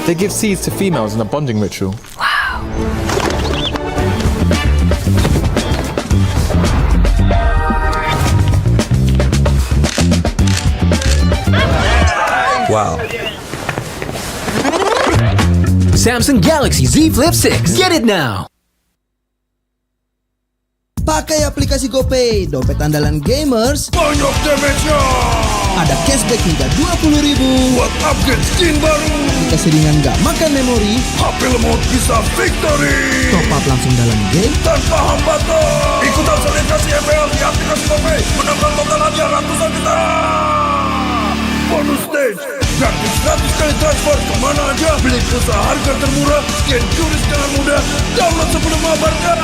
They give seeds to females in a bonding ritual. Wow. Samsung Galaxy Z Flip 6. Get it now. Pakai aplikasi GoPay, dompet andalan gamers. Banyak damage-nya. Ada cashback hingga 20.000 buat upgrade skin baru. aplikasi ringan gak makan memori. HP lemot bisa victory. Top up langsung dalam game tanpa hambatan. Ikutan selebrasi MPL di aplikasi GoPay. Menambah total hadiah ratusan juta. Bonus stage. Gratis 100 kali transfer kemana aja. Beli pulsa harga termurah. Scan juri dengan mudah. Download sebelum mabarkan.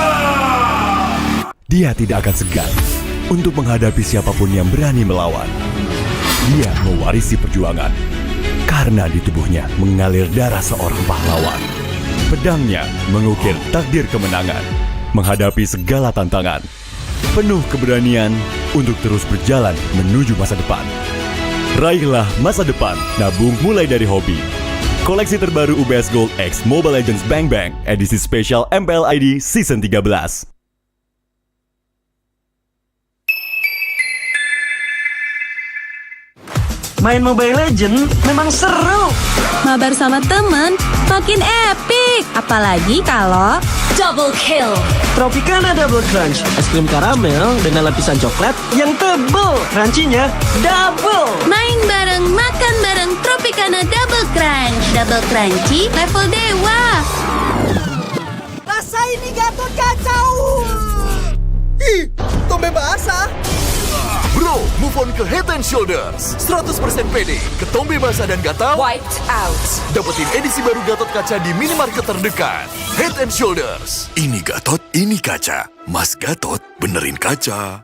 Dia tidak akan segan untuk menghadapi siapapun yang berani melawan. Dia mewarisi perjuangan karena di tubuhnya mengalir darah seorang pahlawan. Pedangnya mengukir takdir kemenangan, menghadapi segala tantangan. Penuh keberanian untuk terus berjalan menuju masa depan. Raihlah masa depan, nabung mulai dari hobi. Koleksi terbaru UBS Gold X Mobile Legends Bang Bang edisi spesial MPL ID Season 13. Main Mobile Legends memang seru. Mabar sama temen makin epic. Apalagi kalau double kill. Tropicana Double Crunch, es krim karamel dengan lapisan coklat yang tebal. Crunchy-nya double. Main bareng, makan bareng Tropicana Double Crunch. Double crunchy level dewa. Rasa ini Gatot kacau. Ih, tombe basah. Bro, move on ke Head and Shoulders. 100% pede, ketombe basah dan gatal Wiped out. dapetin edisi baru Gatot kaca di minimarket terdekat. Head and Shoulders. Ini Gatot, ini kaca. Mas Gatot, benerin kaca.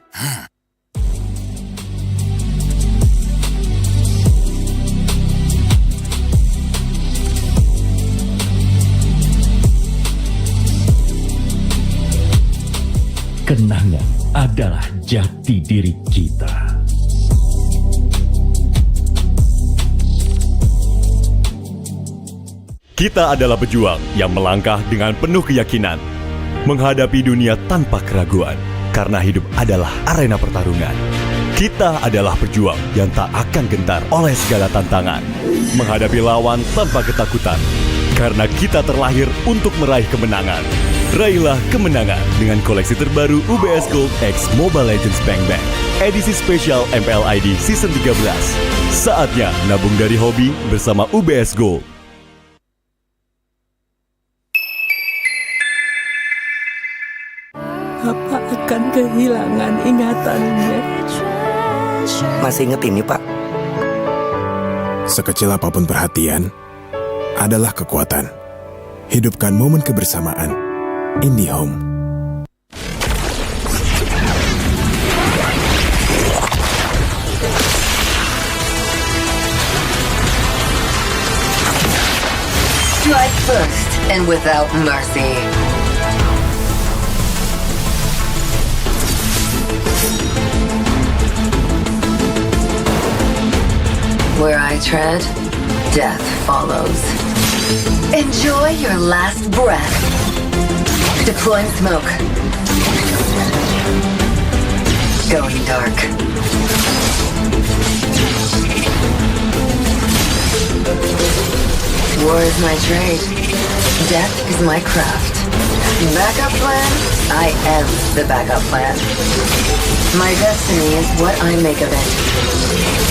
Kenangan adalah jati diri kita. Kita adalah pejuang yang melangkah dengan penuh keyakinan, menghadapi dunia tanpa keraguan, karena hidup adalah arena pertarungan. Kita adalah pejuang yang tak akan gentar oleh segala tantangan, menghadapi lawan tanpa ketakutan, karena kita terlahir untuk meraih kemenangan. Raihlah kemenangan dengan koleksi terbaru UBS Gold X Mobile Legends Bang Bang edisi spesial MPL ID Season 13. Saatnya nabung dari hobi bersama UBS Gold. Bapak akan kehilangan ingatannya. Masih inget ini, Pak? Sekecil apapun perhatian adalah kekuatan. Hidupkan momen kebersamaan. IndiHome. Strike first and without mercy. Where I tread, death follows. Enjoy your last breath. Deploying smoke. Going dark. War is my trade. Death is my craft. Backup plan? I am the backup plan. My destiny is what I make of it.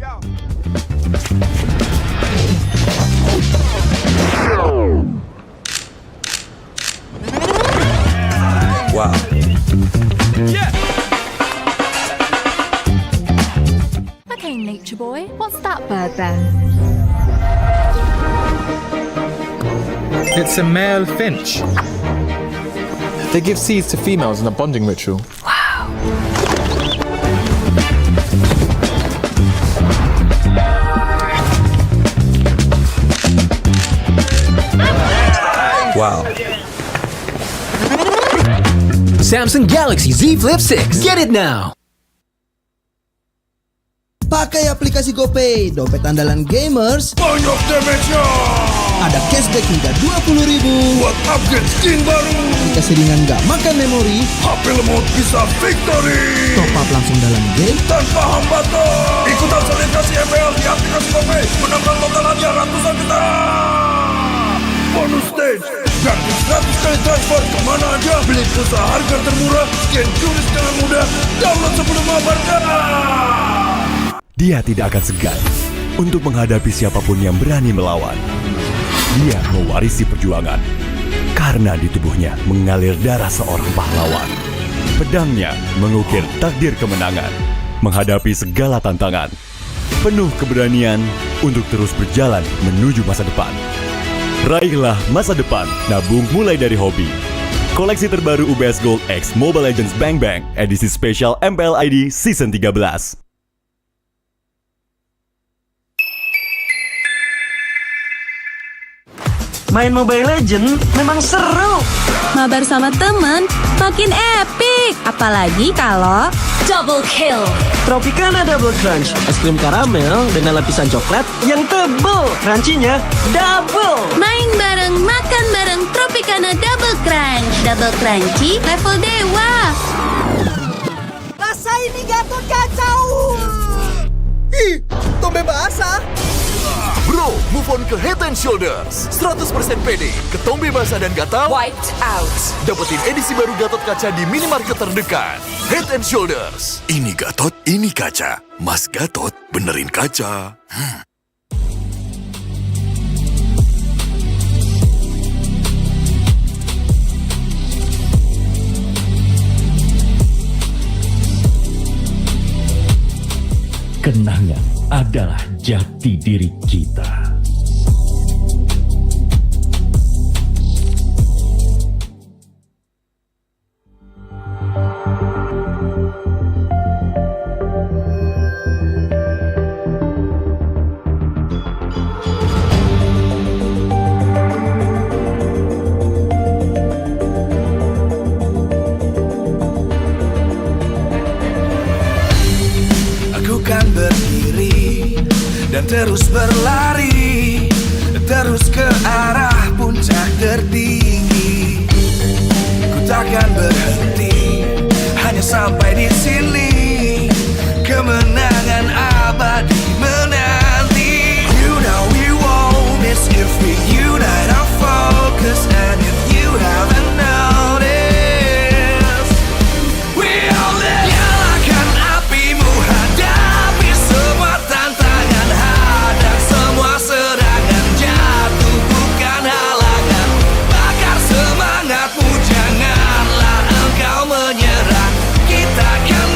Wow. Okay, nature boy, what's that bird then? It's a male finch. They give seeds to females in a bonding ritual. Wow. Samsung Galaxy Z Flip 6. Get it now. Pakai aplikasi GoPay, dompet andalan gamers. Banyak damage-nya. Ada cashback hingga 20.000 buat upgrade skin baru. Jika seringan nggak makan memori, HP lemot bisa victory. top up langsung dalam game Tanpa hambatan. Ikutan selebrasi MPL di aplikasi GoPay. Menangkan total hadiah ratusan juta. Bonus stage. Gratis 100 kali transfer kemana aja. Beli pulsa harga termurah. Scan tulis dengan mudah. Download sebelum mabarkan. Dia tidak akan segan untuk menghadapi siapapun yang berani melawan. Dia mewarisi perjuangan karena di tubuhnya mengalir darah seorang pahlawan. Pedangnya mengukir takdir kemenangan, menghadapi segala tantangan. Penuh keberanian untuk terus berjalan menuju masa depan. Raihlah masa depan, nabung mulai dari hobi. Koleksi terbaru UBS Gold X Mobile Legends Bang Bang edisi spesial MPL ID Season 13. Main Mobile Legends memang seru. Mabar sama temen makin epic. Apalagi kalau double kill. Tropicana Double Crunch, es krim karamel dengan lapisan coklat yang tebal. Crunchy-nya double. Main bareng, makan bareng Tropicana Double Crunch. Double crunchy level dewa. rasa ini Gatot kacau. Ih, tombe basah. Bro, move on ke Head and Shoulders. 100% pede, ketombe basah dan gatal Wiped out. dapetin edisi baru Gatot kaca di minimarket terdekat. Head and Shoulders. Ini Gatot, ini kaca. Mas Gatot, benerin kaca. Kenangan adalah jati diri kita. Kan berdiri dan terus berlari, terus ke arah puncak tertinggi. Ku takkan berhenti, hanya sampai di sini. Kemenangan abadi menanti. You know we won't miss if we unite our focus. And if you haven't noticed, we all live. Nyalakan apimu, hadapi semua tantangan, hadang semua serangan, jatuh bukan halangan. Bakar semangatmu, janganlah engkau menyerah. Kita kan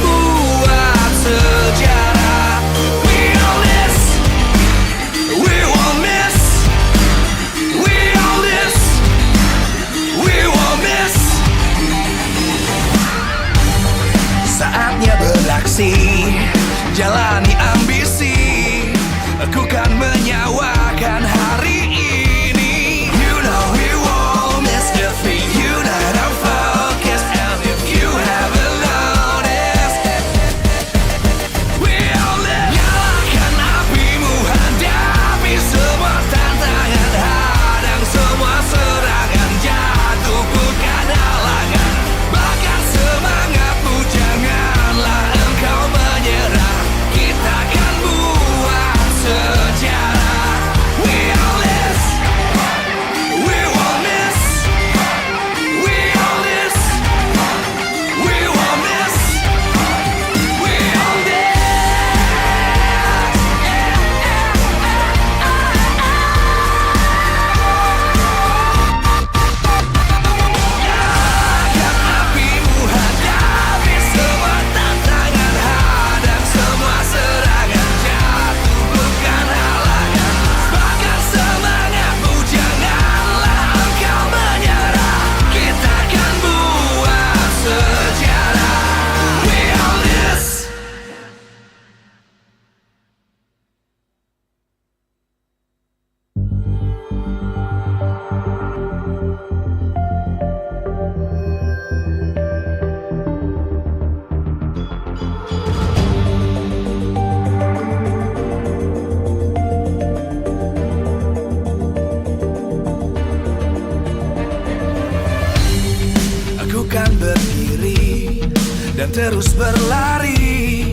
terus berlari,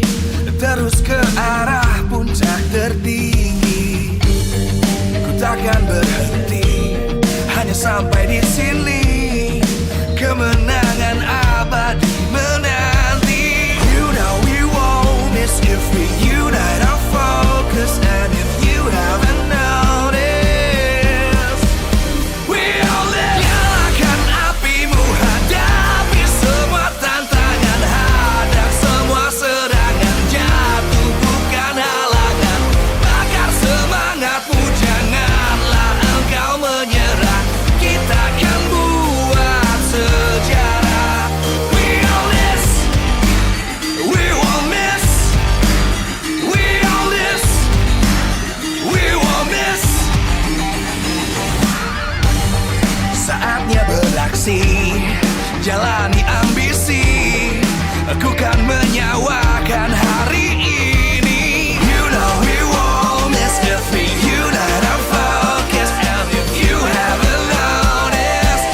terus ke arah puncak tertinggi. Ku takkan berhenti, hanya sampai di sini. Kemenangan abadi menanti. You know we won't miss if we unite our focus. And if you haven't noticed, we all live. Nyalakan apimu, hadapi semua tantangan, hadang semua serangan, jatuh bukan halangan. Bakar semangatmu, janganlah engkau menyerah. Kita akan buat sejarah. We all this, we won't miss. We all this, we won't miss. Saatnya beraksi, jalani ambisi. Aku kan menyawakan hari ini. You know we won't miss if we unite our focus. And if you haven't noticed,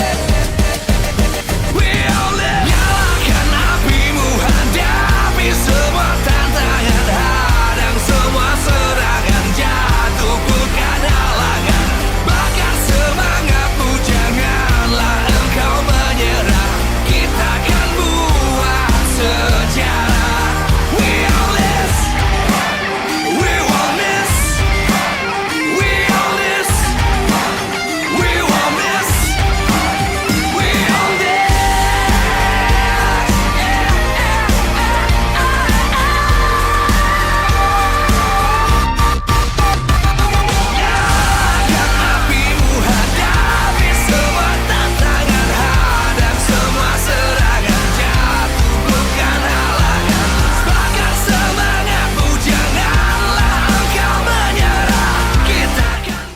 we all live. Nyalakan apimu, hadapi semua tantangan, hadang semua serangan, jatuh bukan halangan. Bakar semangatmu, janganlah engkau menyerah. Kita akan buat sejarah. We all this, we won't miss. We all this, we won't miss. We all this. Nyalakan apimu, hadapi semua tantangan, hadang semua serangan, jatuh bukan halangan. Bakar semangatmu, janganlah engkau menyerah. Kita akan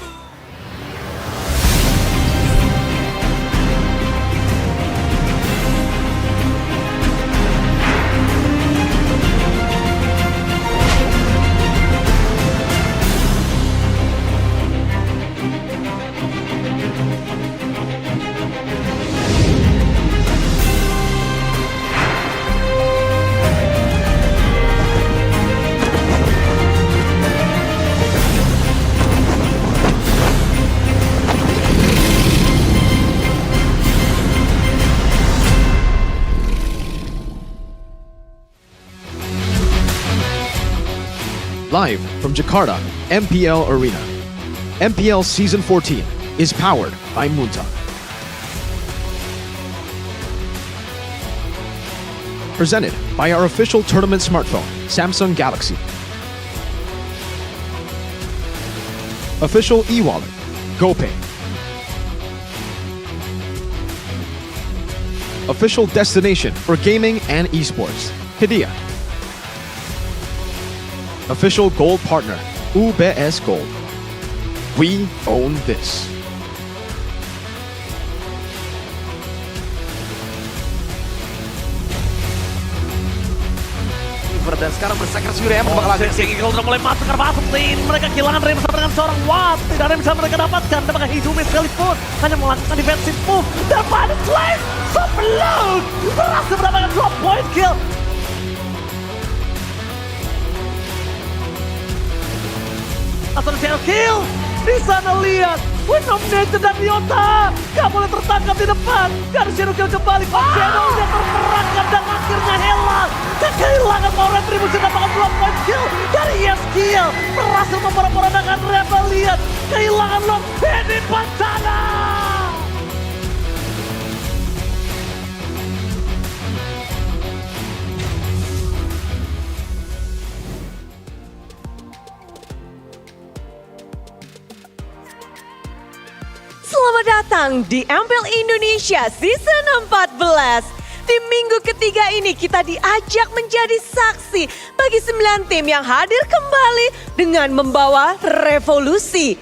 Live from Jakarta, MPL Arena. MPL Season 14 is powered by Munta. Presented by our official tournament smartphone, Samsung Galaxy. Official e-wallet, GoPay. Official destination for gaming and esports, Hidea. Official gold partner, UBS Gold. We own this. Dan sekarang berseker Surya bakal agresif. Eagle udah mulai masuk ke masuk tim. Mereka kehilangan rem bersama dengan seorang Watt. Tidak ada yang bisa mereka dapatkan. Dan pakai Hizumi sekalipun hanya melakukan defensive move. Dan pada slide sebelum berhasil mendapatkan 2 point kill. Atau channel kill. Di sana lihat Winominator dan Yota gak boleh tertangkap di depan. Dari channel kill kembali channelnya terperangkap dan akhirnya hilang. Kehilangan power retribution dapatkan 2 point kill dari Yeskiel. Berhasil memporak-porandakan Rebellion. Kehilangan Lord Benny Pantana. Selamat datang di MPL Indonesia Season 14. Di minggu ketiga ini kita diajak menjadi saksi bagi 9 tim yang hadir kembali dengan membawa revolusi.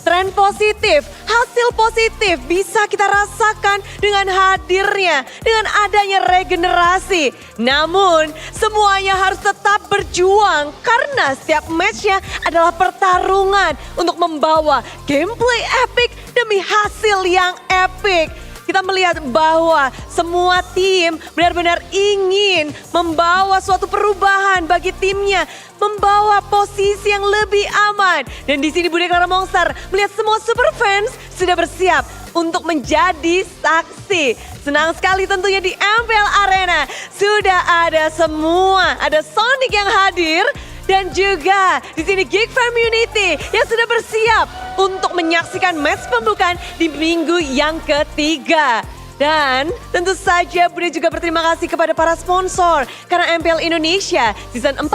Tren positif, hasil positif bisa kita rasakan dengan hadirnya, dengan adanya regenerasi. Namun semuanya harus tetap berjuang karena setiap matchnya adalah pertarungan untuk membawa gameplay epic demi hasil yang epic. kita melihat bahwa semua tim benar-benar ingin membawa suatu perubahan bagi timnya, membawa posisi yang lebih aman. Dan di sini Budi Clara Monster melihat semua super fans sudah bersiap untuk menjadi saksi. Senang sekali tentunya di MPL Arena sudah ada semua, ada Sonic yang hadir. Dan juga di sini Geek Community yang sudah bersiap untuk menyaksikan match pembukaan di minggu yang ketiga. Dan tentu saja Budi juga berterima kasih kepada para sponsor. Karena MPL Indonesia Season 14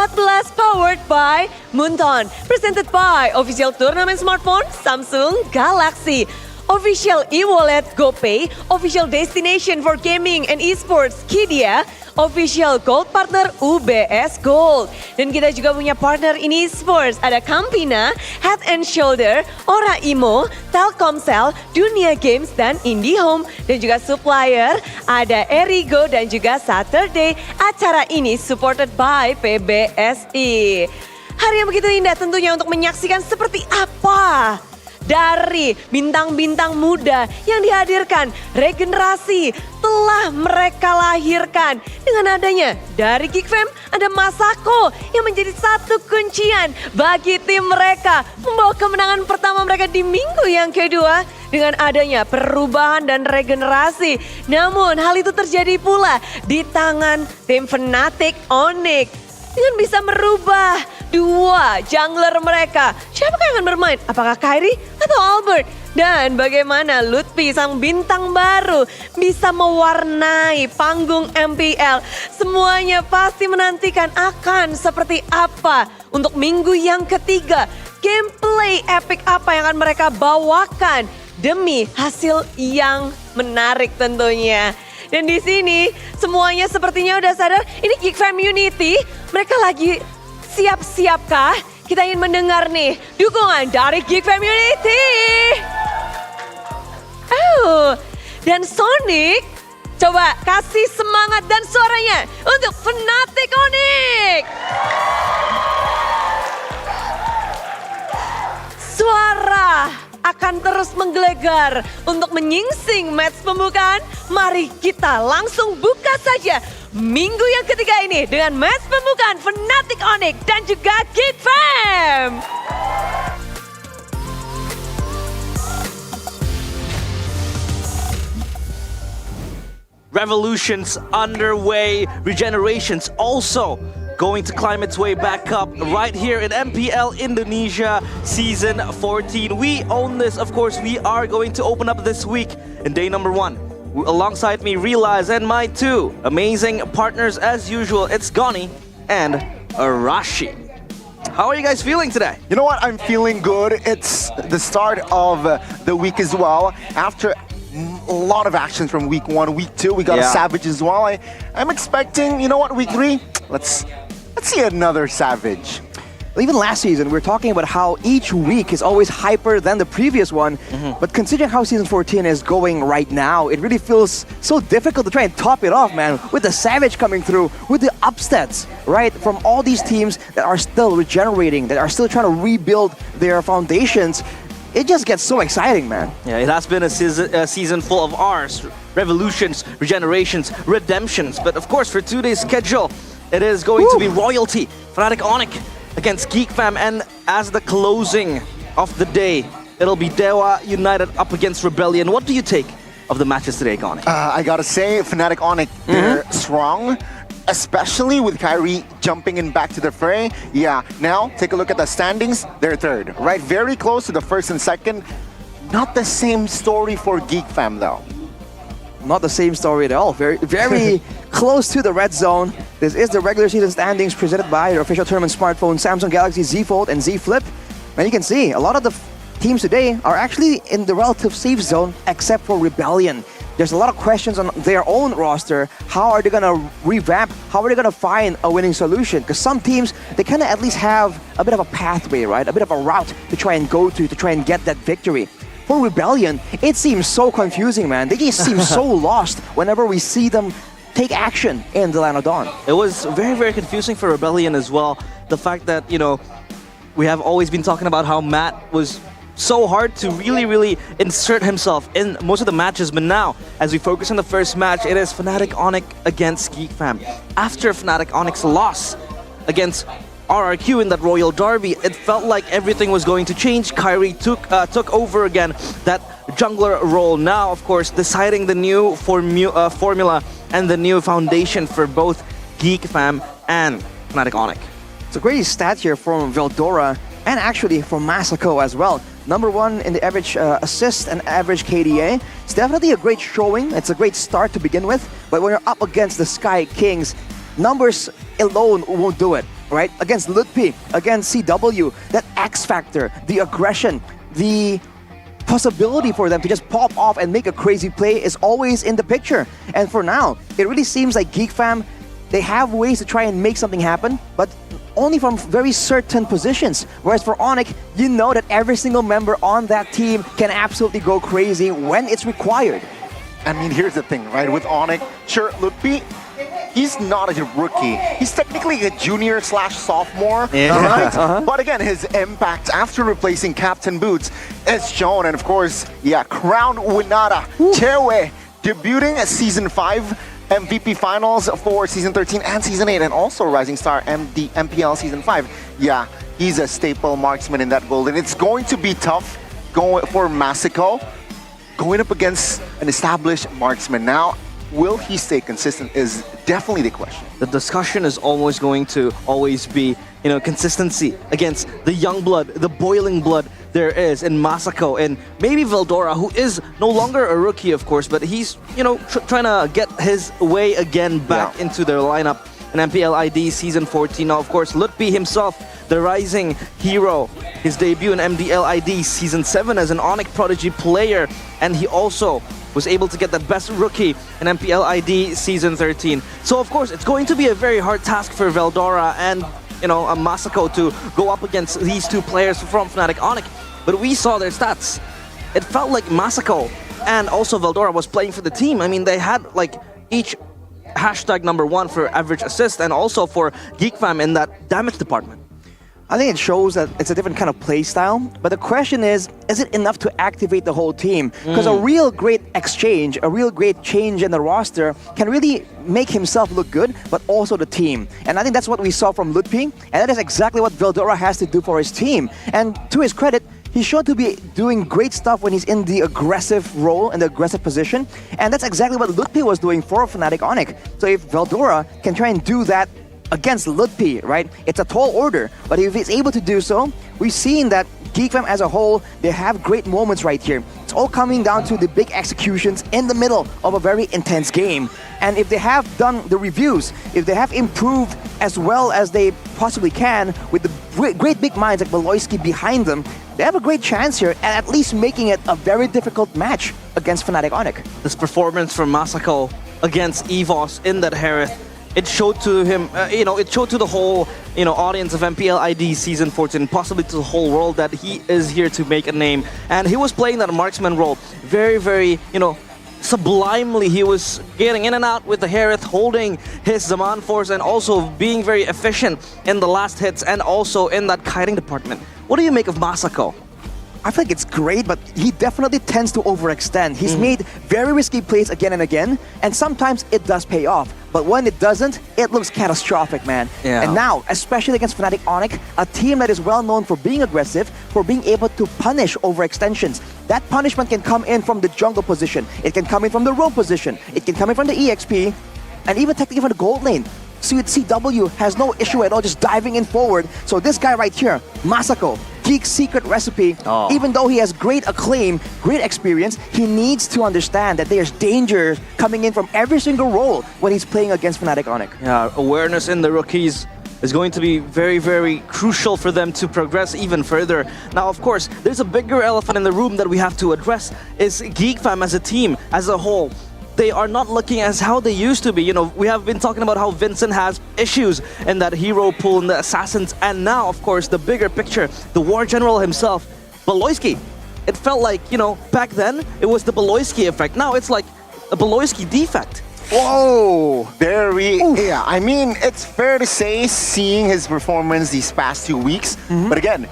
powered by Moonton. Presented by Official Turnamen Smartphone Samsung Galaxy. Official e-wallet GoPay, official destination for gaming and esports Kidia, official gold partner UBS Gold. Dan kita juga punya partner in esports, ada Campina, Head and Shoulder, Ora Imo, Telkomsel, Dunia Games dan IndiHome. Dan juga supplier ada Erigo dan juga Saturday. Acara ini supported by PBSI. Hari yang begitu indah tentunya untuk menyaksikan seperti apa dari bintang-bintang muda yang dihadirkan, regenerasi telah mereka lahirkan. Dengan adanya dari Geek Fam, ada Masako yang menjadi satu kuncian bagi tim mereka. Membawa kemenangan pertama mereka di minggu yang kedua dengan adanya perubahan dan regenerasi. Namun hal itu terjadi pula di tangan tim Fnatic Onyx. Dengan bisa merubah dua jungler mereka. Siapa yang akan bermain? Apakah Kyrie atau Albert? Dan bagaimana Lutfi sang bintang baru bisa mewarnai panggung MPL. Semuanya pasti menantikan akan seperti apa untuk minggu yang ketiga. Gameplay epic apa yang akan mereka bawakan demi hasil yang menarik tentunya. Dan di sini semuanya sepertinya udah sadar ini Geek Community. Mereka lagi siap-siapkah? Kita ingin mendengar nih dukungan dari Geek Community. Oh, dan Sonic coba kasih semangat dan suaranya untuk Fnatic Onyx. Suara akan terus menggelegar untuk menyingsing match pembukaan. Mari kita langsung buka saja minggu yang ketiga ini dengan match pembukaan Fnatic Onyx dan juga Geek Fam. Revolutions underway, regenerations also going to climb its way back up right here in MPL Indonesia Season 14. We own this, of course. We are going to open up this week in day number 1. Alongside me, Realize, and my two amazing partners as usual. It's Goni and Arashi. How are you guys feeling today? You know what? I'm feeling good. It's the start of the week as well. After a lot of actions from week 1, week 2, we got a Savage as well. I'm expecting, you know what, week 3? Let's see another Savage. Even last season, we were talking about how each week is always hyper than the previous one. But considering how Season 14 is going right now, it really feels so difficult to try and top it off, man. With the Savage coming through, with the upsets, right? From all these teams that are still regenerating, that are still trying to rebuild their foundations. It just gets so exciting, man. Yeah, it has been a season full of R's, revolutions, regenerations, redemptions. But of course, for today's schedule, it is going to be Royalty, Fnatic Onyx against Geek Fam, and as the closing of the day, it'll be Dewa United up against Rebellion. What do you take of the matches today, Goni? I gotta say, Fnatic Onyx, they're strong, especially with Kyrie jumping in back to the fray. Yeah, now take a look at the standings, they're third, right? Very close to the first and second. Not the same story for Geek Fam though. Not the same story at all. Very, very close to the red zone. This is the regular season standings presented by your official tournament smartphone, Samsung Galaxy Z Fold and Z Flip. And you can see a lot of the teams today are actually in the relative safe zone, except for Rebellion. There's a lot of questions on their own roster. How are they gonna revamp? How are they gonna find a winning solution? Because some teams, they kind of at least have a bit of a pathway, right? A bit of a route to try and go to try and get that victory. For Rebellion, it seems so confusing, man. They just seem so lost whenever we see them take action in the Land of Dawn. It was very, very confusing for Rebellion as well. The fact that, you know, we have always been talking about how Matt was so hard to really insert himself in most of the matches. But now, as we focus on the first match, it is Fnatic Onyx against Geek Fam. After Fnatic Onyx loss against RRQ in that Royal Derby, it felt like everything was going to change. Kyrie took over again that jungler role. Now, of course, deciding the new formula and the new foundation for both Geek Fam and Fnatic Onyx. It's a great stat here from Veldora and actually from Masako as well. Number 1 in the average assist and average KDA. It's definitely a great showing. It's a great start to begin with. But when you're up against the Sky Kings, numbers alone won't do it, right? Against Ludpi, against CW, that X factor, the aggression, the possibility for them to just pop off and make a crazy play is always in the picture. And for now, it really seems like Geek Fam, they have ways to try and make something happen, but only from very certain positions. Whereas for Onyx, you know that every single member on that team can absolutely go crazy when it's required. I mean, here's the thing, right? With Onyx, sure, Ludpi, he's not a rookie. He's technically a junior/sophomore, right? But again, his impact after replacing Captain Boots is shown. And of course, crowned Winata Chewe, debuting at Season 5, MVP Finals for Season 13 and Season 8, and also Rising Star the MPL Season 5. Yeah, he's a staple marksman in that gold, and it's going to be tough going for Masako, going up against an established marksman. Now, will he stay consistent is definitely the question. The discussion is always going to be, consistency against the young blood, the boiling blood there is in Masako, and maybe Veldora, who is no longer a rookie, of course, but he's, trying to get his way again back into their lineup in MPL ID Season 14. Now, of course, Ludpi himself, the rising hero, his debut in MDL ID Season 7 as an Onyx Prodigy player, and he also was able to get the best rookie in MPL ID Season 13. So, of course, it's going to be a very hard task for Veldora and, a Masako to go up against these two players from Fnatic Onyx. But we saw their stats. It felt like Masako and also Veldora was playing for the team. I mean, they had, each #1 for average assist and also for Geek Fam in that damage department. I think it shows that it's a different kind of play style, but the question is it enough to activate the whole team? Because a real great exchange, a real great change in the roster can really make himself look good, but also the team. And I think that's what we saw from Ludpi, and that is exactly what Veldora has to do for his team. And to his credit, he's shown to be doing great stuff when he's in the aggressive role, in the aggressive position, and that's exactly what Ludpi was doing for Fnatic Onyx. So if Veldora can try and do that against Ludpi, right? It's a tall order, but if he's able to do so, we've seen that Geek Fam as a whole, they have great moments right here. It's all coming down to the big executions in the middle of a very intense game. And if they have done the reviews, if they have improved as well as they possibly can with the great big minds like Beloyski behind them, they have a great chance here at least making it a very difficult match against Fnatic Onyx. This performance from Masako against EVOS in that Hereth, it showed to him, it showed to the whole, audience of MPL ID Season 14, possibly to the whole world, that he is here to make a name. And he was playing that marksman role very, very, sublimely. He was getting in and out with the Hereth, holding his Zaman Force, and also being very efficient in the last hits and also in that kiting department. What do you make of Masako? I feel like it's great, but he definitely tends to overextend. He's made very risky plays again and again, and sometimes it does pay off. But when it doesn't, it looks catastrophic, man. Yeah. And now, especially against Fnatic Onyx, a team that is well known for being aggressive, for being able to punish overextensions. That punishment can come in from the jungle position. It can come in from the roam position. It can come in from the EXP, and even technically from the gold lane. CW has no issue at all just diving in forward. So this guy right here, Masako, Geek's secret recipe, even though he has great acclaim, great experience, he needs to understand that there's danger coming in from every single role when he's playing against Fnatic Onyx. Yeah, awareness in the rookies is going to be very, very crucial for them to progress even further. Now, of course, there's a bigger elephant in the room that we have to address, is Geek Fam as a team, as a whole. They are not looking as how they used to be. We have been talking about how Vincent has issues in that hero pool and the assassins, and now, of course, the bigger picture, the war general himself, Beloyski. It felt like, back then, it was the Beloyski effect. Now it's like a Beloyski defect. Whoa! Yeah, I mean, it's fair to say, seeing his performance these past 2 weeks, but again,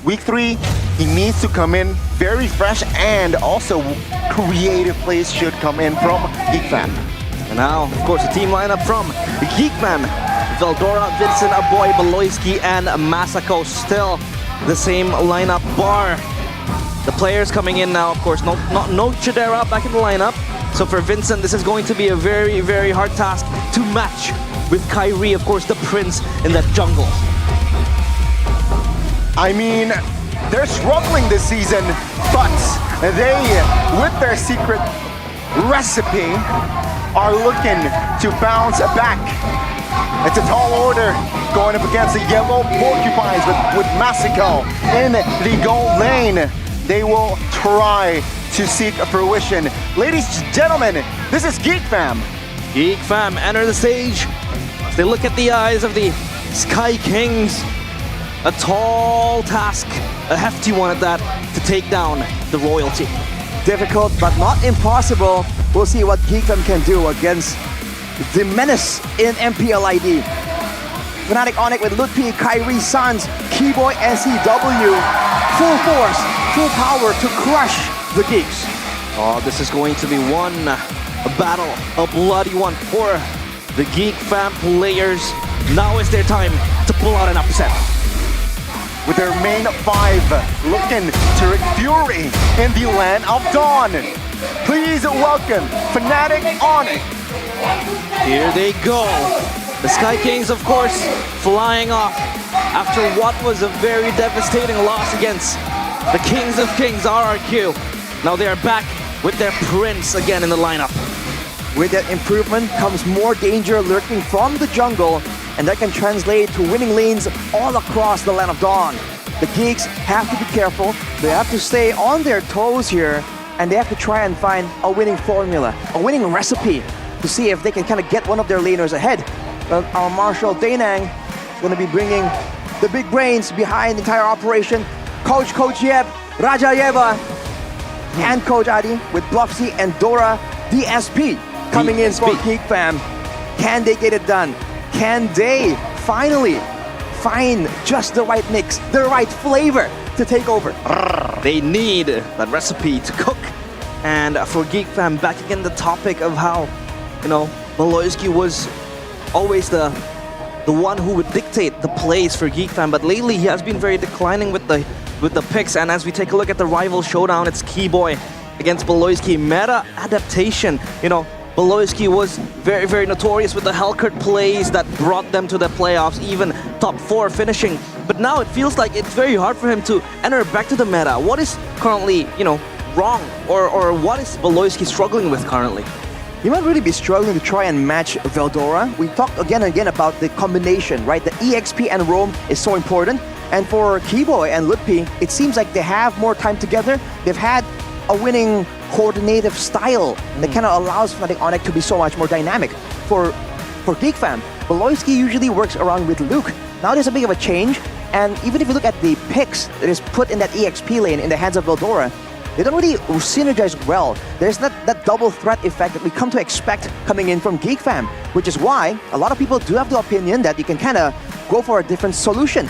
week 3, he needs to come in very fresh, and also creative plays should come in from GeekFam. And now, of course, the team lineup from GeekFam: Veldora, Vincent, Aboy, Beloyski, and Masako. Still the same lineup, bar the players coming in now. Of course, no Chidera back in the lineup. So for Vincent, this is going to be a very, very hard task to match with Kyrie, of course, the prince in that jungle. I mean, they're struggling this season, but they, with their secret recipe, are looking to bounce back. It's a tall order going up against the yellow porcupines with Masako in the gold lane. They will try to seek a fruition. Ladies and gentlemen, this is GeekFam. GeekFam enter the stage. They look at the eyes of the Sky Kings. A tall task, a hefty one at that, to take down the royalty. Difficult, but not impossible. We'll see what GeekFam can do against the menace in MPL ID. Fnatic Onyx with Lutpi, Kyrie, Suns, Keyboy, SCW. Full force, full power to crush the Geeks. Oh, this is going to be a battle, a bloody one for the GeekFam players. Now is their time to pull out an upset. With their main 5 looking to wreak fury in the land of Dawn. Please welcome Fnatic Onyx. Here they go. The Sky Kings, of course, flying off after what was a very devastating loss against the Kings of Kings, RRQ. Now they are back with their prince again in the lineup. With that improvement comes more danger lurking from the jungle, and that can translate to winning lanes all across the land of Dawn. The Geeks have to be careful. They have to stay on their toes here, and they have to try and find a winning formula, a winning recipe, to see if they can kind of get one of their laners ahead. But our Marshal Dainang is going to be bringing the big brains behind the entire operation. Coach Yeb, Raja Yeba, and Coach Adi with Bluffsy and Dora DSP coming in for GeekFam. Can they get it done? Can they finally find just the right mix, the right flavor to take over? They need that recipe to cook. And for GeekFam, back again the topic of how, Beloyski was always the one who would dictate the plays for GeekFam, but lately he has been very declining with the picks. And as we take a look at the rival showdown, it's Keyboy against Beloyski. Meta adaptation, Beloyski was very, very notorious with the Hellcurt plays that brought them to the playoffs, even top 4 finishing. But now it feels like it's very hard for him to enter back to the meta. What is currently, wrong? Or what is Beloyski struggling with currently? He might really be struggling to try and match Veldora. We talked again and again about the combination, right? The EXP and roam is so important. And for Keyboy and Lutpi, it seems like they have more time together. They've had a winning coordinative style that kind of allows Fnatic Onyx to be so much more dynamic. For GeekFam, Beloyski usually works around with Luke. Now there's a bit of a change, and even if you look at the picks that is put in that EXP lane in the hands of Veldora, they don't really synergize well. There's not that double threat effect that we come to expect coming in from GeekFam, which is why a lot of people do have the opinion that you can kind of go for a different solution.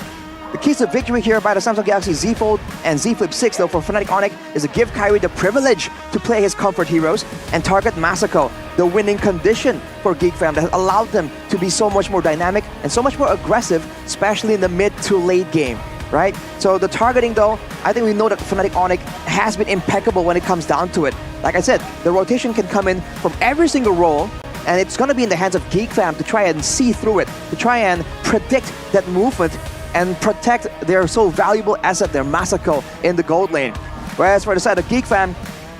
The keys to victory here by the Samsung Galaxy Z Fold and Z Flip 6 though for Fnatic Onyx is to give Kyrie the privilege to play his comfort heroes and target Masako, the winning condition for GeekFam that has allowed them to be so much more dynamic and so much more aggressive, especially in the mid to late game, right? So the targeting though, I think we know that Fnatic Onyx has been impeccable when it comes down to it. Like I said, the rotation can come in from every single role, and it's going to be in the hands of GeekFam to try and see through it, to try and predict that movement and protect their so valuable asset, their Masako, in the gold lane. Whereas for the side of GeekFam,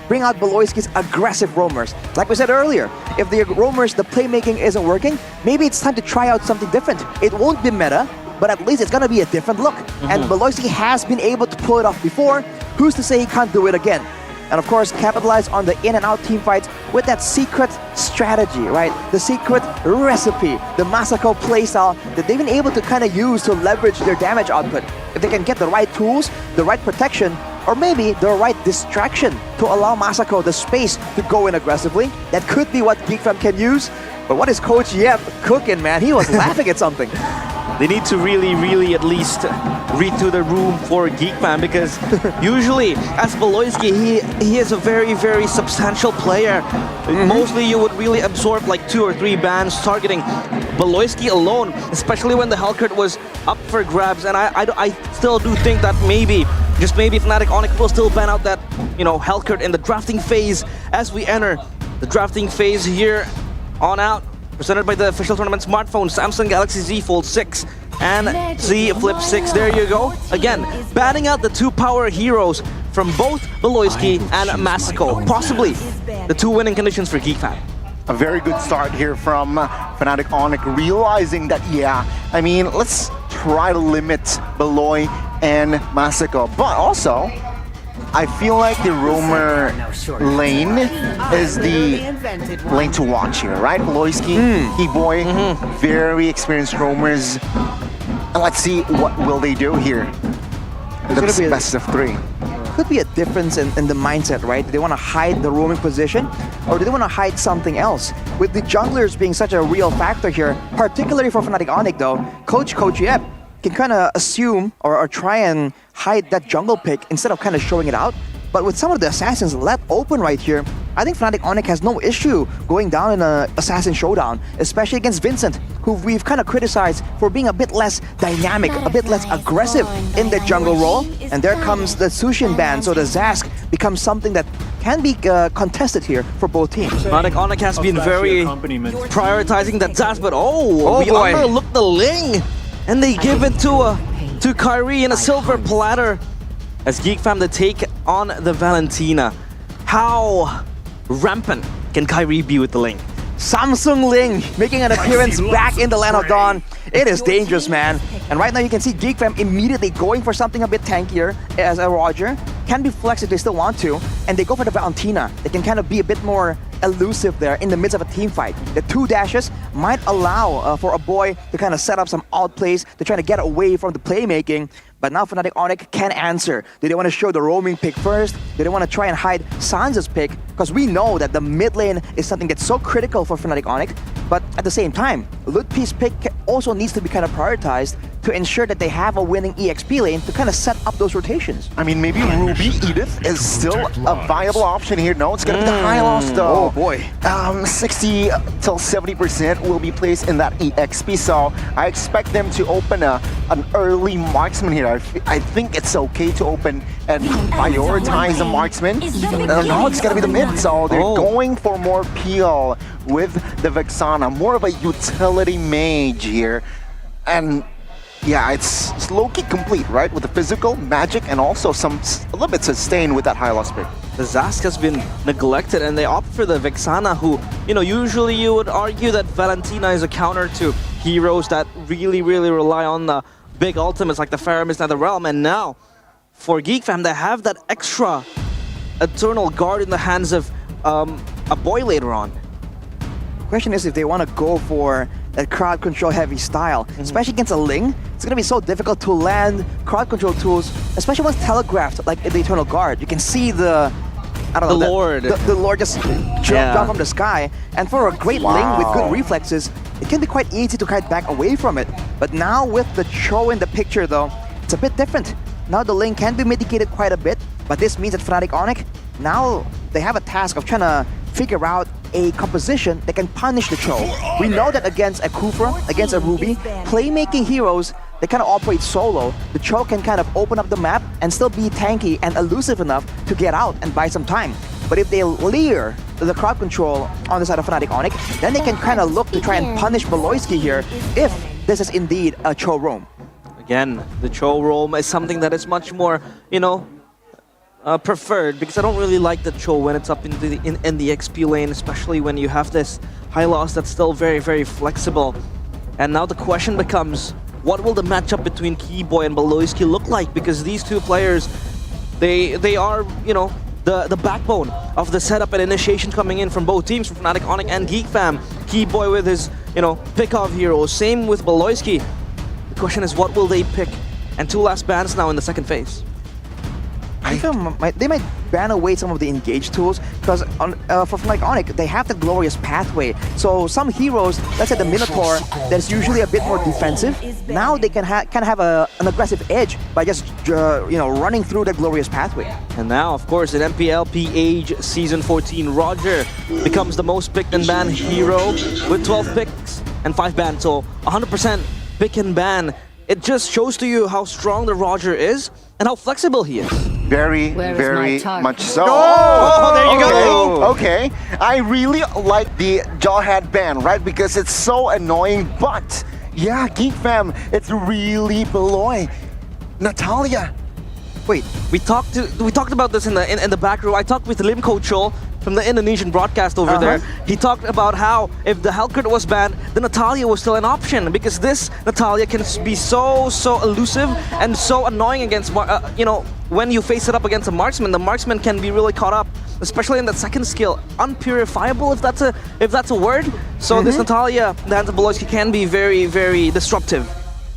bring out Beloyski's aggressive roamers. Like we said earlier, if the roamers, the playmaking isn't working, maybe it's time to try out something different. It won't be meta, but at least it's gonna be a different look. And Beloyski has been able to pull it off before. Who's to say he can't do it again? And of course, capitalize on the in and out team fights with that secret strategy, right? The secret recipe, the Masako playstyle that they've been able to kind of use to leverage their damage output. If they can get the right tools, the right protection, or maybe the right distraction to allow Masako the space to go in aggressively, that could be what GeekFam can use. But what is Coach Yep cooking, man? He was laughing at something. They need to really at least read through the room for Geekfam, because usually as Beloyski, he is a very substantial player. Mostly you would really absorb like 2 or 3 bans targeting Beloyski alone, especially when the Hellcurt was up for grabs. And I still do think that maybe, just maybe, Fnatic Onyx will still ban out that, you know, Hellcurt in the drafting phase as we enter the drafting phase here on out. Presented by the official tournament smartphone, Samsung Galaxy Z Fold 6 and Z Flip 6. There you go. Again, banning out the 2 power heroes from both Beloyski and Masako. Possibly the 2 winning conditions for Geekfam. A very good start here from Fnatic Onyx, realizing that, yeah, I mean, let's try to limit Beloy and Masako. But also, I feel like the roamer lane is the lane to watch here, right? Beloyski, E-Boy, very experienced roamers. And let's see what will they do here. The best of 3. Could be a difference in the mindset, right? Do they want to hide the roaming position, or do they want to hide something else? With the junglers being such a real factor here, particularly for Fnatic Onyx though, Coach Yep can kind of assume or try and hide that jungle pick instead of kind of showing it out. But with some of the assassins let open right here, I think Fnatic Onyx has no issue going down in an assassin showdown, especially against Vincent, who we've kind of criticized for being a bit less dynamic, a bit less aggressive in the jungle role. And there comes the Sushin ban, so the Zask becomes something that can be contested here for both teams. Fnatic Onyx has been very prioritizing that Zask, but we overlooked the Ling, and they give it to Kyrie in a silver platter as Geekfam to take on the Valentina. How rampant can Kyrie be with the Ling? Samsung Ling making an appearance back in the Land of Dawn. It is dangerous, man. And right now you can see Geekfam immediately going for something a bit tankier as a Roger. Can be flex if they still want to. And they go for the Valentina. They can kind of be a bit more elusive there in the midst of a team fight. The 2 dashes might allow for a boy to kind of set up some odd plays to try to get away from the playmaking. But now Fnatic Onyx can answer. Do they want to show the roaming pick first? Do they want to try and hide Sansa's pick? Because we know that the mid lane is something that's so critical for Fnatic Onyx. But at the same time, Lutpi's pick also needs to be kind of prioritized to ensure that they have a winning EXP lane to kind of set up those rotations. I mean, maybe Ruby Edith is still a viable option here. No, it's going to be the high loss though. Oh boy. 60 till 70% will be placed in that EXP, so I expect them to open an early marksman here. I think it's okay to open and prioritize the marksman. No, it's going to be the mid, so they're going for more peel with the Vexana, more of a utility mage here. And yeah, it's low-key complete, right? With the physical, magic, and also a little bit sustain with that high loss pick. The Zask has been neglected, and they opt for the Vexana, who, you know, usually you would argue that Valentina is a counter to heroes that really rely on the big ultimates like the Faramir Netherrealm. And now, for Geekfam, they have that extra Eternal Guard in the hands of a boy later on. Question is if they want to go for that crowd control heavy style, especially against a Ling. It's going to be so difficult to land crowd control tools, especially once telegraphed like the Eternal Guard. You can see the Lord. The Lord just jump down from the sky. And for a great Ling with good reflexes, it can be quite easy to kite back away from it. But now with the Cho in the picture though, it's a bit different. Now the Ling can be mitigated quite a bit, but this means that Fnatic Onyx, now they have a task of trying to figure out a composition that can punish the Cho. We know that against a Kufra, against a Ruby, playmaking heroes, they kind of operate solo. The Cho can kind of open up the map and still be tanky and elusive enough to get out and buy some time. But if they leer the crowd control on the side of Fnatic Onyx, then they can kind of look to try and punish Beloyski here if this is indeed a Cho roam. Again, the Cho roam is something that is much more, you know, preferred, because I don't really like the Cho when it's up in the XP lane, especially when you have this high loss that's still very flexible. And now the question becomes, what will the matchup between Keyboy and Beloyski look like? Because these two players, they are, you know, the backbone of the setup and initiation coming in from both teams, from Fnatic Onyx and Geekfam. Keyboy with his, you know, pick-off heroes, same with Beloyski. The question is, what will they pick? And 2 last bans now in the second phase. They might ban away some of the engage tools because for Fnatic Onyx, they have the glorious pathway. So some heroes, let's say the Minotaur, that's usually a bit more defensive. Now they can kind of have an aggressive edge by just running through the glorious pathway. And now, of course, in MPL PH Season 14, Roger becomes the most picked and banned hero with 12 picks and 5 bans. So 100% pick and ban. It just shows to you how strong the Roger is and how flexible he is. Very, very much so. Oh, there you go. Okay, I really like the Jawhead ban, right? Because it's so annoying, but yeah, Geek Fam, it's really below Natalia. Wait, we talked about this in the back row. I talked with Lim Kochol from the Indonesian broadcast over there. He talked about how if the Hellcrit was banned, then Natalia was still an option because this Natalia can be so elusive and so annoying against when you face it up against a marksman. The marksman can be really caught up, especially in that second skill, unpurifiable if that's a word. So this Natalia, the hands of Beloyski, can be very, very disruptive.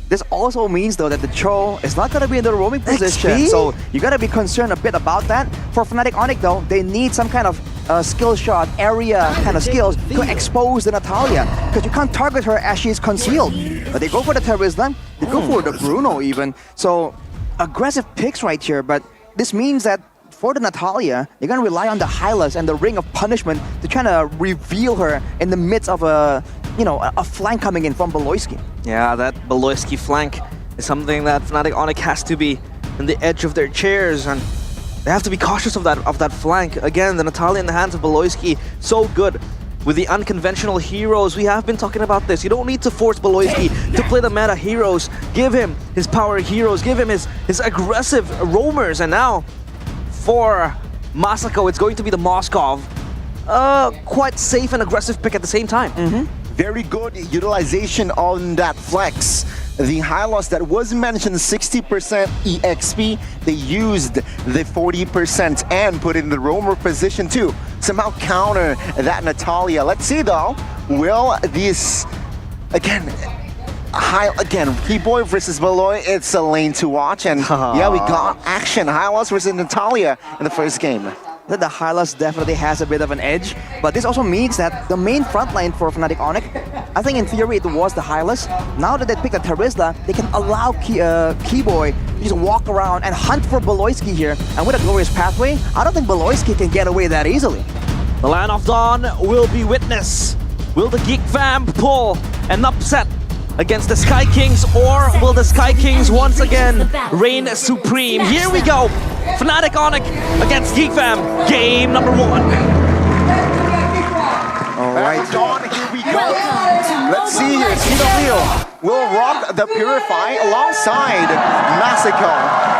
This also means, though, that the Cho is not going to be in the roaming position. XP? So you got to be concerned a bit about that. For Fnatic Onyx, though, they need some kind of skill shot, area kind of skills to expose the Natalia. Because you can't target her as she's concealed. But they go for the Terizla, they go for the Bruno even. So aggressive picks right here. But this means that for the Natalia, you're going to rely on the Hylas and the Ring of Punishment to try to reveal her in the midst of a flank coming in from Beloyski. Yeah, that Beloyski flank is something that Fnatic Onyx has to be in the edge of their chairs, and they have to be cautious of that flank. Again, the Natalia in the hands of Beloyski, so good. With the unconventional heroes, we have been talking about this. You don't need to force Beloyski to play the meta heroes. Give him his power heroes, give him his aggressive roamers, and now for Masako, it's going to be the Moskov. Quite safe and aggressive pick at the same time. Very good utilization on that flex. The high loss that was mentioned, 60% EXP, they used the 40% and put it in the roamer position too. Somehow counter that Natalia. Let's see though, will this, again, Keyboy versus Beloy, it's a lane to watch, and yeah, we got action. Hylos versus Natalia in the first game. The Hylas definitely has a bit of an edge, but this also means that the main front line for Fnatic Onyx, I think in theory it was the Hylas. Now that they picked the Terizla, they can allow Keyboy to just walk around and hunt for Beloyski here. And with a glorious pathway, I don't think Beloyski can get away that easily. The Land of Dawn will be witness. Will the Geek Fam pull an upset against the Sky Kings, or will the Sky Kings once again reign supreme? Here we go. Fnatic Onyx against Geek Fam, game number 1. All right, Dawn, here we go. Let's see here. CW will rock the Purify alongside Massacre.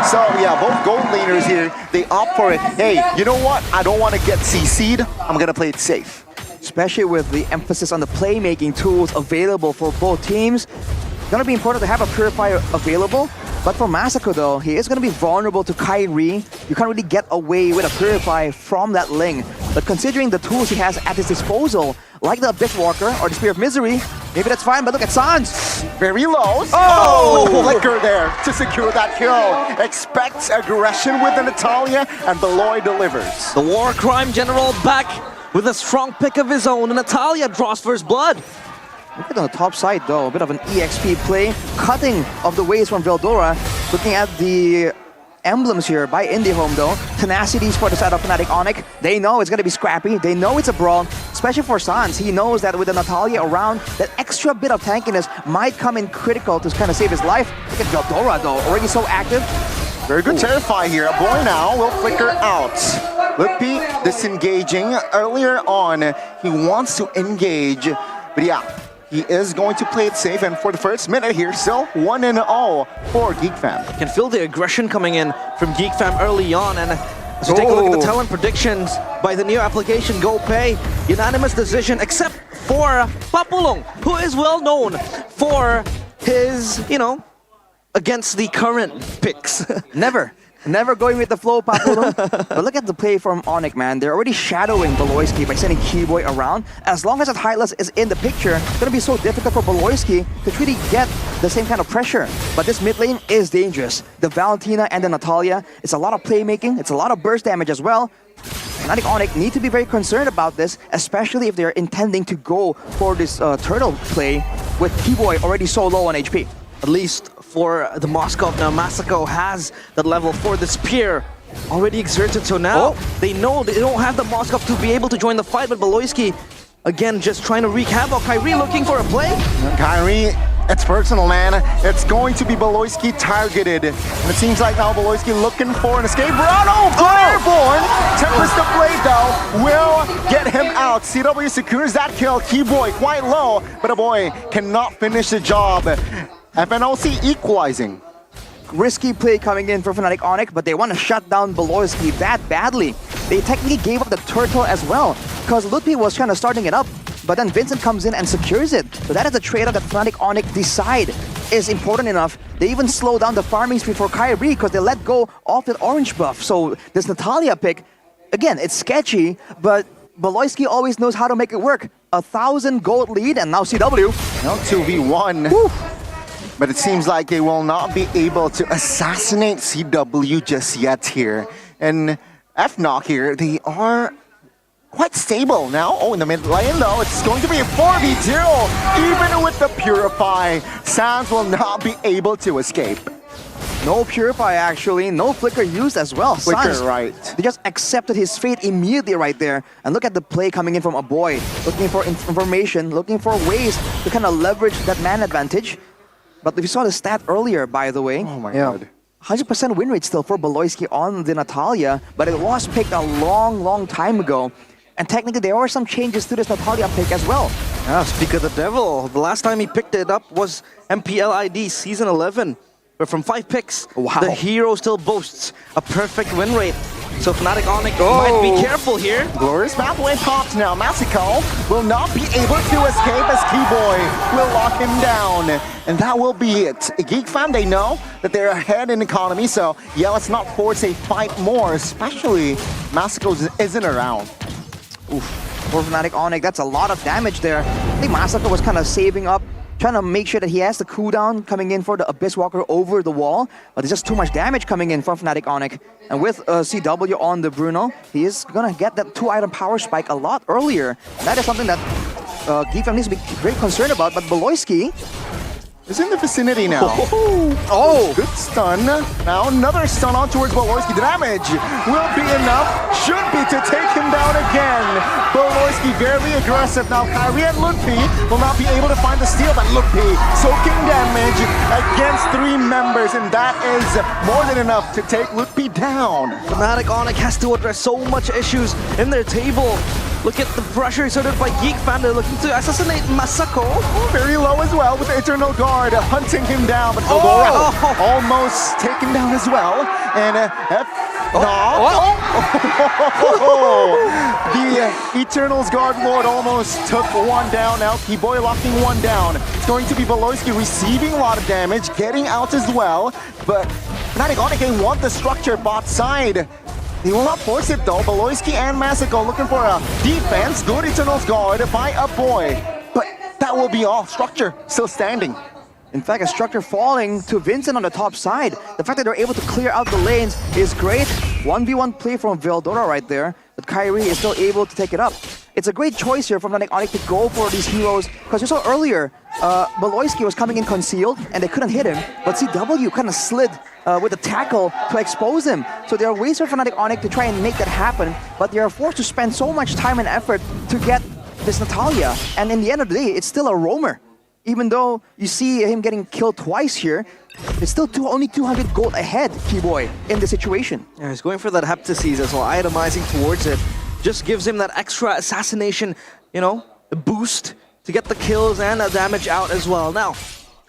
So yeah, both gold laners here, they opt for it. Hey, you know what? I don't want to get CC'd. I'm gonna play it safe. Especially with the emphasis on the playmaking tools available for both teams. It's gonna be important to have a Purifier available. But for Masako though, he is going to be vulnerable to Kyrie. You can't really get away with a Purify from that Ling. But considering the tools he has at his disposal, like the Abyss Walker or the Spear of Misery, maybe that's fine, but look at Sans. Very low. Oh! Flicker there to secure that kill. Expects aggression with the Natalia, and Beloy delivers. The War Crime General back with a strong pick of his own. Natalia draws first blood. Look at on the top side though, a bit of an EXP play, cutting of the waves from Veldora. Looking at the emblems here by IndieHome though, tenacities for the side of Fnatic Onyx. They know it's going to be scrappy, they know it's a brawl, especially for Sans. He knows that with the Natalia around, that extra bit of tankiness might come in critical to kind of save his life. Look at Veldora though, already so active. Very good Terrify here. A boy now will flicker out. Lippy disengaging. Earlier on, he wants to engage, but yeah, he is going to play it safe, and for the first minute here, still 1-0 for Geek Fam. You can feel the aggression coming in from Geek Fam early on, and as you take a look at the talent predictions by the new application GoPay, unanimous decision except for Papulong, who is well known for his, against the current picks. Never Never going with the flow, Papulu. But look at the play from Onyx, man. They're already shadowing Beloyski by sending Keyboy around. As long as that Hylas is in the picture, it's going to be so difficult for Beloyski to really get the same kind of pressure. But this mid lane is dangerous. The Valentina and the Natalia, it's a lot of playmaking, it's a lot of burst damage as well. And I think Onyx need to be very concerned about this, especially if they're intending to go for this turtle play with Keyboy already so low on HP. At least for the Moskov now, Masako has that level for the spear already exerted. So now they know they don't have the Moskov to be able to join the fight, but Beloyski again just trying to wreak havoc. Kyrie looking for a play. Kyrie, it's personal, man. It's going to be Beloyski targeted. And it seems like now Beloyski looking for an escape route. Airborne! Tempest the Blade, though, will get him out. CW secures that kill. Keyboy quite low, but a boy cannot finish the job. FNOC equalizing. Risky play coming in for Fnatic Onyx, but they want to shut down Beloyski that badly. They technically gave up the turtle as well, because Ludwig was kind of starting it up, but then Vincent comes in and secures it. So that is a trade-off that Fnatic Onyx decide is important enough. They even slow down the farming speed for Kyrie because they let go of that orange buff. So this Natalia pick, again, it's sketchy, but Beloyski always knows how to make it work. 1,000 gold lead, and now CW. No, 2v1. Woo. But it seems like they will not be able to assassinate CW just yet here. And FNOC here, they are quite stable now. Oh, in the mid lane though, it's going to be a 4v0. Even with the Purify, Sans will not be able to escape. No Purify actually, no Flicker used as well. Flicker, Sans, right. They just accepted his fate immediately right there. And look at the play coming in from a boy, looking for information, looking for ways to kind of leverage that man advantage. But if you saw the stat earlier, by the way, oh my god, 100% win rate still for Beloyski on the Natalia, but it was picked a long time ago. And technically, there are some changes to this Natalia pick as well. Yeah, speak of the devil, the last time he picked it up was MPL ID Season 11. But from 5 picks, the hero still boasts a perfect win rate. So Fnatic Onyx might be careful here. Glorious pathway popped now. Masako will not be able to escape as Keyboy will lock him down. And that will be it. Geek Fam, they know that they're ahead in economy, so yeah, let's not force a fight more, especially Masako isn't around. Oof. For Fnatic Onyx, that's a lot of damage there. I think Masako was kind of saving up, trying to make sure that he has the cooldown coming in for the Abyss Walker over the wall, but there's just too much damage coming in from Fnatic Onyx. And with CW on the Bruno, he is gonna get that 2-item power spike a lot earlier. That is something that Geek Fam needs to be very concerned about, but Beloyski is in the vicinity now. Oh, good stun. Now another stun on towards Beloyski. The damage will be enough, should be, to take him down again. Beloyski very aggressive now. Kyrie and Ludwig will not be able to find the steal, but Ludwig soaking damage against 3 members, and that is more than enough to take Ludwig down. Fnatic Onyx has to address so much issues in their table. Look at the pressure exerted by Geek Fan. They're looking to assassinate Masako. Very low as well with the Eternal Guard hunting him down, but Ogora almost taken down as well. And the Eternal's Guard Lord almost took one down. Now Keyboy locking one down. It's going to be Beloyski receiving a lot of damage, getting out as well. But Fnatic Onyx want the structure bot side. They will not force it though. Beloyski and Masako looking for a defense. Good Eternal's Guard by a boy. But that will be all. Structure still standing. In fact, a structure falling to Vincent on the top side. The fact that they're able to clear out the lanes is great. 1v1 play from Veldora right there, but Kyrie is still able to take it up. It's a great choice here from Fnatic Onyx to go for these heroes, because you saw earlier, Beloyski was coming in concealed and they couldn't hit him, but CW kind of slid with a tackle to expose him. So there are ways for Fnatic Onyx to try and make that happen, but they are forced to spend so much time and effort to get this Natalia, and in the end of the day, it's still a roamer. Even though you see him getting killed twice here, it's still only 200 gold ahead, Keyboy, in the situation. Yeah, he's going for that Heptases as well, itemizing towards it. Just gives him that extra assassination, you know, boost to get the kills and the damage out as well. Now,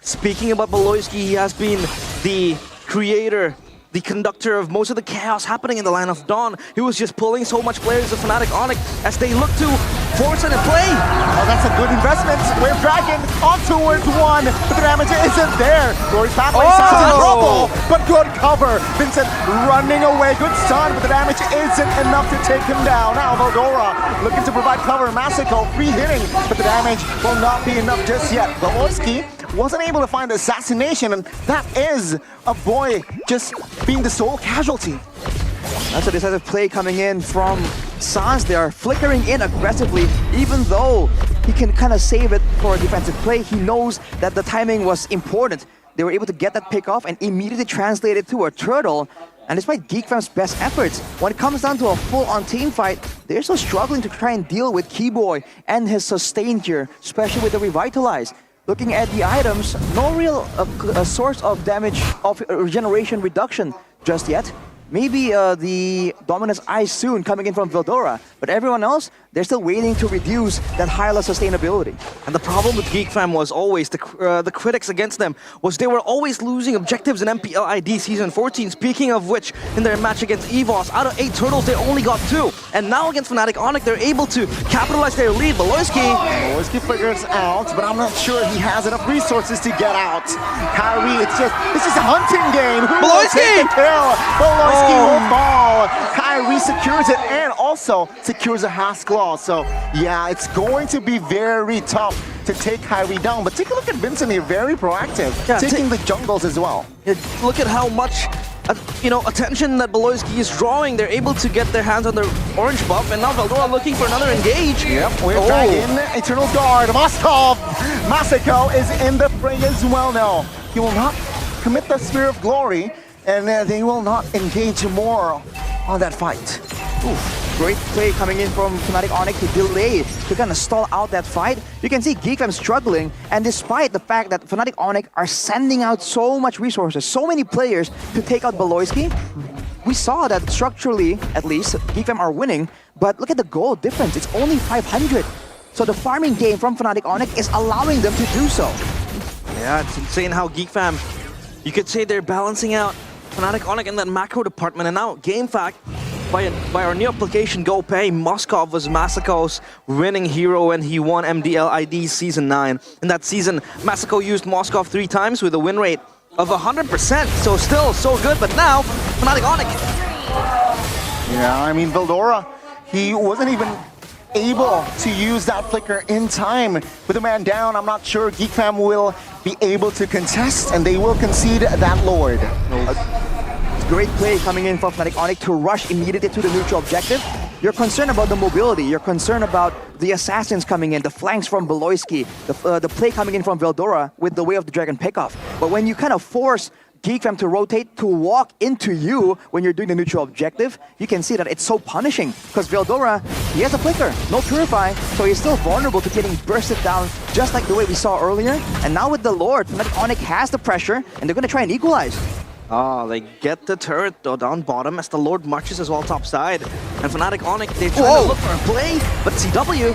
speaking about Beloyski, he has been the creator the conductor of most of the chaos happening in the Line of Dawn. He was just pulling so much players of Fnatic Onyx as they look to force and play. Oh, that's a good investment. Wave Dragon on towards one, but the damage isn't there. Glory's pathway sounds in trouble, but good cover. Vincent running away, good stun, but the damage isn't enough to take him down. Now Veldora looking to provide cover. Masako free hitting, but the damage will not be enough just yet. Velorsky wasn't able to find the assassination, and that is a boy just being the sole casualty. That's a decisive play coming in from Sans. They are flickering in aggressively, even though he can kind of save it for a defensive play. He knows that the timing was important. They were able to get that pick off and immediately translate it to a turtle. And despite GeekFam's best efforts, when it comes down to a full-on team fight, they're still struggling to try and deal with Keyboy and his sustain here, especially with the Revitalize. Looking at the items, no real source of damage of regeneration reduction just yet. Maybe the Dominance Eye soon coming in from Veldora, but everyone else, they're still waiting to reduce that Hyla sustainability. And the problem with GeekFam was always, the critics against them, was they were always losing objectives in MPL ID Season 14. Speaking of which, in their match against EVOS, out of 8 turtles, they only got 2. And now against Fnatic Onyx, they're able to capitalize their lead. Velorsky figures out, but I'm not sure he has enough resources to get out. Kyrie, it's just a hunting game. Who will take the kill? Velorsky will fall. Kyrie secures it and also secures a Haskell. So yeah, it's going to be very tough to take Kyrie down. But take a look at Vincent here, very proactive, taking the jungles as well. Yeah, look at how much attention that Velorsky is drawing. They're able to get their hands on their orange buff, and now Veldora looking for another engage. Yep, we're Dragon, Eternal Guard, Moskov, Masako is in the fray as well now. He will not commit the Spear of Glory, and they will not engage more on that fight. Oof. Great play coming in from Fnatic Onyx to delay, to kind of stall out that fight. You can see GeekFam struggling, and despite the fact that Fnatic Onyx are sending out so much resources, so many players to take out Velorsky, we saw that structurally, at least, GeekFam are winning, but look at the goal difference. It's only 500. So the farming game from Fnatic Onyx is allowing them to do so. Yeah, it's insane how GeekFam, you could say they're balancing out Fnatic Onyx in that macro department, and now GameFAQ, by our new application GoPay, Moskov was Masako's winning hero and he won MPL ID Season 9. In that season, Masako used Moskov 3 times with a win rate of 100%, so still so good, but now, Fnatic Onyx. Yeah, I mean, Veldora, he wasn't even able to use that flicker in time. With a man down, I'm not sure GeekFam will be able to contest, and they will concede that Lord. Great play coming in from Fnatic Onyx to rush immediately to the neutral objective. You're concerned about the mobility, you're concerned about the assassins coming in, the flanks from Velorsky, the play coming in from Veldora with the Way of the Dragon pickoff. But when you kind of force GeekFam to rotate, to walk into you when you're doing the neutral objective, you can see that it's so punishing. Because Veldora, he has a flicker, no Purify, so he's still vulnerable to getting bursted down, just like the way we saw earlier. And now with the Lord, Fnatic Onyx has the pressure, and they're going to try and equalize. Oh, they get the turret though down bottom as the Lord marches as well top side. And Fnatic Onyx, they're trying to look for a play, but CW,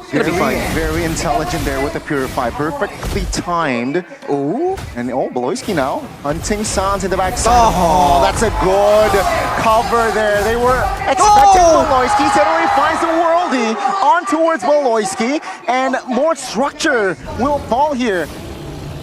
it's gonna be fine. Very intelligent there with the Purify, perfectly timed. Oh, and Velorsky now hunting Sans in the backside. Oh, that's a good cover there. They were expecting Velorsky, suddenly finds the worldie on towards Velorsky, and more structure will fall here.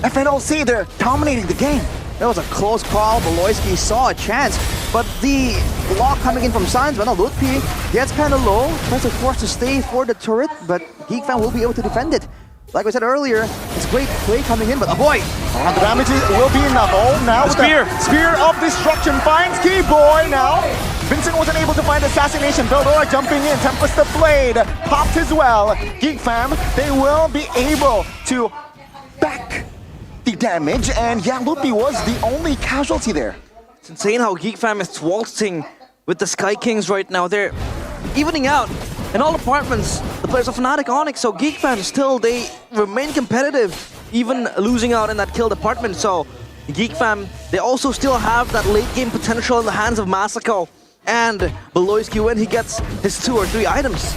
FNLC, they're dominating the game. That was a close call. Velorsky saw a chance, but the block coming in from Sans, well, Lutpi gets kind of low, tries to force to stay for the turret, but GeekFam will be able to defend it. Like I said earlier, it's great play coming in, but the damage will be enough. Oh, now the Spear of Destruction finds Keyboy now. Vincent wasn't able to find assassination. Veldora jumping in, Tempest the Blade popped as well. GeekFam, they will be able to back the damage, and yeah, Lutpi was the only casualty there. It's insane how GeekFam is waltzing with the Sky Kings right now. They're evening out in all departments, the players of Fnatic Onyx, so GeekFam still, they remain competitive, even losing out in that kill department. So GeekFam, they also still have that late game potential in the hands of Masako and Velorsky when he gets his 2 or 3 items.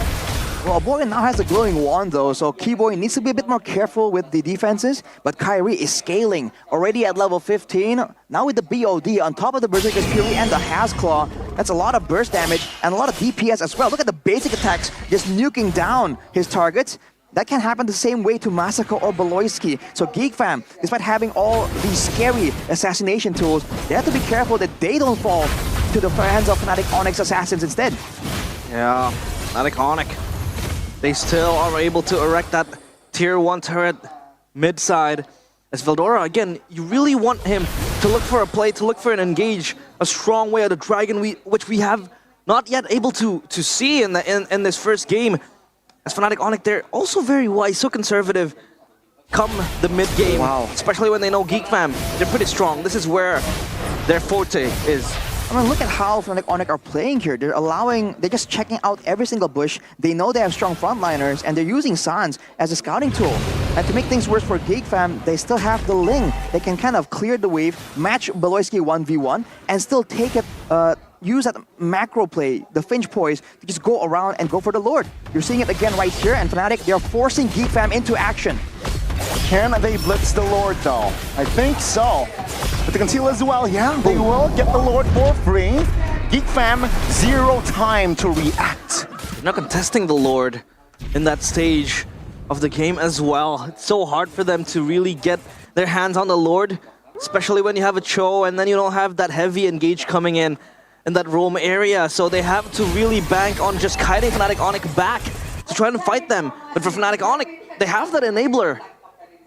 Well, Boy now has a glowing wand though, so Keyboy needs to be a bit more careful with the defenses, but Kyrie is scaling, already at level 15. Now with the BOD on top of the Berserker's Fury and the Has Claw, that's a lot of burst damage and a lot of DPS as well. Look at the basic attacks, just nuking down his targets. That can happen the same way to Masako or Beloyski. So Geek Fam, despite having all these scary assassination tools, they have to be careful that they don't fall to the hands of Fnatic Onyx assassins instead. Yeah, Fnatic Onyx. They still are able to erect that tier 1 turret mid-side. As Veldora, again, you really want him to look for a play, to look for an engage, a strong way of the Dragon, which we have not yet able to see in this first game. As Fnatic Onyx, they're also very wise, so conservative come the mid-game. Wow. Especially when they know Geek Fam, they're pretty strong. This is where their forte is. I mean, look at how Fnatic Onyx are playing here. They're just checking out every single bush. They know they have strong frontliners, and they're using Sans as a scouting tool. And to make things worse for Geek Fam, they still have the Ling. They can kind of clear the wave, match Beloyski 1v1, and still take it, use that macro play, the Finch Poise, to just go around and go for the Lord. You're seeing it again right here, and Fnatic, they're forcing Geek Fam into action. Can they blitz the Lord though? I think so. But the Conceal as well, yeah, they will get the Lord for free. Geek Fam, 0 time to react. They're not contesting the Lord in that stage of the game as well. It's so hard for them to really get their hands on the Lord, especially when you have a Cho and then you don't have that heavy engage coming in that roam area. So they have to really bank on just kiting Fnatic Onyx back to try and fight them. But for Fnatic Onyx, they have that enabler.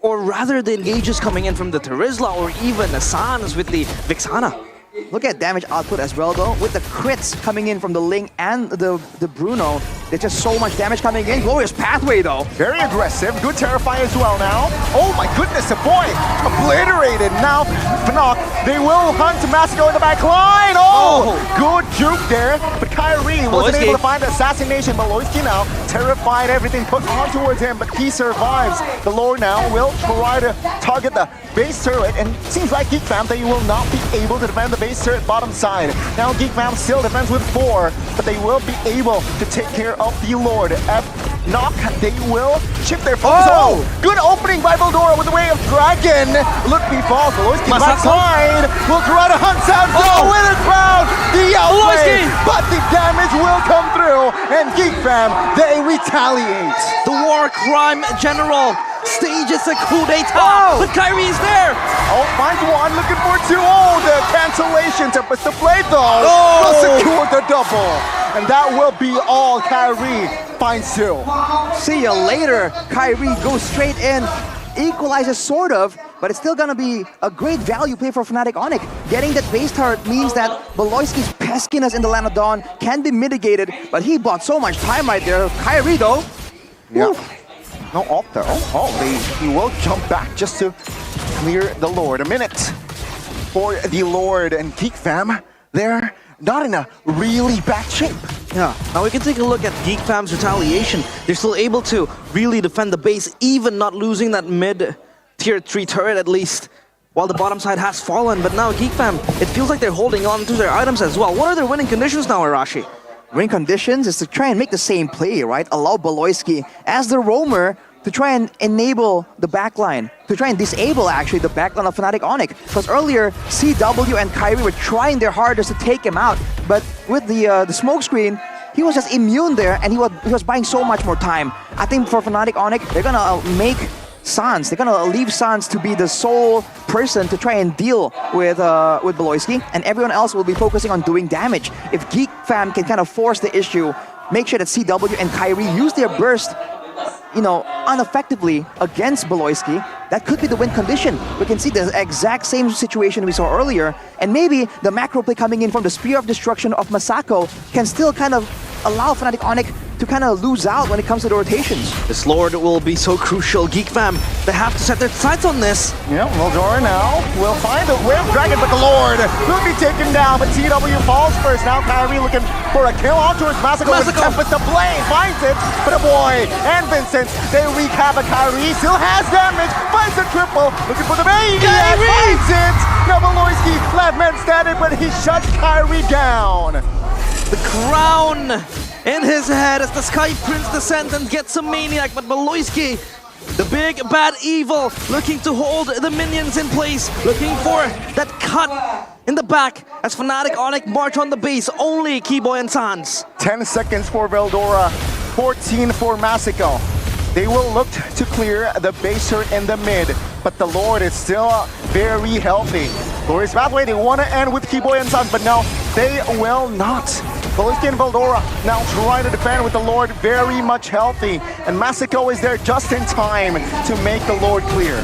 Or rather, the engages coming in from the Terizla or even the Sans with the Vixana. Look at damage output as well though, with the crits coming in from the Ling and the Bruno. There's just so much damage coming in. Glorious pathway though. Very aggressive, good Terrify as well now. Oh my goodness, the boy obliterated. Now, Fnac, they will hunt Masako in the back line. Oh, good juke there. But Kyrie wasn't able to find the assassination. Beloyski now terrified, everything put on towards him, but he survives. The Lord now will try to target the base turret, and it seems like Geek Fam, they will not be able to defend the base turret bottom side. Now Geek Fam still defends with 4, but they will be able to take care of the Lord. Knock, they will chip their focus. Oh, good opening by Veldora with the Way of Dragon. Look, he falls. Beloyski backside will try to hunt Samson with a crowd. The outplay, but the damage will come through, and Geek Fam, they retaliate. The War Crime General stages a coup d'etat, but Kyrie's there. Oh, finds one, looking for 2. Oh, the cancellation to push the blade though. Will secure the double. And that will be all. Kyrie finds 2. See ya later. Kyrie goes straight in, equalizes sort of, but it's still gonna be a great value play for Fnatic Onyx. Getting that base turret means that Beloyski's peskiness in the Land of Dawn can be mitigated, but he bought so much time right there. Kyrie though. Yeah. No ult there. He will jump back just to clear the Lord. A minute for the Lord, and Geek Fam, they're not in a really bad shape. Yeah, now we can take a look at Geek Fam's retaliation. They're still able to really defend the base, even not losing that mid tier 3 turret at least, while the bottom side has fallen. But now Geek Fam, it feels like they're holding on to their items as well. What are their winning conditions now, Arashi? Win conditions is to try and make the same play, right? Allow Beloyski as the roamer to try and enable the backline, to try and disable actually the backline of Fnatic Onyx. Because earlier, CW and Kyrie were trying their hardest to take him out, but with the smoke screen, he was just immune there, and he was buying so much more time. I think for Fnatic Onyx, they're gonna make Sans. They're gonna leave Sans to be the sole person to try and deal with Beloyski, and everyone else will be focusing on doing damage. If Geek Fam can kind of force the issue, make sure that CW and Kyrie use their burst, ineffectively against Beloyski, that could be the win condition. We can see the exact same situation we saw earlier, and maybe the macro play coming in from the Spear of Destruction of Masako can still kind of allow Fnatic Onyx to kind of lose out when it comes to the rotations. This Lord will be so crucial. Geek Fam, they have to set their sights on this. Yeah, Veldora now will find the Way of Dragon, but the Lord will be taken down, but CW falls first. Now Kyrie looking for a kill on towards Masako with Tempest to Blade, finds it, but a boy and Vincent, they wreak havoc. Kyrie still has damage, finds a triple, looking for the baby, and finds it! Now Beloyski left man standing, but he shuts Kyrie down. The crown in his head as the Sky Prince descends and gets a Maniac, but Beloyski, the big bad evil, looking to hold the minions in place, looking for that cut in the back as Fnatic Onyx march on the base. Only Keyboy and Sans. 10 seconds for Veldora, 14 for Massico. They will look to clear the base turret in the mid, but the Lord is still very healthy. Glorious Pathway, they want to end with Keyboy and Sans, but no, they will not. Beloyski and Veldora now trying to defend with the Lord very much healthy, and Massico is there just in time to make the Lord clear.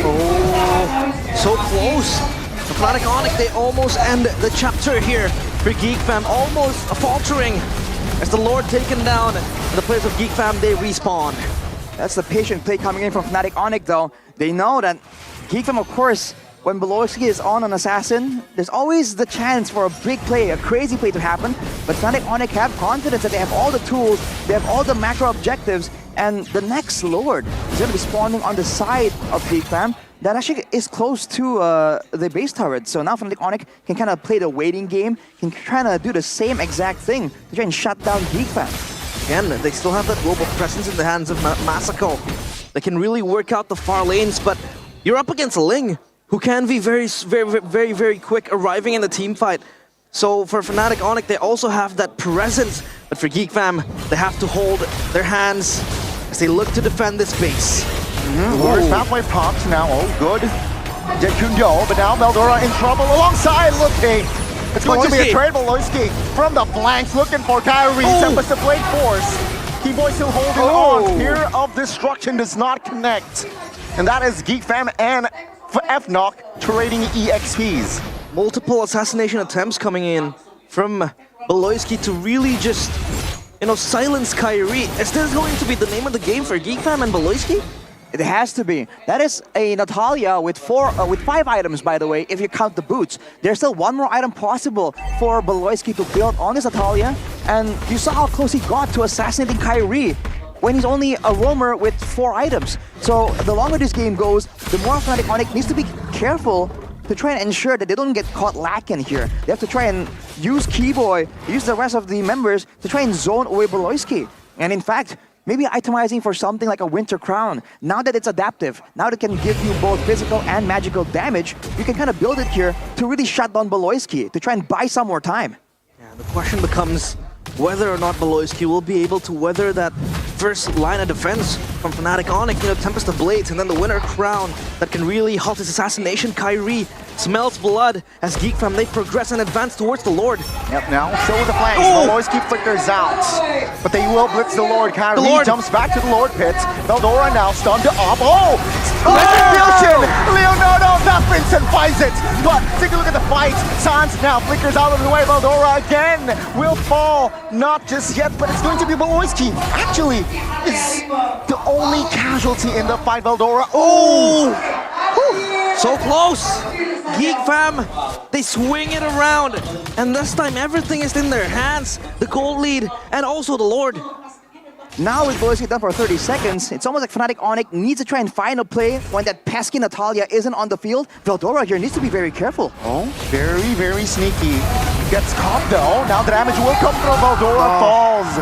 Oh, so close. The Fnatic Onyx, they almost end the chapter here for Geek Fam, almost faltering as the Lord taken down. The players of Geek Fam, they respawn. That's the patient play coming in from Fnatic Onyx though. They know that Geek Fam, of course, when Beloyski is on an assassin, there's always the chance for a big play, a crazy play to happen. But Fnatic Onyx have confidence that they have all the tools, they have all the macro objectives, and the next Lord is going to be spawning on the side of Geek Fam that actually is close to the base turret. So now Fnatic Onyx can kind of play the waiting game, can kind of do the same exact thing to try and shut down Geek Fam. Again, they still have that global presence in the hands of Massico. They can really work out the far lanes, but you're up against a Ling who can be very quick arriving in the team fight. So for Fnatic Onyx, they also have that presence, but for Geek Fam, they have to hold their hands as they look to defend this base. Glorious Pathway pops now, oh good. Jekundo, but now Veldora in trouble alongside Lupi. It's going to be a trade. Beloyski from the flanks looking for Kyrie. Tempest to Blade Force. Keyboy still holding on. Spear of Destruction does not connect. And that is Geek Fam and FNOC trading EXPs. Multiple assassination attempts coming in from Beloyski to really just, silence Kyrie. Is this going to be the name of the game for Geek Fam and Beloyski? It has to be. That is a Natalia with 5 items, by the way, if you count the boots. There's still one more item possible for Beloyski to build on this Natalia, and you saw how close he got to assassinating Kyrie when he's only a roamer with 4 items. So the longer this game goes, the more Fnatic Onyx needs to be careful to try and ensure that they don't get caught lacking here. They have to try and use Keyboy, use the rest of the members to try and zone away Beloyski. And in fact, maybe itemizing for something like a Winter Crown. Now that it's adaptive, now that it can give you both physical and magical damage, you can kind of build it here to really shut down Beloyski, to try and buy some more time. Yeah, the question becomes whether or not Beloyski will be able to weather that first line of defense from Fnatic Onyx, Tempest of Blades, and then the Winter Crown that can really halt his assassination. Kyrie smells blood as Geek Fam, they progress and advance towards the Lord. Yep, now show the flanks. Beloyski flickers out, but they will blitz the Lord. Kyrie jumps back to the Lord pit. Veldora now stunned to up. Electrocution! Leonardo, that Vincent finds it, but take a look at the fight. Sans now flickers out of the way. Veldora again will fall. Not just yet, but it's going to be Beloyski. Actually, is the only casualty in the fight. Veldora. So close! Geek Fam, they swing it around, and this time everything is in their hands. The gold lead, and also the Lord. Now with Beloyski done for 30 seconds, it's almost like Fnatic Onyx needs to try and find a play when that pesky Natalia isn't on the field. Veldora here needs to be very careful. Very sneaky. Gets caught though. Now the damage will come through. Veldora falls.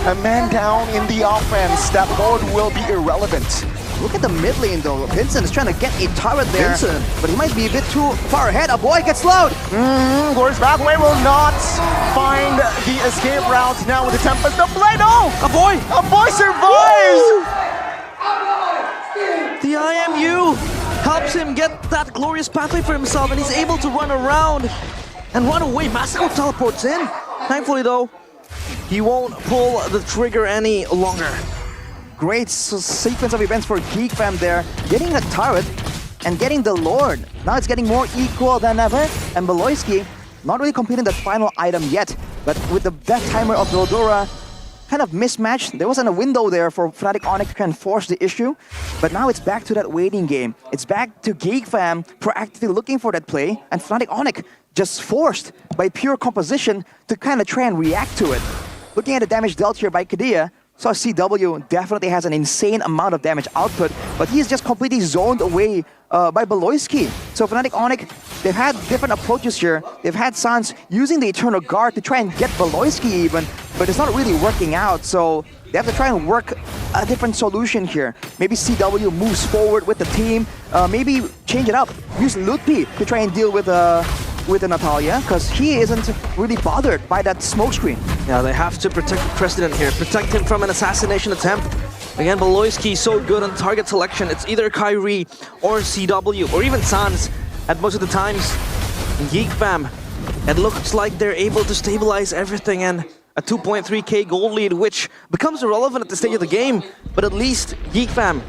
A man down in the offense. That Lord will be irrelevant. Look at the mid lane though. Vincent is trying to get a turret there. But he might be a bit too far ahead. A boy gets slowed. Glorious Pathway will not find the escape route now with the Tempest. The Blade. A boy survives! The IMU helps him get that glorious pathway for himself, and he's able to run around and run away. Massico teleports in. Thankfully though, he won't pull the trigger any longer. Great sequence of events for Geek Fam there. Getting a turret and getting the Lord. Now it's getting more equal than ever. And Beloyski not really completing the final item yet. But with the death timer of Veldora kind of mismatched. There wasn't a window there for Fnatic Onyx to kind of force the issue. But now it's back to that waiting game. It's back to Geek Fam proactively looking for that play. And Fnatic Onyx just forced by pure composition to kind of try and react to it. Looking at the damage dealt here by Kadia, so CW definitely has an insane amount of damage output, but he's just completely zoned away by Beloyski. So Fnatic Onyx, they've had different approaches here. They've had Sans using the Eternal Guard to try and get Beloyski even, but it's not really working out, so they have to try and work a different solution here. Maybe CW moves forward with the team, maybe change it up. Use Ludpi to try and deal with Natalia, because he isn't really bothered by that smoke screen. Yeah, they have to protect the President here, protect him from an assassination attempt. Again, Beloyski so good on target selection. It's either Kyrie or CW or even Sans at most of the times. Geek Fam, it looks like they're able to stabilize everything, and a 2.3k gold lead, which becomes irrelevant at this stage of the game, but at least Geek Fam,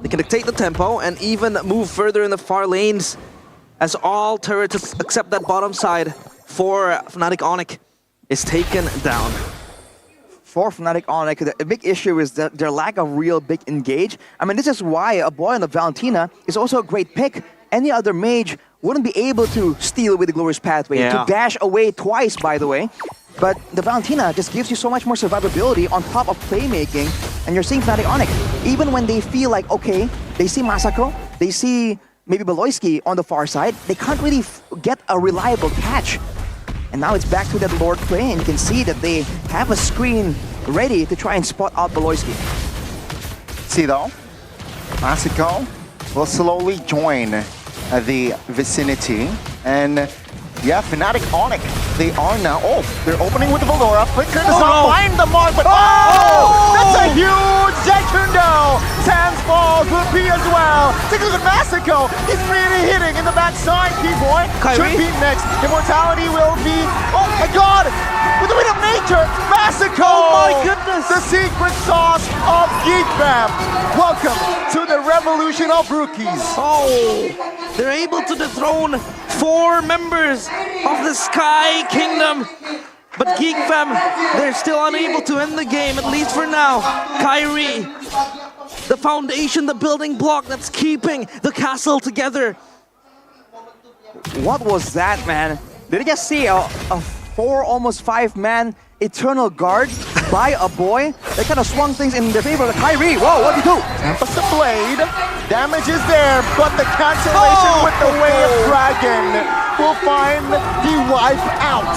they can dictate the tempo and even move further in the far lanes as all turrets except that bottom side for Fnatic Onyx is taken down. For Fnatic Onyx, the big issue is their lack of real big engage. I mean, this is why a boy on the Valentina is also a great pick. Any other mage wouldn't be able to steal with the Glorious Pathway, to dash away twice, by the way. But the Valentina just gives you so much more survivability on top of playmaking, and you're seeing Fnatic Onyx, even when they feel like, okay, they see Masako, they see maybe Beloyski on the far side, they can't really get a reliable catch. And now it's back to that Lord play, and you can see that they have a screen ready to try and spot out Beloyski. See though, Masako will slowly join the vicinity, and yeah, Fnatic Onyx, they are now, they're opening with the Valora. Flicker does not find the mark, but that's a huge Zekundo! Sans falls, Lupi as well. Take a look at Masako, he's really hitting in the backside, P-Boy. Should be next, Immortality will be, oh my god! With the wind of nature, Masako! Oh my goodness! The secret sauce of Geek Fam. Welcome to the revolution of rookies. Oh, they're able to dethrone 4 members of the Sky Kingdom. But Geek Fam, they're still unable to end the game, at least for now. Kyrie, the foundation, the building block that's keeping the castle together. What was that, man? Did you just see a 4, almost 5-man Eternal Guard by a boy? They kind of swung things in their favor. Kyrie, whoa, what'd you do? Tempest the Blade, damage is there, but the cancellation with the Way of Dragon will find the wipe out.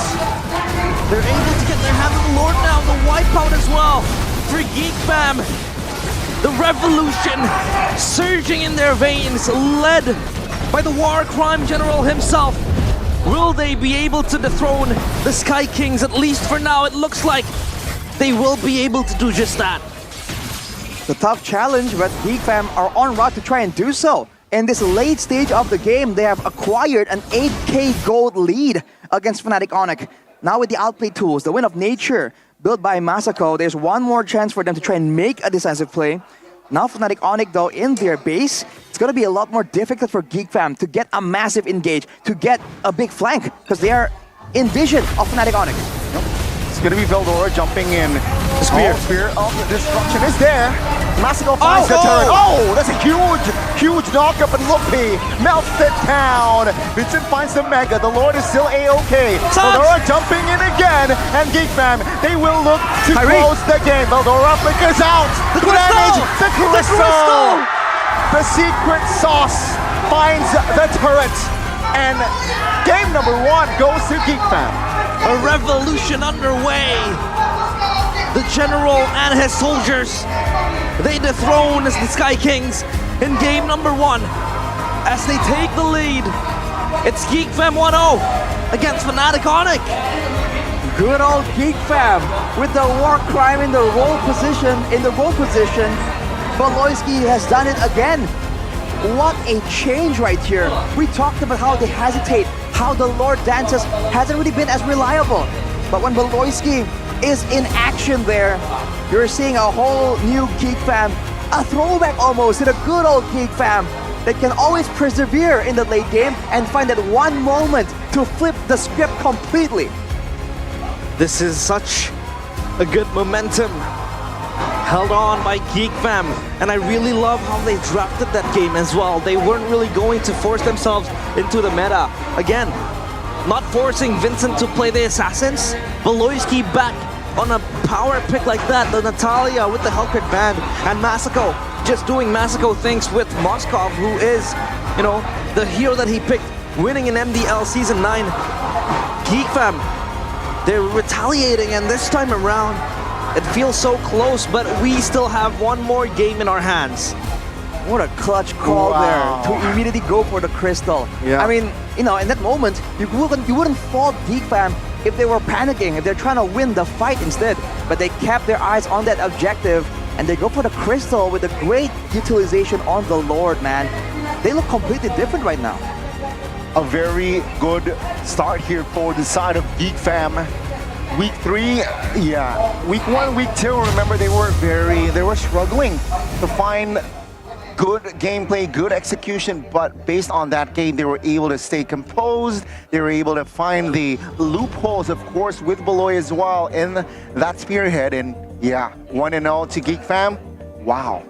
They're able to get their hand on the Lord now, the wipeout as well for Geek Fam. The revolution surging in their veins, led by the war crime general himself. Will they be able to dethrone the Sky Kings? At least for now, it looks like they will be able to do just that. The tough challenge, but Geek Fam are en route to try and do so. In this late stage of the game, they have acquired an 8k gold lead against Fnatic Onyx. Now with the outplay tools, the Wind of Nature built by Masako, there's one more chance for them to try and make a decisive play. Now Fnatic Onyx, though, in their base, it's going to be a lot more difficult for Geek Fam to get a massive engage, to get a big flank, because they are in vision of Fnatic Onyx. It's going to be Veldora jumping in. The spear of the destruction is there. Masako finds the turret. Oh, that's a huge knockup, and Lupi melts it down. Vincent finds the Mega. The Lord is still A-OK. Veldora jumping in again, and Geek Fam, they will look to close the game. Veldora flickers out. The crystal! The secret sauce finds the turret, and game number 1 goes to Geek Fam. A revolution underway. The general and his soldiers, they dethrone the Sky Kings in game number 1 as they take the lead. It's Geek Fam 1-0 against Fnatic Onyx. Good old Geek Fam with the war crime in the roll position. Beloyski has done it again. What a change right here. We talked about how they hesitate, how the Lord dances hasn't really been as reliable. But when Beloyski is in action there, you're seeing a whole new Geek Fam, a throwback almost to the good old Geek Fam that can always persevere in the late game and find that one moment to flip the script completely. This is such a good momentum held on by Geek Fam, and I really love how they drafted that game as well. They weren't really going to force themselves into the meta. Again, not forcing Vincent to play the assassins. Beloyski back on a power pick like that, the Natalia with the Hellcrit band, and Masako just doing Masako things with Moskov, who is, you know, the hero that he picked winning in MDL Season 9. Geek Fam, they're retaliating, and this time around, it feels so close, but we still have one more game in our hands. What a clutch call there to immediately go for the crystal. Yeah. I mean, you know, in that moment, you wouldn't fault Geek Fam if they were panicking, if they're trying to win the fight instead. But they kept their eyes on that objective, and they go for the crystal with a great utilization on the Lord, man. They look completely different right now. A very good start here for the side of Geek Fam. Week 3, yeah. Week 1, Week 2, remember they were struggling to find good gameplay, good execution, but based on that game, they were able to stay composed. They were able to find the loopholes, of course, with Beloy as well in that spearhead. And yeah, 1-0 to Geek Fam. Wow.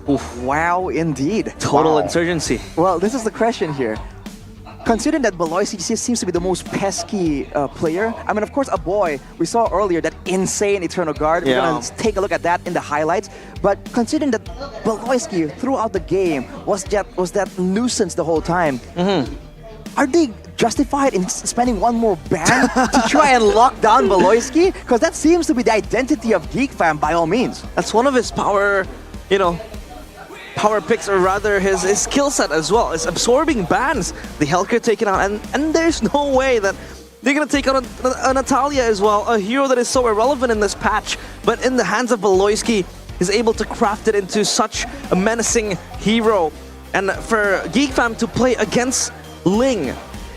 Oof. Wow, indeed. Total insurgency. Well, this is the question here. Considering that Beloy seems to be the most pesky player, I mean, of course, a boy, we saw earlier that insane Eternal Guard. We're going to take a look at that in the highlights. But considering that Beloyski throughout the game was that nuisance the whole time, are they justified in spending one more ban to try and lock down Beloyski? Because that seems to be the identity of Geek Fam by all means. That's one of his power picks, or rather his skill set as well, is absorbing bans. The Helker taken out, and there's no way that they're gonna take out a Natalia as well, a hero that is so irrelevant in this patch, but in the hands of Beloyski, he's able to craft it into such a menacing hero. And for Geek Fam to play against Ling,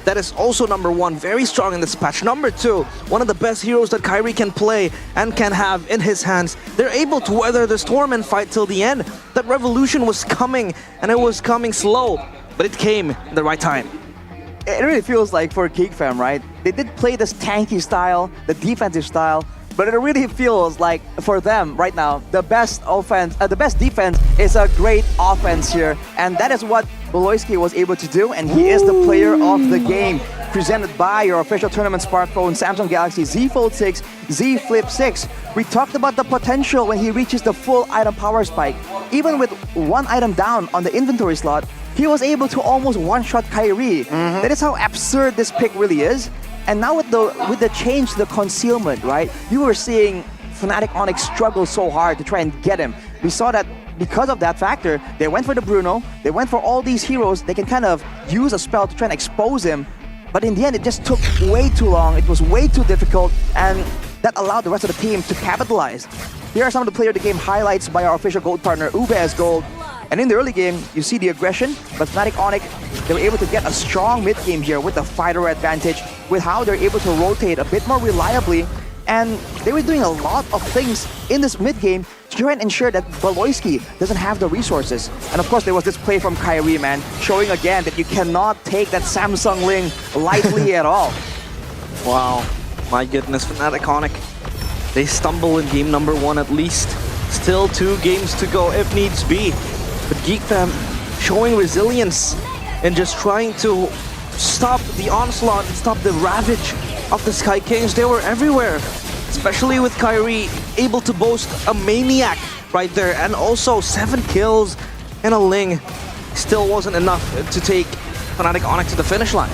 that is also number 1, very strong in this patch. Number 2, one of the best heroes that Kairi can play and can have in his hands. They're able to weather the storm and fight till the end. That revolution was coming, and it was coming slow, but it came at the right time. It really feels like for Geek Fam, right? They did play this tanky style, the defensive style, but it really feels like for them right now, the best defense is a great offense here, and that is what Beloyski was able to do, and he is the player of the game, presented by your official tournament smartphone, Samsung Galaxy Z Fold 6, Z Flip 6. We talked about the potential when he reaches the full item power spike. Even with one item down on the inventory slot, he was able to almost one-shot Kairi. That is how absurd this pick really is. And now with the change to the concealment, right? You were seeing Fnatic Onyx struggle so hard to try and get him. We saw that because of that factor, they went for the Bruno, they went for all these heroes, they can kind of use a spell to try and expose him, but in the end it just took way too long, it was way too difficult, and that allowed the rest of the team to capitalize. Here are some of the player of the game highlights by our official gold partner, Ubez Gold. And in the early game, you see the aggression, but Fnatic Onyx, they were able to get a strong mid game here with the fighter advantage, with how they're able to rotate a bit more reliably. And they were doing a lot of things in this mid game to try and ensure that Beloyski doesn't have the resources. And of course, there was this play from Kairi, man, showing again that you cannot take that Samsung Ling lightly at all. Wow, my goodness, Fnatic Onyx, they stumble in game number 1 at least. Still 2 games to go if needs be. But Geek Fam showing resilience and just trying to stop the onslaught and stop the ravage of the Sky Kings. They were everywhere, especially with Kairi able to boast a maniac right there, and also 7 kills and a Ling. Still wasn't enough to take Fnatic Onyx to the finish line.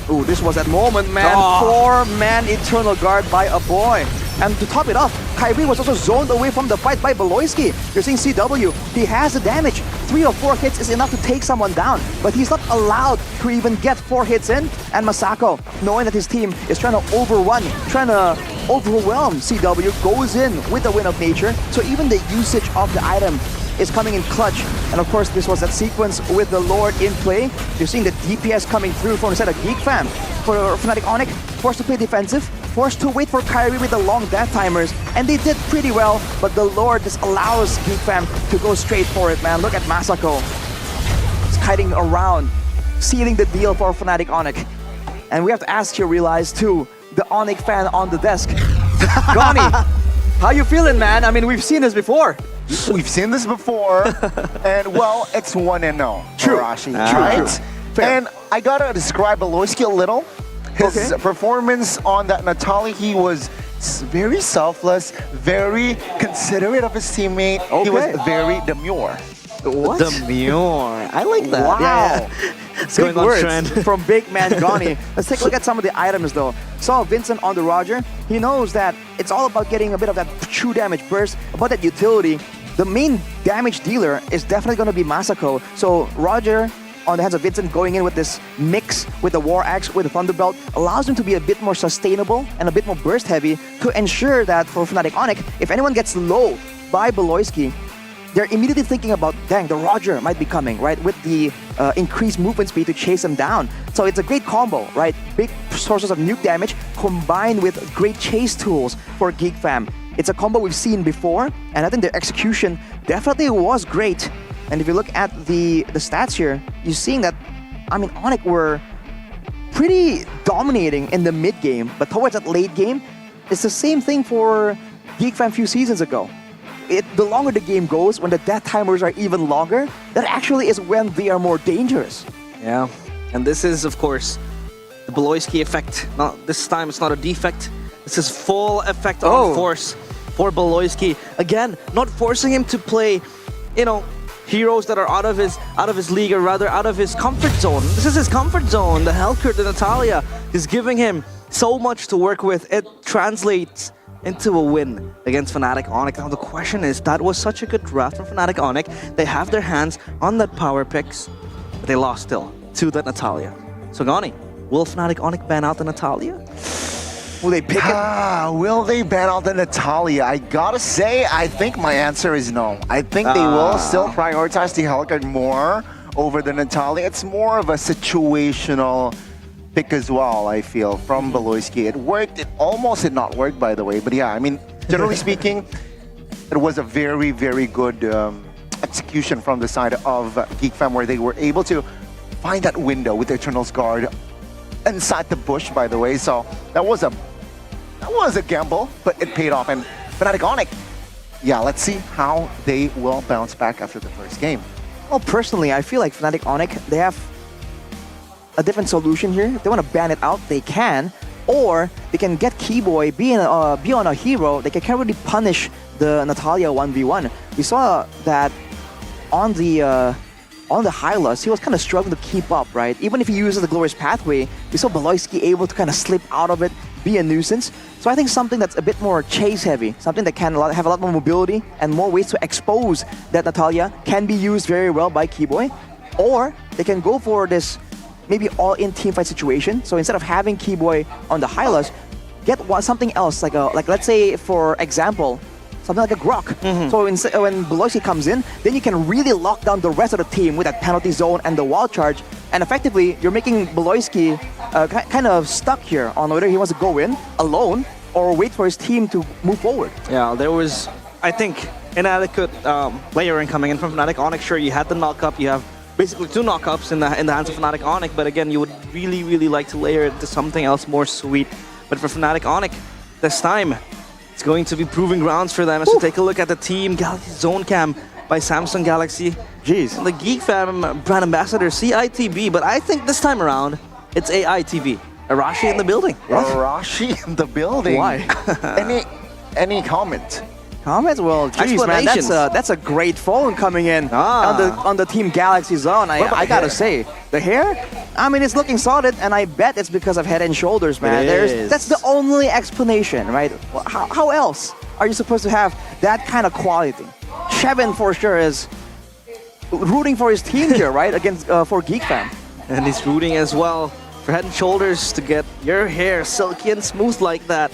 Ooh, this was that moment, man. 4-man Eternal Guard by a boy. And to top it off, Kairi was also zoned away from the fight by Beloyski. You're seeing CW, he has the damage. 3 or 4 hits is enough to take someone down, but he's not allowed to even get 4 hits in. And Masako, knowing that his team is trying to overrun, trying to overwhelm CW, goes in with the Wind of Nature. So even the usage of the item is coming in clutch. And of course, this was that sequence with the Lord in play. You're seeing the DPS coming through from the side of Geek Fam. For Fnatic Onyx, forced to play defensive, forced to wait for Kairi with the long death timers, and they did pretty well, but the Lord just allows Geek Fam to go straight for it, man. Look at Masako. He's kiting around, sealing the deal for Fnatic Onyx. And we have to ask here, realize, too, the Onyx fan on the desk. Goni, how you feeling, man? I mean, we've seen this before. We've seen this before, and well, it's 1-0. True. Arashi, True. right? And I gotta describe Beloyski a little. His performance on that Natalia, he was very selfless, very considerate of his teammate. He was very demure. What? Demure. I like that. Wow. Yeah. It's Big going on words trend. from Big Man Gani. Let's take a look at some of the items though. Saw Vincent on the Roger. He knows that it's all about getting a bit of that true damage burst, about that utility. The main damage dealer is definitely going to be Masako. So Roger, on the hands of Vincent, going in with this mix with the War Axe, with the Thunderbelt, allows him to be a bit more sustainable and a bit more burst heavy to ensure that for Fnatic Onyx, if anyone gets low by Beloyski, they're immediately thinking about, dang, the Roger might be coming, right? With the increased movement speed to chase him down. So it's a great combo, right? Big sources of nuke damage combined with great chase tools for Geek Fam. It's a combo we've seen before, and I think their execution definitely was great. And if you look at the stats here, you're seeing that, I mean, Onyx were pretty dominating in the mid game, but towards that late game, it's the same thing for Geek Fam a few seasons ago. The longer the game goes, when the death timers are even longer, that actually is when they are more dangerous. Yeah, and this is, of course, the Beloyski effect. Not this time, it's not a defect. This is full effect on force for Beloyski. Again, not forcing him to play, you know, heroes that are out of his league, or rather out of his comfort zone. This is his comfort zone. The Hellcurt, the Natalia is giving him so much to work with. It translates into a win against Fnatic Onyx. Now the question is, that was such a good draft from Fnatic Onyx. They have their hands on that power picks, but they lost still to that Natalia. So Gani, will Fnatic Onyx ban out the Natalia? Will they pick it? Will they ban out the Natalia? I gotta say, I think my answer is no. I think they will still prioritize the Hellcurt more over the Natalia. It's more of a situational pick as well, I feel, from Beloyski. It worked. It almost did not work, by the way. But yeah, I mean, generally speaking, it was a very, very good execution from the side of Geek Fam, where they were able to find that window with Eternal's Guard inside the bush, by the way. So that was a gamble, but it paid off. And Fnatic Onyx, yeah, let's see how they will bounce back after the first game. Well, personally, I feel like Fnatic Onyx, they have a different solution here. If they want to ban it out, they can. Or they can get Keyboy, be on a hero. They can really punish the Natalia 1v1. We saw that on the Hylas, he was kind of struggling to keep up, right? Even if he uses the Glorious Pathway, we saw Beloyski able to kind of slip out of it, be a nuisance. So I think something that's a bit more chase-heavy, something that can have a lot more mobility and more ways to expose that Natalia can be used very well by Keyboy. Or they can go for this maybe all-in teamfight situation. So instead of having Keyboy on the Hylas, get something else, like let's say, for example, something like a Grok. So when Beloyski comes in, then you can really lock down the rest of the team with that penalty zone and the wall charge. And effectively, you're making Beloyski kind of stuck here on whether he wants to go in alone or wait for his team to move forward. Yeah, there was, I think, inadequate layering coming in from Fnatic Onyx. Sure, you had the knock-up, you have basically two knock-ups in the hands of Fnatic Onyx, but again, you would really, really like to layer it into something else more sweet. But for Fnatic Onyx, this time, it's going to be proving grounds for them as we take a look at the team Galaxy Zone Cam by Samsung Galaxy. Jeez. And the Geek Fam brand ambassador, CITB, but I think this time around, it's AITB. Arashi in the building. Arashi in the building? Why? Any comment? Comments? Well, geez, man, that's a great phone coming in on the Team Galaxy Zone. I gotta say, the hair, I mean, it's looking solid, and I bet it's because of Head and Shoulders, man. That's the only explanation, right? How else are you supposed to have that kind of quality? Shevin for sure is rooting for his team here, right? Against for Geek Fam. And he's rooting as well for Head and Shoulders to get your hair silky and smooth like that.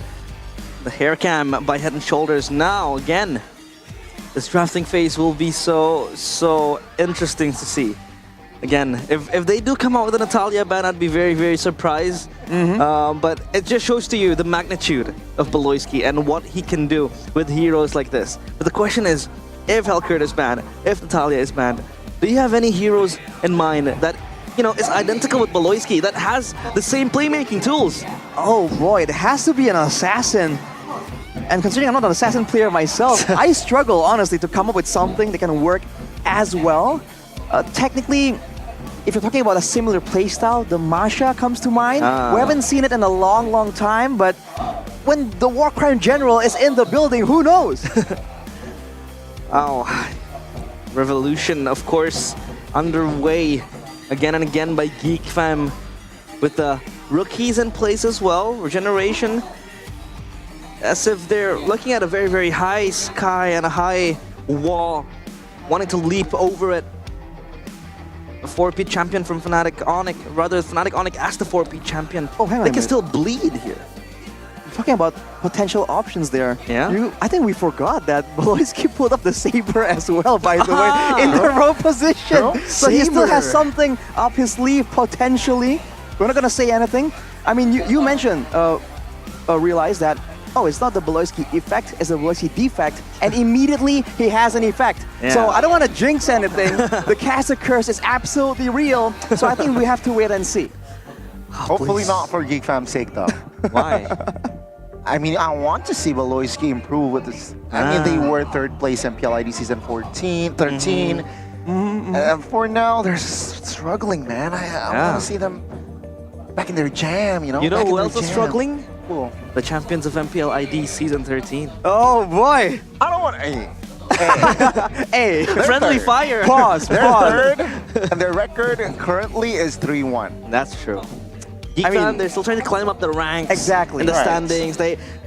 The hair cam by Head and Shoulders. Now, again, this drafting phase will be so interesting to see. Again, if they do come out with a Natalia ban, I'd be very, very surprised. But it just shows to you the magnitude of Beloyski and what he can do with heroes like this. But the question is, if Hellcurt is banned, if Natalia is banned, do you have any heroes in mind that, you know, is identical with Beloyski, that has the same playmaking tools? Oh boy, it has to be an assassin. And considering I'm not an assassin player myself, I struggle, honestly, to come up with something that can work as well. Technically, if you're talking about a similar playstyle, the Masha comes to mind. We haven't seen it in a long time, but when the Warcrime General is in the building, who knows? Revolution, of course, underway again and again by Geek Fam with the rookies in place as well. Regeneration, as if they're looking at a very, very high sky and a high wall, wanting to leap over it. A 4P champion from Fnatic Onyx, rather Fnatic Onyx as the 4P champion. Oh, hang on they a can minute. still bleed here. Talking about potential options there. Yeah. I think we forgot that Beloyski pulled up the Saber as well, by the way, in the row position. True. So he still has Saber. something up his sleeve, potentially. We're not going to say anything. I mean, you mentioned, realize that, oh, it's not the Beloyski effect, it's the Beloyski defect, and immediately he has an effect. Yeah. So I don't want to jinx anything. The caster curse is absolutely real, so I think we have to wait and see. Hopefully not for Geek Fam's sake, though. Why? I mean, I want to see Beloyski improve with this. I mean, they were third place MPL ID season 13. And for now, they're struggling, man. I want to see them back in their jam, you know? You know back in who their else is jam. struggling? Cool. The champions of MPL ID season 13. Oh boy! I don't want to. Hey, Friendly fire. Pause. They're third, and their record currently is 3-1. That's true. Geek I mean- Fam, they're still trying to climb up the ranks. Exactly. In the Right. standings.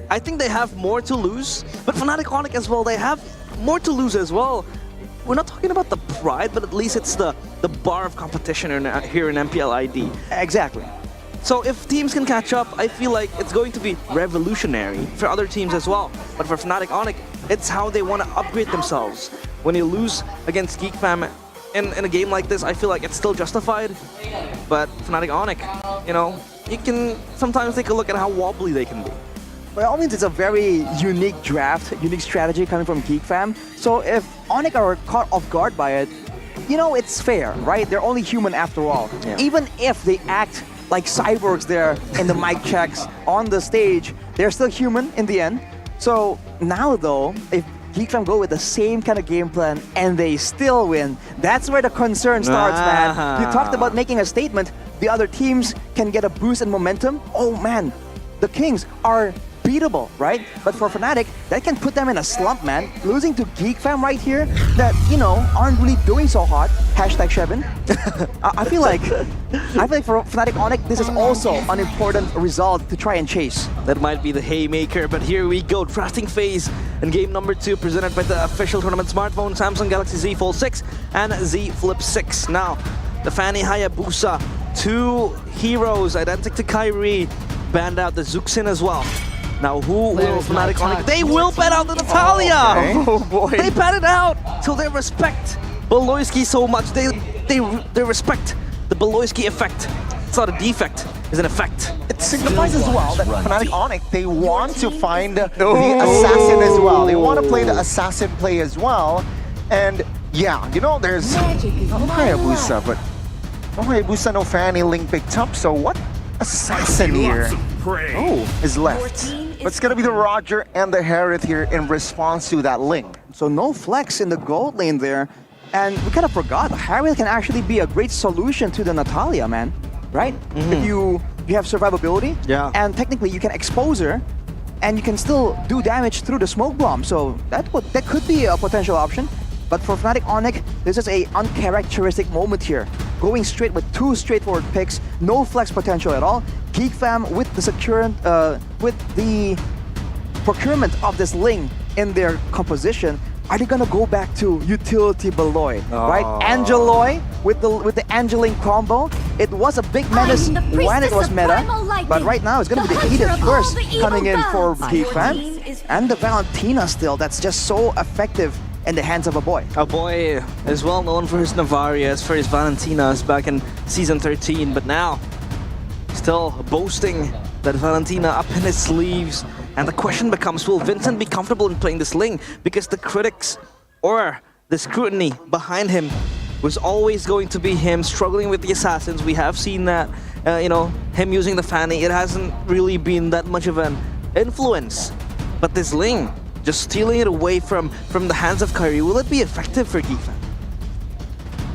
I think they have more to lose. But Fnatic Onyx as well, they have more to lose as well. We're not talking about the pride, but at least it's the bar of competition here in MPL ID. Exactly. So if teams can catch up, I feel like it's going to be revolutionary for other teams as well. But for Fnatic Onyx, it's how they want to upgrade themselves. When you lose against Geek Fam in a game like this, I feel like it's still justified. But Fnatic Onyx, you know, you can sometimes take a look at how wobbly they can be. By all means, it's a very unique draft, unique strategy coming from Geek Fam. So if Onyx are caught off guard by it, you know, it's fair, right? They're only human after all. Yeah. Even if they act like cyborgs there in the mic checks on the stage, they're still human in the end. So now though, if Geek Fam go with the same kind of game plan and they still win, that's where the concern starts, man. You talked about making a statement, the other teams can get a boost in momentum. Oh man, the Kings are beatable, right? But for Fnatic, that can put them in a slump, man. Losing to Geek Fam right here, that, you know, aren't really doing so hot. Hashtag Shevin. I feel like for Fnatic Onyx, this is also an important result to try and chase. That might be the haymaker, but here we go. Drafting phase in game number 2, presented by the official tournament smartphone, Samsung Galaxy Z Fold 6 and Z Flip 6. Now, the Fanny Hayabusa, 2 heroes identical to Kyrie, banned out the Zuxin as well. Now, who will Fnatic Onyx? They will ban out the Natalia! Oh boy. They ban it out! So they respect Beloyski so much. They respect the Beloyski effect. It's not a defect, it's an effect. It signifies as well that Fnatic Onyx, they want to find the assassin as well. They want to play the assassin play as well. And yeah, you know, there's no Hayabusa, but no Hayabusa, no Fanny Link picked up. So what assassin here is left? But it's going to be the Roger and the Harith here in response to that Link. So no flex in the gold lane there. And we kind of forgot, Harith can actually be a great solution to the Natalia, man. Right? If you have survivability, Yeah. and technically you can expose her, and you can still do damage through the smoke bomb. So that could be a potential option. But for Fnatic Onyx, this is a uncharacteristic moment here. Going straight with 2 straightforward picks, no flex potential at all. Geek Fam with the procurement of this Ling in their composition, are they gonna go back to utility Beloy, right? Angeloy with the Angeling combo. It was a big menace when it was meta, but right now it's gonna be the Edith first coming in for Geek Fam, and the Valentina still. That's just so effective in the hands of a boy. A boy is well known for his Navarias, for his Valentinas back in Season 13, but now still boasting that Valentina up in his sleeves. And the question becomes, will Vincent be comfortable in playing this Ling? Because the critics or the scrutiny behind him was always going to be him struggling with the assassins. We have seen that, you know, him using the Fanny. It hasn't really been that much of an influence. But this Ling, just stealing it away from the hands of Kyrie, will it be effective for Geek Fam?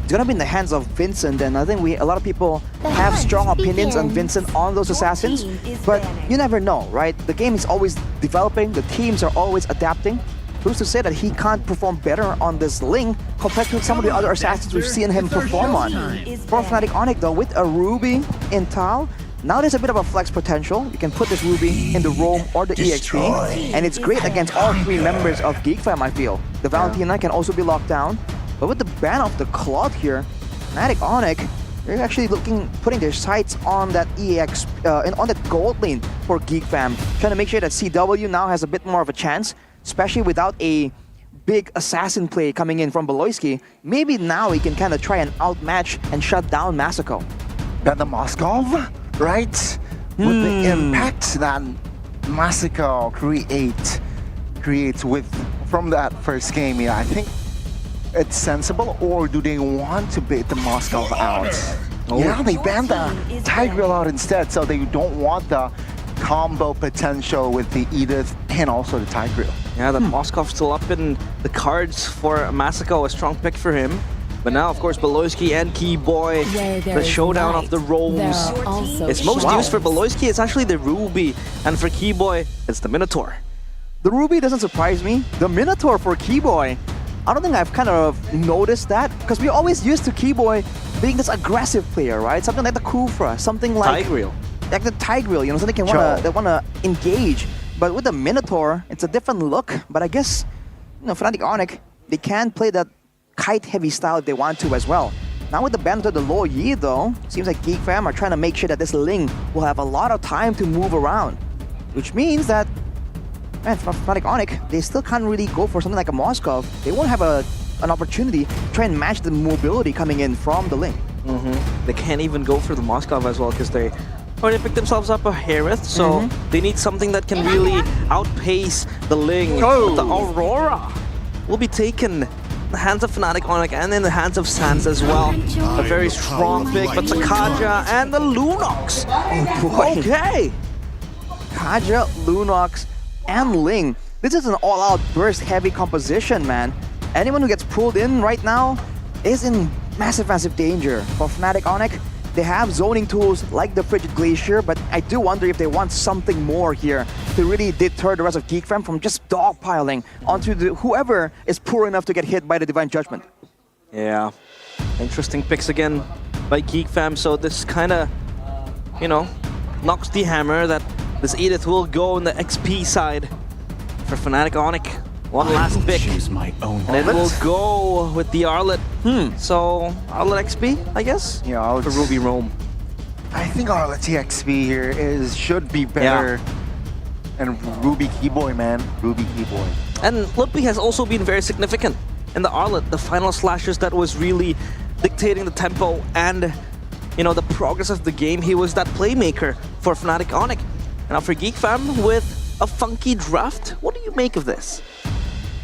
It's gonna be in the hands of Vincent, and I think a lot of people have strong opinions on Vincent on those assassins, but you never know, right? The game is always developing, the teams are always adapting, who's to say that he can't perform better on this Ling compared to some of the other assassins we've seen him perform on. For Fnatic Onyx though, with a Ruby in Tal, now there's a bit of a flex potential. You can put this Ruby in the Roam or the EXP, and it's great against all three members of Geek Fam, I feel. The Valentina can also be locked down, but with the ban of the Cloth here, Fnatic Onyx, they're actually putting their sights on that on that gold lane for Geek Fam, trying to make sure that CW now has a bit more of a chance, especially without a big assassin play coming in from Beloyski. Maybe now he can kind of try and outmatch and shut down Masako. Got the Moskov, right? With the impact that Masako creates from that first game, yeah, I think it's sensible, or do they want to bait the Moskov out? Yeah, they banned the Tigreal out instead, so they don't want the combo potential with the Edith and also the Tigreal. Yeah, the Moskov still up in the cards for Masako, a strong pick for him. But now, of course, Beloyski and Keyboy, the showdown of the roams. It's most used for Beloyski, it's actually the Ruby, and for Keyboy, it's the Minotaur. The Ruby doesn't surprise me. The Minotaur for Keyboy, I don't think I've kind of noticed that, because we always used to Keyboy being this aggressive player, right? Something like the Kufra, something like Tigreal. Like the Tigreal, you know, something they wanna engage. But with the Minotaur, it's a different look. But I guess, you know, Fnatic Onyx, they can play that kite-heavy style if they want to as well. Now with the ban to the low Yi though, seems like Geek Fam are trying to make sure that this Ling will have a lot of time to move around, which means that, man, for Fnatic Onyx, they still can't really go for something like a Moskov. They won't have an opportunity to try and match the mobility coming in from the Ling. They can't even go for the Moskov as well, because they already picked themselves up a Harith, so they need something that can really outpace the Ling. But the Aurora will be taken in the hands of Fnatic Onyx and in the hands of Sans as well. A very strong pick, but the Kaja and the Lunox. Okay. Kaja, Lunox, and Ling. This is an all-out burst-heavy composition, man. Anyone who gets pulled in right now is in massive, massive danger. For Fnatic Onyx, they have zoning tools like the Frigid Glacier, but I do wonder if they want something more here to really deter the rest of Geek Fam from just dogpiling onto whoever is poor enough to get hit by the Divine Judgment. Yeah, interesting picks again by Geek Fam. So this kind of, you know, knocks the hammer that this Edith will go on the XP side for Fnatic Onyx. One last pick, and it will go with the Arlet. So Arlet XP, I guess. Yeah, Arlet for Ruby Roam. I think Arlet XP here should be better. And Ruby Keyboy, man, Ruby Keyboy. And Lippy has also been very significant in the Arlet. The final slashes that was really dictating the tempo and, you know, the progress of the game. He was that playmaker for Fnatic Onyx. And now for Geek Fam with a funky draft. What do you make of this?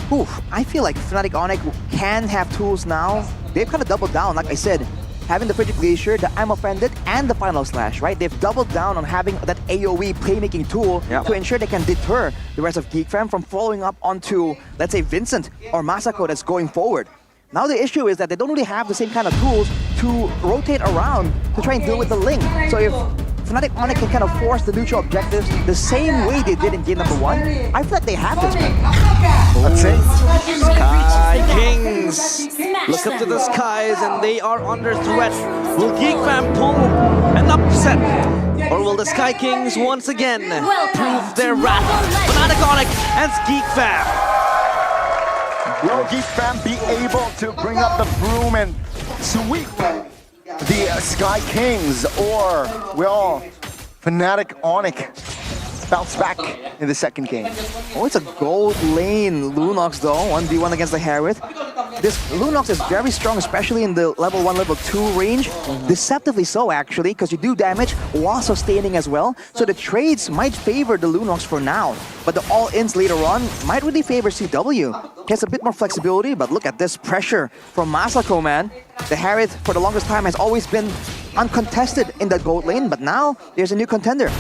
Oof, I feel like Fnatic Onyx can have tools now. They've kind of doubled down, like I said, having the Frigid Glacier, the I'm Offended, and the Final Slash, right? They've doubled down on having that AoE playmaking tool to ensure they can deter the rest of Geek Fam from following up onto, let's say, Vincent or Masako that's going forward. Now the issue is that they don't really have the same kind of tools to rotate around to try and deal with the Ling. So if Fnatic Onyx can kind of force the neutral objectives the same way they did in game number 1, I feel like they have this, man. Let's see. Sky Kings look up to the skies and they are under threat. Will Geek Fam pull an upset? Or will the Sky Kings once again prove their wrath? Fnatic Onyx and Geek Fam. Will Geek Fam be able to bring up the broom and sweep the Sky Kings, or will Fnatic Onyx bounce back in the second game? Oh, it's a gold lane Lunox though, 1v1 against the Harith. This Lunox is very strong, especially in the level 1, level 2 range. Deceptively so, actually, because you do damage while sustaining as well. So the trades might favor the Lunox for now, but the all-ins later on might really favor CW. He has a bit more flexibility, but look at this pressure from Masako, man. The Harith, for the longest time, has always been uncontested in the gold lane, but now there's a new contender.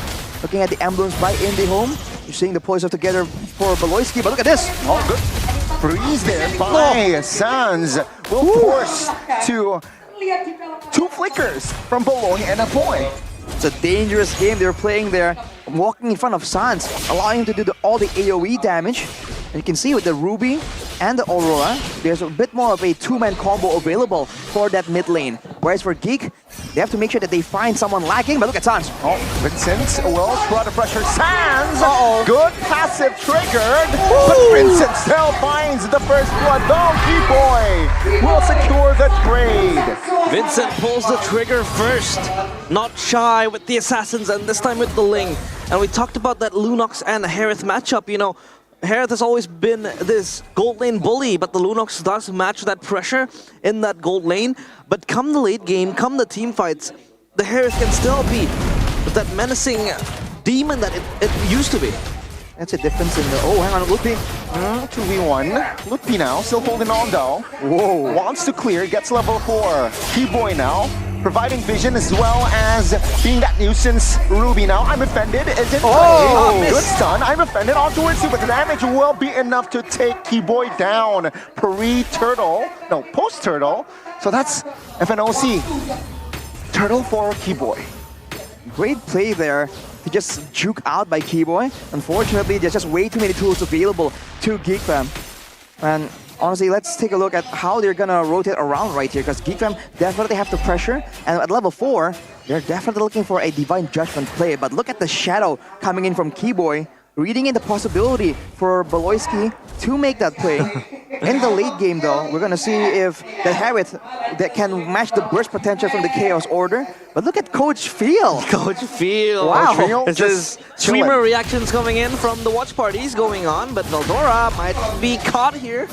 Looking at the emblems by IndyHome, you're seeing the poise together for Beloyski, but look at this. Oh, good. Freeze there by Sans. Will force to 2 flickers from Beloy and a boy. It's a dangerous game they're playing there. Walking in front of Sans, allowing him to do all the AoE damage. You can see with the Ruby and the Aurora, there's a bit more of a two-man combo available for that mid lane. Whereas for Geek, they have to make sure that they find someone lacking, but look at Sans. Oh, Vincent will try to pressure Sans. Good passive triggered, but Vincent still finds the first blood. Donkey Boy will secure the trade. Vincent pulls the trigger first, not shy with the Assassins and this time with the Ling. And we talked about that Lunox and Harith matchup, you know. Harith has always been this gold lane bully, but the Lunox does match that pressure in that gold lane. But come the late game, come the team fights, the Harith can still be that menacing demon that it used to be. That's a difference in the... Oh, hang on, Lupi. 2v1. Lupi now, still holding on though. Whoa. Wants to clear, gets level 4. Keyboy now, providing vision as well as being that nuisance. Ruby now, I'm offended, isn't good stun, I'm offended, on towards you, but the damage will be enough to take Keyboy down. Post-turtle. So that's FNOC. Turtle for Keyboy. Great play there to just juke out by Keyboy. Unfortunately, there's just way too many tools available to GeekFam. And honestly, let's take a look at how they're gonna rotate around right here, because GeekFam definitely have the pressure, and at level 4, they're definitely looking for a Divine Judgment play. But look at the shadow coming in from Keyboy, reading in the possibility for Beloyski to make that play. In the late game though, we're gonna see if that Harith that can match the burst potential from the Chaos Order. But look at Coach Feel. Coach Feel. Wow. This is streamer reactions coming in from the watch parties going on, but Veldora might be caught here.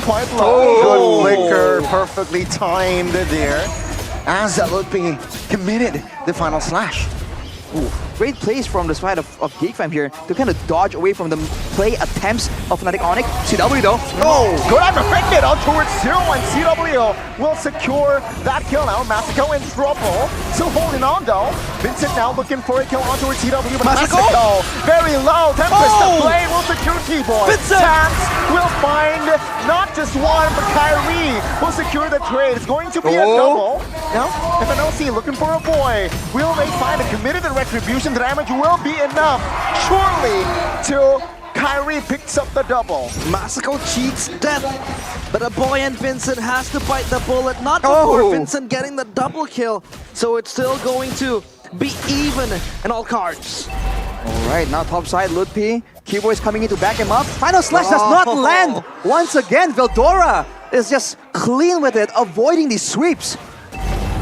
Quite low. Good flicker, perfectly timed there. As Ludwig committed the final slash. Ooh, great plays from the side of GeekFam here to kind of dodge away from the play attempts of Fnatic Onyx. CW though. Good, I'm affected on towards 0, and CW will secure that kill now. Masako in trouble. Still holding on though. Vincent now looking for a kill on towards CW, but Masako very low. Tempest the play will secure Keyboy. Tams will find not just one, but Kyrie will secure the trade. It's going to be a double. Now, FNOC looking for a boy. Will they find a committed retribution? The damage will be enough, surely, to Kyrie picks up the double. Masako cheats death, but a boy and Vincent has to bite the bullet, not before Vincent getting the double kill. So it's still going to be even in all cards. Alright, now top side, Ludpi. Keyboy's coming in to back him up. Final slash does not land! Once again, Veldora is just clean with it, avoiding these sweeps.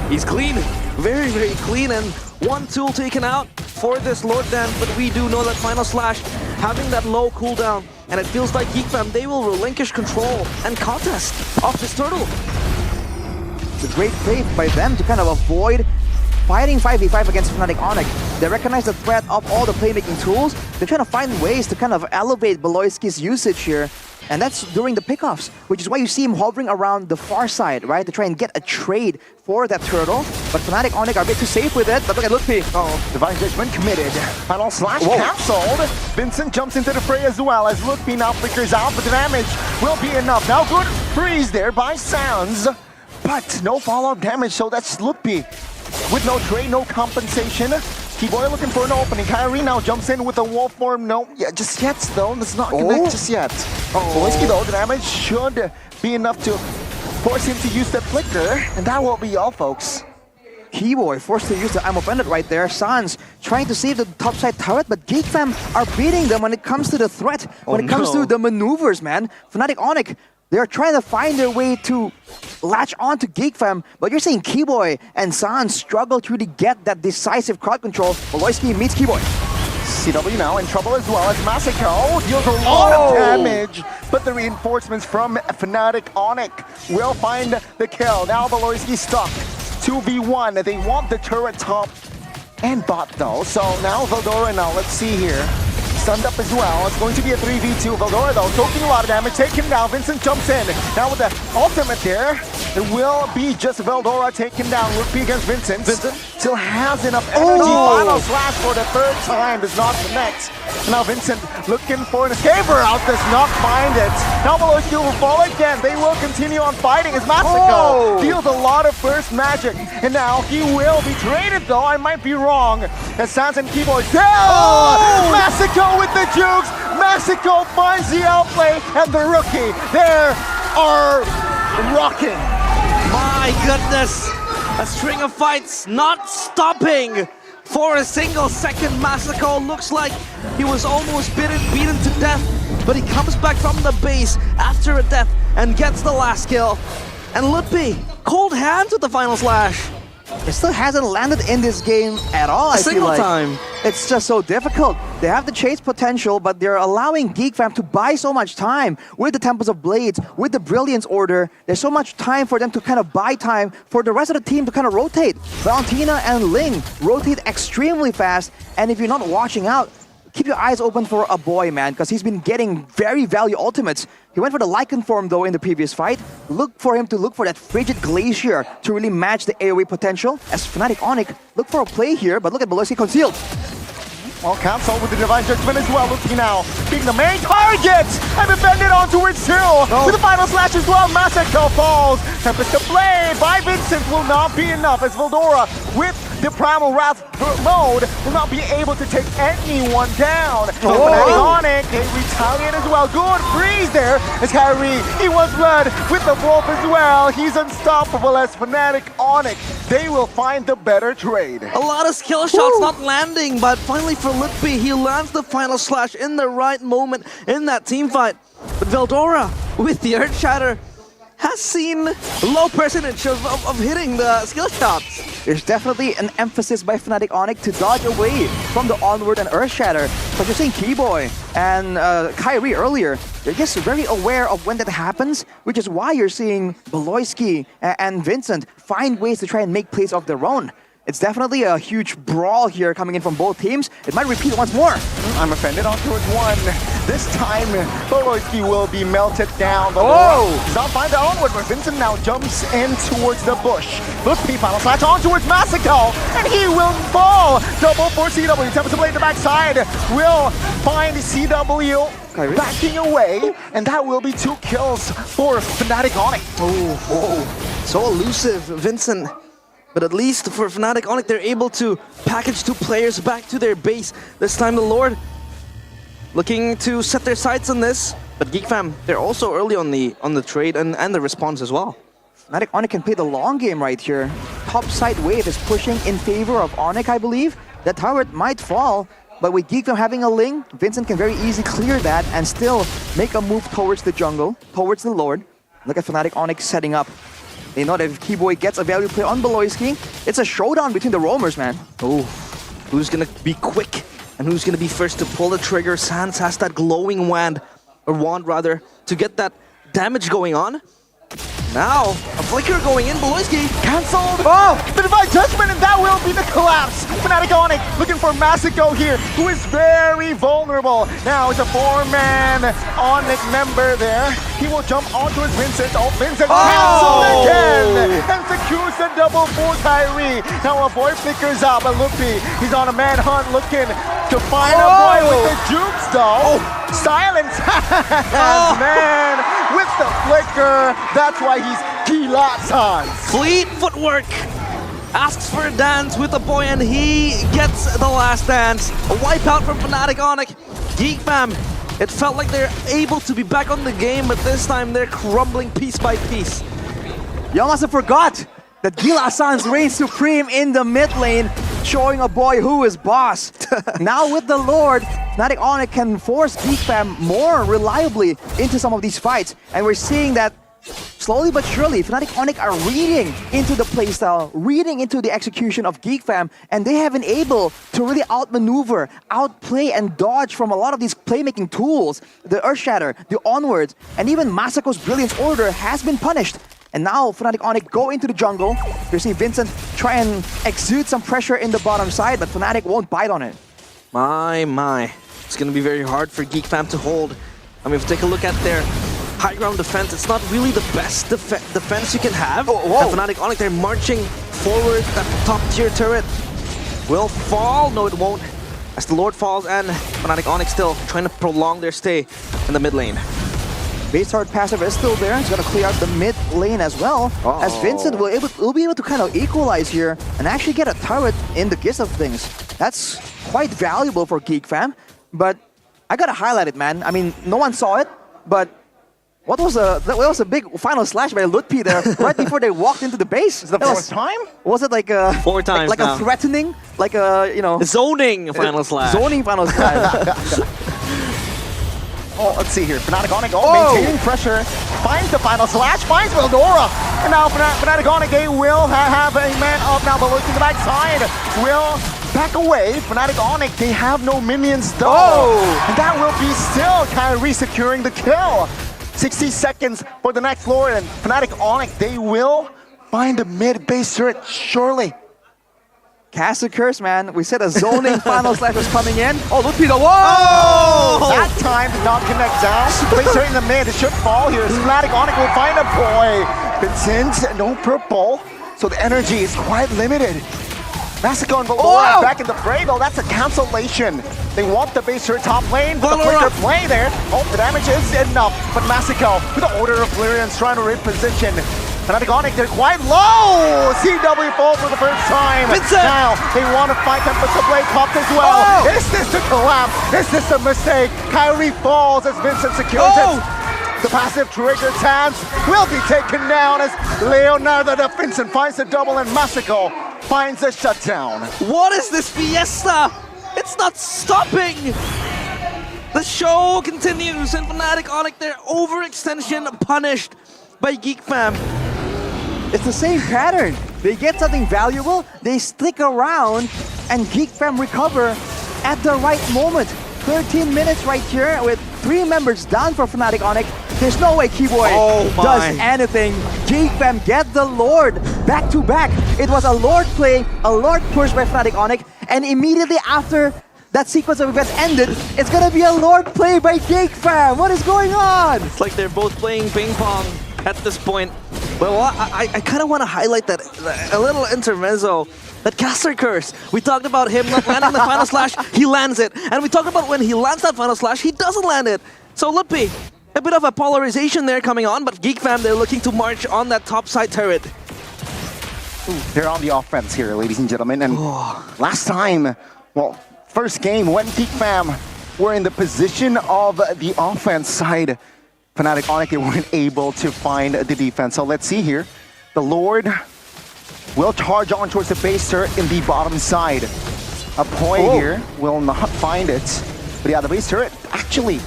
He's clean, very, very clean, and one tool taken out for this Lord Dance, but we do know that Final Slash having that low cooldown, and it feels like GeekFam, they will relinquish control and contest of this turtle. It's a great play by them to kind of avoid fighting 5v5 against Fnatic Onyx. They recognize the threat of all the playmaking tools. They're trying to find ways to kind of elevate Beloyski's usage here. And that's during the pickoffs, which is why you see him hovering around the far side, right? To try and get a trade for that turtle. But Fnatic Onyx are a bit too safe with it. But look at Ludwig. Divine Judgment committed. Final slash cancelled. Vincent jumps into the fray as well as Ludwig now flickers out, but the damage will be enough. Now good freeze there by Sounds, but no follow-up damage, so that's Ludwig. With no trade, no compensation. Keyboy looking for an opening. Kyrie now jumps in with a wall form. No, just yet though. Let's not connect just yet. Beloyski though, the damage should be enough to force him to use that flicker, and that will be all, folks. Keyboy forced to use the I'm offended right there. Sans trying to save the topside turret, but GeekFam are beating them when it comes to the threat, when it comes to the maneuvers, man. Fnatic Onyx, they're trying to find their way to latch on to GeekFam, but you're saying Keyboy and Sans struggle to really get that decisive crowd control. Beloyski meets Keyboy. CW now in trouble as well as Masako deals a lot of damage, but the reinforcements from Fnatic Onyx will find the kill. Now Beloyski stuck. 2v1, they want the turret top and bot though, so now Veldora now, let's see here. Stunned up as well. It's going to be a 3v2. Veldora though, taking a lot of damage. Take him down. Vincent jumps in. Now with the ultimate there, it will be just Veldora taking down Ludwig against Vincent. Vincent still has enough energy. Final slash for the third time does not connect. Now Vincent looking for an escape route, does not find it. Now Beloyski will fall again. They will continue on fighting as Masako deals a lot of burst magic. And now he will be traded though. I might be wrong. As Sans and Keyboy Masako with the jukes! Mexico finds the outplay, and the rookie there are rocking. My goodness, a string of fights not stopping for a single second. Masako looks like he was almost beaten to death, but he comes back from the base after a death and gets the last kill. And Lutpi, cold hands with the final slash. It still hasn't landed in this game at all, I feel like. Time. It's just so difficult. They have the chase potential, but they're allowing GeekFam to buy so much time with the Temples of Blades, with the Brilliance Order. There's so much time for them to kind of buy time for the rest of the team to kind of rotate. Valentina and Ling rotate extremely fast, and if you're not watching out, keep your eyes open for a boy, man, because he's been getting very value ultimates. He went for the Lycan form, though, in the previous fight. Look for him to look for that Frigid Glacier to really match the AoE potential. As Fnatic Onic look for a play here, but look at Beloski concealed. Well, cancel with the Divine Judgment as well. Looking now, being the main target, and defended on towards Cyril. With the final slash as well, Masako falls. Tempest to play by Vincent will not be enough as Vildora with the Primal Wrath mode will not be able to take anyone down. Fnatic Onic, they retaliate as well. Good freeze there as Kyrie, he was blood with the Wolf as well. He's unstoppable as Fnatic Onic. They will find the better trade. A lot of skill shots not landing, but finally for Lutpi, he lands the final slash in the right moment in that team fight. But Veldora, with the Earth Shatter, has seen low percentage of hitting the skill shots. There's definitely an emphasis by Fnatic Onic to dodge away from the Onward and Earth Shatter. But you're seeing Keyboy and Kyrie earlier, they're just very aware of when that happens, which is why you're seeing Beloski and Vincent find ways to try and make plays of their own. It's definitely a huge brawl here coming in from both teams. It might repeat once more. I'm offended on towards one. This time, Beloski will be melted down. Does not find the Onward, but Vincent now jumps in towards the bush. Lutpi final slash on towards Masako, and he will fall. Double for CW. Tempest to play the backside. Will find CW backing away, and that will be 2 kills for Fnatic Onic. So elusive, Vincent. But at least for Fnatic Onic, they're able to package 2 players back to their base. This time the Lord looking to set their sights on this. But GeekFam, they're also early on the trade and the response as well. Fnatic Onic can play the long game right here. Top side wave is pushing in favor of Onic, I believe. That turret might fall, but with GeekFam having a Ling, Vincent can very easily clear that and still make a move towards the jungle, towards the Lord. Look at Fnatic Onic setting up. They know that if Keyboy gets a value play on Beloski, it's a showdown between the roamers, man. Who's gonna be quick and who's gonna be first to pull the trigger? Sans has that glowing wand rather, to get that damage going on. Now, a flicker going in, Beloski. Cancelled! The Divine Judgment, and that will be the collapse! Fnatic Onic looking for Masako here, who is very vulnerable. Now it's a 4-man Onic member there. He will jump onto his Vincent. Vincent cancelled again! And secures the double for Kyrie. Now a boy flickers out, but Lutpi, he's on a manhunt looking to find a boy with the jukes though. Silence! Man, with the flicker, that's why he's Kilatsan. Fleet footwork. Asks for a dance with the boy and he gets the last dance. A wipeout from Fnatic Onic. GeekFam, it felt like they're able to be back on the game, but this time they're crumbling piece by piece. Y'all must have forgot that Gilasan's reigns supreme in the mid lane, showing a boy who is boss. Now with the Lord, Fnatic Onic can force GeekFam more reliably into some of these fights, and we're seeing that slowly but surely, Fnatic Onic are reading into the playstyle, reading into the execution of GeekFam, and they have been able to really outmaneuver, outplay, and dodge from a lot of these playmaking tools. The Earth Shatter, the Onwards, and even Masako's Brilliance Order has been punished. And now Fnatic Onic go into the jungle. You see Vincent try and exude some pressure in the bottom side, but Fnatic won't bite on it. My. It's going to be very hard for GeekFam to hold. I mean, if you take a look at their high ground defense, it's not really the best defense you can have. And Fnatic Onic, they're marching forward. That top tier turret will fall. No, it won't. As the Lord falls and Fnatic Onic still trying to prolong their stay in the mid lane. Base Heart passive is still there. He's going to clear out the mid lane as well. As Vincent will be able to kind of equalize here and actually get a turret in the gist of things. That's quite valuable for GeekFam. But I gotta highlight it, man. I mean, no one saw it, but what was a big final slash by Lutpi there right before they walked into the base? Is the fourth time? Was it like a 4 times like now. a threatening, like a zoning final slash? Zoning final slash. Oh, let's see here. Fnatic Onic, maintaining pressure. Finds the final slash, finds Veldora. And now Fnatic Onic, they will have a man up now, but look to the backside. Will back away. Fnatic Onic, they have no minions though. And that will be still Kyrie securing the kill. 60 seconds for the next floor, and Fnatic Onic, they will find the mid base turret, surely. Cast a curse, man. We said a zoning final slash was coming in. Oh, Lutpi, whoa! Oh! That time did not connect down. Blazer in the mid, it should fall here. Fnatic Onic will find a boy. Vincent, no purple, so the energy is quite limited. Massacre and Veldora back in the fray, though. That's a cancellation. They want the base turret top lane, but the flicker play there. Oh, the damage is enough, but Massacre with the Order of Valyrians trying to reposition. Fnatic Onic, they're quite low! CW falls for the first time. Vincent. Now, they want to fight Tempest Blade popped as well. Is this a collapse? Is this a mistake? Kyrie falls as Vincent secures it. The passive trigger chance will be taken down as Leonardo da Vincent finds the double and Massacre finds the shutdown. What is this fiesta? It's not stopping! The show continues and Fnatic Onic, their overextension punished by Geek Fam. It's the same pattern. They get something valuable, they stick around, and Geek Fam recover at the right moment. 13 minutes right here with 3 members down for Fnatic Onic. There's no way Keyboy does anything. Geek Fam get the Lord back to back. It was a Lord play, a Lord push by Fnatic Onic, and immediately after that sequence of events ended, it's gonna be a Lord play by Geek Fam. What is going on? It's like they're both playing ping pong at this point. Well, I kind of want to highlight that a little intermezzo. That caster curse. We talked about him not landing the final slash, he lands it. And we talked about when he lands that final slash, he doesn't land it. So Lutpi, a bit of a polarization there coming on, but Geek Fam, they're looking to march on that top side turret. They're on the offense here, ladies and gentlemen. And last time, well, first game when Geek Fam were in the position of the offense side, Fnatic Onic, they weren't able to find the defense. So let's see here. The Lord will charge on towards the base turret in the bottom side. A Poi here will not find it. But yeah, the base turret actually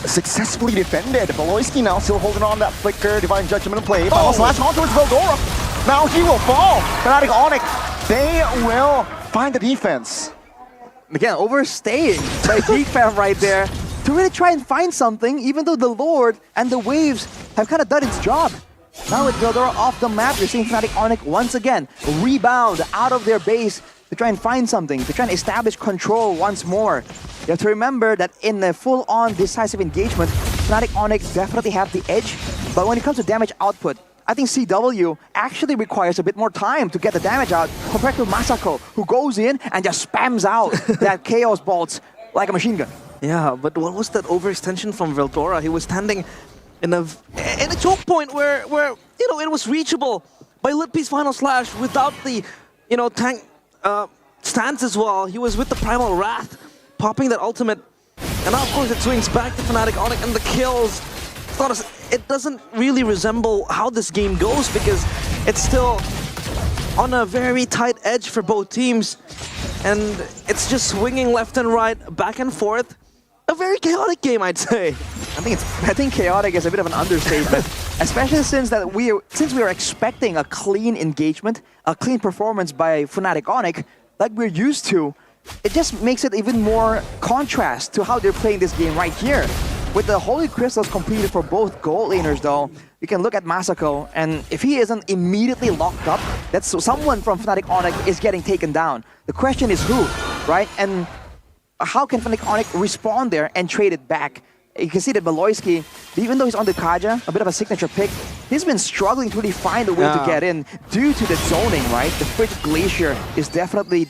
successfully defended. Valoisky now still holding on that flicker. Divine Judgment in play. Final slash on towards Veldora. Now he will fall. Fnatic Onic, they will find the defense. Again, overstaying by Geek Fam right there to really try and find something, even though the Lord and the waves have kind of done its job. Now with Veldora off the map, you're seeing Fnatic Onic once again rebound out of their base to try and find something, to try and establish control once more. You have to remember that in a full-on decisive engagement, Fnatic Onic definitely have the edge, but when it comes to damage output, I think CW actually requires a bit more time to get the damage out compared to Masako, who goes in and just spams out that Chaos Bolts like a machine gun. Yeah, but what was that overextension from Veldora? He was standing in a choke point where you know, it was reachable by Lutpi's final slash without the, you know, tank stance as well. He was with the Primal Wrath, popping that ultimate. And now, of course, it swings back to Fnatic Onic and the kills. It doesn't really resemble how this game goes because it's still on a very tight edge for both teams. And it's just swinging left and right, back and forth. A very chaotic game, I'd say. I think chaotic is a bit of an understatement, especially since we are expecting a clean engagement, a clean performance by Fnatic Onic, like we're used to. It just makes it even more contrast to how they're playing this game right here. With the Holy Crystals completed for both gold laners though, you can look at Masako, and if he isn't immediately locked up, that's someone from Fnatic Onic is getting taken down. The question is who, right? And how can Fnatic Onic respond there and trade it back? You can see that Valoisky, even though he's on the Kaja, a bit of a signature pick, he's been struggling to really find a way to get in due to the zoning, right? The Frigid Glacier is definitely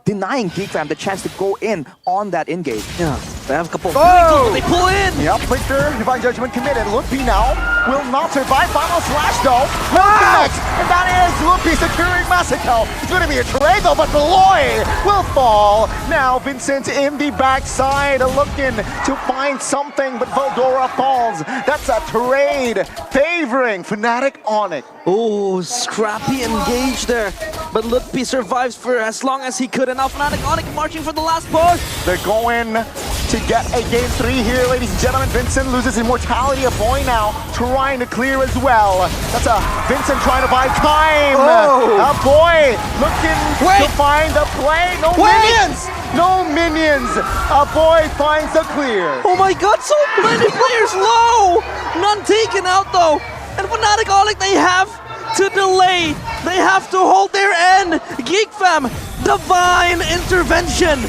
denying Geek Fam the chance to go in on that engage. Yeah. They have a couple of but they pull in. Yep, Flicker, Divine Judgment committed. Lupi now will not survive. Final slash though. No connect. And that is Lupi securing Masako. It's going to be a trade though, but Beloy will fall. Now Vincent in the backside looking to find something, but Voldora falls. That's a trade favoring Fnatic Onyx. Oh, scrappy engage there. But Lupi survives for as long as he could. And now Fnatic Onyx marching for the last push. They're going to get a game 3 here, ladies and gentlemen. Vincent loses immortality. A boy now trying to clear as well. That's a Vincent trying to buy time. A boy looking to find the play. No minions. No minions. A boy finds the clear. Oh my god, so many players low. None taken out though. And Fnatic Onyx, they have to delay. They have to hold their end. Geek Fam, divine intervention.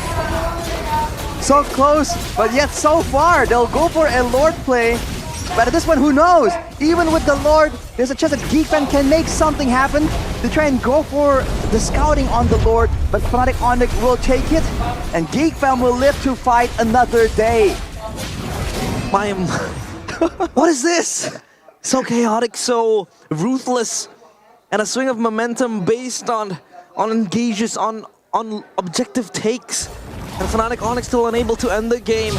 So close, but yet so far. They'll go for a Lord play. But at this point, who knows? Even with the Lord, there's a chance that Geek Fam can make something happen. They try and go for the scouting on the Lord, but Fnatic Onyx will take it, and Geek Fam will live to fight another day. What is this? So chaotic, so ruthless, and a swing of momentum based on engages, on objective takes. And Fnatic Onyx still unable to end the game.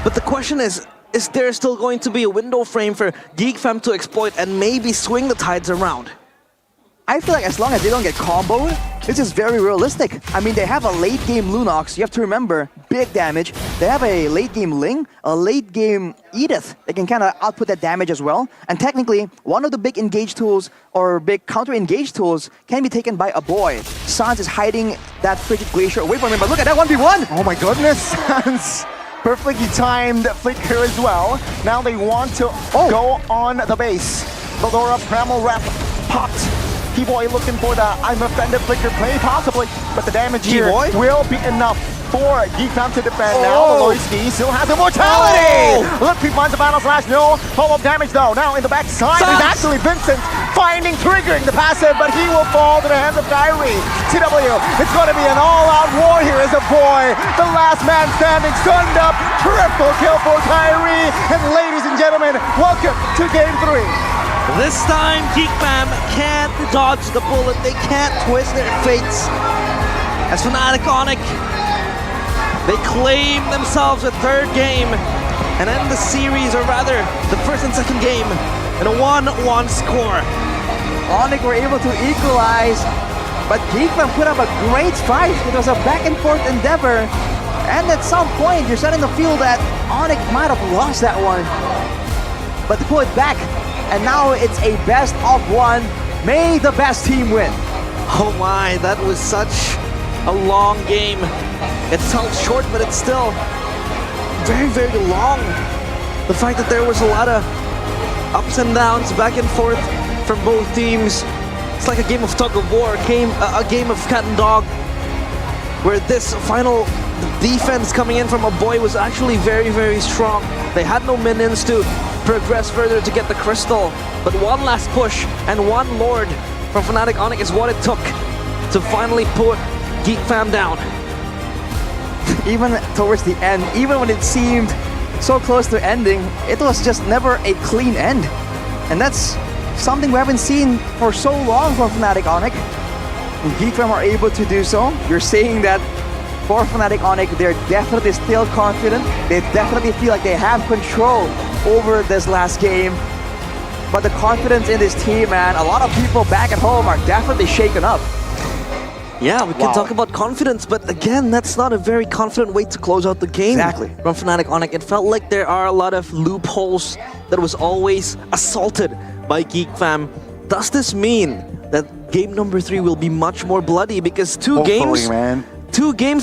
But the question is there still going to be a window frame for Geek Fam to exploit and maybe swing the tides around? I feel like as long as they don't get comboed, this is very realistic. I mean, they have a late game Lunox, you have to remember, big damage. They have a late game Ling, a late game Edith. They can kind of output that damage as well. And technically, one of the big engage tools or big counter engage tools can be taken by a boy. Sans is hiding that Frigid Glacier away from him, but look at that 1v1! Oh my goodness, Sans! Perfectly timed flicker as well. Now they want to go on the base. Voldora, Primal Rep, popped. T-Boy looking for the I'm offended flicker play, possibly, but the damage here will be enough for Geek Fam to defend. Now Loyski still has immortality! Lupi finds the final slash, no follow-up damage though. Now in the backside is actually Vincent triggering the passive, but he will fall to the hands of Kyrie. TW, it's going to be an all-out war here as a boy. The last man standing, stunned up, triple kill for Kyrie. And ladies and gentlemen, welcome to game 3. This time, Geek Fam can't dodge the bullet. They can't twist their fates. As Fnatic Onyx, they claim themselves a third game and end the series, or rather, the first and second game in a 1-1 score. Onyx were able to equalize, but Geek Fam put up a great fight. It was a back-and-forth endeavor, and at some point, you're starting to feel that Onyx might have lost that one. But to pull it back, and now it's a best of 1. May the best team win. Oh my, that was such a long game. It felt short, but it's still very, very long. The fact that there was a lot of ups and downs, back and forth from both teams. It's like a game of tug of war, a game of cat and dog, where this final defense coming in from a boy was actually very, very strong. They had no minions to progress further to get the crystal, but one last push and one Lord from Fnatic Onyx is what it took to finally put Geek Fam down. Even towards the end, even when it seemed so close to ending, it was just never a clean end. And that's something we haven't seen for so long from Fnatic Onyx. And Geek Fam are able to do so. You're saying that for Fnatic Onyx, they're definitely still confident. They definitely feel like they have control over this last game. But the confidence in this team, man, a lot of people back at home are definitely shaken up. Yeah, we can talk about confidence, but again, that's not a very confident way to close out the game. Exactly. From Fnatic Onyx, it felt like there are a lot of loopholes that was always assaulted by Geek Fam. Does this mean that game number 3 will be much more bloody? Because two games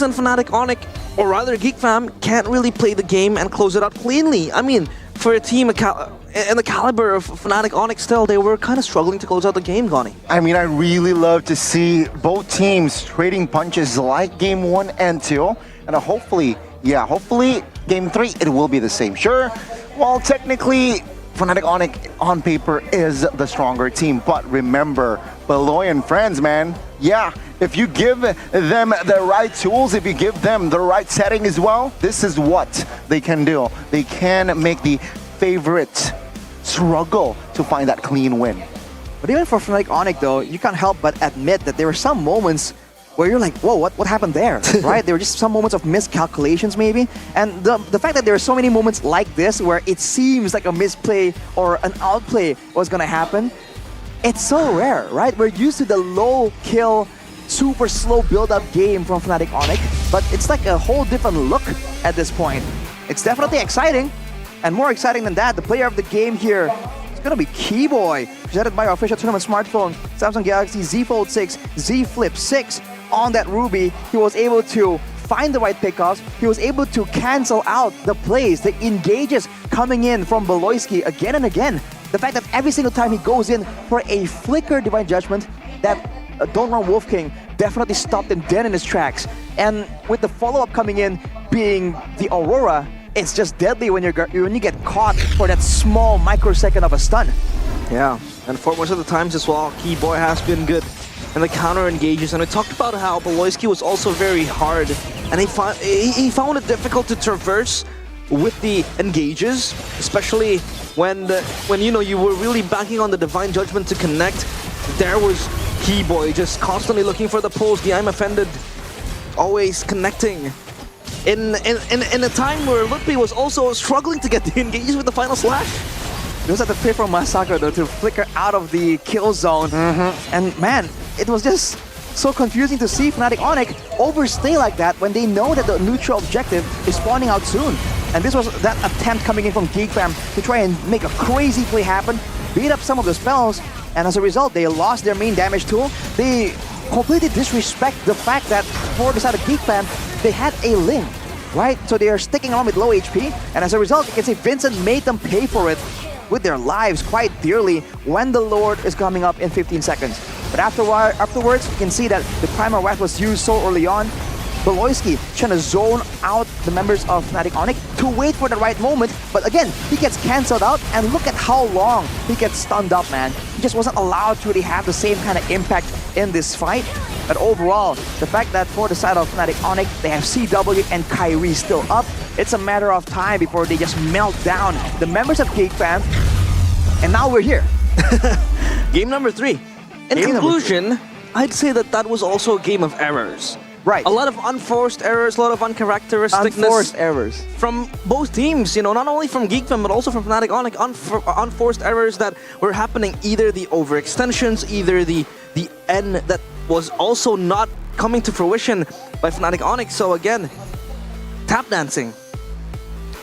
on Fnatic Onyx, or rather Geek Fam, can't really play the game and close it out cleanly. I mean, for a team in the caliber of Fnatic Onyx still, they were kind of struggling to close out the game, Gani. I mean, I really love to see both teams trading punches like game 1 and 2. And hopefully game 3, it will be the same. Sure, well, technically, Fnatic Onyx on paper is the stronger team, but remember, Beloy and friends, man. Yeah, if you give them the right tools, if you give them the right setting as well, this is what they can do. They can make the favorite struggle to find that clean win. But even for Fnatic Onyx though, you can't help but admit that there were some moments where you're like, whoa, what happened there, right? There were just some moments of miscalculations maybe. And the fact that there are so many moments like this where it seems like a misplay or an outplay was gonna happen, it's so rare, right? We're used to the low kill, super slow build-up game from Fnatic Onyx, but it's like a whole different look at this point. It's definitely exciting, and more exciting than that, the player of the game here is gonna be Keyboy, presented by our official tournament smartphone, Samsung Galaxy Z Fold 6, Z Flip 6. On that Ruby, he was able to find the right pickoffs. He was able to cancel out the plays, the engages coming in from Beloyski again and again. The fact that every single time he goes in for a flicker Divine Judgment, that Don't Run Wolf King definitely stopped him dead in his tracks. And with the follow-up coming in being the Aurora, it's just deadly when you get caught for that small microsecond of a stun. Yeah, and for most of the times as well, Keyboy has been good in the counter engages, and we talked about how Beloyski was also very hard, and he found it difficult to traverse with the engages, especially when you know you were really banking on the Divine Judgment to connect. There was Keyboy just constantly looking for the pulls. The I'm offended, always connecting. In a time where Lutpi was also struggling to get the engages with the final slash. It was at the pay from Massacre though to flicker out of the kill zone. And man, it was just so confusing to see Fnatic Onyx overstay like that when they know that the neutral objective is spawning out soon. And this was that attempt coming in from GeekFam to try and make a crazy play happen, beat up some of the spells, and as a result, they lost their main damage tool. They completely disrespect the fact that for the side of GeekFam, they had a Ling, right? So they are sticking on with low HP, and as a result, you can say Vincent made them pay for it with their lives quite dearly when the Lord is coming up in 15 seconds. But afterwards, you can see that the Primal Wrath was used so early on. Beloyski trying to zone out the members of Fnatic Onyx to wait for the right moment, but again, he gets cancelled out, and look at how long he gets stunned up, man. He just wasn't allowed to really have the same kind of impact in this fight. But overall, the fact that for the side of Fnatic Onyx, they have CW and Kyrie still up, it's a matter of time before they just melt down the members of GeekFam, and now we're here. Game number 3. In conclusion, I'd say that was also a game of errors. Right. A lot of unforced errors, a lot of uncharacteristicness. Unforced errors. From both teams, you know, not only from GeekFam, but also from Fnatic Onyx. Unforced errors that were happening, either the overextensions, either the N that was also not coming to fruition by Fnatic Onyx. So again, tap dancing.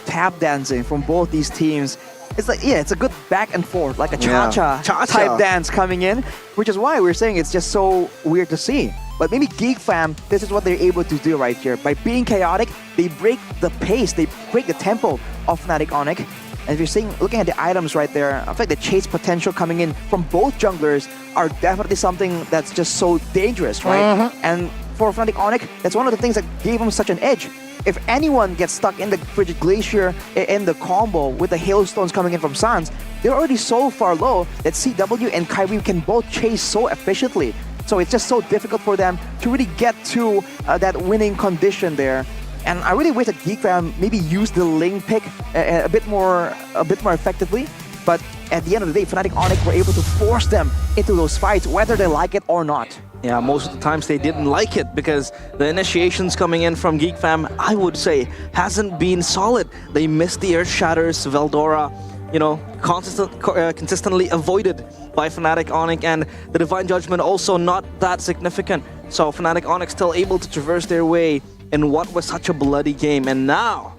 Tap dancing from both these teams. It's like, yeah, it's a good back and forth, like a cha-cha type dance coming in, which is why we're saying it's just so weird to see. But maybe GeekFam, this is what they're able to do right here. By being chaotic, they break the pace, they break the tempo of Fnatic Onyx. And if you're seeing, looking at the items right there, I think the chase potential coming in from both junglers are definitely something that's just so dangerous, right? And for Fnatic Onyx, that's one of the things that gave them such an edge. If anyone gets stuck in the Frigid Glacier in the combo with the hailstones coming in from Suns, they're already so far low that CW and Kyrie can both chase so efficiently. So it's just so difficult for them to really get to that winning condition there. And I really wish that GeekFam maybe used the Ling pick a bit more effectively. But at the end of the day, Fnatic Onyx were able to force them into those fights, whether they like it or not. Yeah, most of the times they didn't like it because the initiations coming in from GeekFam, I would say, hasn't been solid. They missed the Earth Shatters, Veldora, you know, consistently avoided by Fnatic Onyx, and the Divine Judgment also not that significant. So Fnatic Onyx still able to traverse their way in what was such a bloody game. And now,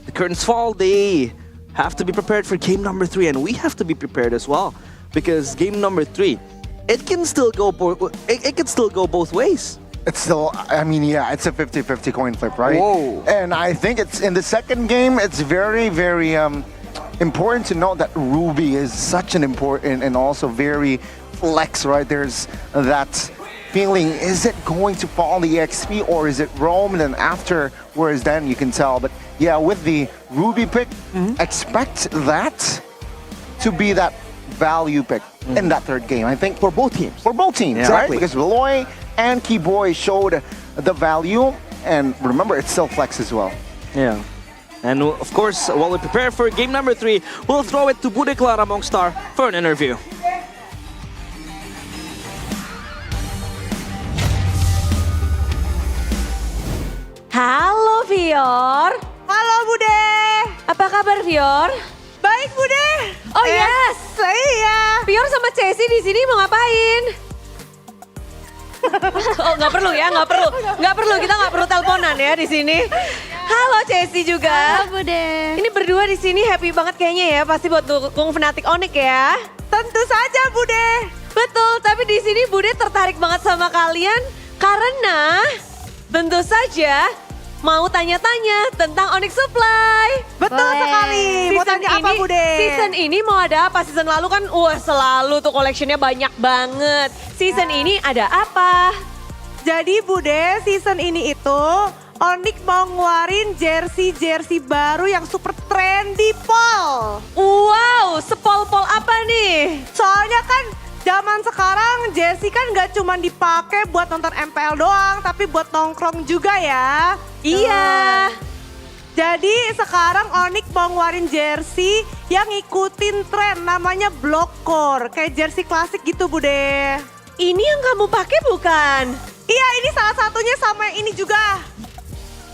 the curtains fall, they have to be prepared for game number 3, and we have to be prepared as well, because game number 3, it can still go both ways. It's still, I mean, yeah, it's a 50-50 coin flip, right? Whoa. And I think it's in the second game, it's very, very important to note that Ruby is such an important and also very flex, right? There's that feeling, is it going to fall the XP or is it roam? And then afterwards, then you can tell. But yeah, with the Ruby pick, expect that to be that value pick in that third game. I think for both teams. For both teams, right? Exactly. Because Veloy and Keyboy showed the value, and remember, it's still flex as well. Yeah. And of course, while we prepare for game number 3, we'll throw it to Bude Clara Mongstar for an interview. Halo Vior. Halo Bude. Apa kabar Vior? Baik Bude. Oh yes. Iya. Vior sama Cesi di sini mau ngapain? Oh nggak perlu ya, nggak perlu kita nggak perlu teleponan ya di sini. Halo Cesi juga. Halo Bude. Ini berdua di sini happy banget kayaknya ya, pasti buat dukung Fnatic Onyx ya. Tentu saja Bude. Betul, tapi di sini Bude tertarik banget sama kalian karena tentu saja mau tanya-tanya tentang Onyx Supply. Betul sekali. Mau tanya apa Bude? Season ini mau ada apa? Season lalu kan selalu tuh collectionnya banyak banget. Season ini ada apa? Jadi Bude, season ini itu Onyx mau ngeluarin jersey baru yang super trendy Pol. Wow, sepol-pol apa nih? Soalnya kan zaman sekarang jersey kan gak cuma dipakai buat nonton MPL doang, tapi buat nongkrong juga ya. Iya. Jadi sekarang Onyx mau ngeluarin jersey yang ngikutin tren, namanya blockcore, kayak jersey klasik gitu Bude. Ini yang kamu pakai bukan? Iya, ini salah satunya sama yang ini juga.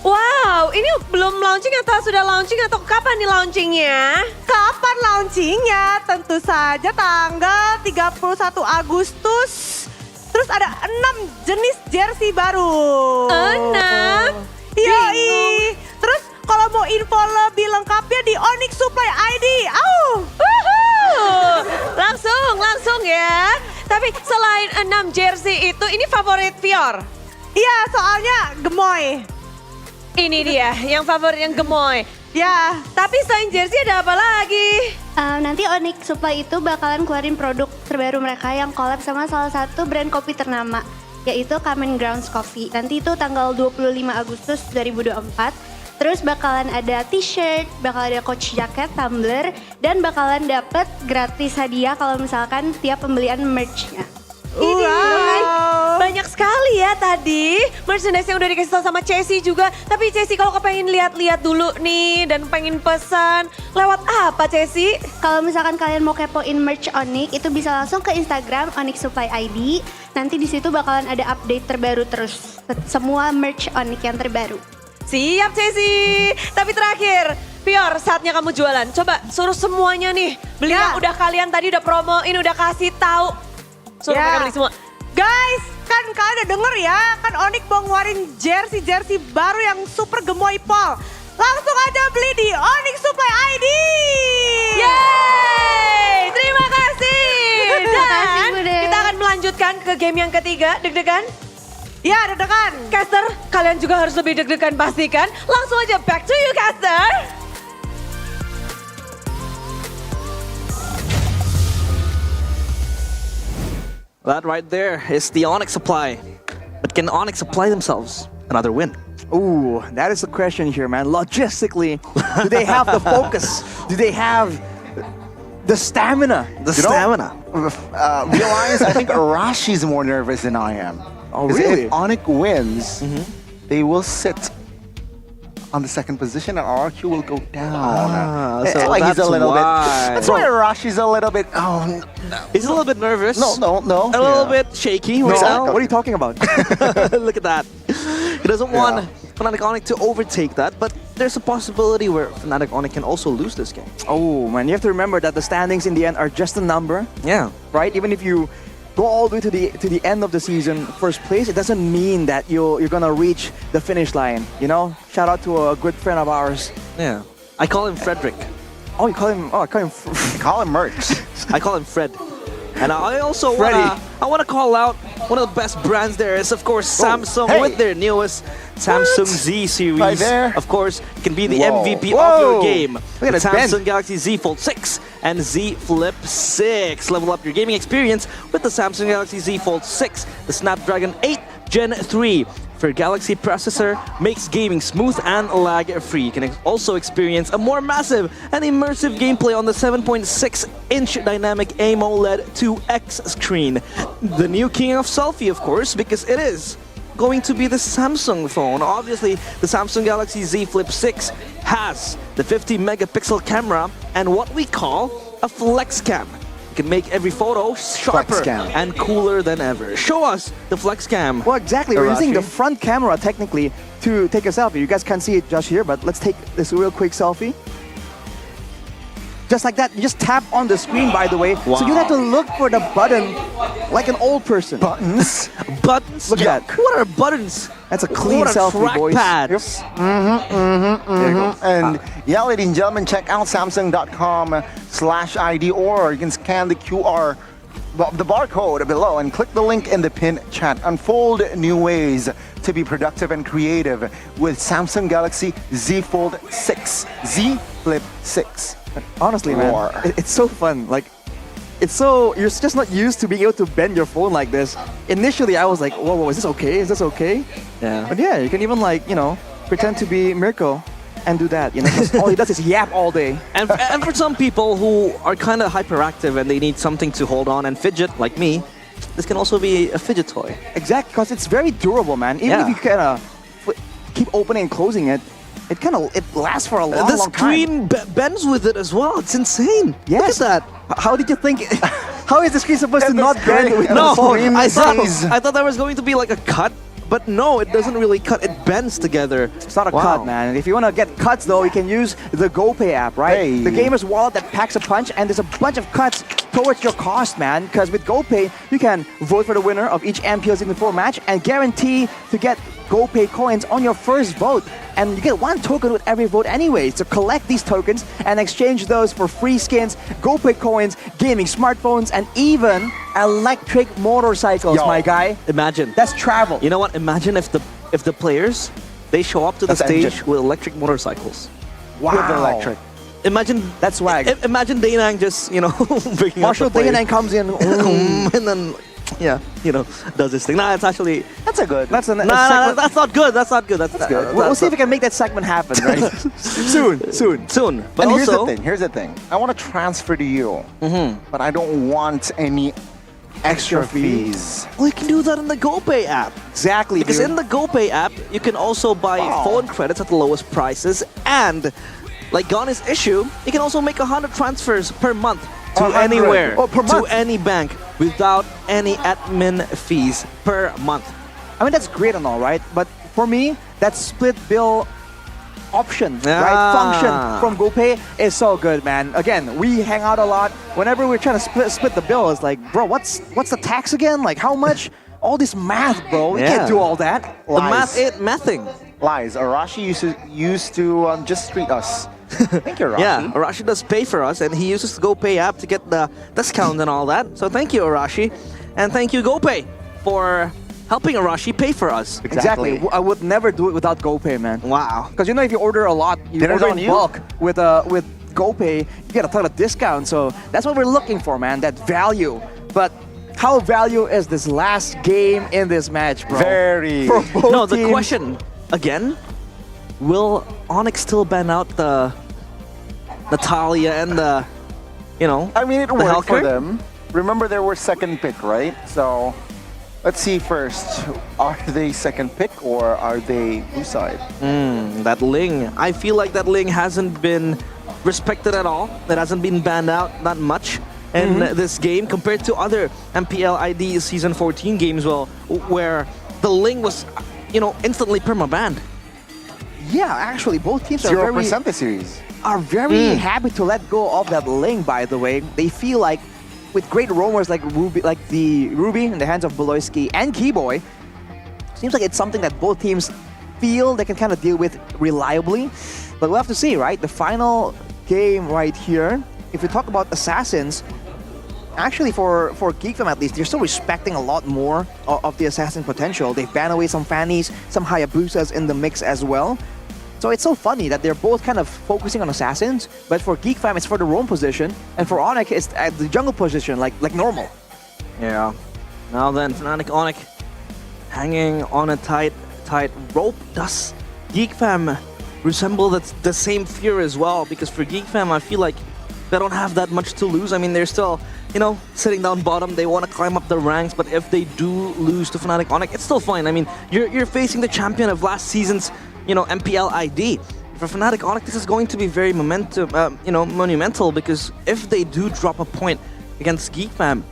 Wow, ini belum launching atau sudah launching atau kapan nih launchingnya? Kapan launchingnya? Tentu saja tanggal 31 Agustus. Terus ada 6 jenis jersey baru. 6? Yoi. Terus kalau mau info lebih lengkapnya di Onyx Supply ID. Langsung ya. Tapi selain 6 jersey itu, ini favorit Vior? Iya, soalnya gemoy. Ini dia, yang favorit yang gemoy. Ya, tapi selain jersey ada apa lagi? Nanti Onyx Supply itu bakalan keluarin produk terbaru mereka yang collab sama salah satu brand kopi ternama, yaitu Common Grounds Coffee. Nanti itu tanggal 25 Agustus 2024. Terus bakalan ada t-shirt, bakal ada coach jacket, tumbler, dan bakalan dapet gratis hadiah kalau misalkan tiap pembelian merch-nya. Banyak sekali ya tadi merchandise yang udah dikasih tau sama Cesi juga. Tapi Cesi kalau pengen lihat-lihat dulu nih dan pengen pesan, lewat apa Cesi? Kalau misalkan kalian mau kepoin merch Onyx, itu bisa langsung ke Instagram Onyx Supply ID. Nanti di situ bakalan ada update terbaru terus, semua merch Onyx yang terbaru. Siap Cesi. Tapi terakhir, Vior, saatnya kamu jualan. Coba suruh semuanya nih beli yang udah kalian tadi udah promoin, udah kasih tahu. Suruh mereka beli semua. Guys, kan kalian udah denger ya, kan Onyx mau ngeluarin jersey baru yang super gemoy Pol. Langsung aja beli di Onyx Supply ID. Yeay, terima kasih. Dan kita akan melanjutkan ke game yang ketiga, deg-degan? Ya, deg-degan. Caster, kalian juga harus lebih deg-degan pastikan. Langsung aja back to you, Caster. That right there is the Onyx Supply. But can Onyx supply themselves another win? Ooh, that is the question here, man. Logistically, do they have the focus? Do they have the stamina? Realize, I think Arashi's more nervous than I am. Oh, really? If Onyx wins, they will sit on the second position and RQ will go down. So like that's he's a little why. bit. That's why Arashi's a little bit. He's a little bit nervous. No. A little bit shaky. No, Right what are you talking about? Look at that. He doesn't want Fnatic Onyx to overtake that, but there's a possibility where Fnatic Onyx can also lose this game. Oh man, you have to remember that the standings in the end are just a number. Yeah. Right? Even if you go all the way to the end of the season, first place, it doesn't mean that you're gonna reach the finish line. You know? Shout out to a good friend of ours. Yeah. I call him Frederick. Oh, you call him? Oh, I call him. Call him Merch. I call him Fred. And I also Freddy. wanna call out one of the best brands there is of course Samsung with their newest Samsung Z series. Right there. Of course, it can be the MVP of Whoa. your game. Look at The this bend. Samsung Galaxy Z Fold 6 and Z Flip 6. Level up your gaming experience with the Samsung Galaxy Z Fold 6, the Snapdragon 8 Gen 3, for Galaxy processor makes gaming smooth and lag-free. You can also experience a more massive and immersive gameplay on the 7.6-inch dynamic AMOLED 2X screen. The new king of selfie, of course, because it is going to be the Samsung phone. Obviously, the Samsung Galaxy Z Flip 6 has the 50-megapixel camera and what we call a flex cam. You can make every photo sharper and cooler than ever. Show us the flex cam. Well, exactly. We're Arashi. using the front camera technically to take a selfie. You guys can't see it just here, but let's take this real quick selfie. Just like that, you just tap on the screen, by the way. Wow. So you have to look for the button like an old person. Buttons? Buttons? Look at that. What are buttons? That's a clean What are selfie, boys. trackpads? There you go. And yeah, ladies and gentlemen, check out samsung.com/ID, or you can scan the QR, the barcode below, and click the link in the pinned chat. Unfold new ways to be productive and creative with Samsung Galaxy Z Fold 6, Z Flip 6. Honestly, man, it's so fun. Like, it's so, you're just not used to being able to bend your phone like this. Initially, I was like, whoa, is this okay? Is this okay? Yeah. But yeah, you can even like, you know, pretend to be Mirko and do that, you know, 'cause all he does is yap all day. And for some people who are kind of hyperactive and they need something to hold on and fidget, like me, this can also be a fidget toy. Exactly, because it's very durable, man. Even if you kind of keep opening and closing it, it lasts for a long, the long time. screen bends with it as well. It's insane. Yes. Look at that. How did you think? How is the screen supposed to not bend with No, the phone? I thought there was going to be like a cut, but no, it doesn't really cut. It bends together. It's not a cut, man. If you want to get cuts, though, you can use the GoPay app, right? Hey. The gamer's wallet that packs a punch, and there's a bunch of cuts towards your cost, man. Because with GoPay, you can vote for the winner of each MPL Season 4 match and guarantee to get GoPay coins on your first vote. And you get one token with every vote anyway. So collect these tokens and exchange those for free skins, GoPay coins, gaming smartphones, and even electric motorcycles, my guy. Imagine. That's travel. You know what? Imagine if the players, they show up to the stage with electric motorcycles. Wow. With electric. Imagine that's swag. Imagine Dainang just, you know, bringing Marshall up the players. Dainang comes in, and then, yeah, you know, does this thing. Nah, it's actually that's a good. That's a nah, segment. that's not good. That's not good. That's good. We'll see if we can make that segment happen, right? soon. But and also, here's the thing. I want to transfer to you, but I don't want any extra fees. Well, you can do that in the GoPay app. Exactly, Because dude. in the GoPay app, you can also buy phone credits at the lowest prices, and like Gon's issue, you can also make 100 transfers per month to 100. anywhere, Oh, per to month. any bank without any admin fees per month. I mean, that's great and all, right? But for me, that split bill option, right, function from GoPay is so good, man. Again, we hang out a lot. Whenever we're trying to split the bill, it's like, bro, what's the tax again? Like, how much? All this math, bro. You can't do all that. The math ain't mathing. Lies. Arashi used to just treat us. Thank you, Arashi. Yeah, Arashi does pay for us, and he uses the GoPay app to get the discount and all that. So thank you, Arashi. And thank you, GoPay, for helping Arashi pay for us. Exactly. I would never do it without GoPay, man. Wow. Because you know, if you order a lot, you Dinner's order on in you. bulk with GoPay, you get a ton of discount. So that's what we're looking for, man. That value. But how value is this last game in this match, bro? Very. For both No, the teams. question again: will Onyx still ban out the Natalia and the, you know? I mean, it the worked for Helker? them. Remember, they were second pick, right? So let's see first. Are they second pick or are they blue side? That Ling. I feel like that Ling hasn't been respected at all. That hasn't been banned out that much in this game compared to other MPL ID Season 14 games, well, where the Ling was, you know, instantly perma-banned. Yeah, actually, both teams are 0% the series. very happy to let go of that Ling, by the way. They feel like with great roamers like the Ruby in the hands of Beloyski and Keyboy, seems like it's something that both teams feel they can kind of deal with reliably. But we'll have to see, right? The final game right here, if we talk about Assassins, actually for GeekFam at least, they're still respecting a lot more of the Assassin potential. They've banned away some Fannies, some Hayabusas in the mix as well. So it's so funny that they're both kind of focusing on Assassins, but for GeekFam it's for the roam position, and for Onyx it's at the jungle position, like normal. Yeah. Now then, Fnatic Onyx hanging on a tight tight. Rope does Geek Fam resemble the same fear as well, because for Geek Fam, I feel like they don't have that much to lose. I mean, they're still, you know, sitting down bottom. They want to climb up the ranks, but if they do lose to Fnatic Onyx, it's still fine. I mean, you're facing the champion of last season's, you know, MPL ID. For Fnatic Onyx, this is going to be very monumental, because if they do drop a point against Geek Fam,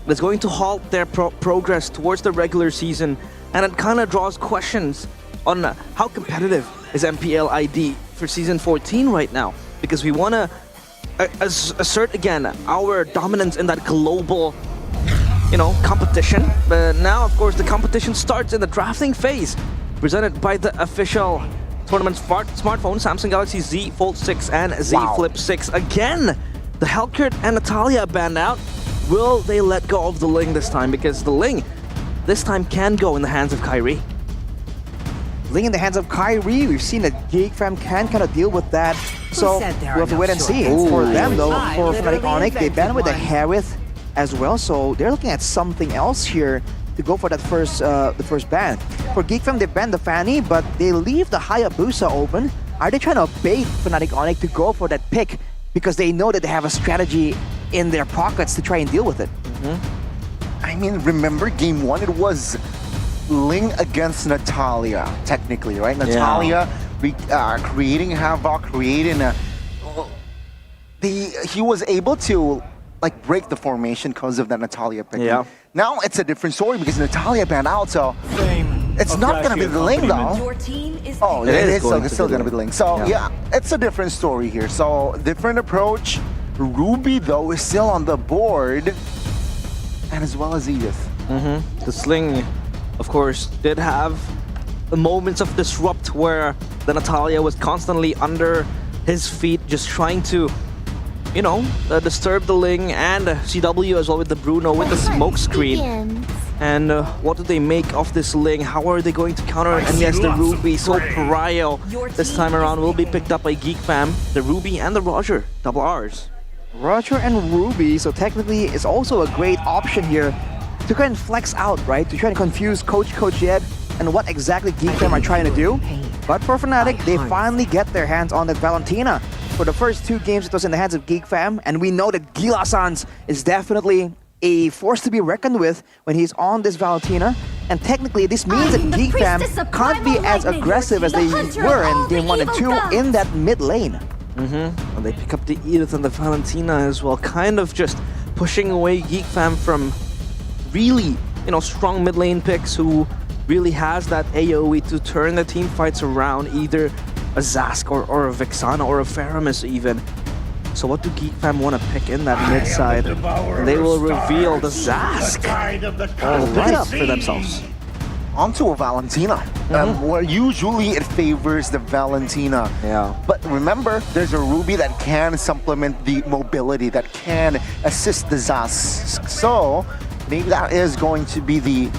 it's going to halt their progress towards the regular season, and it kind of draws questions on how competitive is MPL ID for Season 14 right now, because we want to assert again our dominance in that global, you know, competition. But now, of course, the competition starts in the drafting phase, presented by the official tournament smartphone, Samsung Galaxy Z Fold 6 and Z Flip 6. Again, the Helkert and Natalia banned out. Will they let go of the Ling this time? Because the Ling this time can go in the hands of Kyrie. Ling in the hands of Kyrie. We've seen that Geek Fam can kind of deal with that. So we'll have to wait and see. For them though, for Fnatic Onyx, they banned with the Harith as well. So they're looking at something else here to go for that the first ban. For Geek Fam, they banned the Fanny, but they leave the Hayabusa open. Are they trying to bait Fnatic Onyx to go for that pick because they know that they have a strategy in their pockets to try and deal with it? I mean, remember game 1, it was Ling against Natalia, technically, right? Natalia creating havoc, creating he was able to like break the formation because of that Natalia pick. Now it's a different story because Natalia banned out, so it's not gonna be the Ling though. Oh, it's still gonna be the Ling. So yeah, it's a different story here. So different approach. Ruby though is still on the board, and as well as Edith. The Sling, of course, did have moments of disrupt where the Natalia was constantly under his feet, just trying to, you know, disturb the Ling, and CW as well with the Bruno with the smoke screen. And what do they make of this Ling? How are they going to counter it? And yes, the Ruby, so Prio this time around will be picked up by Geek Fam. The Ruby and the Roger, double Rs. Roger and Ruby, so technically it's also a great option here to kind of flex out, right? To try and confuse Coach Yeb and what exactly Geek Fam are trying to do. But for Fnatic, they finally get their hands on that Valentina. For the first 2 games, it was in the hands of Geek Fam, and we know that Gila-sans is definitely a force to be reckoned with when he's on this Valentina. And technically, this means that Geek Fam can't be as aggressive as they were in game 1 and 2 in that mid lane. And they pick up the Edith and the Valentina as well, kind of just pushing away Geek Fam from really, you know, strong mid lane picks who really has that AoE to turn the team fights around, either a Zask or a Vexana or a Faramis even. So what do Geek Fam want to pick in that mid side? And they will reveal the Zask. They'll pick it up for themselves. Onto a Valentina, where usually it favors the Valentina. But remember, there's a Ruby that can supplement the mobility, that can assist the Zask. So maybe that is going to be the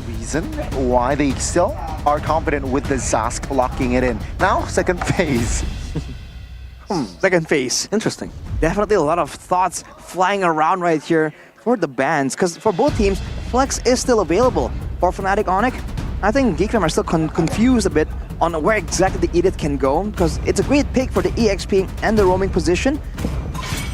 reason why they still are confident with the Zask locking it in. Now, second phase. Second phase. Interesting. Definitely a lot of thoughts flying around right here for the bans, because for both teams, Flex is still available. For Fnatic Onyx, I think Geek Fam are still confused a bit on where exactly the Edith can go, because it's a great pick for the EXP and the roaming position.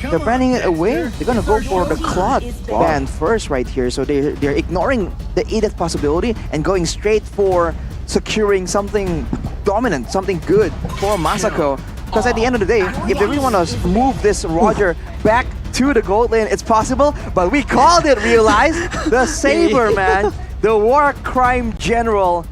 They're banning it away. They're gonna go for the Claude ban first right here, so they're ignoring the Edith possibility and going straight for securing something dominant, something good for Masako. Because at the end of the day, if they really want to move this Roger back to the gold lane, it's possible, but we called it, realize? The Saber, man. The war crime general.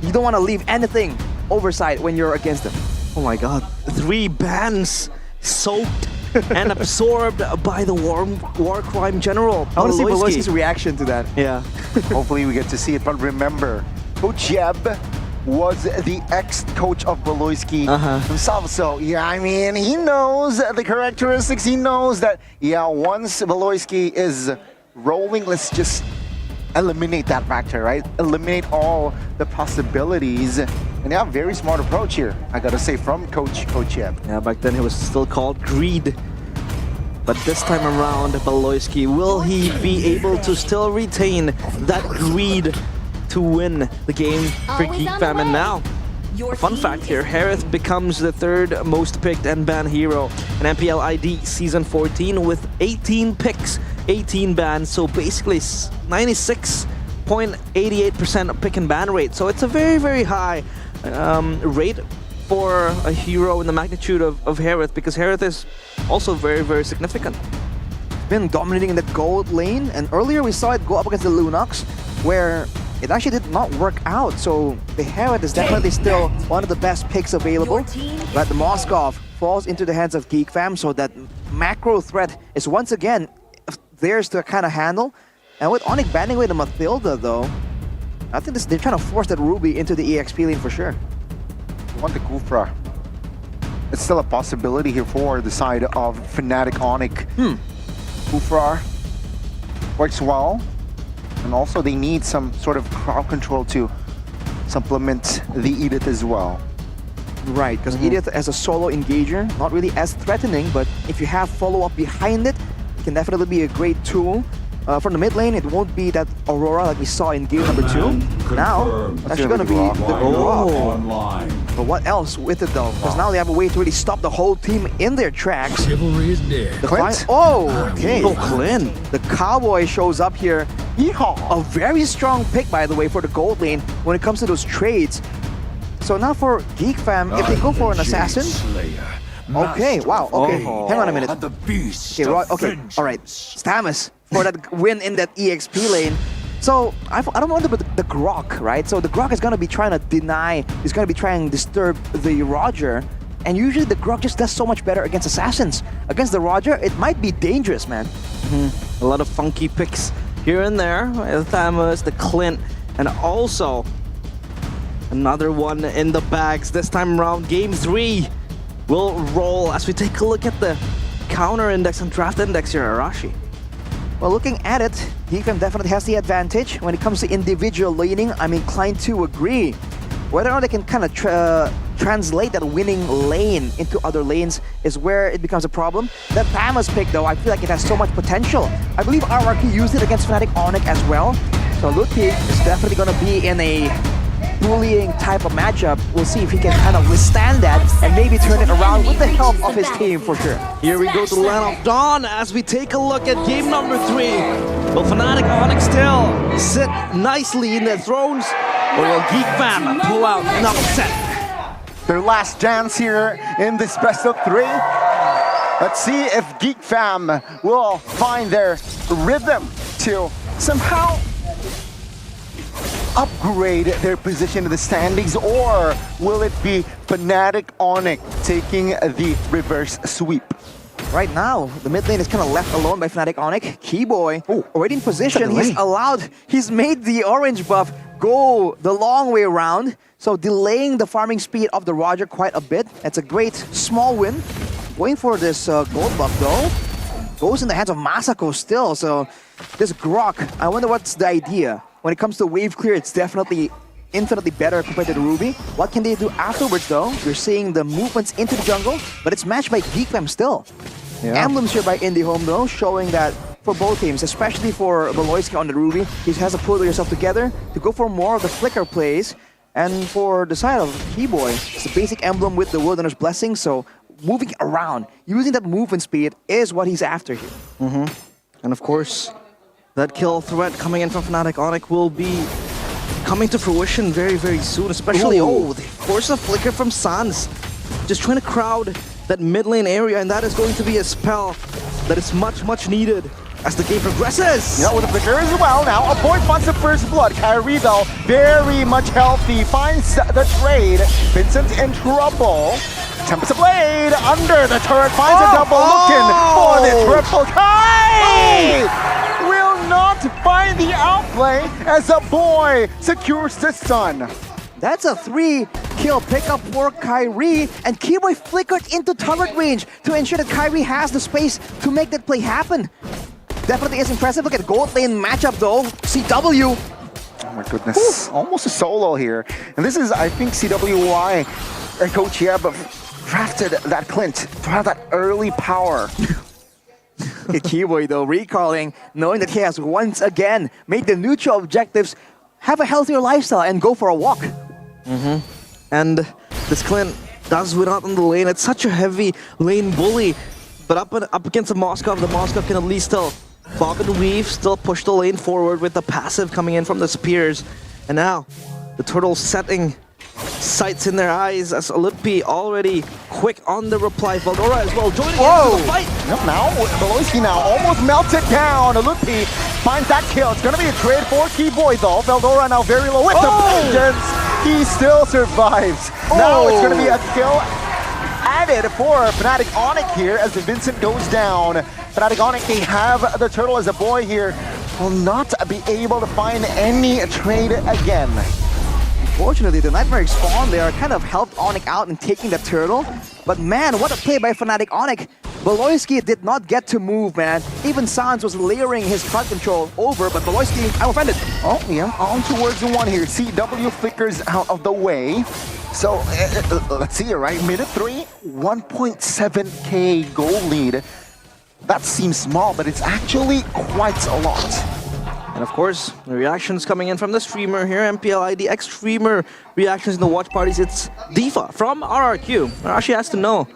You don't want to leave anything oversight when you're against him. Oh my god. 3 bans soaked and absorbed by the war crime general. I want to see Beloski's reaction to that. Yeah. Hopefully we get to see it, but remember, Coach Yeb was the ex-coach of Beloski himself. So, yeah, I mean, he knows the characteristics. He knows that, yeah, once Beloski is rolling, let's just eliminate that factor, right? Eliminate all the possibilities. And yeah, very smart approach here, I gotta say, from Coach Yeb. Yeah, back then he was still called Greed. But this time around, Beloski, will he be able to still retain that greed to win the game for Geek Fam. And now, a fun fact here, Harith becomes the third most picked and banned hero in MPL ID Season 14 with 18 picks, 18 bans, so basically 96.88% pick and ban rate. So it's a very, very high rate for a hero in the magnitude of Harith, because Harith is also very, very significant. Been dominating in the gold lane, and earlier we saw it go up against the Lunox, where it actually did not work out. So the Harith is definitely still one of the best picks available, but the Moskov falls into the hands of Geek Fam, so that macro threat is once again theirs to kind of handle. And with Onyx banning away the Mathilda though, I think they're trying to force that Ruby into the EXP lane for sure. You want the Kufra. It's still a possibility here for the side of Fnatic Onyx. Kufra works well, and also they need some sort of crowd control to supplement the Edith as well. Right, because Edith as a solo engager, not really as threatening, but if you have follow-up behind it, it can definitely be a great tool. From the mid lane, it won't be that Aurora like we saw in game number 2. Now, it's actually going to be the Grok. But what else with it though? Because now they have a way to really stop the whole team in their tracks. Chivalry is dead. The Clint? Oh, okay. Oh, Clint. The Cowboy shows up here. Yeehaw! A very strong pick, by the way, for the gold lane when it comes to those trades. So now for Geek Fam, if they go for an assassin. Okay, wow, okay. Hang on a minute. Okay, okay, alright. Stamus for that win in that EXP lane. So, I don't know about the Grok, right? So the Grok is going to be trying to deny, he's going to be trying to disturb the Roger. And usually the Grok just does so much better against assassins. Against the Roger, it might be dangerous, man. A lot of funky picks here and there. The Thamus, the Clint, and also another one in the bags. This time around, game 3 will roll as we take a look at the counter index and draft index here, Arashi. Well, looking at it, Geek Fam definitely has the advantage. When it comes to individual laning, I'm inclined to agree. Whether or not they can kind of translate that winning lane into other lanes is where it becomes a problem. That Thamus pick, though, I feel like it has so much potential. I believe RRQ used it against Fnatic Onyx as well. So Ludwig is definitely going to be in a bullying type of matchup. We'll see if he can kind of withstand that and maybe turn it around with the help of his team for sure. Here we go to the land of Dawn as we take a look at game number 3. Will Fnatic Onyx still sit nicely in their thrones, or will Geek Fam pull out an upset? Their last dance here in this best of 3. Let's see if Geek Fam will find their rhythm to somehow upgrade their position in the standings, or will it be Fnatic Onyx taking the reverse sweep? Right now, the mid lane is kind of left alone by Fnatic Onyx. Keyboy already in position. He's made the orange buff go the long way around, so delaying the farming speed of the Roger quite a bit. That's a great small win. Going for this gold buff though. Goes in the hands of Masako still, so this Grok, I wonder what's the idea. When it comes to wave clear, it's definitely infinitely better compared to the Ruby. What can they do afterwards though? You're seeing the movements into the jungle, but it's matched by Geek Fam still. Emblems here by IndieHome though, showing that for both teams, especially for Beloyski on the Ruby, he has to pull yourself together to go for more of the flicker plays. And for the side of Keyboy, it's the basic emblem with the Wilderness Blessing, so moving around, using that movement speed is what he's after here. And of course, that kill threat coming in from Fnatic Onyx will be coming to fruition very, very soon, especially, the force of flicker from Sans. Just trying to crowd that mid lane area, and that is going to be a spell that is much, much needed as the game progresses. Yeah, with the flicker as well now. Avoid finds the first blood. Kyrie, though, very much healthy, finds the trade. Vincent in trouble. Tempest Blade under the turret, finds a double, looking for the triple. Kai will not find the outplay as a boy secures the stun. That's a 3-kill pickup for Kyrie, and Keyboy flickered into turret range to ensure that Kyrie has the space to make that play happen. Definitely is impressive. Look at gold lane matchup though. CW. Oh my goodness. Almost a solo here. And this is, I think, CWY Coach Yeb drafted that Clint to have that early power. Keyboy though, recalling, knowing that he has once again made the neutral objectives have a healthier lifestyle and go for a walk. And this Clint does win out on the lane. It's such a heavy lane bully. But up against the Moskov can at least still bob and weave, still push the lane forward with the passive coming in from the spears. And now, the Turtles setting sights in their eyes as Olympi already quick on the reply. Veldora as well joining into the fight. Yep, now, Beloyski now almost melted down. Olympi finds that kill. It's going to be a trade for Keyboy though. Veldora now very low with the vengeance. He still survives. Now it's going to be a kill added for Fnatic Onic here as Vincent goes down. Fnatic Onic, they have the Turtle as a boy here. Will not be able to find any trade again. Unfortunately, the Nightmare Spawn, they are kind of helped Onic out in taking the Turtle. But man, what a play by Fnatic Onic. Beloyski did not get to move, man. Even Sans was layering his front control over, but Beloyski, I'm offended. Oh, yeah, on towards the one here. CW flickers out of the way. So, let's see it, right? Minute 3, 1.7k goal lead. That seems small, but it's actually quite a lot. And of course, the reactions coming in from the streamer here, MPL ID X streamer reactions in the watch parties. It's Diva from RRQ. Actually has to know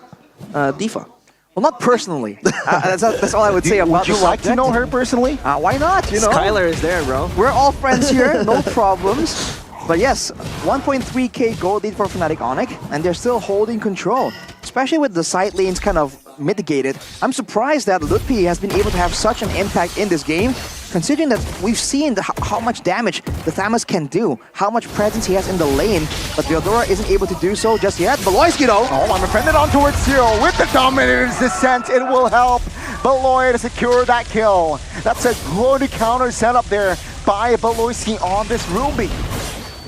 Diva. Well, not personally. That's all I would say about this. Would you like to know her personally? Why not? You know, Skylar is there, bro. We're all friends here, no problems. But yes, 1.3k gold lead for Fnatic Onic, and they're still holding control. Especially with the side lanes kind of mitigated. I'm surprised that Ludpi has been able to have such an impact in this game, considering that we've seen how much damage the Thamus can do, how much presence he has in the lane, but Veldora isn't able to do so just yet. Beloyski though! Oh, I'm offended on towards Zero with the Dominator's Descent. It will help Beloy to secure that kill. That's a good counter setup there by Beloyski on this Ruby.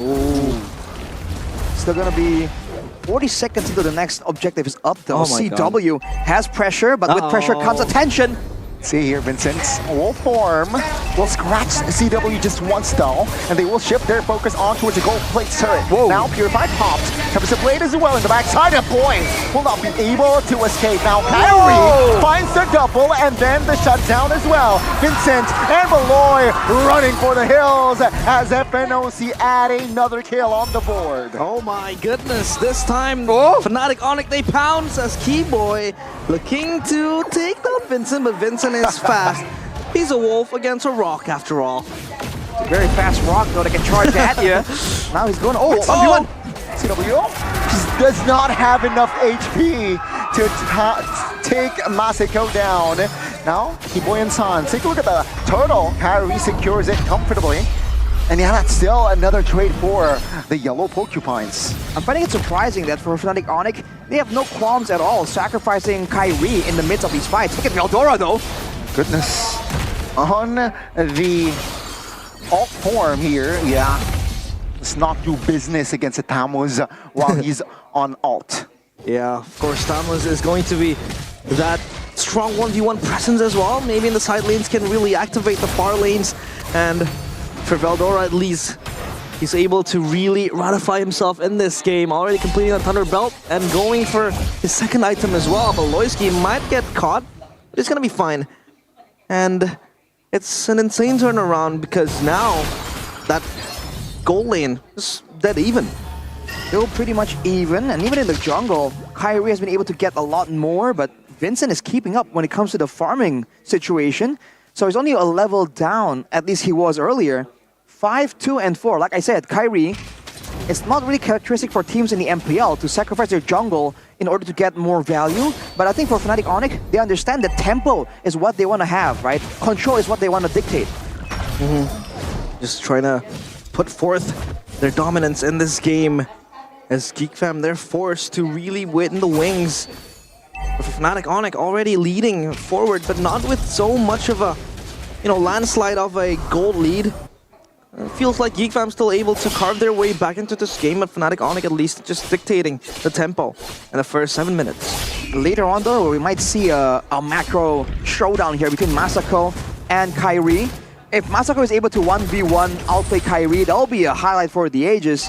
Ooh. Still gonna be 40 seconds into the next objective is up though. CW has pressure, but with pressure comes attention. See here, Vincent will form, will scratch CW just once though, and they will shift their focus on towards a gold plate turret. Now Purified pops, covers the blade as well in the backside, and boy, will not be able to escape. Now Kyrie finds the double and then the shutdown as well. Vincent and Beloy running for the hills as FNOC add another kill on the board. Oh my goodness, this time Fnatic Onic, they pounce as Keyboy looking to take down Vincent, but Vincent is fast. He's a wolf against a rock after all. It's a very fast rock though that can charge at you. Now he's going, CW just does not have enough HP to take Masako down. Now, Keyboy and Sans, take a look at the Turtle. Kyrie secures it comfortably. And yeah, that's still another trade for the Yellow Porcupines. I'm finding it surprising that for Fnatic Onic, they have no qualms at all sacrificing Kyrie in the midst of these fights. Look at Veldora though. Goodness. On the alt form here, yeah. Let's not do business against Tamus while he's on alt. Yeah, of course, Tamus is going to be that strong 1v1 presence as well. Maybe in the side lanes can really activate the far lanes, and for Veldora at least, he's able to really ratify himself in this game, already completing a Thunder Belt and going for his second item as well. Beloyski might get caught, but it's gonna be fine. And it's an insane turnaround because now that gold lane is dead even. Still pretty much even, and even in the jungle, Kyrie has been able to get a lot more, but Vincent is keeping up when it comes to the farming situation. So he's only a level down, at least he was earlier. 5, 2, and 4. Like I said, Kyrie, it's not really characteristic for teams in the MPL to sacrifice their jungle in order to get more value. But I think for Fnatic Onic, they understand that tempo is what they want to have, right? Control is what they want to dictate. Just trying to put forth their dominance in this game. As GeekFam, they're forced to really wait in the wings. But for Fnatic Onic already leading forward, but not with so much of a, landslide of a gold lead. It feels like GeekFam still able to carve their way back into this game, but Fnatic Onic at least just dictating the tempo in the first 7 minutes. Later on though, we might see a macro showdown here between Masako and Kyrie. If Masako is able to 1v1 outplay Kyrie, that'll be a highlight for the ages.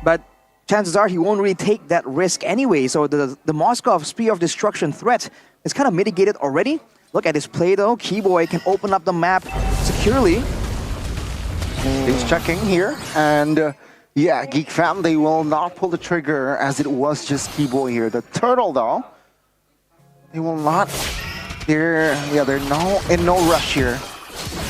But chances are he won't really take that risk anyway, so the Moskov Spear of Destruction threat is kind of mitigated already. Look at his play though, Keyboy can open up the map securely. He's checking here, and yeah, Geek Fam, they will not pull the trigger as it was just Keyboy here. The turtle though, they will not. They're in no rush here.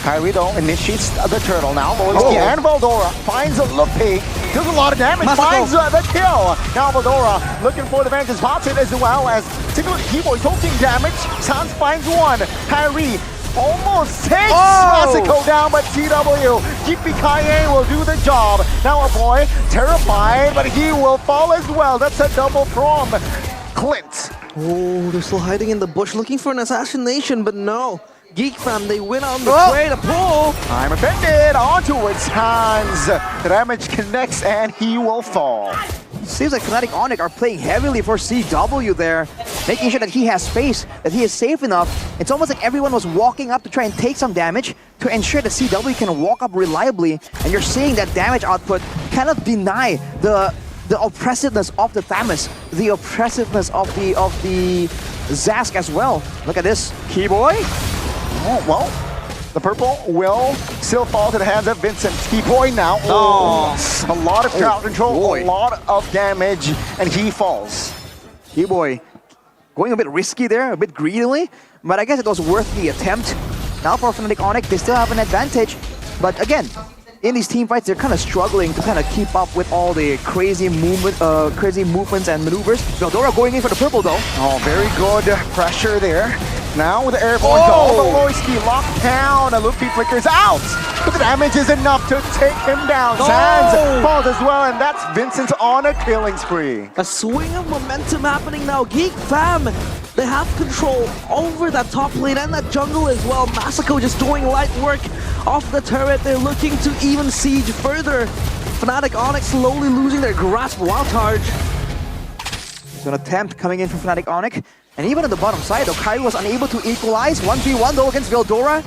Kyrie though initiates the turtle now. Loyalty and Veldora finds a Lupe. Does a lot of damage. Finds the kill. Now Veldora looking for the Vantage Pocket as well as Single Keyboy taking damage. Sans finds one. Kyrie almost takes Masako down, but TW GPKA will do the job. Now a boy terrified, but he will fall as well. That's a double from Clint. Oh, they're still hiding in the bush looking for an assassination, but no. Geek Fam, they win on the trade, a pull! I'm offended, on towards Hans. The damage connects and he will fall. Seems like Fnatic Onyx are playing heavily for CW there, making sure that he has space, that he is safe enough. It's almost like everyone was walking up to try and take some damage to ensure that CW can walk up reliably, and you're seeing that damage output cannot deny the oppressiveness of the Thamus, the oppressiveness of the Zask as well. Look at this, Keyboy. Oh, well, the purple will still fall to the hands of Vincent. Keyboy now. A lot of crowd control, a lot of damage, and he falls. Keyboy going a bit risky there, a bit greedily, but I guess it was worth the attempt. Now for Fnatic Onyx, they still have an advantage, but again, in these team fights, they're kind of struggling to kind of keep up with all the crazy movements and maneuvers. Veldora going in for the purple though. Oh, very good pressure there. Now with the airborne goal, Veloisky locked down. A Luffy flickers out, but the damage is enough to take him down. Sans falls as well, and that's Vincent on a killing spree. A swing of momentum happening now. Geek Fam, they have control over that top lane and that jungle as well. Masako just doing light work off the turret. They're looking to even siege further. Fnatic Onyx slowly losing their grasp. Wild charge. So an attempt coming in from Fnatic Onyx. And even on the bottom side, though, Kyrie was unable to equalize. 1v1 though against Veldora.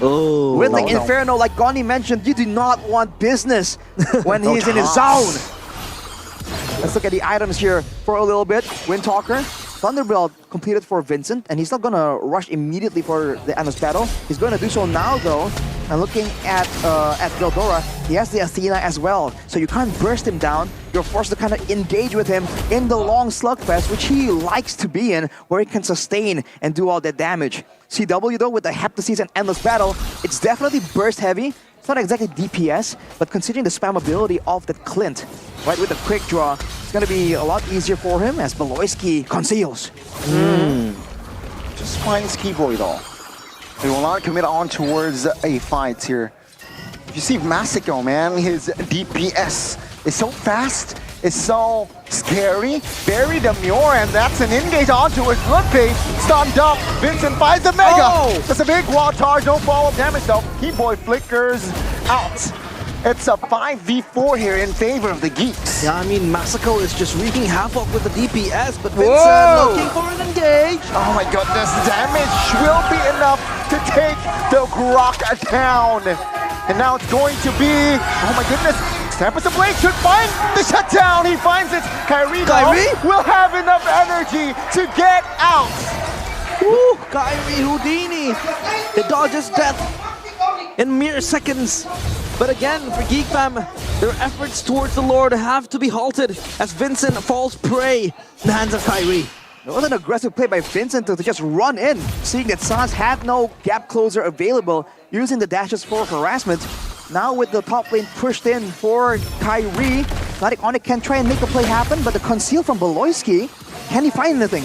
With like Inferno, like Goni mentioned, you do not want business when he's in his zone. Let's look at the items here for a little bit. Windtalker, Thunderbolt completed for Vincent, and he's not gonna rush immediately for the Anos battle. He's gonna do so now though. And looking at Veldora, he has the Athena as well. So you can't burst him down. You're forced to kind of engage with him in the long slugfest, which he likes to be in, where he can sustain and do all that damage. CW though, with the Heptasis and Endless Battle, it's definitely burst heavy. It's not exactly DPS, but considering the spammability of that Clint, right, with the quick draw, it's going to be a lot easier for him as Veloisky conceals. Just finds Keyboy though. They will not commit on towards a fight here. If you see Masako, man, his DPS is so fast, it's so scary, very demure, and that's an engage onto his Lupe. Stunned up, Vincent finds the Mega! That's a big wall charge, no follow-up damage though. Keyboy flickers out. It's a 5v4 here in favor of the Geeks. Yeah, I mean, Masako is just wreaking havoc with the DPS, but Vincent looking for an engage. Oh my goodness, damage will be enough to take the Grok down. And now it's going to be, oh my goodness, Tempest of Blade should find the shutdown. He finds it. Kyrie will have enough energy to get out. Woo, Kyrie Houdini. It dodges death in mere seconds. But again, for Geek Fam, their efforts towards the Lord have to be halted as Vincent falls prey in the hands of Kyrie. It was an aggressive play by Vincent to just run in, seeing that Sans had no gap closer available, using the dashes for harassment. Now with the top lane pushed in for Kyrie, Fnatic Onyx can try and make a play happen, but the conceal from Veloisky, can he find anything?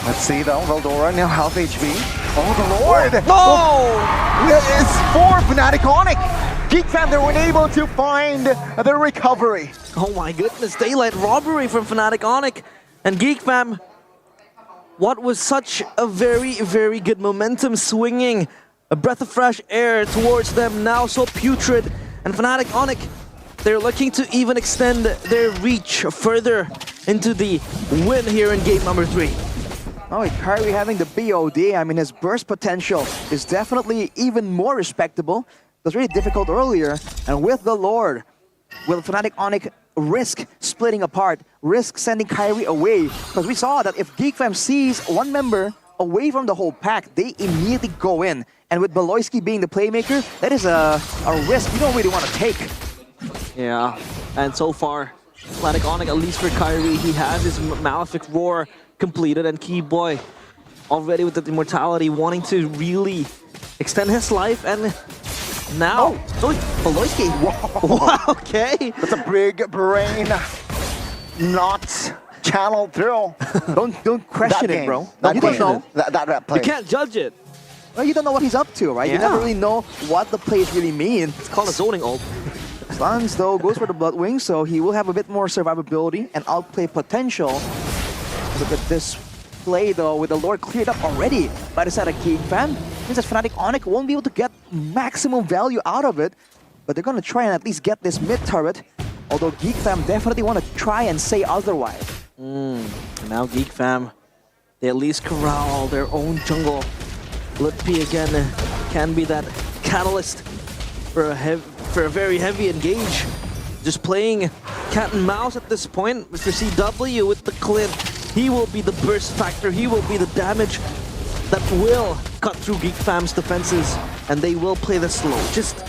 Let's see though, Veldora now half HP. Oh the Lord! No! It is for Fnatic Onyx! Geek Fam, they weren't able to find the recovery. Oh my goodness, daylight robbery from Fnatic Onyx. And Geek Fam, what was such a very, very good momentum swinging, a breath of fresh air towards them, now so putrid. And Fnatic Onyx, they're looking to even extend their reach further into the win here in game number 3. Oh, Kyrie having the BOD, I mean, his burst potential is definitely even more respectable. It was really difficult earlier, and with the Lord, will Fnatic Onyx risk splitting apart, risk sending Kyrie away? Because we saw that if Geek Fam sees one member away from the whole pack, they immediately go in. And with Veloisky being the playmaker, that is a risk you don't really want to take. Yeah, and so far, Fnatic Onyx, at least for Kyrie, he has his Malefic Roar completed, and Keyboy already with the immortality, wanting to really extend his life, and now, Valoisky. Wow, okay. That's a big brain not channeled through. Don't question it, bro. That you don't know. That play. You can't judge it. Well, you don't know what he's up to, right? Yeah. You never really know what the plays really mean. It's called a zoning ult. Slans, though, goes for the Bloodwing, so he will have a bit more survivability and outplay potential. Look at this play, though, with the Lord cleared up already by the side of Geek Fam. Means that Fnatic Onyx won't be able to get maximum value out of it, but they're going to try and at least get this mid turret, although Geek Fam definitely want to try and say otherwise. And now Geek Fam, they at least corral their own jungle. Lippy again can be that catalyst for a very heavy engage. Just playing cat and mouse at this point. Mr. CW with the Clint. He will be the burst factor. He will be the damage that will cut through Geek Fam's defenses. And they will play this slow. Just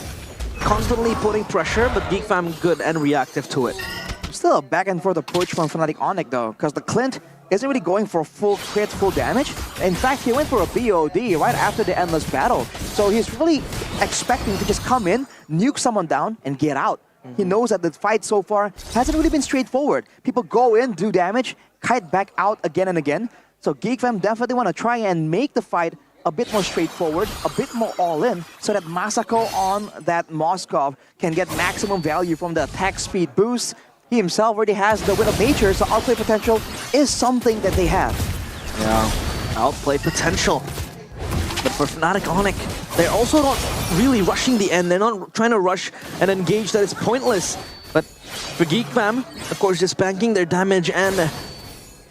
constantly putting pressure, but Geek Fam good and reactive to it. Still a back and forth approach from Fnatic Onyx, though, because the Clint isn't really going for full crit, full damage. In fact, he went for a BOD right after the endless battle. So he's really expecting to just come in, nuke someone down, and get out. He knows that the fight so far hasn't really been straightforward. People go in, do damage, kite back out again and again. So Geek Fam definitely want to try and make the fight a bit more straightforward, a bit more all-in, so that Masako on that Moskov can get maximum value from the attack speed boost. He himself already has the Will of Nature, so outplay potential is something that they have. Yeah, outplay potential. But for Fnatic Onyx, they're also not really rushing the end. They're not trying to rush and engage that is pointless. But for Geek Fam, of course, just banking their damage and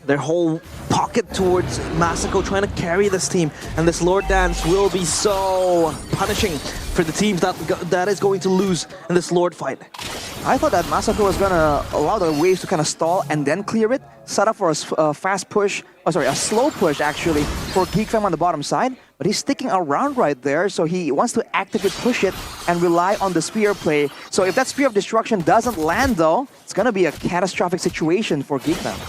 their whole pocket towards Masako, trying to carry this team. And this Lord Dance will be so punishing for the teams that is going to lose in this Lord fight. I thought that Masako was gonna allow the waves to kind of stall and then clear it, set up for a fast push, a slow push actually, for Geek Fam on the bottom side, but he's sticking around right there, so he wants to actively push it and rely on the spear play. So if that Spear of Destruction doesn't land though, it's gonna be a catastrophic situation for Geek Fam.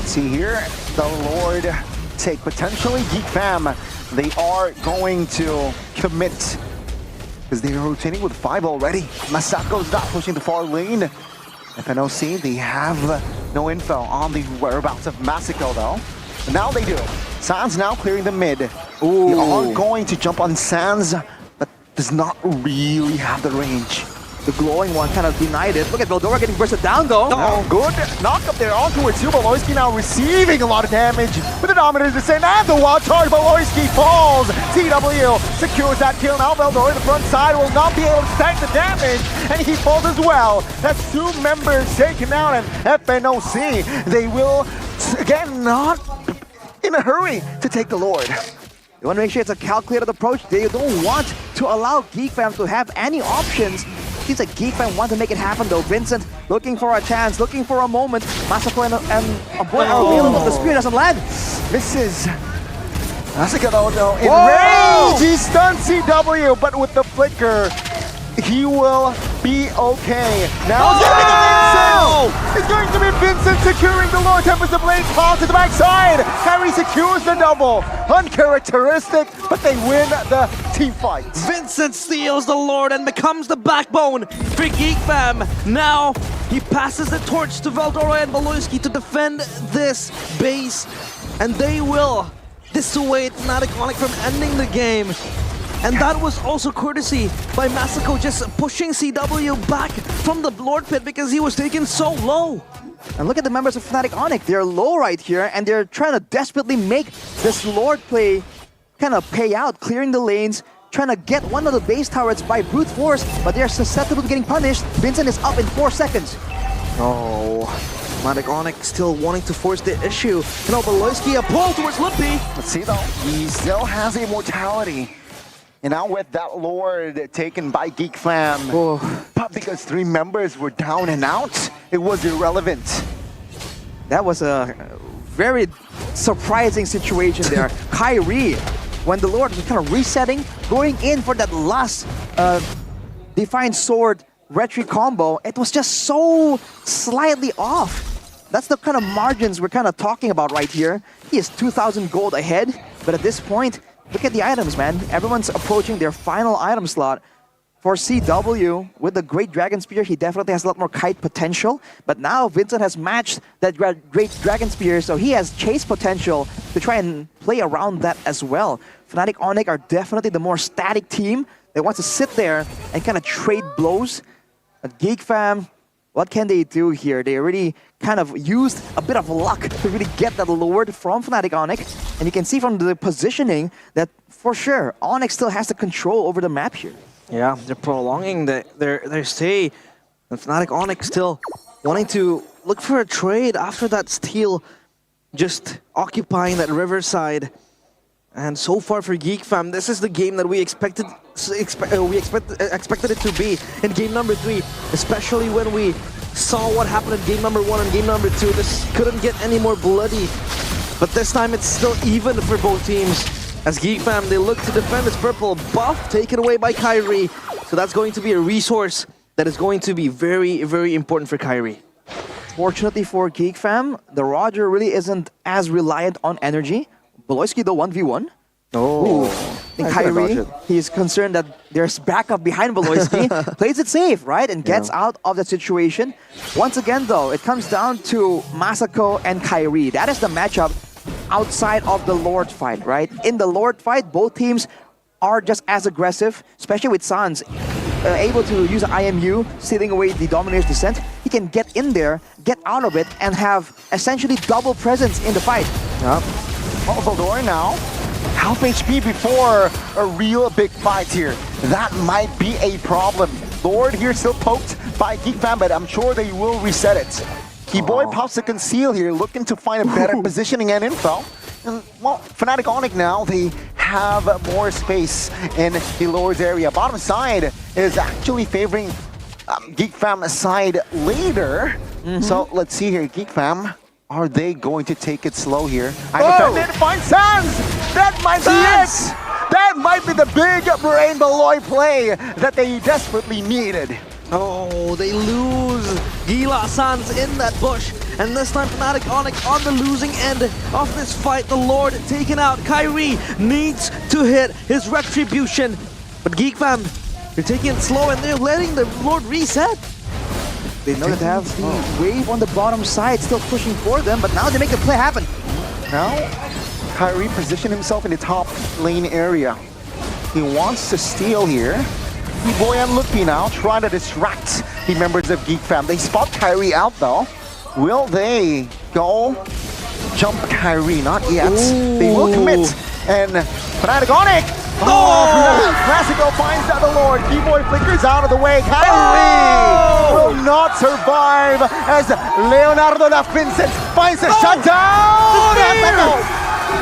See here, the Lord take potentially Geek Fam. They are going to commit because they're rotating with 5 already. Masako's not pushing the far lane. FNOC, they have no info on the whereabouts of Masako though. But now they do. Sans now clearing the mid. Ooh. They are going to jump on Sans, but does not really have the range. The glowing one kind of denied it. Look at Veldora getting bursted down though. Oh, good knock up there on towards you. Valoisky now receiving a lot of damage with the Dominators descent and the wild charge. Valoisky falls. CW secures that kill. Now Veldora, the front side, will not be able to tank the damage, and he falls as well. That's 2 members taken out, and FNOC, they will again not in a hurry to take the Lord. They want to make sure it's a calculated approach. They don't want to allow Geek Fam to have any options. Seems like Geek Fam want to make it happen though. Vincent looking for a chance, looking for a moment. Masako and a boy are available. The spear doesn't land. Misses. Masako though in range. He stuns CW, but with the flicker, he will be okay. Now it's going to be Vincent securing the Lord. Tempest of Blades falls to the backside. Kyrie secures the double. Uncharacteristic, but they win the team fight. Vincent steals the Lord and becomes the backbone for Geek Fam. Now he passes the torch to Veldora and Valoisky to defend this base, and they will dissuade Fnatic Onyx from ending the game. And that was also courtesy by Masako just pushing CW back from the Lord Pit because he was taken so low. And look at the members of Fnatic Onyx. They're low right here, and they're trying to desperately make this Lord play kind of pay out, clearing the lanes, trying to get one of the base turrets by brute force, but they're susceptible to getting punished. Vincent is up in 4 seconds. Oh, Fnatic Onyx still wanting to force the issue. You know, Valoisky a pull towards Lippy. Let's see though, he still has immortality. And now with that Lord taken by Geek Fam, but because 3 members were down and out, it was irrelevant. That was a very surprising situation there. Kyrie, when the Lord was kind of resetting, going in for that last Defiant Sword retry combo, it was just so slightly off. That's the kind of margins we're kind of talking about right here. He is 2,000 gold ahead, but at this point, look at the items, man. Everyone's approaching their final item slot. For CW, with the Great Dragon Spear, he definitely has a lot more kite potential. But now Vincent has matched that Great Dragon Spear, so he has chase potential to try and play around that as well. Fnatic Onyx are definitely the more static team. They want to sit there and kind of trade blows. But Geek Fam, what can they do here? They already kind of used a bit of luck to really get that Lord from Fnatic Onyx. And you can see from the positioning that for sure, Onyx still has the control over the map here. Yeah, they're prolonging their stay. And Fnatic Onyx still wanting to look for a trade after that steal, just occupying that riverside. And so far for Geek Fam, this is the game that we expected it to be in game number 3, especially when we saw what happened in game number 1 and game number 2. This couldn't get any more bloody, but this time it's still even for both teams. As Geek Fam, they look to defend this purple buff taken away by Kyrie. So that's going to be a resource that is going to be very, very important for Kyrie. Fortunately for Geek Fam, the Roger really isn't as reliant on energy. Beloyski though 1v1. Oh. And Kyrie, he's concerned that there's backup behind Beloyski. Plays it safe, right? And gets out of the situation. Once again though, it comes down to Masako and Kyrie. That is the matchup outside of the Lord fight, right? In the Lord fight, both teams are just as aggressive, especially with Sans able to use IMU, stealing away the Domineer's Descent. He can get in there, get out of it, and have essentially double presence in the fight. Yep. Oh, Valdor now. Half HP before a real big fight here. That might be a problem. Lord here still poked by Geek Fam, but I'm sure they will reset it. Keyboy pops the conceal here, looking to find a better positioning and info. And, well, Fnatic Onyx now, they have more space in the Lord's area. Bottom side is actually favoring Geek Fam's side later. So let's see here, Geek Fam, are they going to take it slow here? I defended, find Sans! That might be it! That might be the big brain Beloy play that they desperately needed. Oh, they lose Gila Sans in that bush. And this time Fnatic Onyx on the losing end of this fight. The Lord taken out. Kyrie needs to hit his retribution. But Geek Fam, they're taking it slow and they're letting the Lord reset. They know that they have the wave on the bottom side still pushing for them, but now they make the play happen. Now, Kyrie positioned himself in the top lane area. He wants to steal here. Boy and Luffy now trying to distract the members of Geek Fam. They spot Kyrie out though. Will they go jump Kyrie? Not yet. Ooh. They will commit. And Fnatic Onyx! Classico finds out the Lord. Keyboy flickers out of the way. Kyrie will not survive as Leonardo da Vincent finds a shutdown!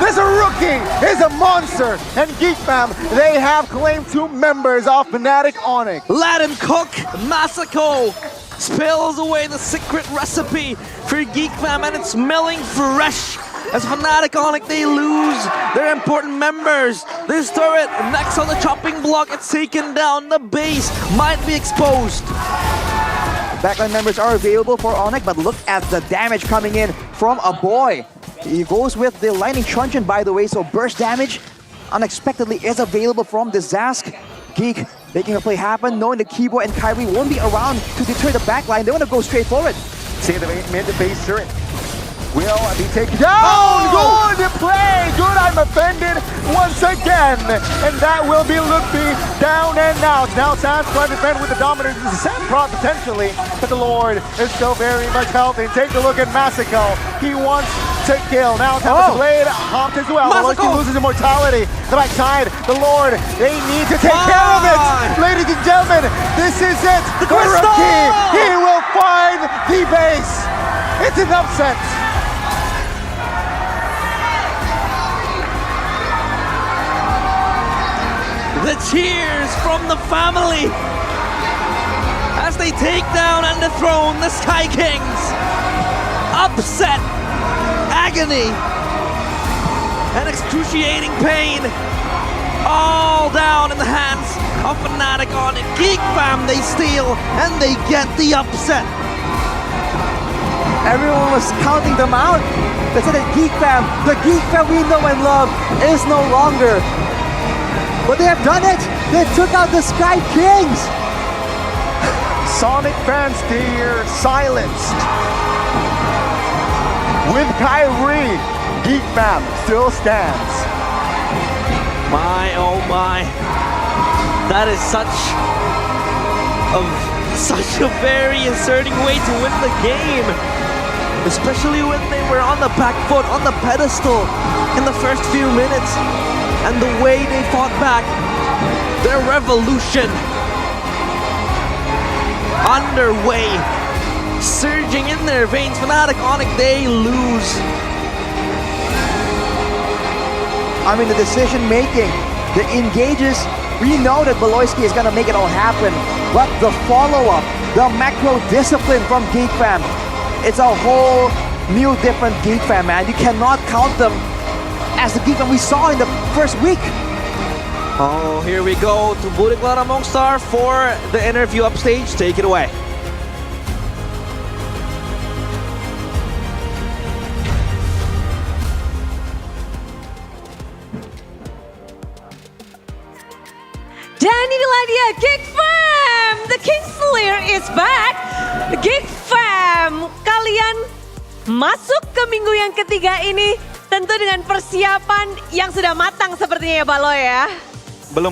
This rookie is a monster, and Geek Fam, they have claimed 2 members of Fnatic Onyx. Let him cook! Masako spills away the secret recipe for Geek Fam, and it's smelling fresh. As Fnatic Onyx, they lose their important members. This turret next on the chopping block, it's taken down. The base might be exposed. Backline members are available for Onyx, but look at the damage coming in from a boy. He goes with the Lightning Truncheon, by the way, so burst damage unexpectedly is available from the Zask. Geek making a play happen, knowing that Keyboy and Kyrie won't be around to deter the backline. They want to go straight forward. See the mid-base turret will be taken down. Good play. Good, I'm offended once again. And that will be Luffy down and out. Now Sans trying to defend with the Dominators. This is Sans Prod potentially, but the Lord is still very much healthy. Take a look at Masako. He wants to kill. Now Tempest Blade hopped as well. He loses immortality. The backside, the Lord, they need to take care of it. Ladies and gentlemen, this is it. The rookie, he will find the base. It's an upset. The cheers from the family as they take down and dethrone the Sky Kings. Upset, agony, and excruciating pain, all down in the hands of Fnatic on it. Geek Fam, they steal and they get the upset. Everyone was counting them out. They said that the Geek Fam we know and love is no longer. But they have done it. They took out the Sky Kings. Sonic fans here silenced. With Kyrie, Geek Fam still stands. My, oh my. That is such a very asserting way to win the game. Especially when they were on the back foot, on the pedestal in the first few minutes. And the way they fought back, their revolution underway, surging in their veins. Fnatic Onyx, they lose. I mean, the decision making, the engages, we know that Beloyski is gonna make it all happen. But the follow-up, the macro discipline from Geek Fam, it's a whole new different Geek Fam, man. You cannot count them as the Geek Fam we saw in the first week. Oh, here we go to Burik Lara Mongstar for the interview upstage. Take it away. Dan inilah dia Geek Fam. The Kingslayer is back. Geek Fam, kalian masuk ke minggu yang ketiga ini tentu dengan persiapan yang sudah matang sepertinya ya Balo ya. Belum.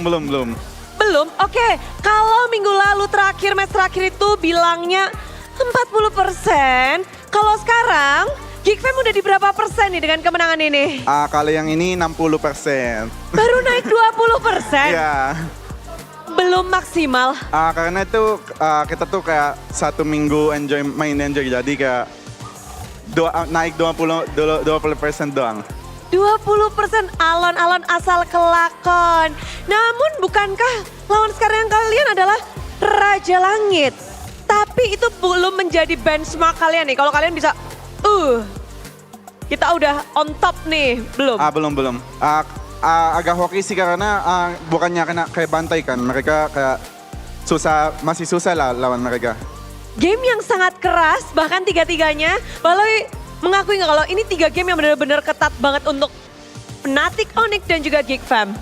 Belum? Oke. Kalau minggu lalu match terakhir itu bilangnya 40%. Kalau sekarang Geek Fam udah di berapa persen nih dengan kemenangan ini? Kalau yang ini 60%. Baru naik 20%? Iya. Belum maksimal. Karena itu kita tuh kayak 1 minggu main enjoy jadi kayak naik 20% doang. 20% alon-alon asal kelakon. Namun bukankah lawan sekarang kalian adalah Raja Langit? Tapi itu belum menjadi benchmark kalian nih. Kalau kalian bisa, kita udah on top nih, belum? Belum. Agak hoki sih karena bukannya kena kayak bantai kan. Mereka kayak masih susah lah lawan mereka. Game yang sangat keras, bahkan tiga-tiganya. Baloy mengakui nggak kalau ini 3 game yang benar-benar ketat banget untuk Fnatic, Onyx dan juga Geek Fam?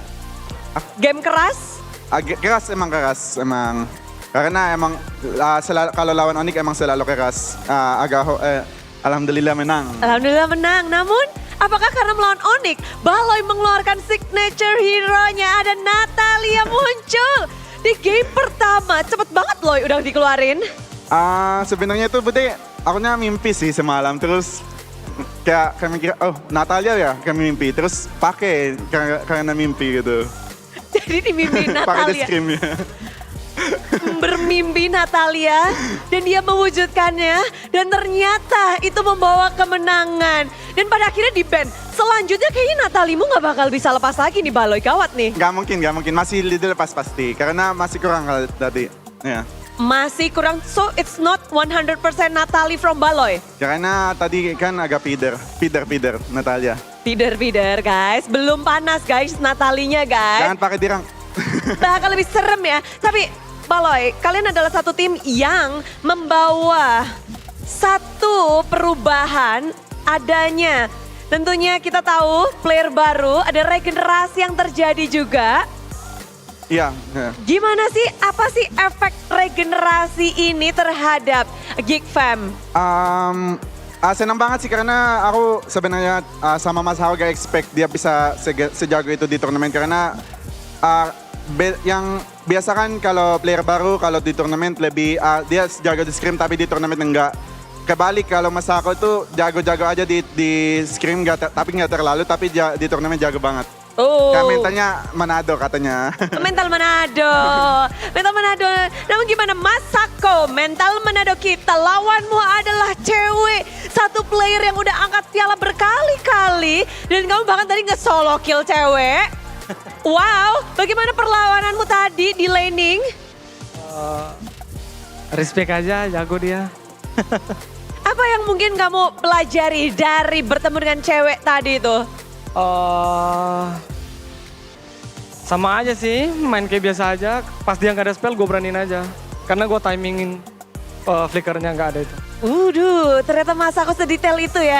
Game keras? Keras emang. Karena emang kalau lawan Onyx emang selalu keras. Alhamdulillah menang. Alhamdulillah menang, namun apakah karena melawan Onyx, Baloy mengeluarkan signature hero-nya, ada Natalia muncul di game pertama. Cepet banget Loy udah dikeluarin. Sebenarnya itu Bude, akunya mimpi sih semalam, terus kayak mikir, Natalia ya kami mimpi, terus pakai karena mimpi gitu. Jadi di mimpi Natalia. Pakai di scrimnya. Bermimpi Natalia dan dia mewujudkannya dan ternyata itu membawa kemenangan. Dan pada akhirnya di-ban. Selanjutnya kayaknya Natalimu gak bakal bisa lepas lagi nih Baloy, gawat nih. Gak mungkin, masih dilepas pasti, karena masih kurang kalau tadi. Ya. Masih kurang, so it's not 100% Natali from Baloy. Karena tadi kan agak feeder Natalia. Feeder guys, belum panas guys Natalinya guys. Jangan pakai dirang. Bakal lebih serem ya. Tapi Baloy, kalian adalah satu tim yang membawa satu perubahan adanya. Tentunya kita tahu player baru, ada regenerasi yang terjadi juga. Iya. Gimana sih, apa sih efek regenerasi ini terhadap Geek Fam? Senang banget sih karena aku sebenarnya sama Mas Hao gak expect dia bisa sejago itu di turnamen karena yang biasa kan kalau player baru kalau di turnamen lebih dia jago di scrim tapi di turnamen enggak. Kebalik kalau Mas Hao itu jago-jago aja di scrim tapi nggak terlalu tapi di turnamen jago banget. Kayak mentalnya Manado katanya. Mental Manado. Namun gimana Mas Sako, mental Manado kita, lawanmu adalah cewek. Satu player yang udah angkat piala berkali-kali. Dan kamu bahkan tadi nge-solo kill cewek. Wow, bagaimana perlawananmu tadi di laning? Respect aja, jago dia. Apa yang mungkin kamu pelajari dari bertemu dengan cewek tadi itu? Sama aja sih, main kayak biasa aja. Pas dia nggak ada spell, gue beraniin aja. Karena gue timingin flickernya nggak ada itu. Ternyata Masako sedetail itu ya.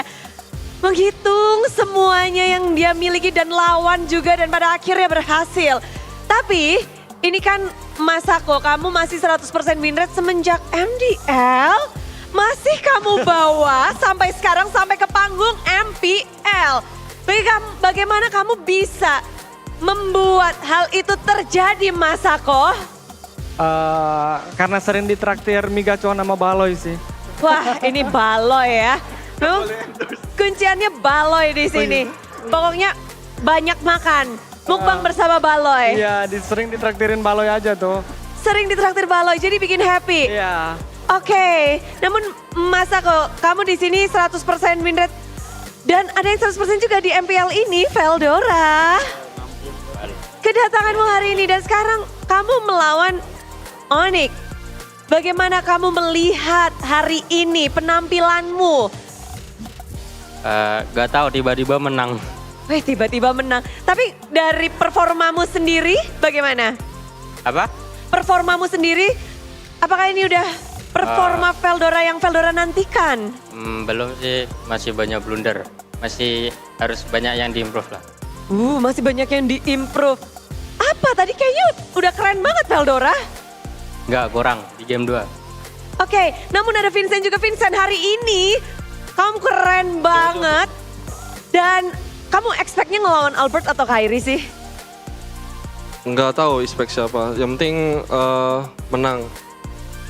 Menghitung semuanya yang dia miliki dan lawan juga dan pada akhirnya berhasil. Tapi ini kan Masako, kamu masih 100% win rate semenjak MDL. Masih kamu bawa sampai sekarang sampai ke panggung MPL. Bagaimana kamu bisa membuat hal itu terjadi, Masako? Karena sering ditraktir mie gacuan sama Baloy sih. Wah, ini Baloy ya. Memang kunciannya Baloy di sini. Pokoknya banyak makan. Mukbang bersama Baloy. Iya, sering ditraktirin Baloy aja tuh. Sering ditraktir Baloy, jadi bikin happy. Iya. Oke, namun Masako, kamu di sini 100% win rate. Dan ada yang 100% juga di MPL ini, Veldora. Kedatanganmu hari ini dan sekarang kamu melawan Onyx. Bagaimana kamu melihat hari ini penampilanmu? Gak tahu tiba-tiba menang. Tiba-tiba menang. Tapi dari performamu sendiri bagaimana? Apa? Performamu sendiri, apakah ini udah performa Veldora yang Veldora nantikan? Belum sih, masih banyak blunder. Masih harus banyak yang diimprove lah. Masih banyak yang diimprove. Apa tadi kayaknya udah keren banget Veldora? Nggak, kurang di game 2. Oke, namun ada Vincent juga. Vincent, hari ini kamu keren banget. Dan kamu expect-nya ngelawan Albert atau Kairi sih? Nggak tahu expect siapa, yang penting menang.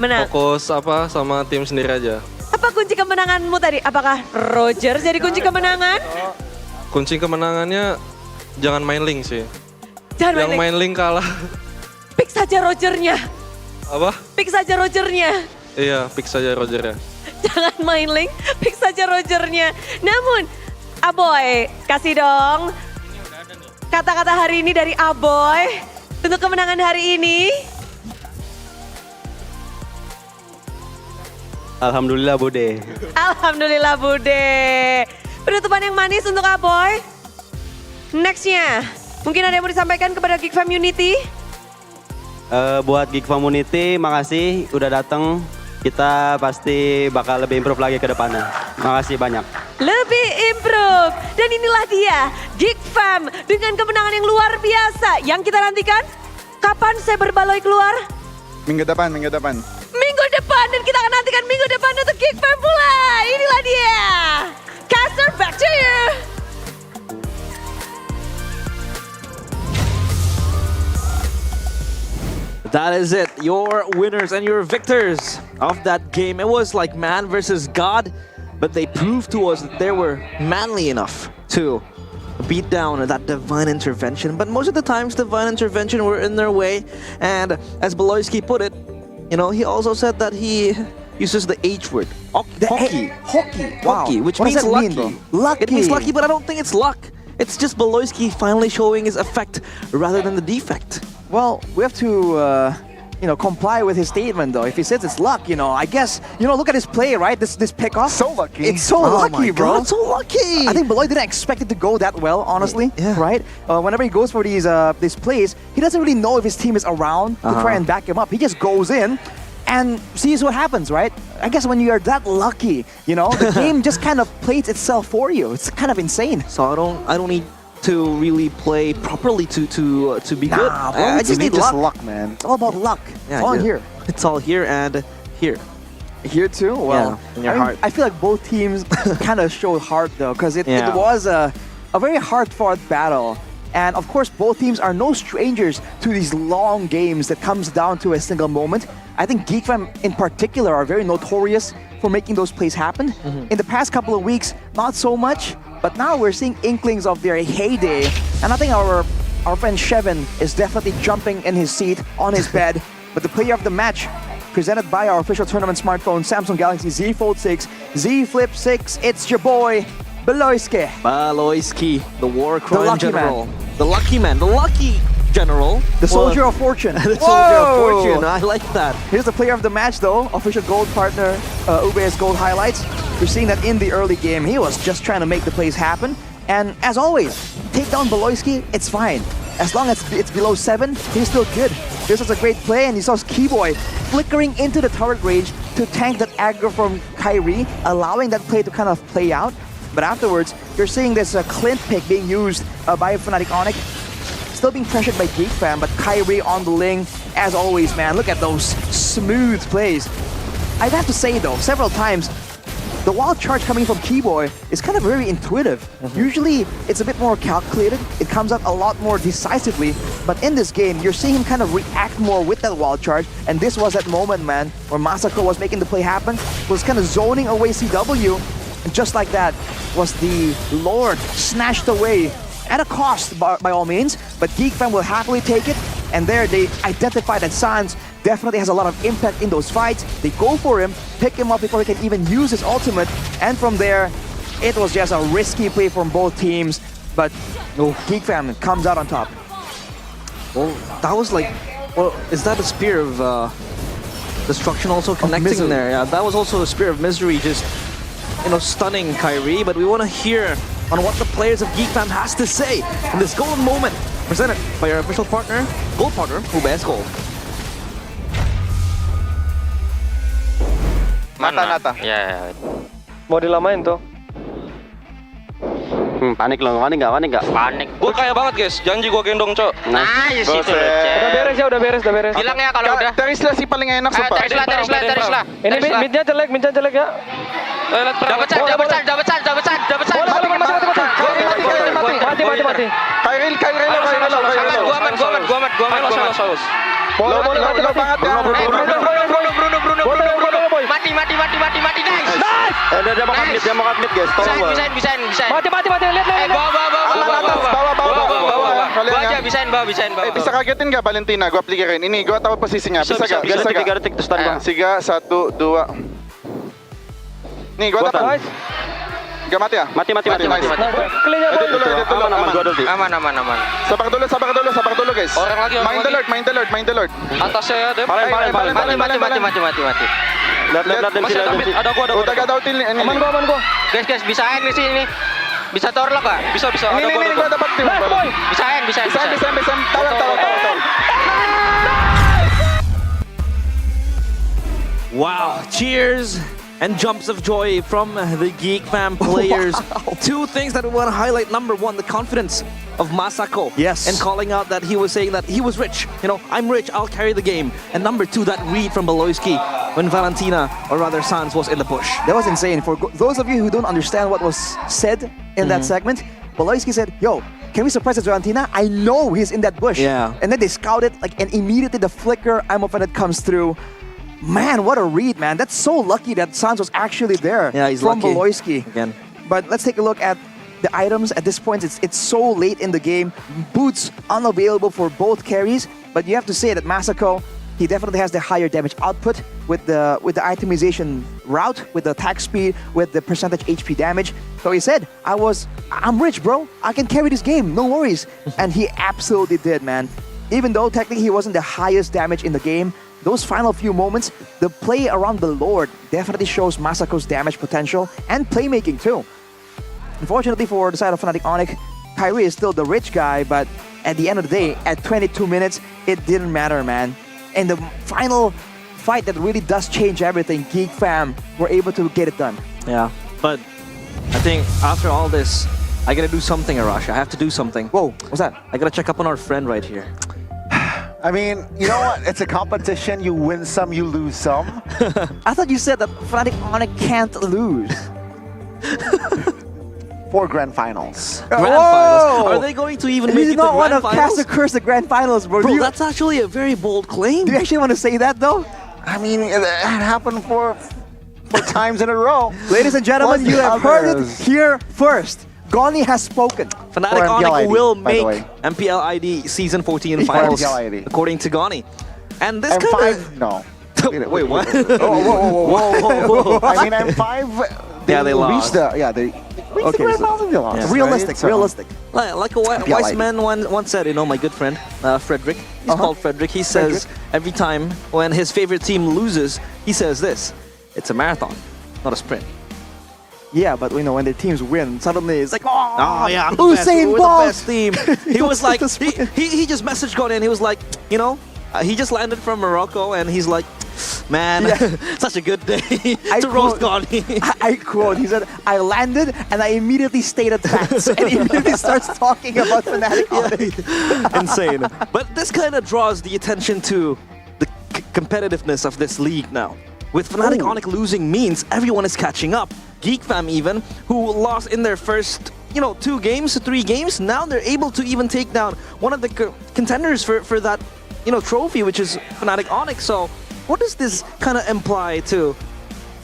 Menang. Fokus sama tim sendiri aja. Apa kunci kemenanganmu tadi? Apakah Roger jadi kunci kemenangan? Kunci kemenangannya jangan main link sih. Jangan yang main link kalah. Pick saja Rogernya. Apa? Pick saja Rogernya. Iya, pick saja Roger ya. Jangan main link, pick saja Rogernya. Namun, Aboy, kasih dong kata-kata hari ini dari Aboy untuk kemenangan hari ini. Alhamdulillah Bude. Alhamdulillah Bude. Penutupan yang manis untuk Aboy. Nextnya, mungkin ada yang mau disampaikan kepada Geek Community? Buat Geek Community, makasih udah datang. Kita pasti bakal lebih improve lagi ke depannya. Makasih banyak. Lebih improve. Dan inilah dia, Geek Fam dengan kemenangan yang luar biasa. Yang kita nantikan, kapan Saber Baloy keluar? Minggu depan. Minggu depan, dan kita akan nantikan minggu depan untuk Geek Fam pula. Inilah dia. Caster, back to you. That is it, your winners and your victors of that game. It was like man versus God, but they proved to us that they were manly enough to beat down that divine intervention. But most of the times, divine intervention were in their way. And as Beloyski put it, you know, he also said that he uses the H word, hockey. Wow. Hockey, which What means does that mean, lucky. though? Lucky. It means lucky, but I don't think it's luck. It's just Beloyski finally showing his effect rather than the defect. Well, we have to, comply with his statement, though. If he says it's luck, I guess, look at his play, right? This pickoff. So lucky. It's so lucky, bro. God, so lucky. I think Beloy didn't expect it to go that well, honestly, right? Whenever he goes for these plays, he doesn't really know if his team is around to try and back him up. He just goes in and sees what happens, right? I guess when you're that lucky, the game just kind of plays itself for you. It's kind of insane. So I don't need to really play properly to be good. Bro, I just need luck. Man. It's all about luck. It's all here. It's all here and here. Here too? Well, in your heart. I feel like both teams kind of showed heart though, because it was a very hard-fought battle. And of course, both teams are no strangers to these long games that comes down to a single moment. I think Geek Fam in particular are very notorious for making those plays happen. In the past couple of weeks, not so much. But now we're seeing inklings of their heyday. And I think our friend Shevin is definitely jumping in his seat, on his bed. But the player of the match, presented by our official tournament smartphone, Samsung Galaxy Z Fold 6, Z Flip 6, it's your boy, Beloyski. Beloyski, the war crime lucky general. man. The lucky man, the lucky general. The soldier of fortune. The soldier of fortune, I like that. Here's the player of the match though, official gold partner, UBS Gold Highlights. We're seeing that in the early game, he was just trying to make the plays happen. And as always, take down Beloyski, it's fine. As long as it's below 7, he's still good. This was a great play, and you saw Keyboy flickering into the turret range to tank that aggro from Kyrie, allowing that play to kind of play out. But afterwards, you're seeing this Clint pick being used by Fnatic Onyx. Still being pressured by Geek Fam, but Kyrie on the Ling, as always, man. Look at those smooth plays. I'd have to say, though, several times, the wild charge coming from Keyboy is kind of very intuitive. Usually, it's a bit more calculated. It comes out a lot more decisively. But in this game, you're seeing him kind of react more with that wild charge. And this was that moment, man, where Masako was making the play happen, was kind of zoning away CW. And just like that, was the Lord snatched away at a cost, by all means. But Geek Fam will happily take it. And there, they identify that Sans definitely has a lot of impact in those fights. They go for him, pick him up before he can even use his ultimate. And from there, it was just a risky play from both teams. But Geek Fam comes out on top. Well, that was like, well, is that a spear of destruction also connecting there? Yeah, that was also a spear of misery, just, you know, stunning Kyrie. But we want to hear on what the players of Geek Fam has to say in this golden moment, presented by our official partner, gold partner, UBS Gold. Nata. Ya. Mau dilamain tuh. Panik loh, panik nggak? Panik. Gue kaya banget guys, janji gue gendong cok. Nah, ya situ loh. Udah beres. Bilang ya kalau udah. Terislah sih paling enak sumpah. Terislah. Ini midnya jelek ya. Dapat can. Mati. Kairil. Gua amat. Boleh banget ya. Bruno. Mati, nice. Dia mau cut mid guys, tolong gua. Bisa. Mati, lihat. Bawa. Gua aja bisain bawa. Bisa kagetin nggak Valentina? Gua aplikirin. Ini gua tahu posisinya. Bisa nggak? 3 detik terus stun bang. 3, 1, 2. Nih gua tahu. Gak mati ya? Mati. Clear-nya Aman, gua dulu. Aman. Sabar dulu guys. Orang lagi. Main the Lord. Atasnya ya, Paling. mati. Lihat dem sini. Ada gua. Udah gak tahu til ini. Aman gua. Guys, bisain di sini. Bisa torlok gak? Bisa. Ini gua dapat tim. Bisain. Tahu. Wow, cheers and jumps of joy from the Geek Fam players. Wow. Two things that we want to highlight. Number one, the confidence of Masako. Yes. And calling out that he was saying that he was rich. You know, I'm rich, I'll carry the game. And number two, that read from Beloyski when Valentina, or rather Sans, was in the push. That was insane. For those of you who don't understand what was said in that segment, Beloyski said, yo, can we surprise Valentina? I know he's in that bush. Yeah. And then they scouted, and immediately the flicker Imofanet comes through. Man, what a read, man. That's so lucky that Sans was actually there. Yeah, he's from lucky. Beloyski. Again. But let's take a look at the items at this point. It's so late in the game. Boots unavailable for both carries. But you have to say that Masako, he definitely has the higher damage output with the itemization route, with the attack speed, with the percentage HP damage. So he said, I'm rich, bro. I can carry this game, no worries. And he absolutely did, man. Even though technically he wasn't the highest damage in the game, those final few moments, the play around the Lord definitely shows Masako's damage potential and playmaking too. Unfortunately for the side of Fnatic Onyx, Kyrie is still the rich guy, but at the end of the day, at 22 minutes, it didn't matter, man. In the final fight that really does change everything, Geek Fam were able to get it done. Yeah, but I think after all this, I gotta do something, Arash. I have to do something. Whoa, what's that? I gotta check up on our friend right here. I mean, you know what? It's a competition. You win some, you lose some. I thought you said that Fnatic Onyx can't lose. 4 grand finals. Grand finals? Are they going to even make it to not want grand to finals? cast a curse the grand finals, bro. Bro, that's actually a very bold claim. Do you actually want to say that, though? I mean, it happened for times in a row. Ladies and gentlemen, you have heard it here first. Goni has spoken. Fnatic Onyx will make MPL ID Season 14 finals, according to Goni. And this kind of... No. Wait, what? Whoa. I mean, M5... They lost. They reached the grand finals and they lost. Realistic. Like a wise man once said, you know, my good friend, Frederick. He's called Frederick. He says every time when his favorite team loses, he says this: it's a marathon, not a sprint. Yeah, but when the teams win, suddenly it's like, oh yeah, I'm the best. Usain We're Bolt. the best team. He was like, he just messaged Goni and he was like, he just landed from Morocco and he's like, man, such a good day to roast Goni. I quote, he said, I landed and I immediately stated facts. And he immediately starts talking about Fnatic Onyx. Insane. But this kind of draws the attention to the competitiveness of this league now. With Fnatic Onyx losing means everyone is catching up. GeekFam even, who lost in their first 2 games, 3 games, now they're able to even take down one of the contenders for that trophy, which is Fnatic Onyx. So what does this kind of imply to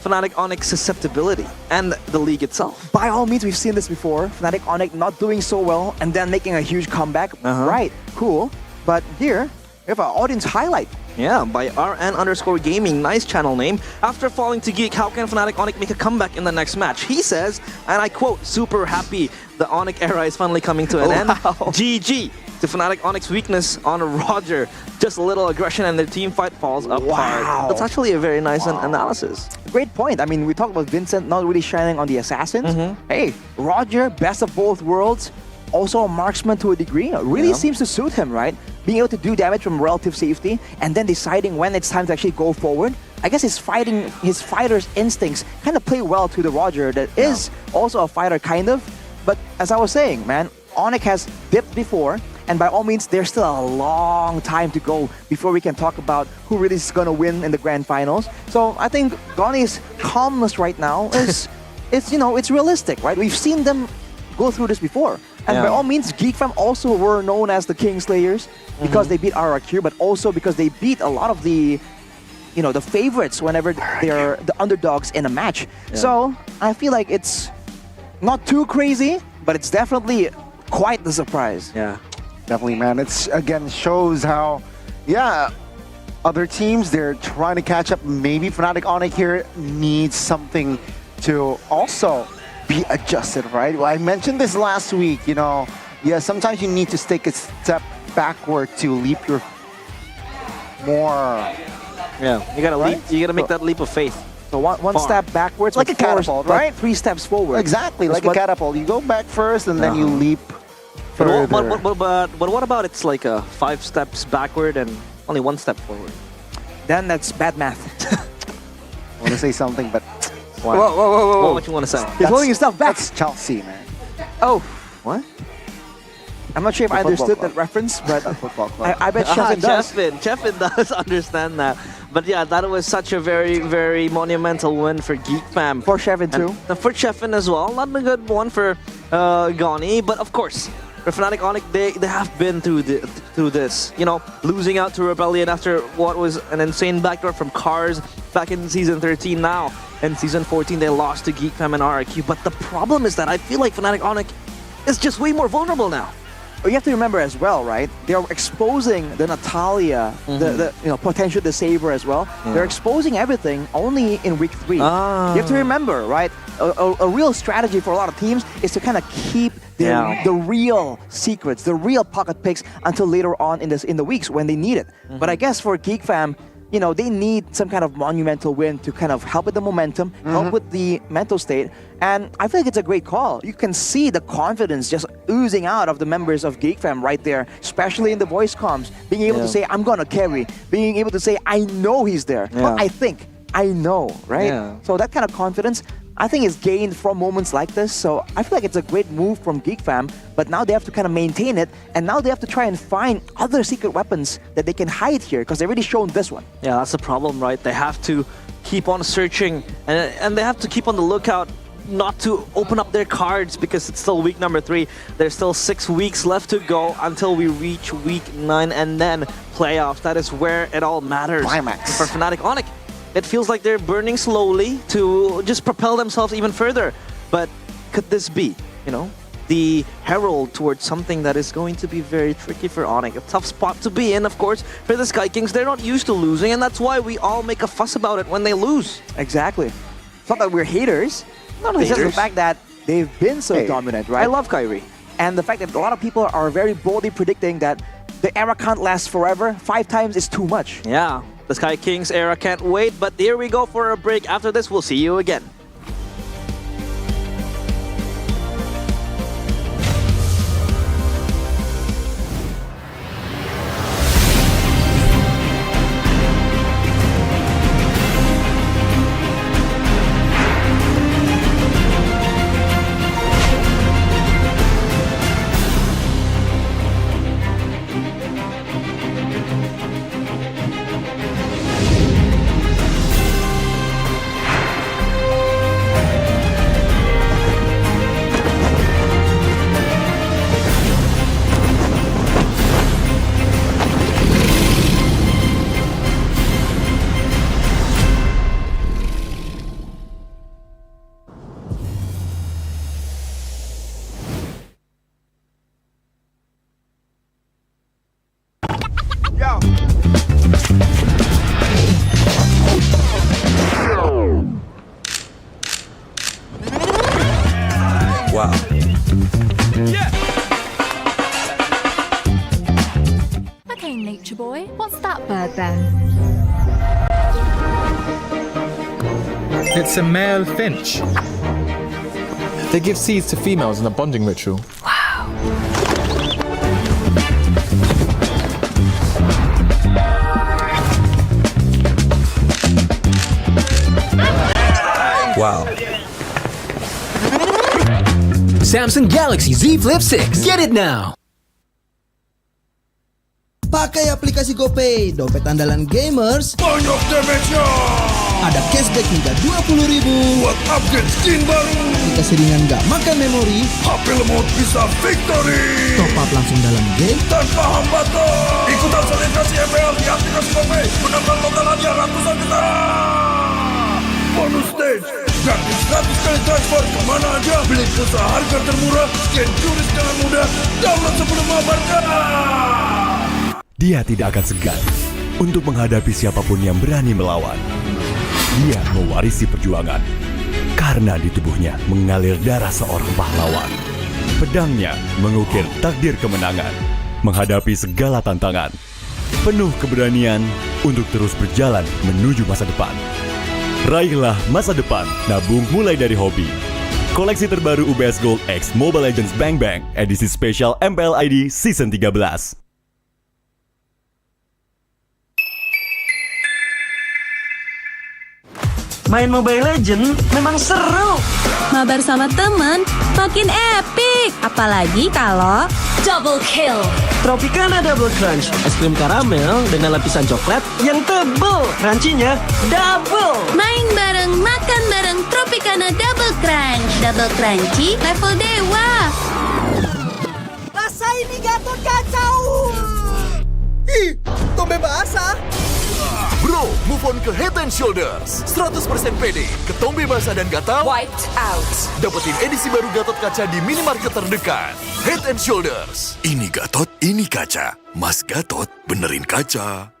Fnatic Onyx susceptibility and the league itself? By all means, we've seen this before. Fnatic Onyx not doing so well and then making a huge comeback. Right, cool. But here, we have an audience highlight. Yeah, by RN_gaming, nice channel name. After falling to Geek, how can Fnatic Onyx make a comeback in the next match? He says, and I quote, super happy the Onyx era is finally coming to an end. GG to Fnatic Onyx weakness on Roger. Just a little aggression and their team fight falls apart. That's actually a very nice analysis. Great point. I mean, we talked about Vincent not really shining on the assassins. Hey, Roger, best of both worlds. Also a marksman to a degree. Really seems to suit him, right? Being able to do damage from relative safety and then deciding when it's time to actually go forward. I guess his fighter's instincts kind of play well to the Roger that is also a fighter kind of. But as I was saying, man, Onyx has dipped before, and by all means, there's still a long time to go before we can talk about who really is going to win in the grand finals. So I think Goni's calmness right now is, it's realistic, right? We've seen them go through this before. And by all means, GeekFam also were known as the Kingslayers because they beat RRQ, but also because they beat a lot of the the favorites whenever they're the underdogs in a match. So I feel like it's not too crazy, but it's definitely quite the surprise. Yeah. Definitely, man. It's, again, shows how, other teams, they're trying to catch up. Maybe Fnatic Onyx here needs something to also be adjusted, right? Well, I mentioned this last week, sometimes you need to take a step backward to leap your more. Yeah, you gotta leap. You gotta make that leap of faith. So one step backwards, like a catapult, right? Like 3 steps forward. Exactly, like a catapult. You go back first and then you leap further. But what about it's like 5 steps backward and only 1 step forward? Then that's bad math. I want to say something, but whoa. What you want to say? He's holding his stuff back. That's Chelsea, man. Oh, what? I'm not sure if I understood that reference, but I bet Chefin does. Chefin does understand that. But yeah, that was such a very, very monumental win for GeekFam. For Chefin too. For Chefin as well. Not a good one for Goni, but of course, for Fnatic Onyx, they have been through this. Losing out to Rebellion after what was an insane backdoor from Cars back in Season 13 now. In Season 14, they lost to GeekFam and RRQ. But the problem is that I feel like Fnatic Onyx is just way more vulnerable now. You have to remember as well, right? They're exposing the Natalia, the potential the Saber as well. They're exposing everything only in week 3. You have to remember, right? A real strategy for a lot of teams is to kind of keep the real secrets, the real pocket picks until later on in the weeks when they need it. But I guess for GeekFam, they need some kind of monumental win to kind of help with the momentum, help with the mental state. And I feel like it's a great call. You can see the confidence just oozing out of the members of GeekFam right there, especially in the voice comms. Being able to say, I'm going to carry. Being able to say, I know he's there. Not I think, I know, right? So that kind of confidence, I think, is gained from moments like this. So I feel like it's a great move from GeekFam, but now they have to kind of maintain it, and now they have to try and find other secret weapons that they can hide here, because they've already shown this one. Yeah, that's the problem, right? They have to keep on searching, and they have to keep on the lookout not to open up their cards, because it's still week number 3. There's still 6 weeks left to go until we reach week 9, and then playoffs. That is where it all matters. Climax. For Fnatic Onyx, it feels like they're burning slowly to just propel themselves even further. But could this be, the herald towards something that is going to be very tricky for Onyx? A tough spot to be in, of course, for the Sky Kings. They're not used to losing, and that's why we all make a fuss about it when they lose. Exactly. It's not that we're haters. It's just the fact that they've been so dominant, right? I love Kyrie. And the fact that a lot of people are very boldly predicting that the era can't last forever. 5 times is too much. Yeah, the Sky Kings era can't wait. But here we go for a break. After this, we'll see you again. boy? What's that bird then? It's a male finch. They give seeds to females in a bonding ritual. Wow. Samsung Galaxy Z Flip 6. Get it now. Pakai aplikasi GoPay, dompet andalan gamers. Banyak damage-nya. Ada cashback hingga 20.000 buat upgrade skin baru. Aplikasi ringan gak makan memori. HP lemot bisa victory. Top up langsung dalam game tanpa hambatan. Ikutan selebrasi MPL di aplikasi GoPay. Menambah total hadiah ratusan juta. Bonus stage. Gratis 100 kali transfer kemana aja. Beli pulsa harga termurah. Scan jurus dengan mudah. Download sebelum mabarkan. Dia tidak akan segan untuk menghadapi siapapun yang berani melawan. Dia mewarisi perjuangan karena di tubuhnya mengalir darah seorang pahlawan. Pedangnya mengukir takdir kemenangan, menghadapi segala tantangan. Penuh keberanian untuk terus berjalan menuju masa depan. Raihlah masa depan, nabung mulai dari hobi. Koleksi terbaru UBS Gold X Mobile Legends Bang Bang, edisi spesial MPL ID Season 13. Main Mobile Legends memang seru. Mabar sama temen makin epic. Apalagi kalau double kill. Tropicana Double Crunch, es krim karamel dengan lapisan coklat yang tebal. Crunchy-nya double. Main bareng, makan bareng Tropicana Double Crunch. Double crunchy level dewa. Rasa ini Gatot kacau. Ih, tombe basah. Bro, move on ke Head and Shoulders. 100% pede, ketombe basah dan gatal Wiped out. dapetin edisi baru Gatot kaca di minimarket terdekat. Head and Shoulders. Ini Gatot, ini kaca. Mas Gatot, benerin kaca.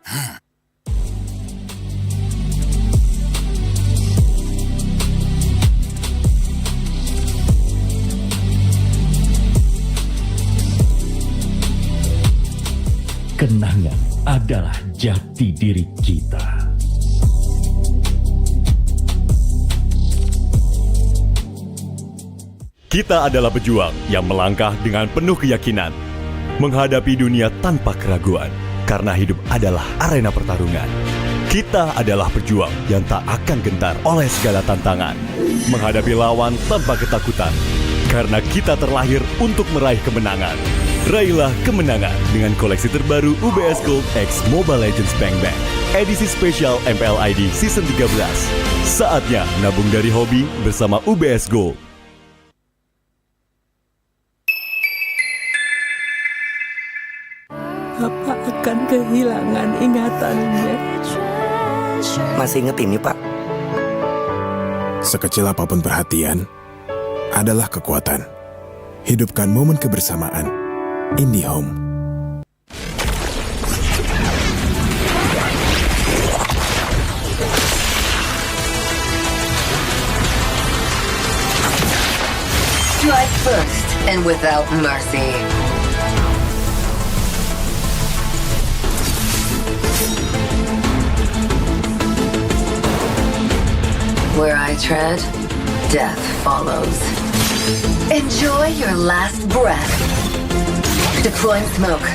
Kenangan adalah jati diri kita. Kita adalah pejuang yang melangkah dengan penuh keyakinan, menghadapi dunia tanpa keraguan, karena hidup adalah arena pertarungan. Kita adalah pejuang yang tak akan gentar oleh segala tantangan, menghadapi lawan tanpa ketakutan, karena kita terlahir untuk meraih kemenangan. Raihlah kemenangan dengan koleksi terbaru UBS Gold X Mobile Legends Bang Bang, edisi spesial MPL ID Season 13. Saatnya nabung dari hobi bersama UBS Gold. Papa akan kehilangan ingatannya. Masih inget ini, Pak? Sekecil apapun perhatian adalah kekuatan. Hidupkan momen kebersamaan. IndiHome. Strike first and without mercy. Where I tread, death follows. Enjoy your last breath. Deploying smoke.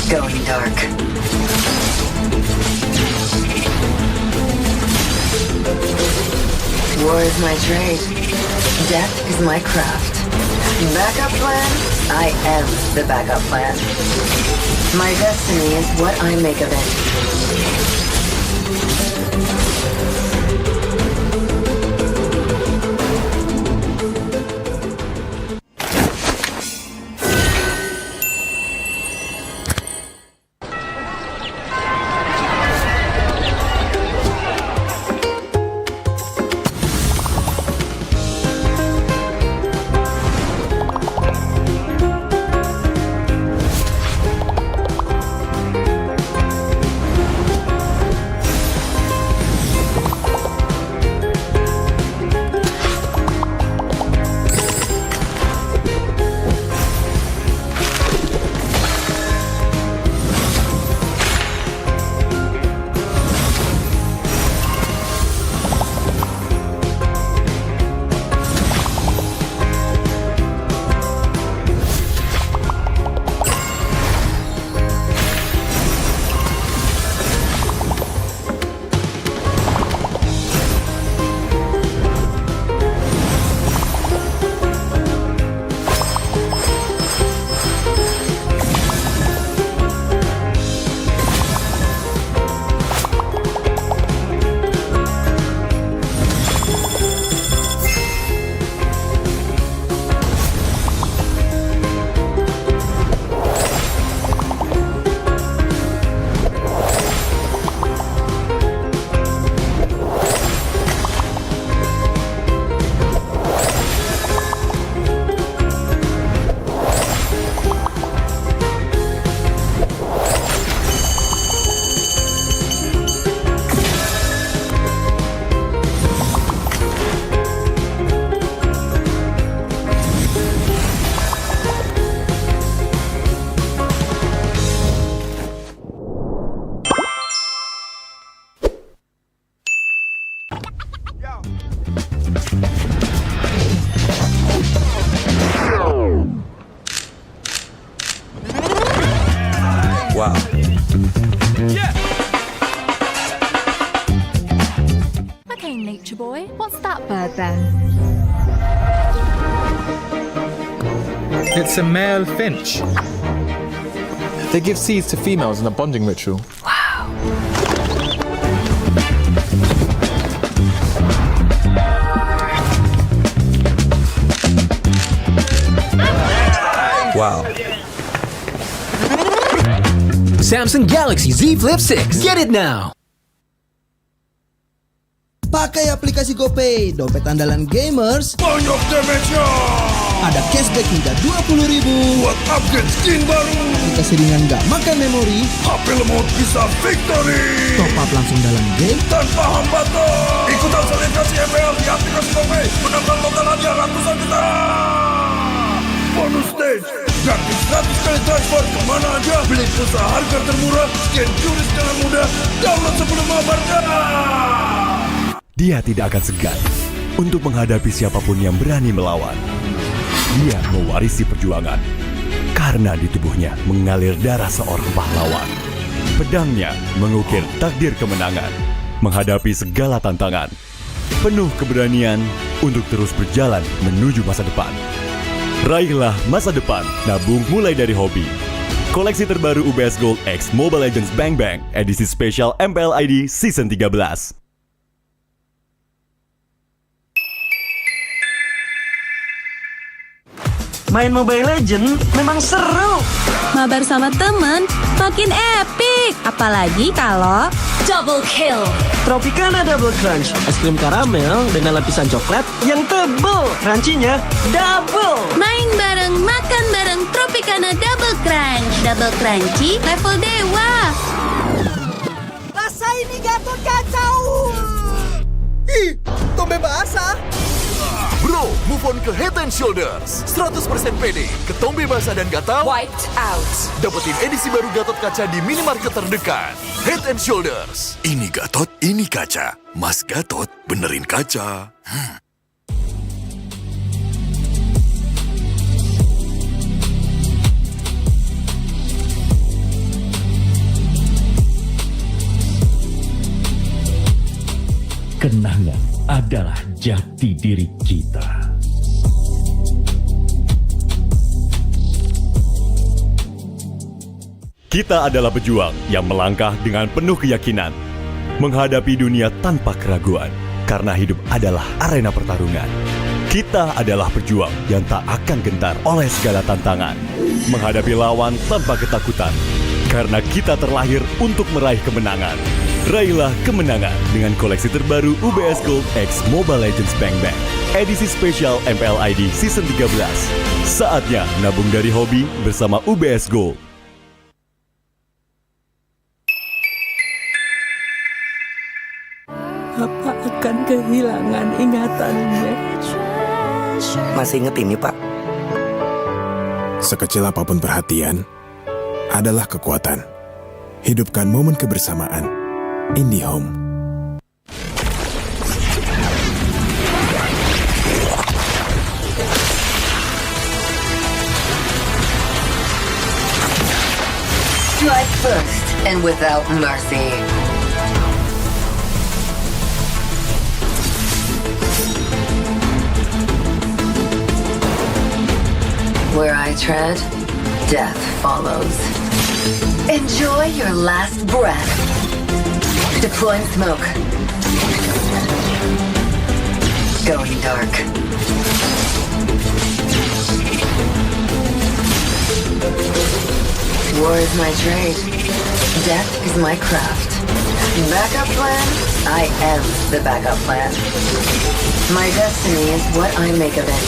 Going dark. War is my trade. Death is my craft. Backup plan? I am the backup plan. My destiny is what I make of it. Wow. Okay, nature boy, what's that bird then? It's a male finch. They give seeds to females in a bonding ritual. Wow. Samsung Galaxy Z Flip 6. Get it now. Pakai aplikasi GoPay, dompet andalan gamers. Banyak damage-nya. Ada cashback hingga 20.000 buat upgrade skin baru. Aplikasi ringan gak makan memori. HP lemot bisa victory. Top up langsung dalam game tanpa hambatan. Ikutan selebrasi MPL di aplikasi GoPay. Menambah total hadiah ratusan juta. Bonus stage. Gratis 100 kali transfer kemana aja. Beli pulsa harga termurah. Scan QRIS dengan mudah. Download sebelum mabarkan. Dia tidak akan segan untuk menghadapi siapapun yang berani melawan. Dia mewarisi perjuangan karena di tubuhnya mengalir darah seorang pahlawan. Pedangnya mengukir takdir kemenangan, menghadapi segala tantangan. Penuh keberanian untuk terus berjalan menuju masa depan. Raihlah masa depan, nabung mulai dari hobi. Koleksi terbaru UBS Gold X Mobile Legends Bang Bang, edisi spesial MPL ID Season 13. Main Mobile Legends memang seru. Mabar sama temen makin epic. Apalagi kalau double kill. Tropicana Double Crunch, es krim karamel dengan lapisan coklat yang tebal. Crunchy-nya double. Main bareng, makan bareng Tropicana Double Crunch. Double crunchy level dewa. Rasa ini Gatot kacau. Ih, tombe basah. Bro, move on ke Head and Shoulders. 100% pede, ketombe basah dan gatal Wiped out. dapetin edisi baru Gatot Kaca di minimarket terdekat. Head and Shoulders. Ini Gatot, ini kaca. Mas Gatot, benerin kaca. Kenangan adalah jati diri kita. Kita adalah pejuang yang melangkah dengan penuh keyakinan, menghadapi dunia tanpa keraguan, karena hidup adalah arena pertarungan. Kita adalah pejuang yang tak akan gentar oleh segala tantangan, menghadapi lawan tanpa ketakutan, karena kita terlahir untuk meraih kemenangan. Raihlah kemenangan dengan koleksi terbaru UBS Gold X Mobile Legends Bang Bang, edisi spesial MPL ID Season 13. Saatnya nabung dari hobi bersama UBS Gold. Apa akan kehilangan ingatannya? Masih inget ini, Pak? Sekecil apapun perhatian adalah kekuatan. Hidupkan momen kebersamaan. IndiHome. Strike first and without mercy. Where I tread, death follows. Enjoy your last breath. Deploying smoke. Going dark. War is my trade. Death is my craft. Backup plan? I am the backup plan. My destiny is what I make of it.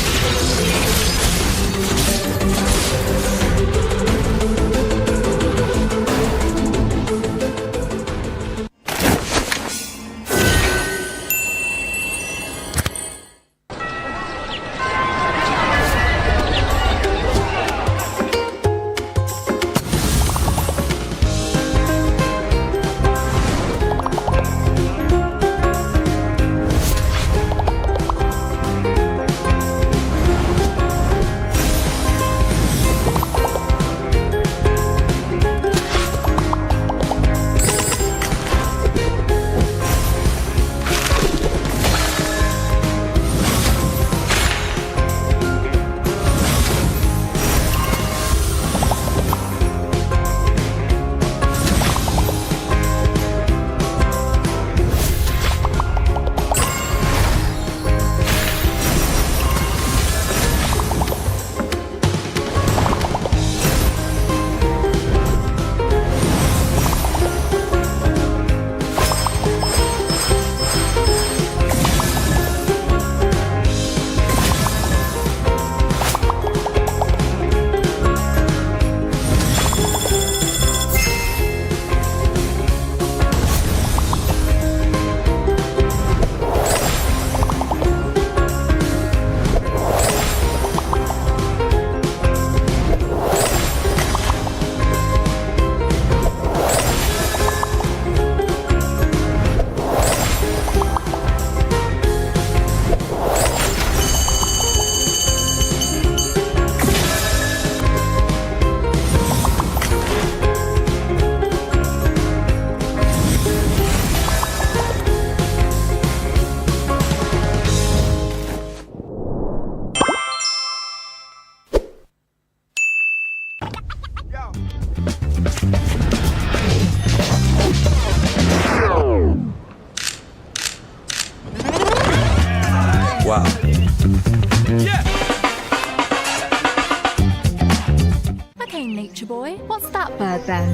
What's that bird then?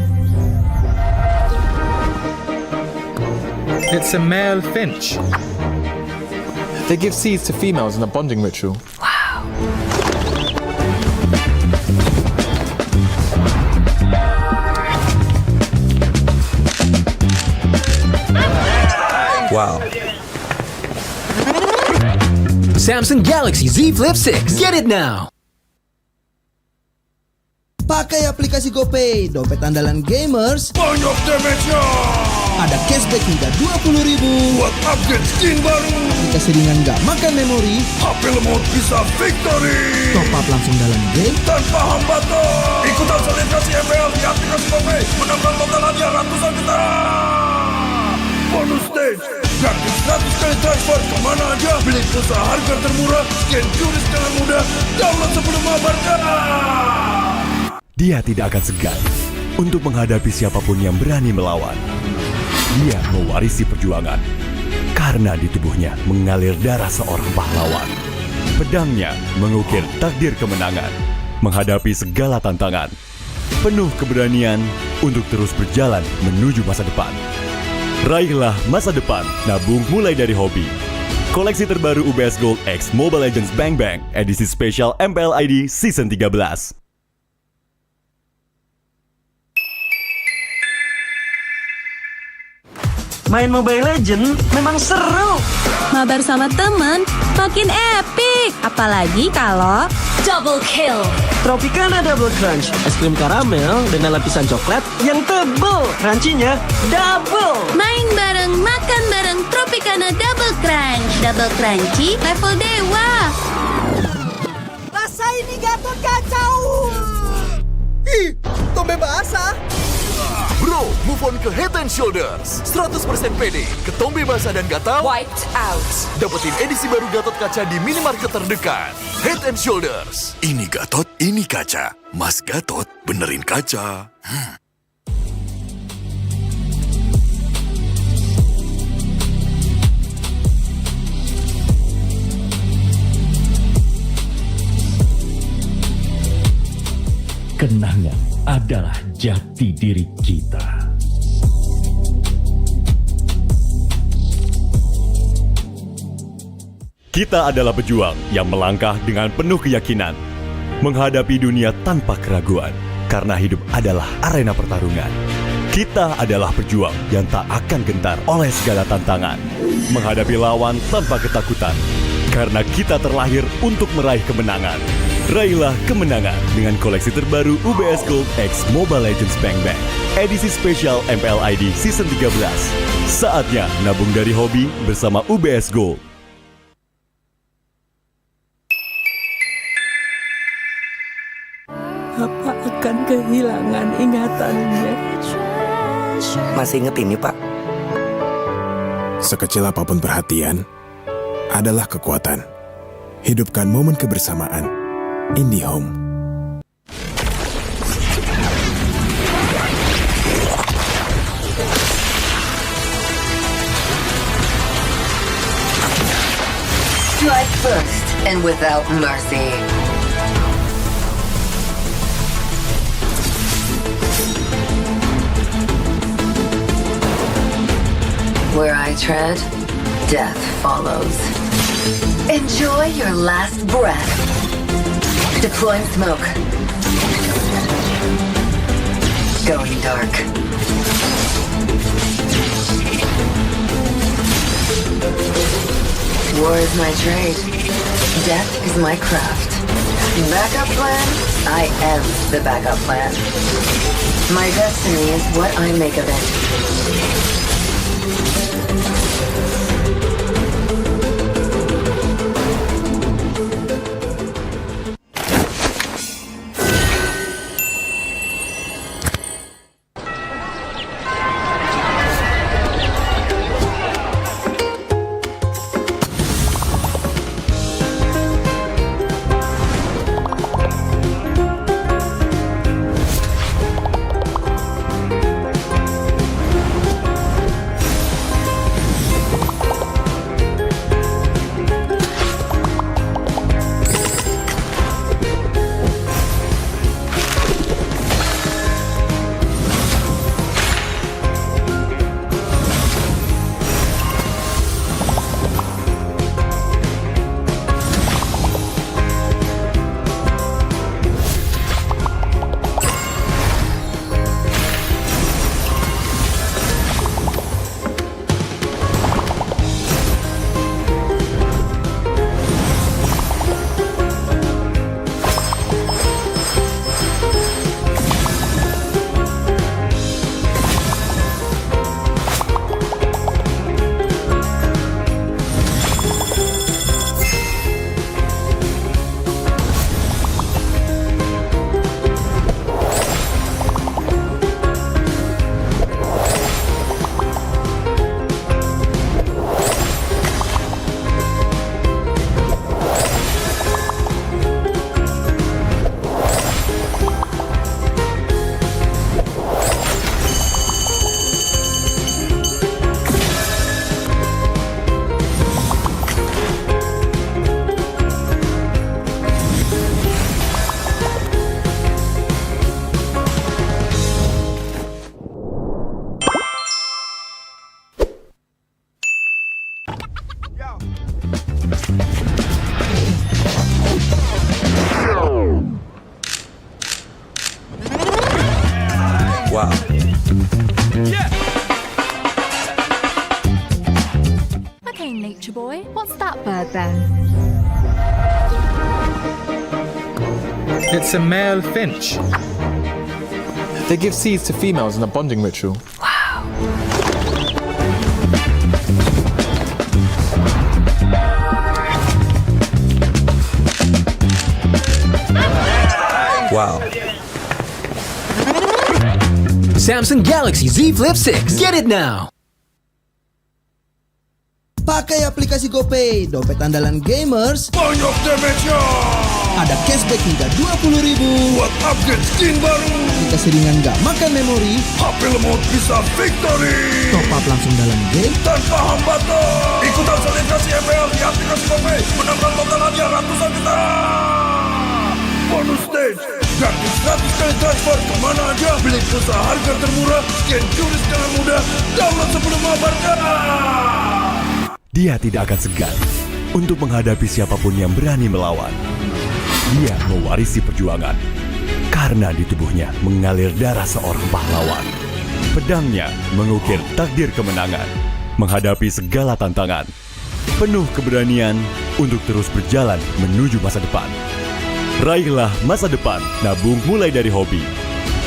It's a male finch. They give seeds to females in a bonding ritual. Wow. Samsung Galaxy Z Flip 6. Get it now. Pakai aplikasi GoPay, dompet andalan gamers. Banyak damage-nya. Ada cashback hingga 20.000 buat upgrade skin baru. Aplikasi ringan gak makan memori. HP lemot bisa victory. Top up langsung dalam game tanpa hambatan. Ikutan selebrasi MPL di aplikasi GoPay. Menambah total hadiah ratusan juta. Bonus stage. Gratis 100 kali transfer kemana aja. Beli pulsa harga termurah. Scan QRIS dengan mudah. Download sebelum mabarkan. Dia tidak akan segan untuk menghadapi siapapun yang berani melawan. Dia mewarisi perjuangan karena di tubuhnya mengalir darah seorang pahlawan. Pedangnya mengukir takdir kemenangan, menghadapi segala tantangan. Penuh keberanian untuk terus berjalan menuju masa depan. Raihlah masa depan, nabung mulai dari hobi. Koleksi terbaru UBS Gold X Mobile Legends Bang Bang, edisi spesial MPL ID Season 13. Main Mobile Legends memang seru. Mabar sama temen makin epic. Apalagi kalau double kill. Tropicana Double Crunch, es krim karamel dengan lapisan coklat yang tebal. Crunchy-nya double. Main bareng, makan bareng Tropicana Double Crunch. Double crunchy level dewa. Rasa ini Gatot kacau. Ih, tombe basah. Bro, move on ke Head and Shoulders. 100% pede, ketombe basah dan gatal Wiped out. dapetin edisi baru Gatot kaca di minimarket terdekat. Head and Shoulders. Ini Gatot, ini kaca. Mas Gatot, benerin kaca. Kenangan adalah jati diri kita. Kita adalah pejuang yang melangkah dengan penuh keyakinan, menghadapi dunia tanpa keraguan, karena hidup adalah arena pertarungan. Kita adalah pejuang yang tak akan gentar oleh segala tantangan, menghadapi lawan tanpa ketakutan, karena kita terlahir untuk meraih kemenangan. Raihlah kemenangan dengan koleksi terbaru UBS Gold X Mobile Legends Bang Bang, edisi spesial MPL ID Season 13. Saatnya nabung dari hobi bersama UBS Gold. Papa akan kehilangan ingatannya. Masih inget ini, Pak? Sekecil apapun perhatian adalah kekuatan. Hidupkan momen kebersamaan. IndiHome. Strike first and without mercy. Where I tread, death follows. Enjoy your last breath. Deploying smoke. Going dark. War is my trade. Death is my craft. Backup plan? I am the backup plan. My destiny is what I make of it. Wow. Okay, nature boy, what's that bird then? It's a male finch. They give seeds to females in a bonding ritual. Wow. Samsung Galaxy Z Flip 6. Get it now. Pakai aplikasi GoPay, dompet andalan gamers. Banyak damage-nya. Ada cashback hingga 20.000 buat upgrade skin baru. Aplikasi ringan gak makan memori. HP lemot bisa victory. Top up langsung dalam game tanpa hambatan. Ikutan selebrasi MPL di aplikasi GoPay. Menangkan total hadiah ratusan juta. Bonus stage. Gratis 100 kali transfer kemana aja. Beli pulsa harga termurah. Scan turis dengan mudah. Download sebelum mabarkan. Dia tidak akan segan untuk menghadapi siapapun yang berani melawan. Dia mewarisi perjuangan karena di tubuhnya mengalir darah seorang pahlawan. Pedangnya mengukir takdir kemenangan, menghadapi segala tantangan. Penuh keberanian untuk terus berjalan menuju masa depan. Raihlah masa depan, nabung mulai dari hobi.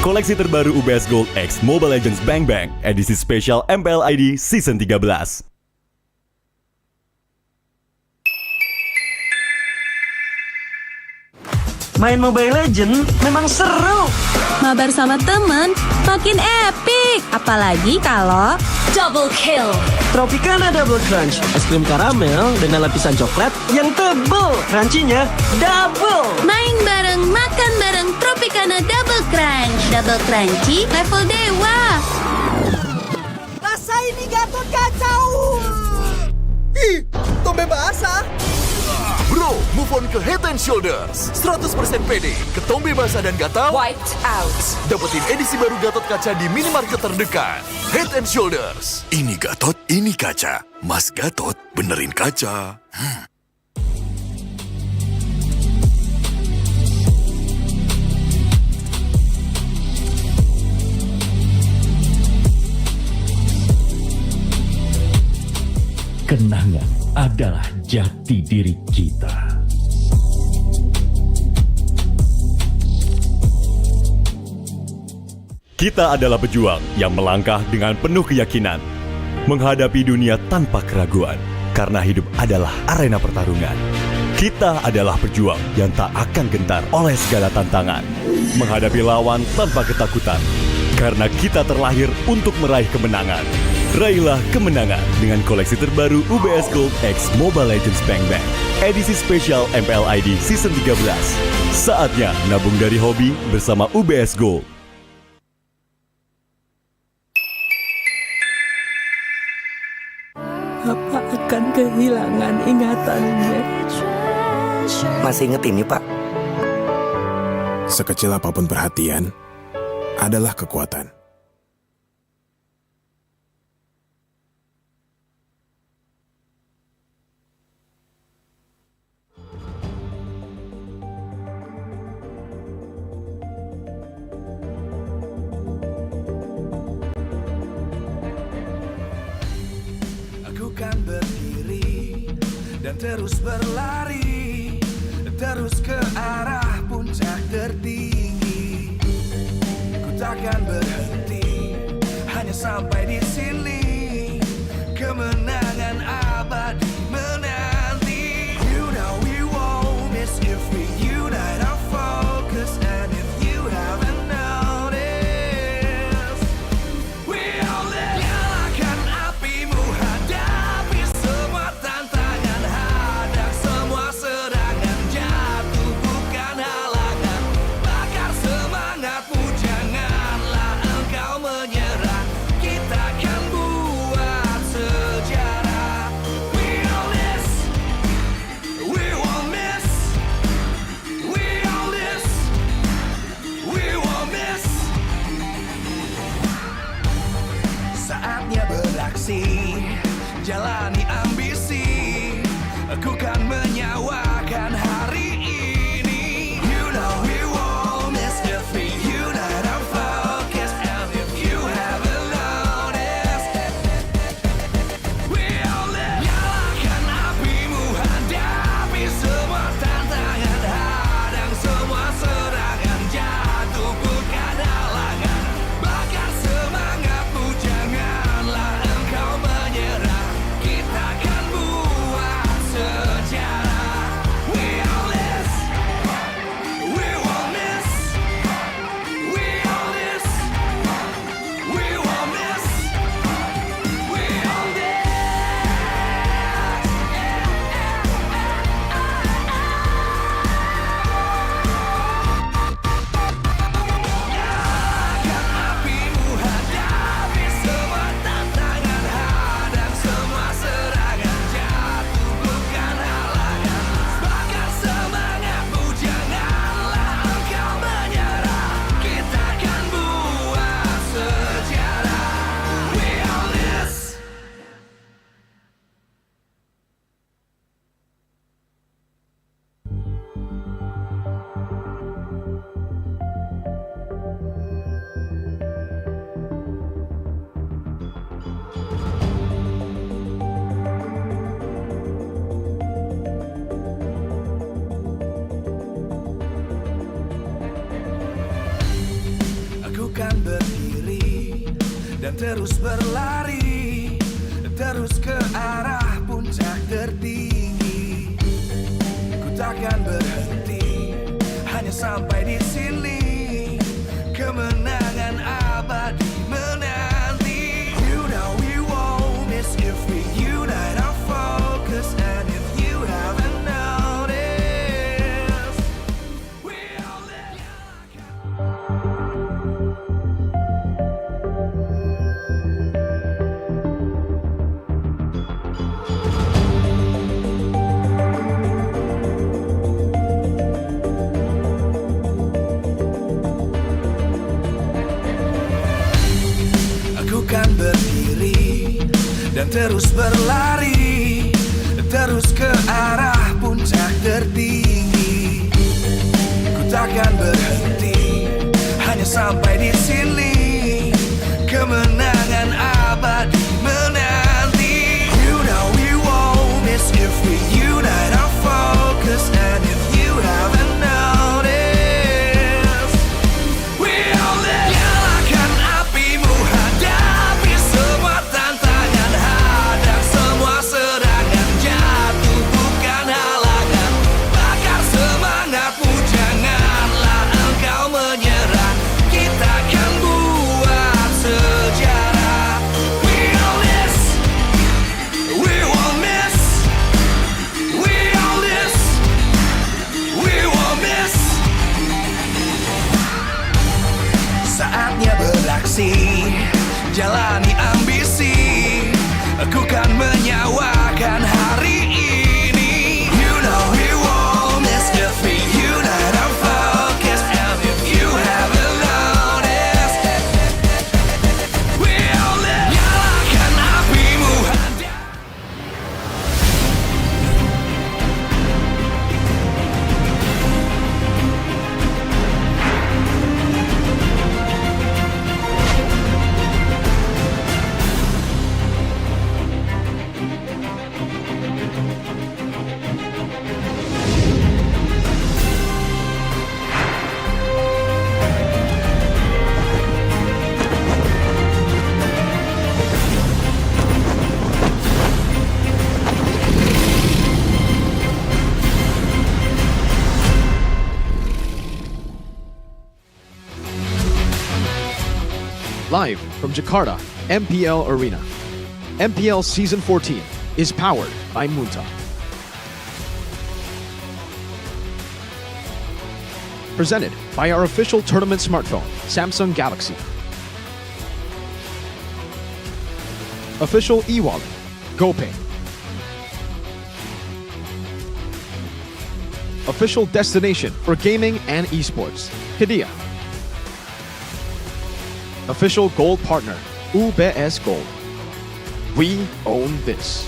Koleksi terbaru UBS Gold X Mobile Legends Bang Bang, edisi spesial MPL ID Season 13. Main Mobile Legends memang seru. Mabar sama temen makin epic. Apalagi kalau double kill. Tropicana Double Crunch, es krim karamel dengan lapisan coklat yang tebal. Crunchy-nya double. Main bareng, makan bareng Tropicana Double Crunch. Double crunchy level dewa. Rasa ini Gatot kacau. Ih, tombe basah. Bro, move on ke Head and Shoulders. 100% pede, ketombe basah dan gatal Wiped out. Dapetin edisi baru Gatot Kaca di minimarket terdekat. Head and Shoulders. Ini Gatot, ini kaca. Mas Gatot, benerin kaca. Kenangan adalah jati diri kita. Kita adalah pejuang yang melangkah dengan penuh keyakinan, menghadapi dunia tanpa keraguan, karena hidup adalah arena pertarungan. Kita adalah pejuang yang tak akan gentar oleh segala tantangan, menghadapi lawan tanpa ketakutan, karena kita terlahir untuk meraih kemenangan. Raihlah kemenangan dengan koleksi terbaru UBS Gold X Mobile Legends Bang Bang, edisi spesial MPL ID Season 13. Saatnya nabung dari hobi bersama UBS Gold. Apa akan kehilangan ingatannya? Masih inget ini, Pak? Sekecil apapun perhatian adalah kekuatan. Kan berdiri dan terus berlari, terus ke arah puncak tertinggi. Ku takkan berhenti, hanya sampai di sini. Kemenangan abadi menanti. You know we won't miss if we unite our focus. And if you haven't noticed, we all live. Nyalakan apimu, hadapi semua tantangan, hadang semua serangan, jatuh bukan halangan. Bakar semangatmu, janganlah engkau menyerah. Kita akan buat sejarah. We all this, we won't miss. We all this, we won't miss. Saatnya beraksi, jalani ambisi. Aku kan menyawakan hari ini. You know we won't miss if we unite our focus. And if dan terus berlari, terus ke arah puncak tertinggi. Ku takkan berhenti, hanya sampai di sini. Kemenangan abadi menanti. You know we won't miss if we unite our focus. And if you haven't noticed, we all live. Aku kan berdiri dan terus berlari, terus ke arah puncak tertinggi. Ku takkan berhenti, hanya sampai di sini. Kemenangan abadi menanti. You know we won't miss if we unite our focus. And if you haven't noticed, we all live. Nyalakan apimu, hadapi semua tantangan, hadang semua serangan, jatuh bukan halangan. Bakar semangatmu, janganlah engkau menyerah. Kita akan buat sejarah. We all this, we won't miss. We all this, we won't miss. Saatnya beraksi, jalani ambisi. Aku kan menyawakan hari ini. You know we won't miss if we unite our focus. And if you haven't noticed, we all live. Nyalakan apimu, Live from Jakarta, MPL Arena. MPL Season 14 is powered by Munta. Presented by our official tournament smartphone, Samsung Galaxy. Official e-wallet, GoPay. Official destination for gaming and esports, Hidea. Official gold partner, UBS Gold. We own this.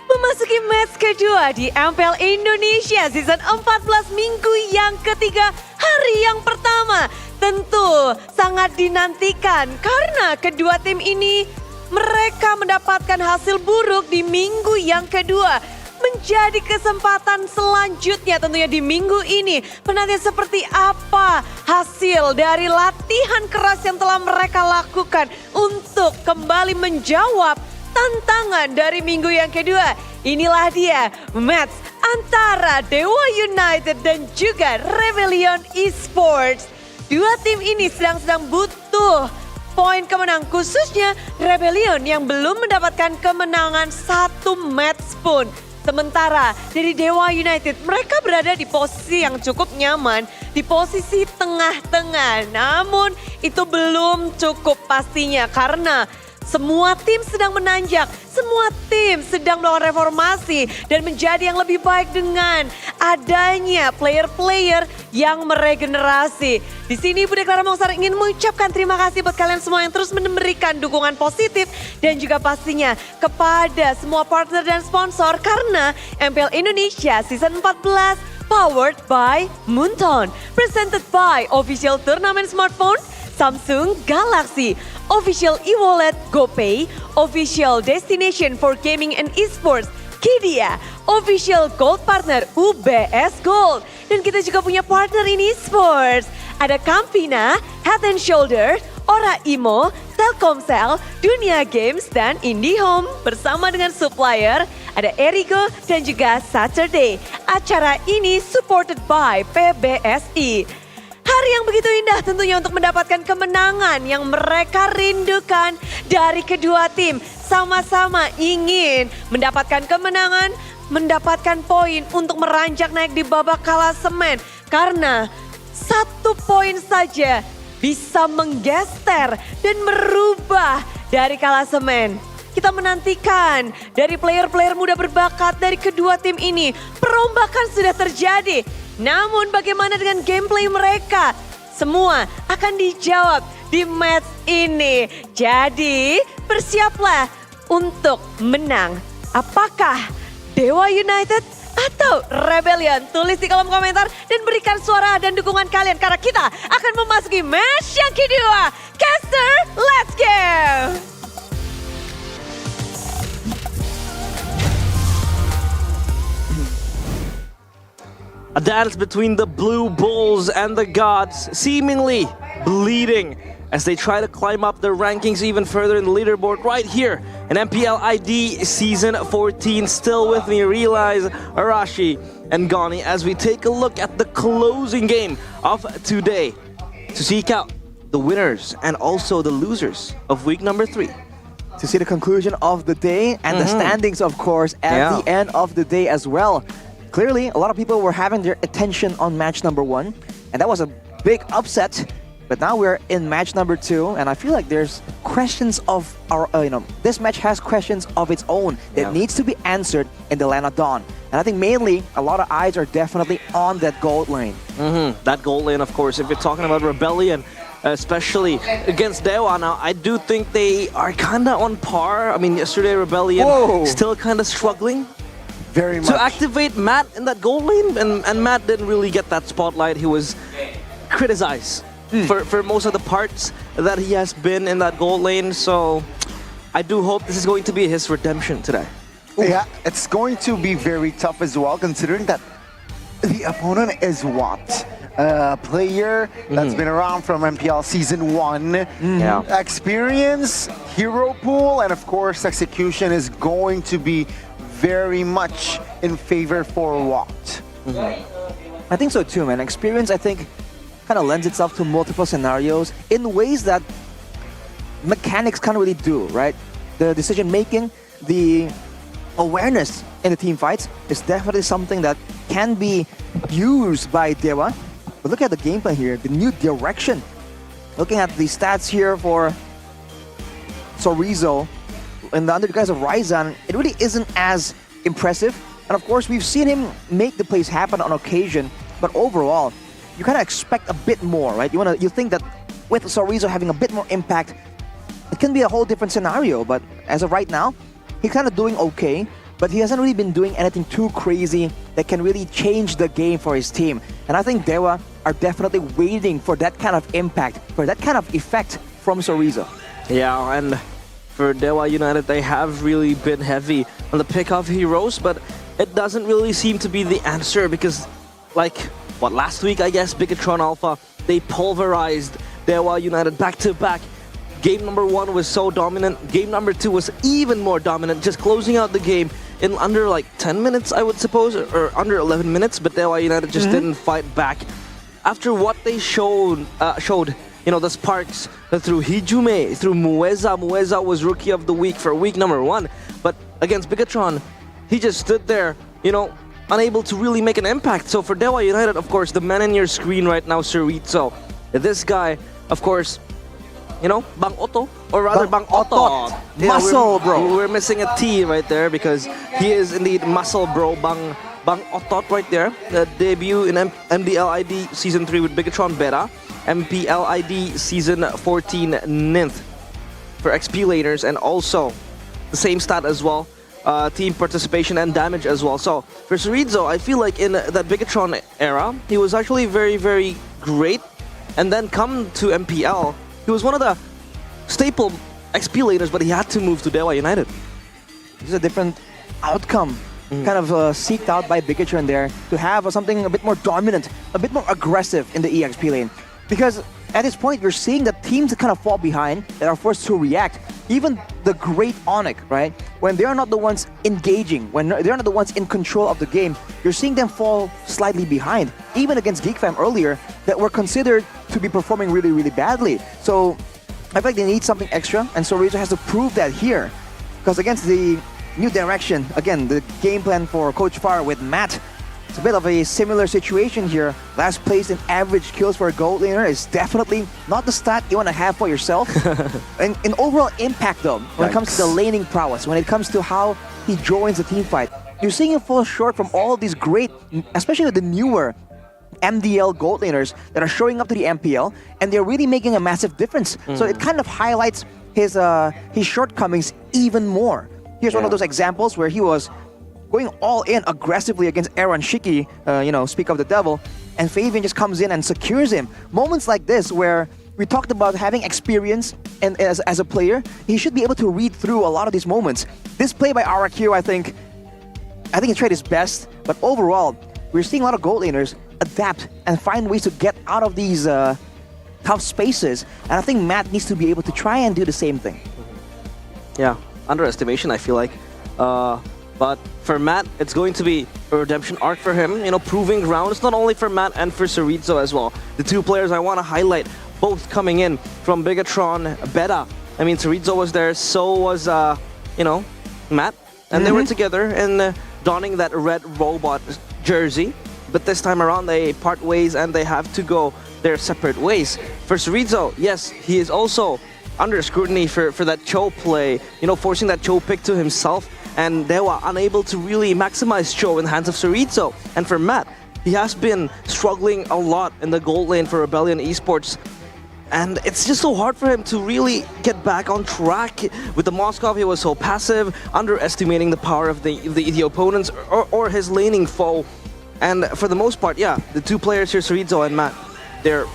Memasuki match kedua di MPL Indonesia Season 14 minggu yang ketiga, hari yang pertama. Tentu sangat dinantikan karena kedua tim ini mereka mendapatkan hasil buruk di minggu yang kedua. Menjadi kesempatan selanjutnya tentunya di minggu ini. Penantian seperti apa hasil dari latihan keras yang telah mereka lakukan untuk kembali menjawab tantangan dari minggu yang kedua. Inilah dia match antara Dewa United dan juga Rebellion Esports. Dua tim ini sedang butuh poin kemenang, khususnya Rebellion yang belum mendapatkan kemenangan satu match pun. Sementara dari Dewa United mereka berada di posisi yang cukup nyaman, di posisi tengah-tengah. Namun itu belum cukup pastinya karena semua tim sedang menanjak, semua tim sedang melakukan reformasi dan menjadi yang lebih baik dengan adanya player-player yang meregenerasi. Di sini Budi Clara Mongsar ingin mengucapkan terima kasih buat kalian semua yang terus memberikan dukungan positif dan juga pastinya kepada semua partner dan sponsor karena MPL Indonesia Season 14 powered by Moonton, presented by Official Turnamen Smartphone, Samsung Galaxy, official e-wallet GoPay, official destination for gaming and esports Kidia, official gold partner UBS Gold. Dan kita juga punya partner in esports. Ada Campina, Head and Shoulder, Ora Imo, Telkomsel, Dunia Games, dan IndiHome. Bersama dengan supplier, ada Erigo dan juga Saturday. Acara ini supported by PBSI. Hari yang begitu indah tentunya untuk mendapatkan kemenangan yang mereka rindukan dari kedua tim. Sama-sama ingin mendapatkan kemenangan, mendapatkan poin untuk meranjak naik di babak klasemen. Karena 1 poin saja bisa menggeser dan merubah dari klasemen. Kita menantikan dari player-player muda berbakat dari kedua tim ini. Perombakan sudah terjadi. Namun bagaimana dengan gameplay mereka? Semua akan dijawab di match ini. Jadi bersiaplah untuk menang. Apakah Dewa United atau Rebellion? Tulis di kolom komentar dan berikan suara dan dukungan kalian. Karena kita akan memasuki match yang kedua. Caster, let's go! A dance between the Blue Bulls and the Gods, seemingly bleeding as they try to climb up their rankings even further in the leaderboard right here in MPL ID Season 14. Still with me, Realize, Arashi, and Gani as we take a look at the closing game of today to seek out the winners and also the losers of week number 3. To see the conclusion of the day and the standings, of course, at the end of the day as well. Clearly, a lot of people were having their attention on match number 1, and that was a big upset. But now we're in match number 2, and I feel like there's questions of our, this match has questions of its own that needs to be answered in the Land of Dawn. And I think mainly a lot of eyes are definitely on that gold lane. That gold lane, of course, if you're talking about Rebellion, especially against Dewa now, I do think they are kind of on par. I mean, yesterday Rebellion still kind of struggling. Very much. To activate Matt in that gold lane, and Matt didn't really get that spotlight. He was criticized for most of the parts that he has been in that gold lane, so I do hope this is going to be his redemption today. Yeah, it's going to be very tough as well, considering that the opponent is what? A player that's been around from MPL Season 1. Experience, hero pool, and of course execution is going to be very much in favor for Watt. I think so too, man. Experience, I think, kind of lends itself to multiple scenarios in ways that mechanics can't really do, right? The decision making, the awareness in the team fights is definitely something that can be used by Dewa. But look at the gameplay here, the new direction. Looking at the stats here for Sorizo and the other guys of Ryzan, it really isn't as impressive. And of course, we've seen him make the plays happen on occasion, but overall, you kind of expect a bit more, right? You think that with Sorizo having a bit more impact, it can be a whole different scenario. But as of right now, he's kind of doing okay, but he hasn't really been doing anything too crazy that can really change the game for his team. And I think Dewa are definitely waiting for that kind of impact, for that kind of effect from Sorizo. Yeah, and for Dewa United, they have really been heavy on the pick of heroes, but it doesn't really seem to be the answer because, like, last week, I guess, Bigatron Alpha, they pulverized Dewa United back-to-back. Game number 1 was so dominant. Game number 2 was even more dominant, just closing out the game in under like 10 minutes, I would suppose, or under 11 minutes, but Dewa United just didn't fight back. After what they showed, the sparks through Hijume, through Mueza. Mueza was Rookie of the Week for week number 1, but against Bigatron, he just stood there, unable to really make an impact. So for Dewa United, of course, the man in your screen right now, Sorizo, this guy, of course, Bang Otto, or rather Bang Otot. Muscle bro. We're missing a T right there because he is indeed muscle bro, Bang Otot right there. The debut in MPL ID Season 3 with Bigatron Beta. MPL ID Season 14 9th for XP laners, and also the same stat as well, team participation and damage as well. So for Sorizo, I feel like in that Bigatron era, he was actually very, very great, and then come to MPL, He was one of the staple XP laners, but he had to move to Dewa United. This is a different outcome, kind of seeked out by Bigatron there to have something a bit more dominant, a bit more aggressive in the EXP lane. Because at this point, you're seeing the teams that kind of fall behind, that are forced to react. Even the great Onyx, right? When they're not the ones engaging, when they're not the ones in control of the game, you're seeing them fall slightly behind. Even against GeekFam earlier, that were considered to be performing really, really badly. So I feel like they need something extra, and so Rizzo has to prove that here. Because against the new direction, again, the game plan for Coach Far with Matt, it's a bit of a similar situation here. Last place in average kills for a gold laner is definitely not the stat you want to have for yourself. And in overall impact though, when it comes to the laning prowess, when it comes to how he joins the team fight, you're seeing him fall short from all of these great, especially the newer MDL gold laners that are showing up to the MPL, and they're really making a massive difference. So it kind of highlights his shortcomings even more. Here's one of those examples where he was going all in aggressively against Aaron Shiki, speak of the devil, and Fabian just comes in and secures him. Moments like this where we talked about having experience and as a player, he should be able to read through a lot of these moments. This play by RQ, I think he tried his best, but overall, we're seeing a lot of gold laners adapt and find ways to get out of these tough spaces, and I think Matt needs to be able to try and do the same thing. Yeah, underestimation, I feel like. But for Matt, it's going to be a redemption arc for him, proving ground. It's not only for Matt and for Cerezo as well. The two players I want to highlight, both coming in from Bigatron Beta. I mean, Cerezo was there, so was, Matt. And they were together and donning that red robot jersey. But this time around, they part ways and they have to go their separate ways. For Cerezo, yes, he is also under scrutiny for that Cho play, forcing that Cho pick to himself. And they were unable to really maximize Cho in the hands of Cerezo. And for Matt, he has been struggling a lot in the gold lane for Rebellion Esports. And it's just so hard for him to really get back on track. With the Moskov, he was so passive, underestimating the power of the opponents or his laning foe. And for the most part, yeah, the two players here, Cerezo and Matt, they're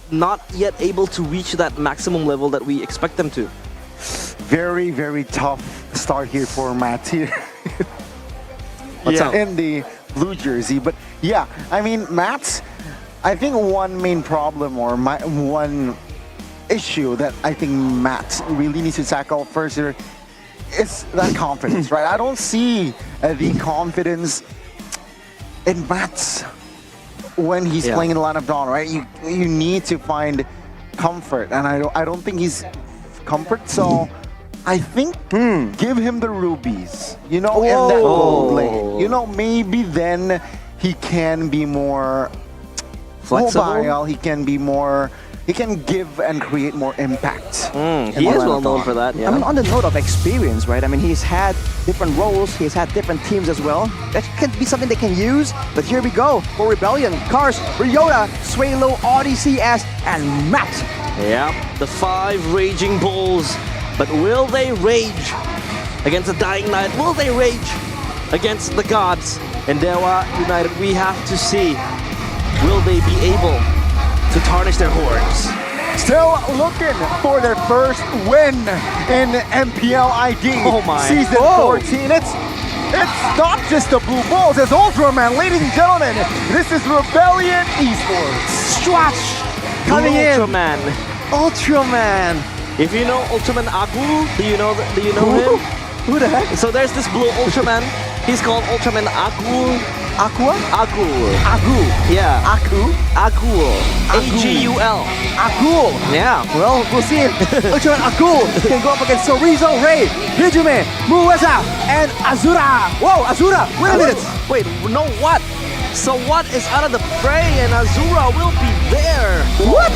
not yet able to reach that maximum level that we expect them to. Very, very tough start here for Matt here. In the blue jersey. But yeah, I mean, Matt's, I think one main problem or one issue that I think Matt really needs to tackle first here is that confidence, right? I don't see the confidence in Matt when he's playing in the line of Dawn, right? You need to find comfort, and I don't think he's comfort, so I think give him the rubies, in that gold lane. Maybe then he can be more flexible. Mobile, he can give and create more impact. He is well known for that, yeah. I mean, on the note of experience, right? I mean, he's had different roles, he's had different teams as well. That can be something they can use, but here we go for Rebellion. Cars, Ryota, Swalo, Audi CS, and Matt. Yeah, the 5 Raging Bulls. But will they rage against the Dying Knight? Will they rage against the gods? In Dewa United, we have to see, will they be able to tarnish their horns? Still looking for their first win in MPL ID Season 14. It's not just the Blue Bulls, it's Ultraman, ladies and gentlemen. This is Rebellion Esports. Stratch coming in. Ultraman. If you know Ultraman Aku, do you know him? Who the heck? So there's this blue Ultraman. He's called Ultraman Aku. Aqua? Aku. Aku. Yeah. Aku. Aku. A-G-U-L. Aku. Yeah. Well, we'll see if Ultraman Aku can go up against Cerezo, Ray, Hijime, Muweza, and Azura. Whoa, Azura! Wait a minute. Wait, no what? So what is out of the fray and Azura will be there? What?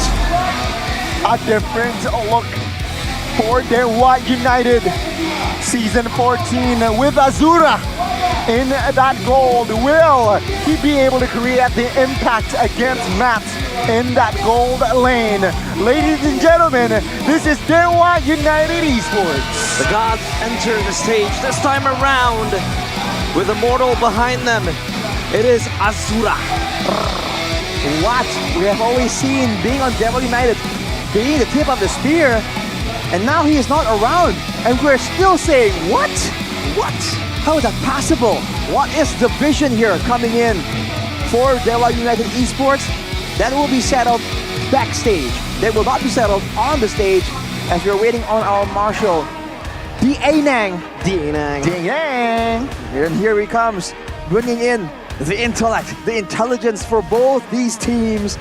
A different look for Dewa United Season 14 with Azura in that gold. Will he be able to create the impact against Matt in that gold lane? Ladies and gentlemen, this is Dewa United Esports. The gods enter the stage this time around with Immortal behind them. It is Azura. What we have always seen being on Dewa United, being the tip of the spear, and now he is not around, and we're still saying, what? What? How is that possible? What is the vision here coming in for Dewa United Esports? That will be settled backstage. That will not be settled on the stage as we're waiting on our marshal, Dienang. And here he comes, bringing in the intellect, the intelligence for both these teams.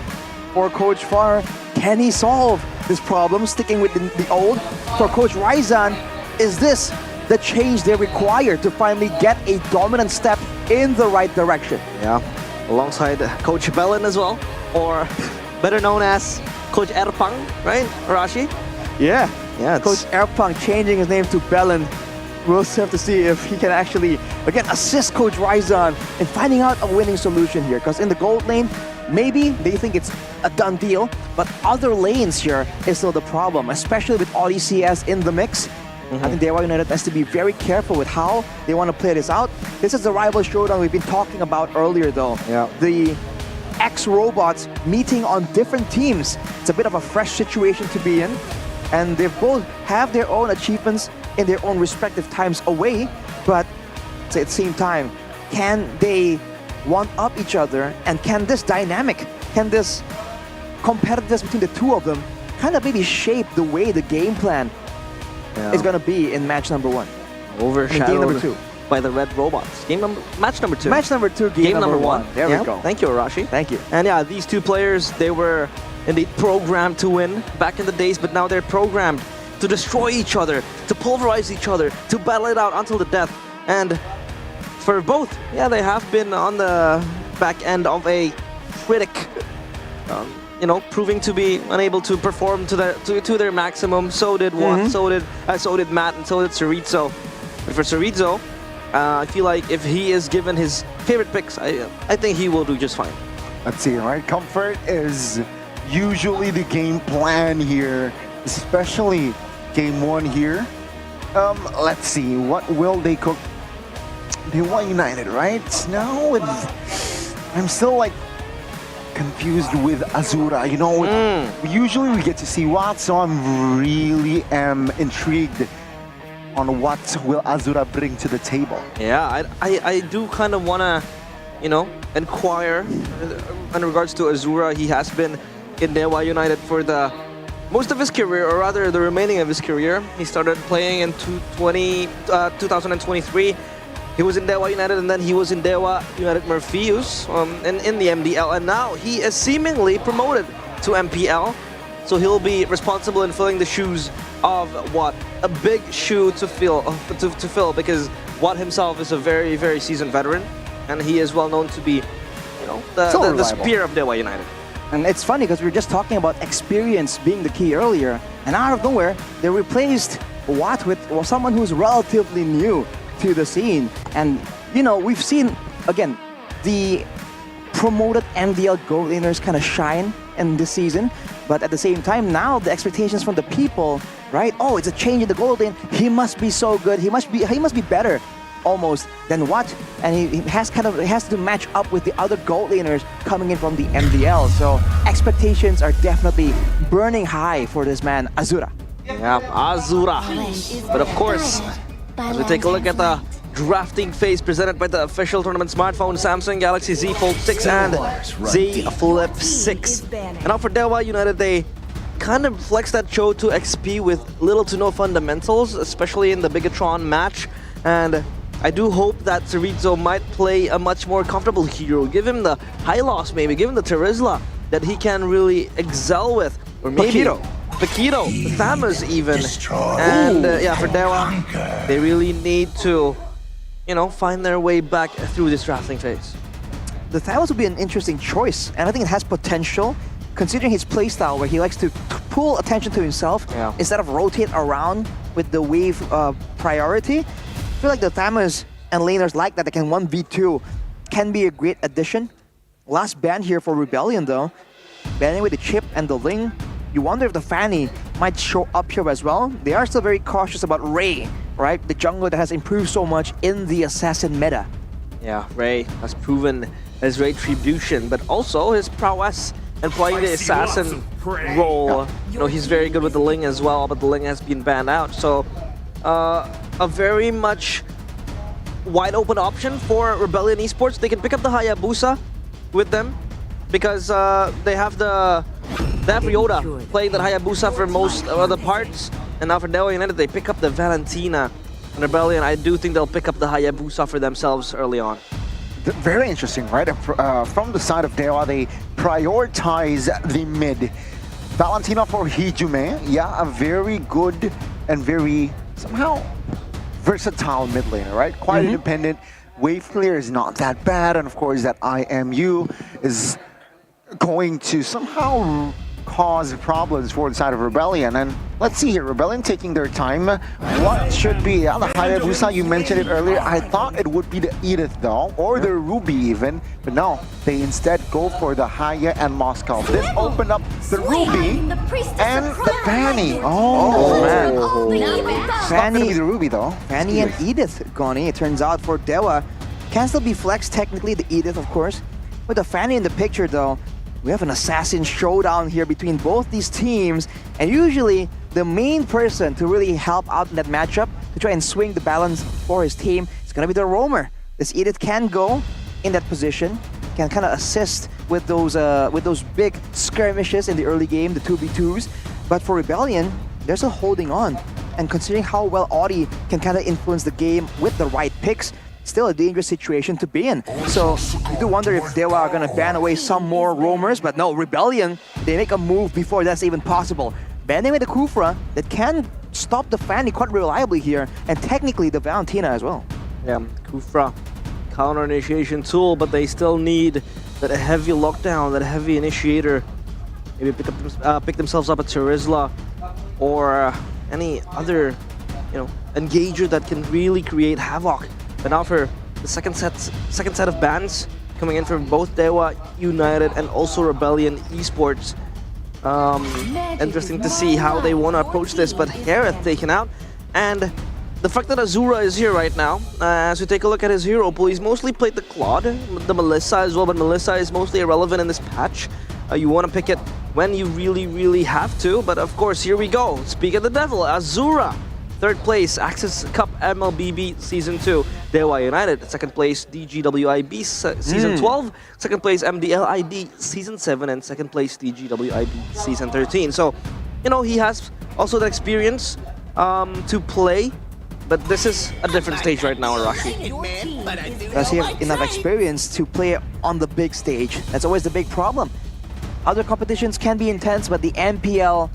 For Coach Far, can he solve this problem, sticking with the old? For Coach Ryzan, is this the change they require to finally get a dominant step in the right direction? Yeah, alongside Coach Belen as well, or better known as Coach Erpang, right, Arashi? Yeah, Coach Erpang changing his name to Belen. We'll have to see if he can actually, again, assist Coach Ryzan in finding out a winning solution here. Because in the gold lane, maybe they think it's a done deal, but other lanes here is still the problem, especially with Audi CS in the mix. I think Dewa United has to be very careful with how they want to play this out. This is the rival showdown we've been talking about earlier, though. Yeah. The X-Robots meeting on different teams. It's a bit of a fresh situation to be in, and they both have their own achievements in their own respective times away, but at the same time, can they one-up each other, and can this dynamic, can this competitiveness between the two of them kind of maybe shape the way the game plan is going to be in match number 1? Overshadowed game number 2 by the red robots. Match number 2. Match number 2, game number 1. There we go. Thank you, Arashi. Thank you. And yeah, these two players, they were indeed programmed to win back in the days, but now they're programmed to destroy each other, to pulverize each other, to battle it out until the death. And for both, yeah, they have been on the back end of a critic, proving to be unable to perform to their maximum. So did Watt, so did Matt, and so did Cerizzo. But for Cerizzo, I feel like if he is given his favorite picks, I think he will do just fine. Let's see, right? Comfort is usually the game plan here, especially game 1 here. Let's see, what will they cook? Dewa United, right? No, I'm still like confused with Azura. Usually we get to see what, so I'm really intrigued on what will Azura bring to the table. Yeah, I do kind of want to, inquire in regards to Azura. He has been in Dewa United for the most of his career, or rather the remaining of his career. He started playing in 2023. He was in Dewa United, and then he was in Dewa United Morpheus in the MDL, and now he is seemingly promoted to MPL. So he'll be responsible in filling the shoes of Watt. A big shoe to fill, because Watt himself is a very, very seasoned veteran, and he is well known to be, the spear of Dewa United. And it's funny because we were just talking about experience being the key earlier, and out of nowhere, they replaced Watt with someone who's relatively new to the scene. And, we've seen, again, the promoted MDL gold laners kind of shine in this season, but at the same time, now the expectations from the people, right? Oh, it's a change in the gold lane. He must be so good. He must be better almost than Watt, and he has to match up with the other gold laners coming in from the MDL. So expectations are definitely burning high for this man, Azura. Yeah, Azura. But of course, as we take a look at the drafting phase presented by the official tournament smartphone, Samsung Galaxy Z Fold 6 and Z Flip 6. And now for Dewa United, they kind of flex that show to XP with little to no fundamentals, especially in the Bigatron match. And I do hope that Cerizzo might play a much more comfortable hero. Give him the Hylos, maybe. Give him the Terizla that he can really excel with. Or maybe Paquito, Thamus even. And yeah, for Dewa, they really need to, find their way back through this drafting phase. The Thamus would be an interesting choice, and I think it has potential, considering his playstyle where he likes to pull attention to himself instead of rotate around with the wave priority. I feel like the Thamus and laners like that can 1v2 can be a great addition. Last ban here for Rebellion though, banning with the Chip and the Ling. You wonder if the Fanny might show up here as well. They are still very cautious about Ray, right? The jungler that has improved so much in the Assassin meta. Yeah, Ray has proven his retribution, but also his prowess and playing the assassin role. You know, he's very good with the Ling as well, but the Ling has been banned out. So a very much wide open option for Rebellion Esports. They can pick up the Hayabusa with them because they have Ryoda playing the Hayabusa for most of the parts. And now for Dewa United, they pick up the Valentina. And Rebellion, I do think they'll pick up the Hayabusa for themselves early on. Very interesting, right? From the side of Dewa, they prioritize the mid. Valentina for Hijume, yeah, a very good and very somehow versatile mid laner, right? Quite independent. Wave clear is not that bad, and of course that IMU is going to somehow cause problems for the side of Rebellion. And let's see here, Rebellion taking their time. What should be, the Hayabusa, you mentioned it earlier. I thought it would be the Edith though, or the Ruby even, but no, they instead go for the Haya and Moscow. This opened up the Ruby and the Fanny. Oh man. Fanny, the Ruby though. Fanny and Edith, Goni. It turns out for Dewa, can still be flexed technically, the Edith of course. With the Fanny in the picture though, we have an assassin showdown here between both these teams, and usually the main person to really help out in that matchup to try and swing the balance for his team is gonna be the roamer. This Edith can go in that position, can kind of assist with those big skirmishes in the early game, the 2v2s. But for Rebellion, they're still holding on. And considering how well Audi can kind of influence the game with the right picks, still a dangerous situation to be in. So you do wonder if Dewa are gonna ban away some more roamers, but no, Rebellion, they make a move before that's even possible. Banning away the Kufra that can stop the Fanny quite reliably here, and technically the Valentina as well. Yeah, Kufra, counter initiation tool, but they still need that heavy lockdown, that heavy initiator. Maybe pick themselves up a Terizla or any other, engager that can really create havoc. But now for the second set of bans coming in from both Dewa United and also Rebellion Esports. Interesting to see how they want to approach this, but Harith taken out. And the fact that Azura is here right now, as we take a look at his hero pool, he's mostly played the Claude, the Melissa as well, but Melissa is mostly irrelevant in this patch. You want to pick it when you really, really have to, but of course, here we go. Speak of the devil, Azura. Third place, Axis Cup MLBB Season 2. Dewa United, second place, DGWIB Season 12. Second place, MPL ID Season 7. And second place, DGWIB Season 13. So, he has also the experience to play. But this is a different stage right now, Arashi. Does he have enough experience to play on the big stage? That's always the big problem. Other competitions can be intense, but the MPL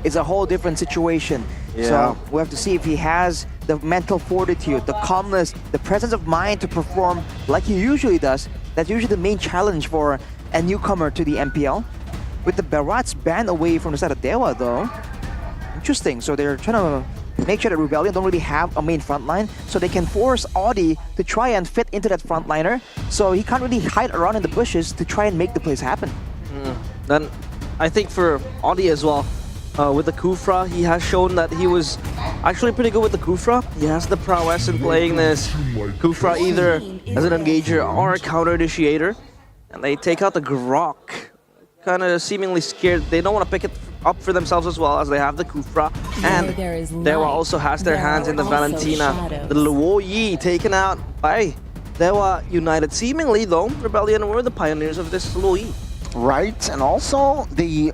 is a whole different situation. Yeah. So we have to see if he has the mental fortitude, the calmness, the presence of mind to perform like he usually does. That's usually the main challenge for a newcomer to the MPL. With the Barats banned away from the side of Dewa though, interesting. So they're trying to make sure that Rebellion don't really have a main frontline, so they can force Audi to try and fit into that frontliner, so he can't really hide around in the bushes to try and make the plays happen. Then I think for Audi as well, with the Kufra, he has shown that he was actually pretty good with the Kufra. He has the prowess in playing this Kufra either as an engager or a counter initiator. And they take out the Grok, kind of seemingly scared. They don't want to pick it up for themselves as well, as they have the Kufra. And Dewa also has their hands in the Valentina. The Luoyi taken out by Dewa United. Seemingly though, Rebellion were the pioneers of this Luoyi. Right, and also they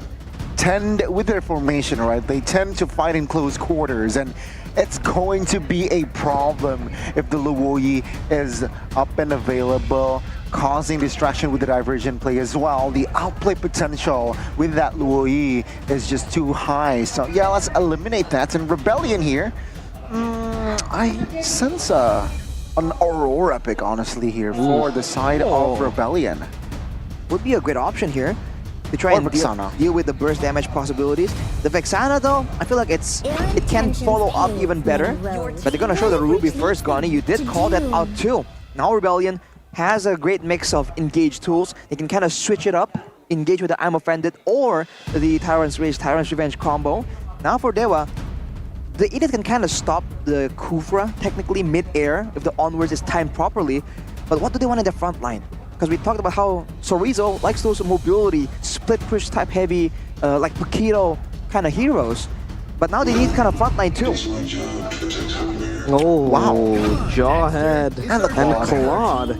tend, with their formation, right, they tend to fight in close quarters, and it's going to be a problem if the Luoyi is up and available, causing distraction with the diversion play as well. The outplay potential with that Luoyi is just too high. So yeah, let's eliminate that. And Rebellion here, I sense an Aurora pick, honestly, here for the side of Rebellion. Would be a great option here to try and deal with the burst damage possibilities. The Vexana though, I feel like it can follow up even better, but they're gonna show the Ruby first, Gani. You did call that out too. Now Rebellion has a great mix of engage tools. They can kind of switch it up, engage with the I'm Offended or the Tyrant's Rage, Tyrant's Revenge combo. Now for Dewa, the Edith can kind of stop the Kufra technically mid-air if the onwards is timed properly, but what do they want in the front line? because we talked about how Sorizo likes those mobility, split push type heavy, like Paquito kind of heroes. But now they need kind of frontline too. Oh, wow. Jawhead And the Claude.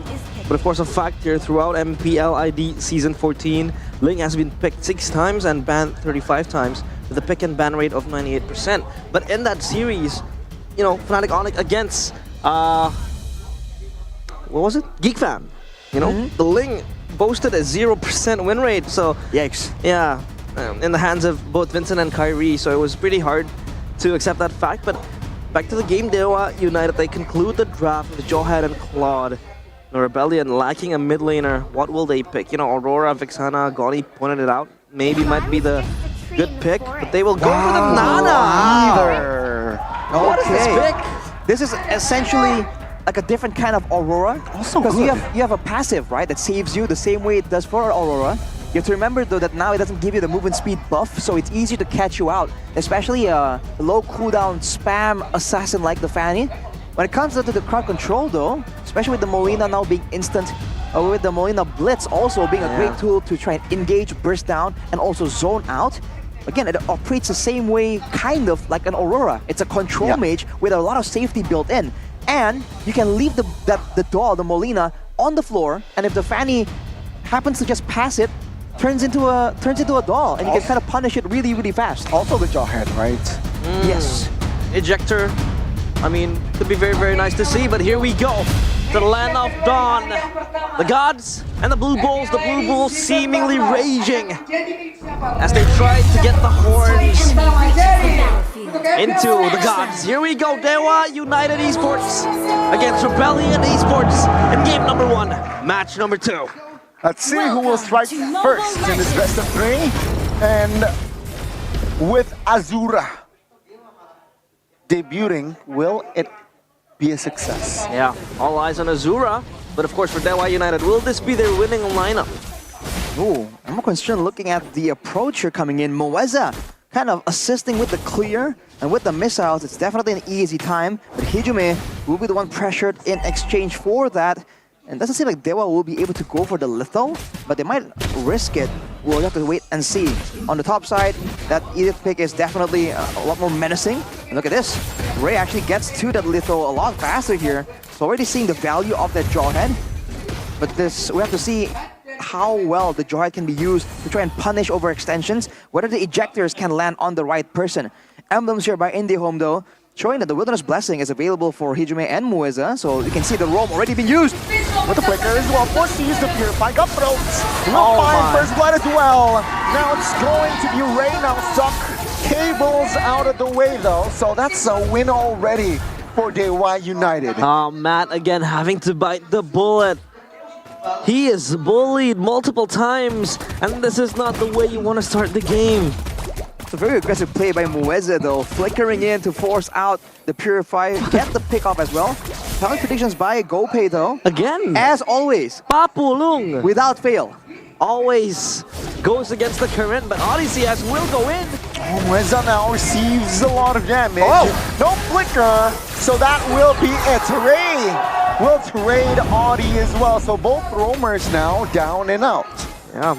But of course, a fact here throughout MPL ID Season 14, Ling has been picked 6 times and banned 35 times with a pick and ban rate of 98%. But in that series, you know, Fnatic Onyx against, what was it? Geek Fam. You know, the Ling boasted a 0% win rate. So, yikes. Yeah, in the hands of both Vincent and Kyrie. So it was pretty hard to accept that fact. But back to the game, Dewa United, they conclude the draft with Jawhead and Claude. The Rebellion lacking a mid laner. What will they pick? You know, Aurora, Vixana, Goni pointed it out. Maybe might be the good pick, but they will go for the Nana. Either. What is this pick? This is essentially like a different kind of Aurora. Also because you have a passive, right, that saves you the same way it does for Aurora. You have to remember though that now it doesn't give you the movement speed buff, so it's easier to catch you out, especially a low cooldown spam assassin like the Fanny. When it comes to the crowd control though, especially with the Molina now being instant, or with the Molina Blitz also being a great tool to try and engage, burst down, and also zone out. Again, it operates the same way, kind of like an Aurora. It's a control mage with a lot of safety built in. And you can leave the doll, the Molina, on the floor, and if the Fanny happens to just pass it, turns into a doll, and you can kind of punish it really, really fast. Also the Jawhead, right? Yes. Ejector. I mean, could be very, very nice to see, but here we go. To the land of Dawn. The gods and the Blue Bulls. The Blue Bulls seemingly raging as they try to get the horns into the gods. Here we go, Dewa United Esports against Rebellion Esports in game number 1, match number 2. Let's see who will strike first in this best of 3. And with Azura debuting, will it be a success? Yeah, all eyes on Azura. But of course, for Dewa United, will this be their winning lineup? Ooh, I'm more concerned looking at the approach here coming in. Moeza kind of assisting with the clear, and with the missiles, it's definitely an easy time. But Hijume will be the one pressured in exchange for that. And it doesn't seem like Dewa will be able to go for the litho, but they might risk it. We'll have to wait and see. On the top side, that Edith pick is definitely a lot more menacing. And look at this. Ray actually gets to that litho a lot faster here. So already seeing the value of that Jawhead. But this, we have to see how well the Jawhead can be used to try and punish overextensions, whether the ejectors can land on the right person. Emblems here by IndieHome though, showing that the Wilderness Blessing is available for Hijume and Moeza, so you can see the roam already being used. With the flicker as well, forced to use the Purify, got throats. Will find first blood as well. Now it's going to be Ray now stuck. Cables out of the way though, so that's a win already for Dewa United. Oh, Matt again having to bite the bullet. He is bullied multiple times, and this is not the way you want to start the game. It's a very aggressive play by Moeza though, flickering in to force out the Purify, get the pick off as well. Talent predictions by GoPay though. Again. As always. Papulung. Without fail. Always goes against the current, but Odysseus will go in. Oh, Moeza now receives a lot of damage. Oh. No flicker, so that will be it. Ray will trade Audi as well, so both roamers now down and out. Yeah.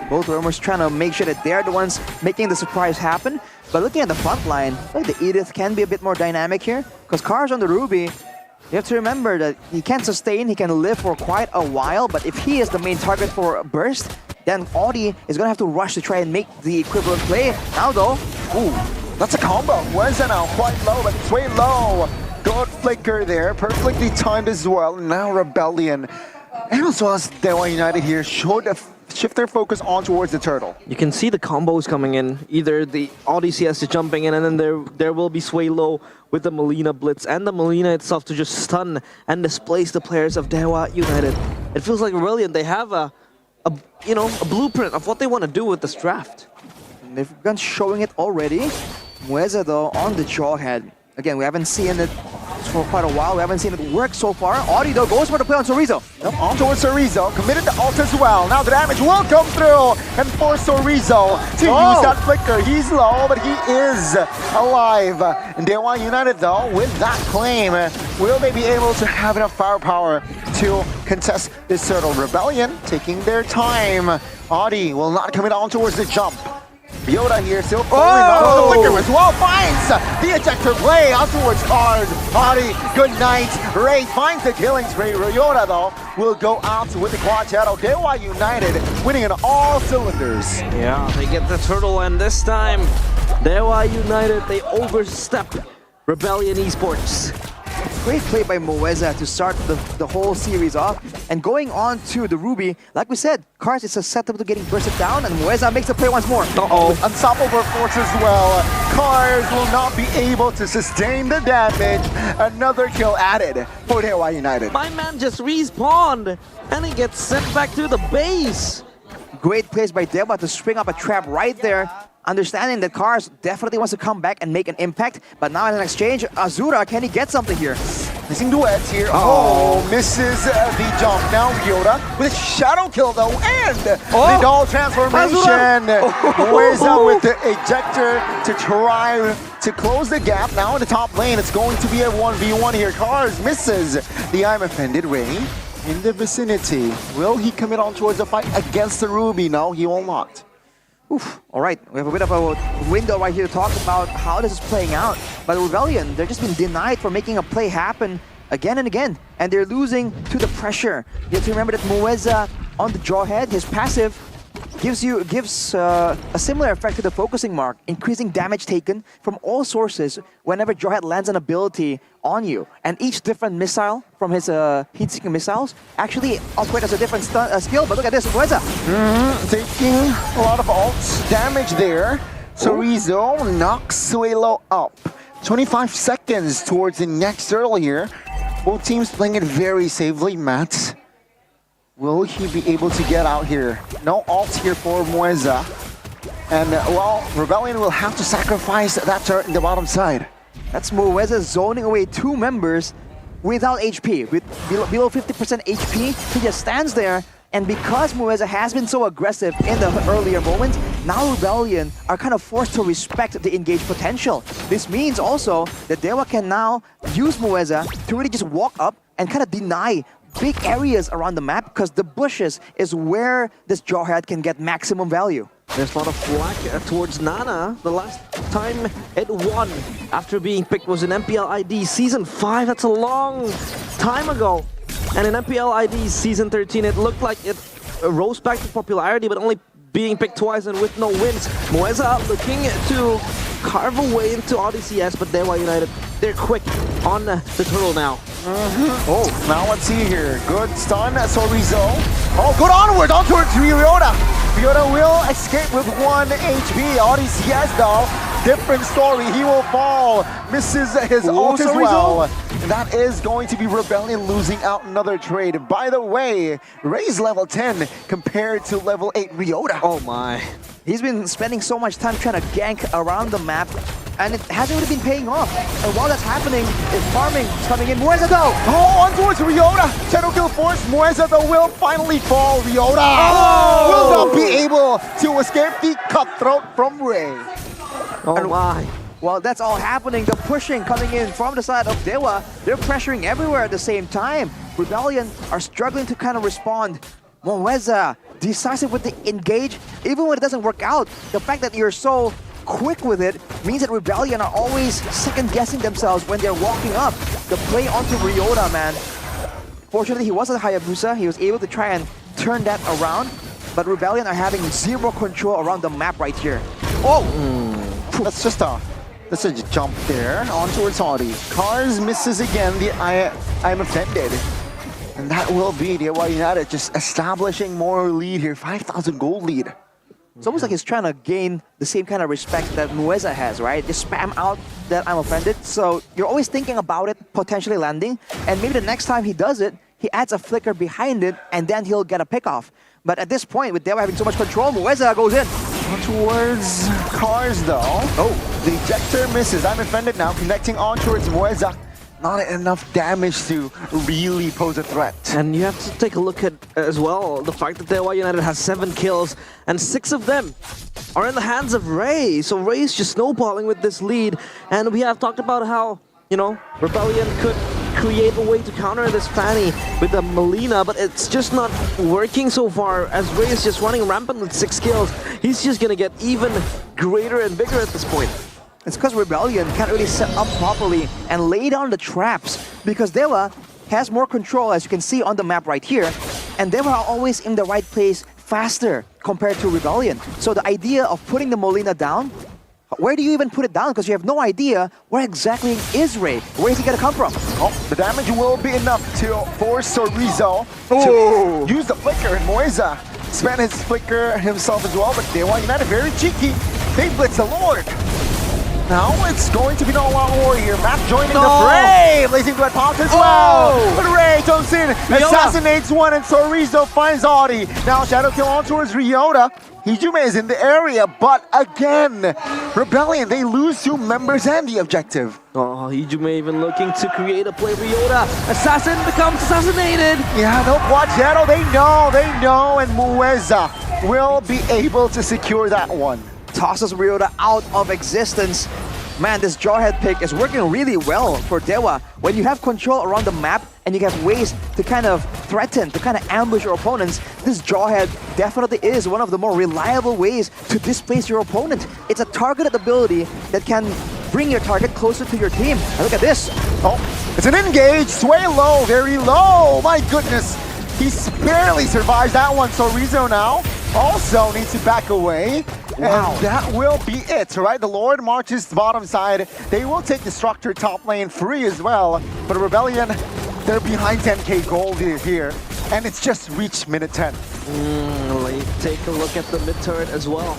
Both roamers trying to make sure that they're the ones making the surprise happen. But looking at the front line, I think the Edith can be a bit more dynamic here. Because Cars on the Ruby, you have to remember that he can sustain, he can live for quite a while. But if he is the main target for Burst, then Audi is going to have to rush to try and make the equivalent play. Now though, ooh, that's a combo. Moeza now quite low, but it's way low. Good flicker there, perfectly timed as well. Now Rebellion, and as well as Dewa United here, should shift their focus on towards the turtle. You can see the combos coming in. Either the Odysseus is jumping in, and then there will be Sway Low with the Molina Blitz and the Molina itself to just stun and displace the players of Dewa United. It feels like Rebellion, they have a blueprint of what they want to do with this draft. And they've begun showing it already. Moeza though on the Jawhead. Again, we haven't seen it for quite a while. We haven't seen it work so far. Audi, though, goes for the play on Sorizo. Nope, on towards Sorizo, committed to ult as well. Now the damage will come through, and for Sorizo to use that flicker. He's low, but he is alive. And Dewa United, though, with that claim, will they be able to have enough firepower to contest this Turtle Rebellion? Taking their time. Audi will not commit on towards the jump. Yoda here still falling on the flicker as well. Finds the ejector play out towards Cars. Audi, good night. Ray finds the killing spree. Yoda, though, will go out with the quad shadow. Dewa United winning in all cylinders. Yeah, they get the turtle, and this time, Dewa United, they overstep Rebellion Esports. Great play by Moeza to start the whole series off. And going on to the Ruby, like we said, Cars is susceptible to getting bursted down, and Moeza makes the play once more. With unstoppable force as well. Cars will not be able to sustain the damage. Another kill added for Dewa United. My man just respawned, and he gets sent back to the base. Great plays by Dewa to spring up a trap right there. Understanding that Cars definitely wants to come back and make an impact, but now in an exchange, Azura, can he get something here? Missing duets here. Oh, misses the jump. Now Yoda with a shadow kill though, and the doll transformation. Moeza with the ejector to try to close the gap. Now in the top lane, it's going to be a 1v1 here. Cars misses the I'm offended Ray in the vicinity. Will he commit on towards the fight against the Ruby? No, he will not. Oof. All right, we have a bit of a window right here to talk about how this is playing out. But Rebellion, they're just been denied for making a play happen again and again. And they're losing to the pressure. You have to remember that Moeza on the Jawhead, his passive, gives a similar effect to the focusing mark, increasing damage taken from all sources whenever Jawhead lands an ability on you. And each different missile from his heat-seeking missiles actually operate as a different skill. But look at this, Moeza. Taking a lot of ult damage there. Sorizo knocks Suelo up. 25 seconds towards the next turtle here. Both teams playing it very safely. Matt, will he be able to get out here? No ult here for Moeza. And, well, Rebellion will have to sacrifice that turret in the bottom side. That's Moeza zoning away two members without HP. With below 50% HP, he just stands there. And because Moeza has been so aggressive in the earlier moments, now Rebellion are kind of forced to respect the engage potential. This means also that Dewa can now use Moeza to really just walk up and kind of deny big areas around the map, because the bushes is where this Jawhead can get maximum value. There's a lot of flack towards Nana. The last time it won after being picked was in MPL ID Season 5. That's a long time ago. And in MPL ID Season 13, it looked like it rose back to popularity, but only being picked twice and with no wins. Moeza looking to carve away into ODCS, but Dewa United, they're quick on the turtle now. Oh, now let's see here. Good stun, Sorizo. Oh, good onward, on towards Ryota. Ryota will escape with 1 HP. ODCS though, different story. He will fall. Misses his ult as well. And that is going to be Rebellion losing out another trade. By the way, Ray's level 10 compared to level 8 Ryota. Oh my. He's been spending so much time trying to gank around the map, and it hasn't really been paying off. And while that's happening, is farming coming in. Moeza though! Oh, on towards Ryota! Shadow kill force. Moeza though will finally fall. Ryota will not be able to escape the cutthroat from Ray. Oh my. While that's all happening, the pushing coming in from the side of Dewa, they're pressuring everywhere at the same time. Rebellion are struggling to kind of respond. Moeza, decisive with the engage, even when it doesn't work out. The fact that you're so quick with it means that Rebellion are always second-guessing themselves when they're walking up. The play onto Ryota, man. Fortunately, he wasn't Hayabusa. He was able to try and turn that around, but Rebellion are having zero control around the map right here. Oh! That's just a jump there on towards Audi. Cars misses again the I'm offended. And that will be Dewa United just establishing more lead here. 5,000 gold lead. It's almost like he's trying to gain the same kind of respect that Moeza has, right? Just spam out that I'm offended. So you're always thinking about it, potentially landing. And maybe the next time he does it, he adds a flicker behind it, and then he'll get a pick-off. But at this point, with Dewa having so much control, Moeza goes in. On towards Cars though. Oh, the ejector misses. I'm offended now, connecting on towards Moeza. not enough damage to really pose a threat. And you have to take a look at as well the fact that Dewa United has 7 kills and 6 of them are in the hands of Ray. So Ray is just snowballing with this lead, and we have talked about how, you know, Rebellion could create a way to counter this Fanny with the Melina, but it's just not working so far as Ray is just running rampant with 6 kills. He's just gonna get even greater and bigger at this point. It's because Rebellion can't really set up properly and lay down the traps because Dewa has more control, as you can see on the map right here, and Dewa are always in the right place faster compared to Rebellion. So the idea of putting the Molina down, where do you even put it down? Because you have no idea where exactly is Ray. Where is he gonna come from? Oh, the damage will be enough to force Sorizo to use the flicker, and Moeza spent his flicker himself as well, but Dewa United very cheeky. They blitz the Lord. Now it's going to be no long war here. Matt joining the fray. Blazing Blood pops as well. But Ray jumps in, assassinates one, and Sorizo finds Audi. Now Shadow Kill on towards Ryota. Hijume is in the area, but again, Rebellion, they lose 2 members and the objective. Oh, Hijume even looking to create a play. Ryota, Assassin becomes assassinated. Yeah, no quad Shadow, they know, and Mueza will be able to secure that one. Tosses Ryota out of existence. Man, this Jawhead pick is working really well for Dewa. When you have control around the map and you have ways to kind of threaten, to kind of ambush your opponents, this Jawhead definitely is one of the more reliable ways to displace your opponent. It's a targeted ability that can bring your target closer to your team. And look at this. Oh, it's an engage. Sway low, very low. My goodness. He barely survives that one. So Rizzo now also needs to back away. Wow. And that will be it, right? The Lord marches to bottom side. They will take Destructor top lane free as well. But Rebellion, they're behind 10k gold here. And it's just reached minute 10. Take a look at the mid turret as well.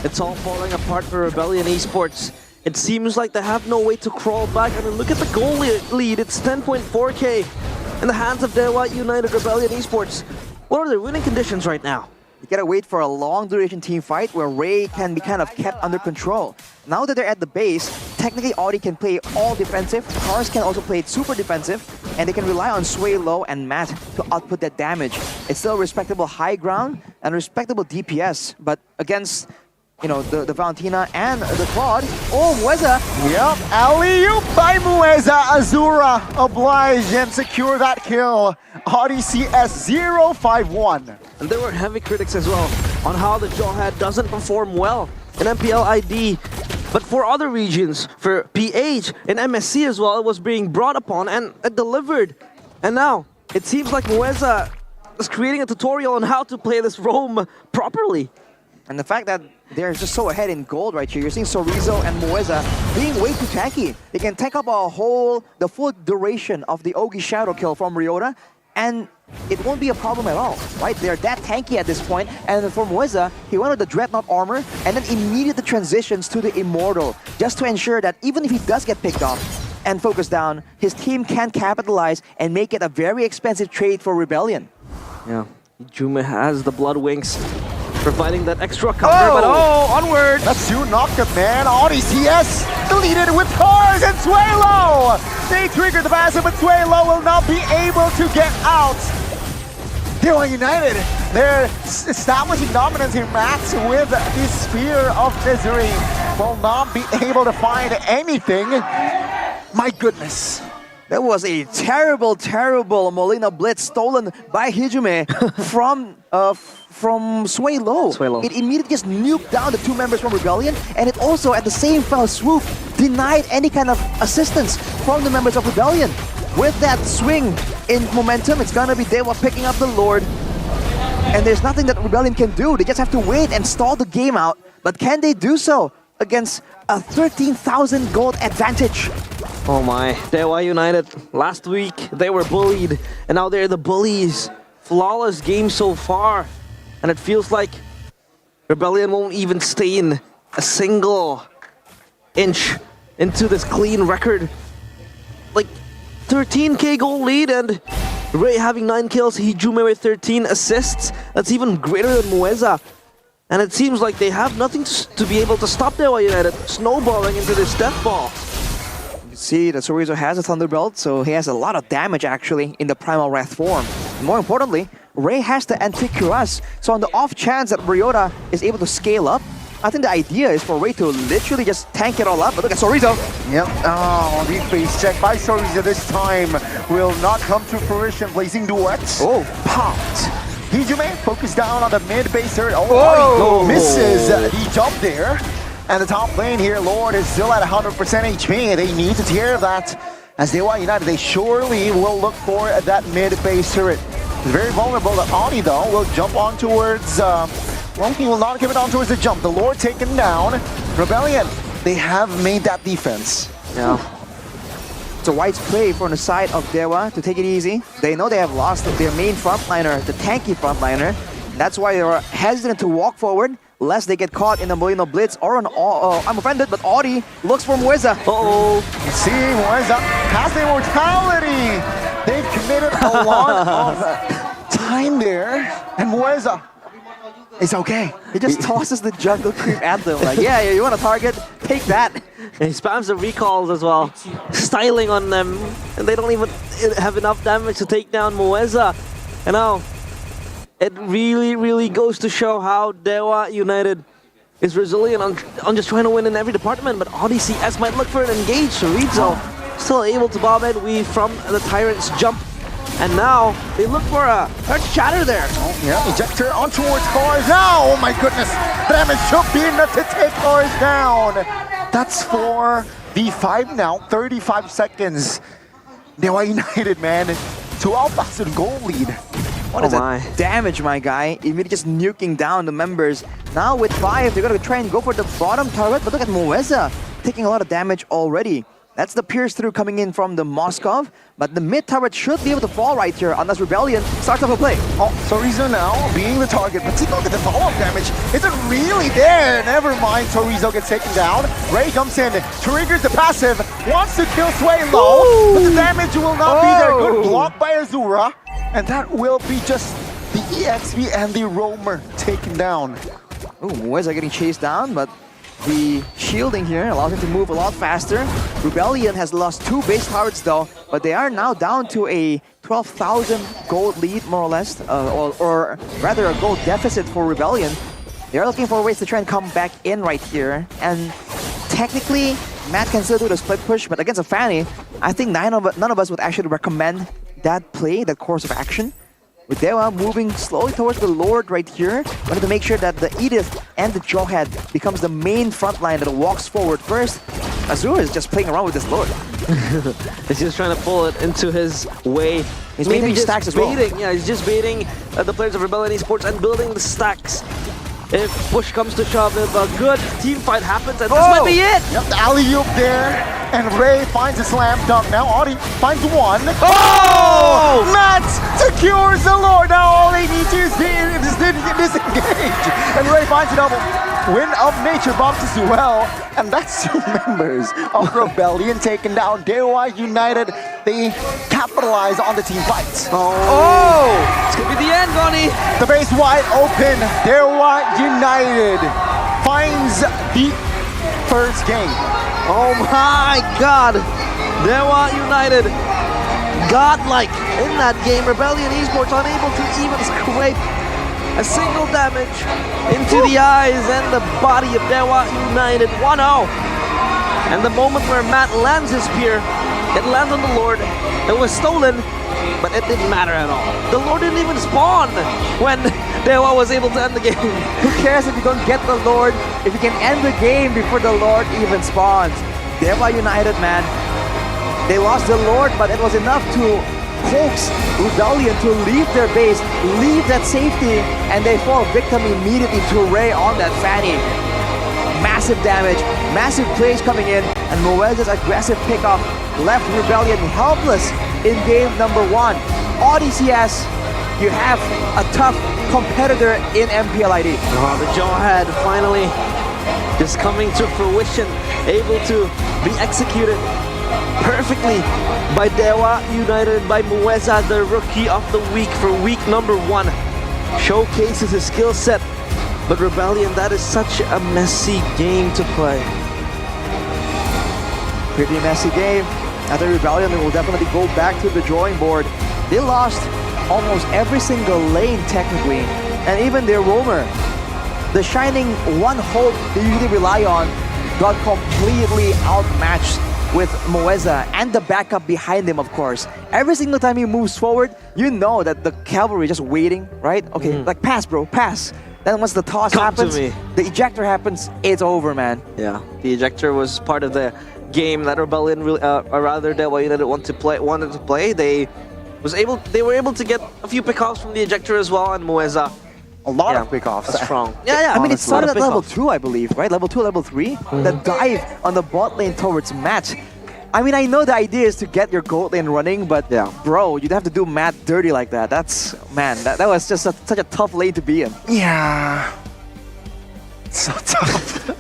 It's all falling apart for Rebellion Esports. It seems like they have no way to crawl back. I mean, look at the goal lead. It's 10.4k in the hands of Dewa United Rebellion Esports. What are their winning conditions right now? You gotta wait for a long duration team fight where Ray can be kind of kept under control. Now that they're at the base, technically Audi can play all defensive, Cars can also play super defensive, and they can rely on Sway Low and Matt to output that damage. It's still a respectable high ground and respectable DPS, but against, you know, the Valentina and the Claude. Oh, Mueza! Yep, alley-oop by Mueza. Azura oblige and secure that kill. Audi CS 051. And there were heavy critics as well on how the Jawhead doesn't perform well in MPL ID. But for other regions, for PH and MSC as well, it was being brought upon and it delivered. And now, it seems like Mueza is creating a tutorial on how to play this roam properly. And the fact that they're just so ahead in gold right here. You're seeing Sorizo and Mueza being way too tanky. They can tank up the full duration of the Ogi Shadow Kill from Ryota, and it won't be a problem at all, right? They're that tanky at this point. And for Mueza, he went with the Dreadnought armor and then immediately transitions to the Immortal, just to ensure that even if he does get picked off and focused down, his team can capitalize and make it a very expensive trade for Rebellion. Yeah, Juma has the Blood Wings, providing that extra cover, but onward! That's 2 knockup, man. Audi CS deleted with Cars and Swaylo! They triggered the passive, but Swaylo will not be able to get out. Dewa United, they're establishing dominance in Max with the Sphere of Misery. Will not be able to find anything. My goodness. That was a terrible, terrible Molina Blitz stolen by Hijume from Sway Low. It immediately just nuked down the 2 members from Rebellion, and it also, at the same fell swoop, denied any kind of assistance from the members of Rebellion. With that swing in momentum, it's gonna be Dewa picking up the Lord, and there's nothing that Rebellion can do. They just have to wait and stall the game out. But can they do so against a 13,000 gold advantage? Oh my, Dewa United, last week they were bullied, and now they're the bullies. Flawless game so far, and it feels like Rebellion won't even stay in a single inch into this clean record. Like 13k goal lead and Ray having 9 kills, Hijume with 13 assists. That's even greater than Mueza. And it seems like they have nothing to be able to stop Dewa United snowballing into this death ball. You See that Chorizo has a Thunderbolt, so he has a lot of damage actually in the Primal Wrath form. More importantly, Ray has the Anticuras, so on the off chance that Ryota is able to scale up, I think the idea is for Ray to literally just tank it all up. But look at Chorizo. Yep. Oh, the face check by Chorizo this time will not come to fruition. Placing duets. Oh, popped. Hijume focus down on the mid base area. Oh, misses the jump there. And the top lane here, Lord, is still at 100% HP. They need to tear that. As they want United, they surely will look for that mid base turret. It's very vulnerable. Oni, though, will jump on towards... well, he will not give it on towards the jump. The Lord taken down. Rebellion, they have made that defense. Yeah. It's a wise play from the side of Dewa to take it easy. They know they have lost their main frontliner, the tanky frontliner. That's why they are hesitant to walk forward, lest they get caught in the Molino Blitz or an... I'm offended, but Audi looks for Mueza. Uh-oh. You see, Mueza has the immortality. They've committed a lot of time there. And Mueza, it's okay. He just tosses the jungle creep at them. Like, yeah, you want a target? Take that. And he spams the recalls as well, styling on them, and they don't even have enough damage to take down Mueza. And now, it really goes to show how Dewa United is resilient on just trying to win in every department. But ODCS might look for an engage. Chorizo still able to bob and weave from the Tyrant's jump. And now they look for a Earth Shatter there. Oh, yeah, ejector on towards Cars now. Oh my goodness, damage should be enough to take Cars down. That's for V5 now, 35 seconds. Dewa United, man, 12,000 gold lead. What is that damage, my guy? Immediately just nuking down the members. Now with 5, they're going to try and go for the bottom turret, but look at Mueza taking a lot of damage already. That's the pierce through coming in from the Moskov, but the mid turret should be able to fall right here unless Rebellion starts off a play. Oh, Chorizo now being the target, but take a look at the follow-up damage. Isn't really there. Never mind, Chorizo gets taken down. Ray comes in, triggers the passive, wants to kill Sway low, but the damage will not be there. Good block by Azura, and that will be just the EXP and the Roamer taken down. Oh, Mueza getting chased down, but the shielding here allows him to move a lot faster. Rebellion has lost 2 base turrets though, but they are now down to a 12,000 gold lead, more or less, or rather a gold deficit for Rebellion. They are looking for ways to try and come back in right here, and technically, Matt can still do the split push, but against a Fanny, I think none of us would actually recommend that play, that course of action. With Dewa moving slowly towards the Lord right here, wanted to make sure that the Edith and the Jawhead becomes the main front line that walks forward first. Azura is just playing around with this Lord. He's just trying to pull it into his way. He's maybe just stacks as well. Yeah, he's just baiting the players of Rebellion Esports and building the stacks. If push comes to shove, if a good team fight happens, and this might be it! Yep, the alley-oop there, and Ray finds a slam dunk. Now Audi finds one. Oh! Matt secures the Lord. Now all they need to is disengage. And Ray finds a double. Wind of Nature bumps as well. And that's 2 members of Rebellion taken down. Dewa United, they capitalize on the team fight. Oh! It's gonna be the end, Ronnie. The base wide open. Dewa United finds the first game. Oh my god! Dewa United godlike in that game. Rebellion Esports unable to even scrape a single damage into the eyes and the body of Dewa United. 1-0. And the moment where Matt lands his spear, it lands on the Lord. It was stolen, but it didn't matter at all. The Lord didn't even spawn when Dewa was able to end the game. Who cares if you don't get the Lord, if you can end the game before the Lord even spawns? Dewa United, man. They lost the Lord, but it was enough to coax Rebellion to leave their base, leave that safety, and they fall victim immediately to Ray on that Fanny. Massive damage, massive plays coming in, and Mueza's aggressive pickoff left Rebellion helpless in game number 1. ODCS, you have a tough competitor in MPL ID. Oh, the Jawhead finally just coming to fruition, able to be executed perfectly by Dewa United, by Mueza, the Rookie of the Week for week number 1. Showcases his skill set, but Rebellion, that is such a messy game to play. Pretty messy game. I think Rebellion will definitely go back to the drawing board. They lost almost every single lane technically, and even their roamer, the shining one hope they usually rely on, got completely outmatched with Moeza and the backup behind him, of course. Every single time he moves forward, you know that the cavalry is just waiting, right? Okay, like pass, bro, pass. Then once the toss happens, the ejector happens, it's over, man. Yeah, the ejector was part of the game that Rebellion, or rather Dewa United wanted to play. They were able to get a few pickoffs from the ejector as well, and Moeza. A lot of pickoffs. Strong. Yeah. I mean, it started at level 2, I believe, right? Level 2, level 3. The dive on the bot lane towards Matt. I mean, I know the idea is to get your gold lane running, but bro, you'd have to do Matt dirty like that. That's, man, that was just such a tough lane to be in. Yeah. So tough.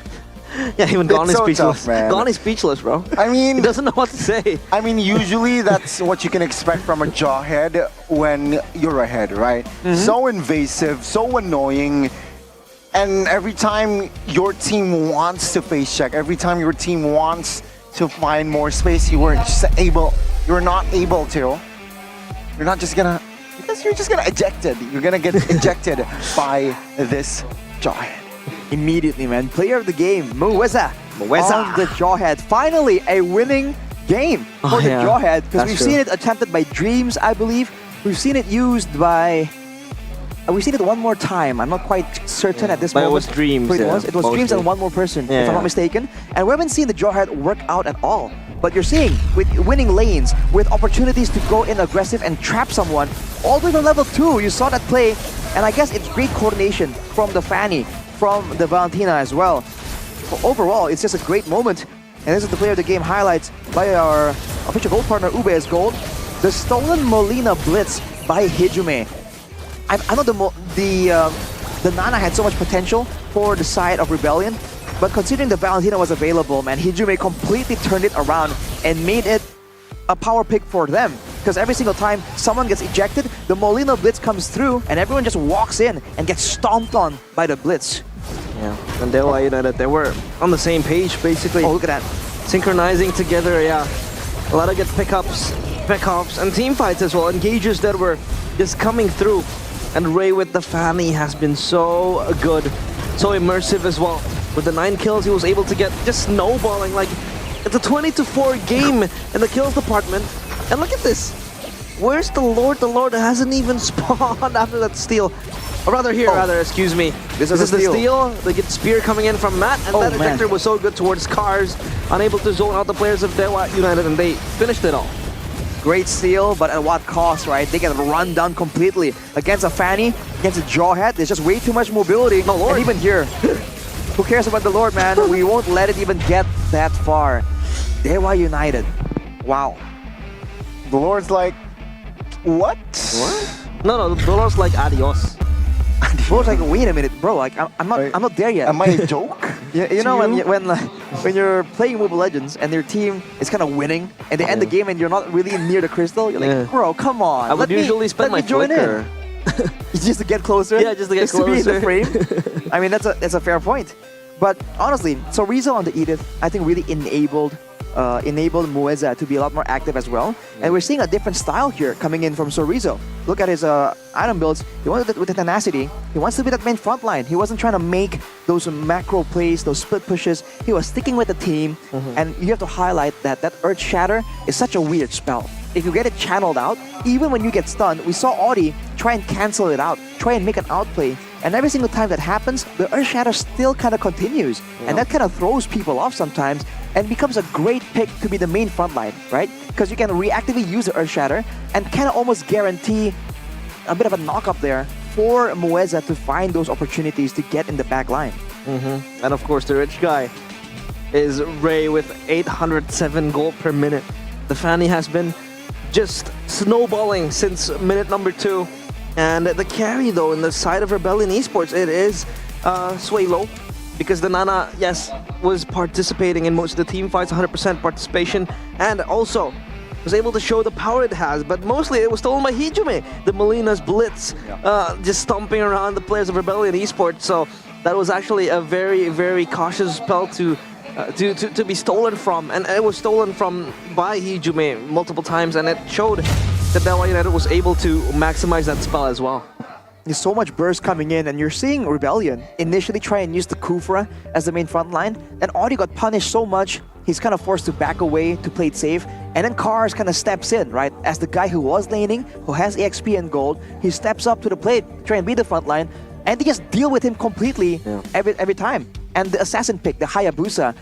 Yeah, even Gone is speechless. Man. Gone is speechless, bro. I mean, he doesn't know what to say. I mean, usually that's what you can expect from a jawhead when you're ahead, right? So invasive, so annoying, and every time your team wants to face check, every time your team wants to find more space, you're not able to. You're not just gonna, because you're just gonna ejected. You're gonna get ejected by this jawhead. Immediately, man. Player of the game, Moeza on the Jawhead. Finally, a winning game for the Jawhead, because we've seen it attempted by Dreams, I believe. We've seen it used by... we've seen it one more time. I'm not quite certain at this moment. It was Dreams. It was Dreams and one more person, if I'm not mistaken. And we haven't seen the Jawhead work out at all. But you're seeing, with winning lanes, with opportunities to go in aggressive and trap someone, all the way to level 2, you saw that play. And I guess it's great coordination from the Fanny, from the Valentina as well. But overall, it's just a great moment. And this is the player of the game highlights by our official gold partner, Ube's Gold. The stolen Molina Blitz by Hijume. I know the Nana had so much potential for the side of Rebellion, but considering the Valentina was available, man, Hijume completely turned it around and made it a power pick for them. Because every single time someone gets ejected, the Molina Blitz comes through and everyone just walks in and gets stomped on by the Blitz. Yeah, and Dewa United, they were on the same page, basically. Oh, look at that. Synchronizing together, yeah. A lot of good pickups, and team fights as well. Engages that were just coming through. And Ray with the Fanny has been so good, so immersive as well. With the 9 kills he was able to get, just snowballing. Like, it's a 20-4 game in the kills department. And look at this. Where's the Lord? The Lord hasn't even spawned after that steal. Or rather, excuse me. This is the steal. The good spear coming in from Matt, and that ejector was so good towards Cars, unable to zone out the players of Dewa United, and they finished it all. Great steal, but at what cost, right? They get run down completely. Against a Fanny, against a Jawhead, there's just way too much mobility. No, Lord. And even here, who cares about the Lord, man? We won't let it even get that far. Dewa United. Wow. The Lord's like, what? What? No, the Lord's like, adios. Bro's like, wait a minute, bro. Like, I'm not there yet. Am I a joke? Yeah, you know when you're playing Mobile Legends and your team is kind of winning and they end the game and you're not really near the crystal, you're like, bro, come on. I would usually spend my flicker. Just to get closer. Yeah, just to get closer. To be in the frame. I mean, that's a fair point. But honestly, so Rizzo on the Edith, I think really enabled Moeza to be a lot more active as well. And we're seeing a different style here coming in from Sorizo. Look at his item builds. He wanted it with the tenacity. He wants to be that main front line. He wasn't trying to make those macro plays, those split pushes. He was sticking with the team. And you have to highlight that Earth Shatter is such a weird spell. If you get it channeled out, even when you get stunned, we saw Audi try and cancel it out, try and make an outplay. And every single time that happens, the Earth Shatter still kind of continues. And that kind of throws people off sometimes and becomes a great pick to be the main front line, right? Because you can reactively use the Earth Shatter and kind of almost guarantee a bit of a knock-up there for Moeza to find those opportunities to get in the back line. And of course, the rich guy is Ray with 807 gold per minute. The Fanny has been just snowballing since minute number 2. And the carry, though, in the side of Rebellion Esports, it is Suelo. Because the Nana, yes, was participating in most of the team fights, 100% participation, and also was able to show the power it has, but mostly it was stolen by Hijume. The Molina's Blitz, just stomping around the players of Rebellion Esports, so that was actually a very, very cautious spell to to be stolen from, and it was stolen from by Hijume multiple times, and it showed that Dewa United was able to maximize that spell as well. There's so much burst coming in, and you're seeing Rebellion initially try and use the Kufra as the main front line, and Audi got punished so much, he's kind of forced to back away to play it safe, and then Cars kind of steps in, right? As the guy who was laning, who has EXP and gold, he steps up to the plate, try and be the front line, and they just deal with him completely every time. And the assassin pick, the Hayabusa,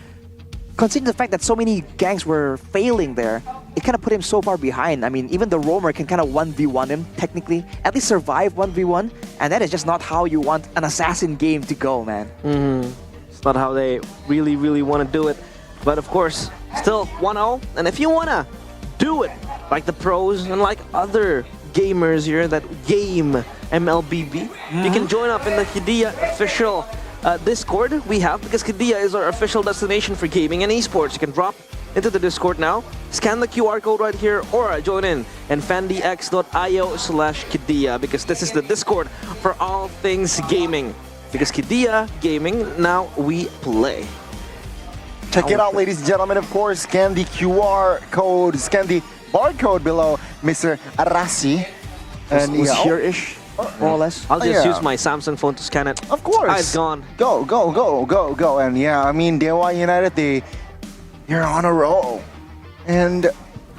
considering the fact that so many ganks were failing there, it kind of put him so far behind. I mean, even the Roamer can kind of 1v1 him, technically. At least survive 1v1. And that is just not how you want an assassin game to go, man. It's not how they really want to do it. But of course, still 1-0. And if you want to do it like the pros and like other gamers here that game MLBB, you can join up in the Kidia official Discord we have, because Kidia is our official destination for gaming and esports. You can drop into the Discord now, scan the QR code right here, or join in fandx.io/Kidia, because this is the Discord for all things gaming. Because Kidia Gaming, now we play. Check it out, ladies and gentlemen. Of course, scan the QR code, scan the barcode below Mr. Arasi. And was here-ish, more or less. I'll just use my Samsung phone to scan it. Of course. It's gone. Go. And yeah, I mean, Dewa United, they're on a roll. And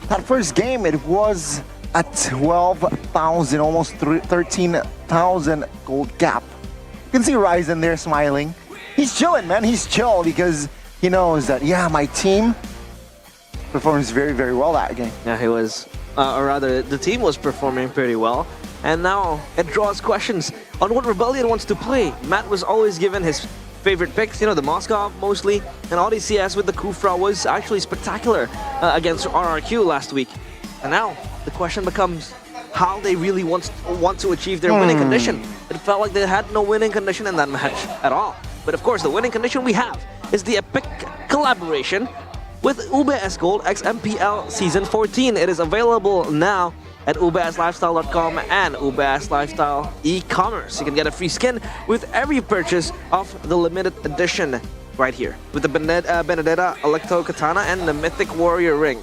that first game, it was a 12,000, almost 13,000 gold gap. You can see Ryzen there smiling. He's chilling, man. He's chill because he knows that, yeah, my team performs very well that game. Yeah, he was, or rather, the team was performing pretty well. And now it draws questions on what Rebellion wants to play. Matt was always given his favorite picks, the Moskov mostly, and ODCS with the Kufra was actually spectacular against RRQ last week. And now the question becomes how they really want to achieve their winning condition. It felt like they had no winning condition in that match at all. But of course, the winning condition we have is the epic collaboration with UBS Gold X MPL Season 14. It is available now at ubslifestyle.com and UBS Lifestyle e-commerce. You can get a free skin with every purchase of the limited edition right here, with the Benedetta Electro Katana and the Mythic Warrior Ring.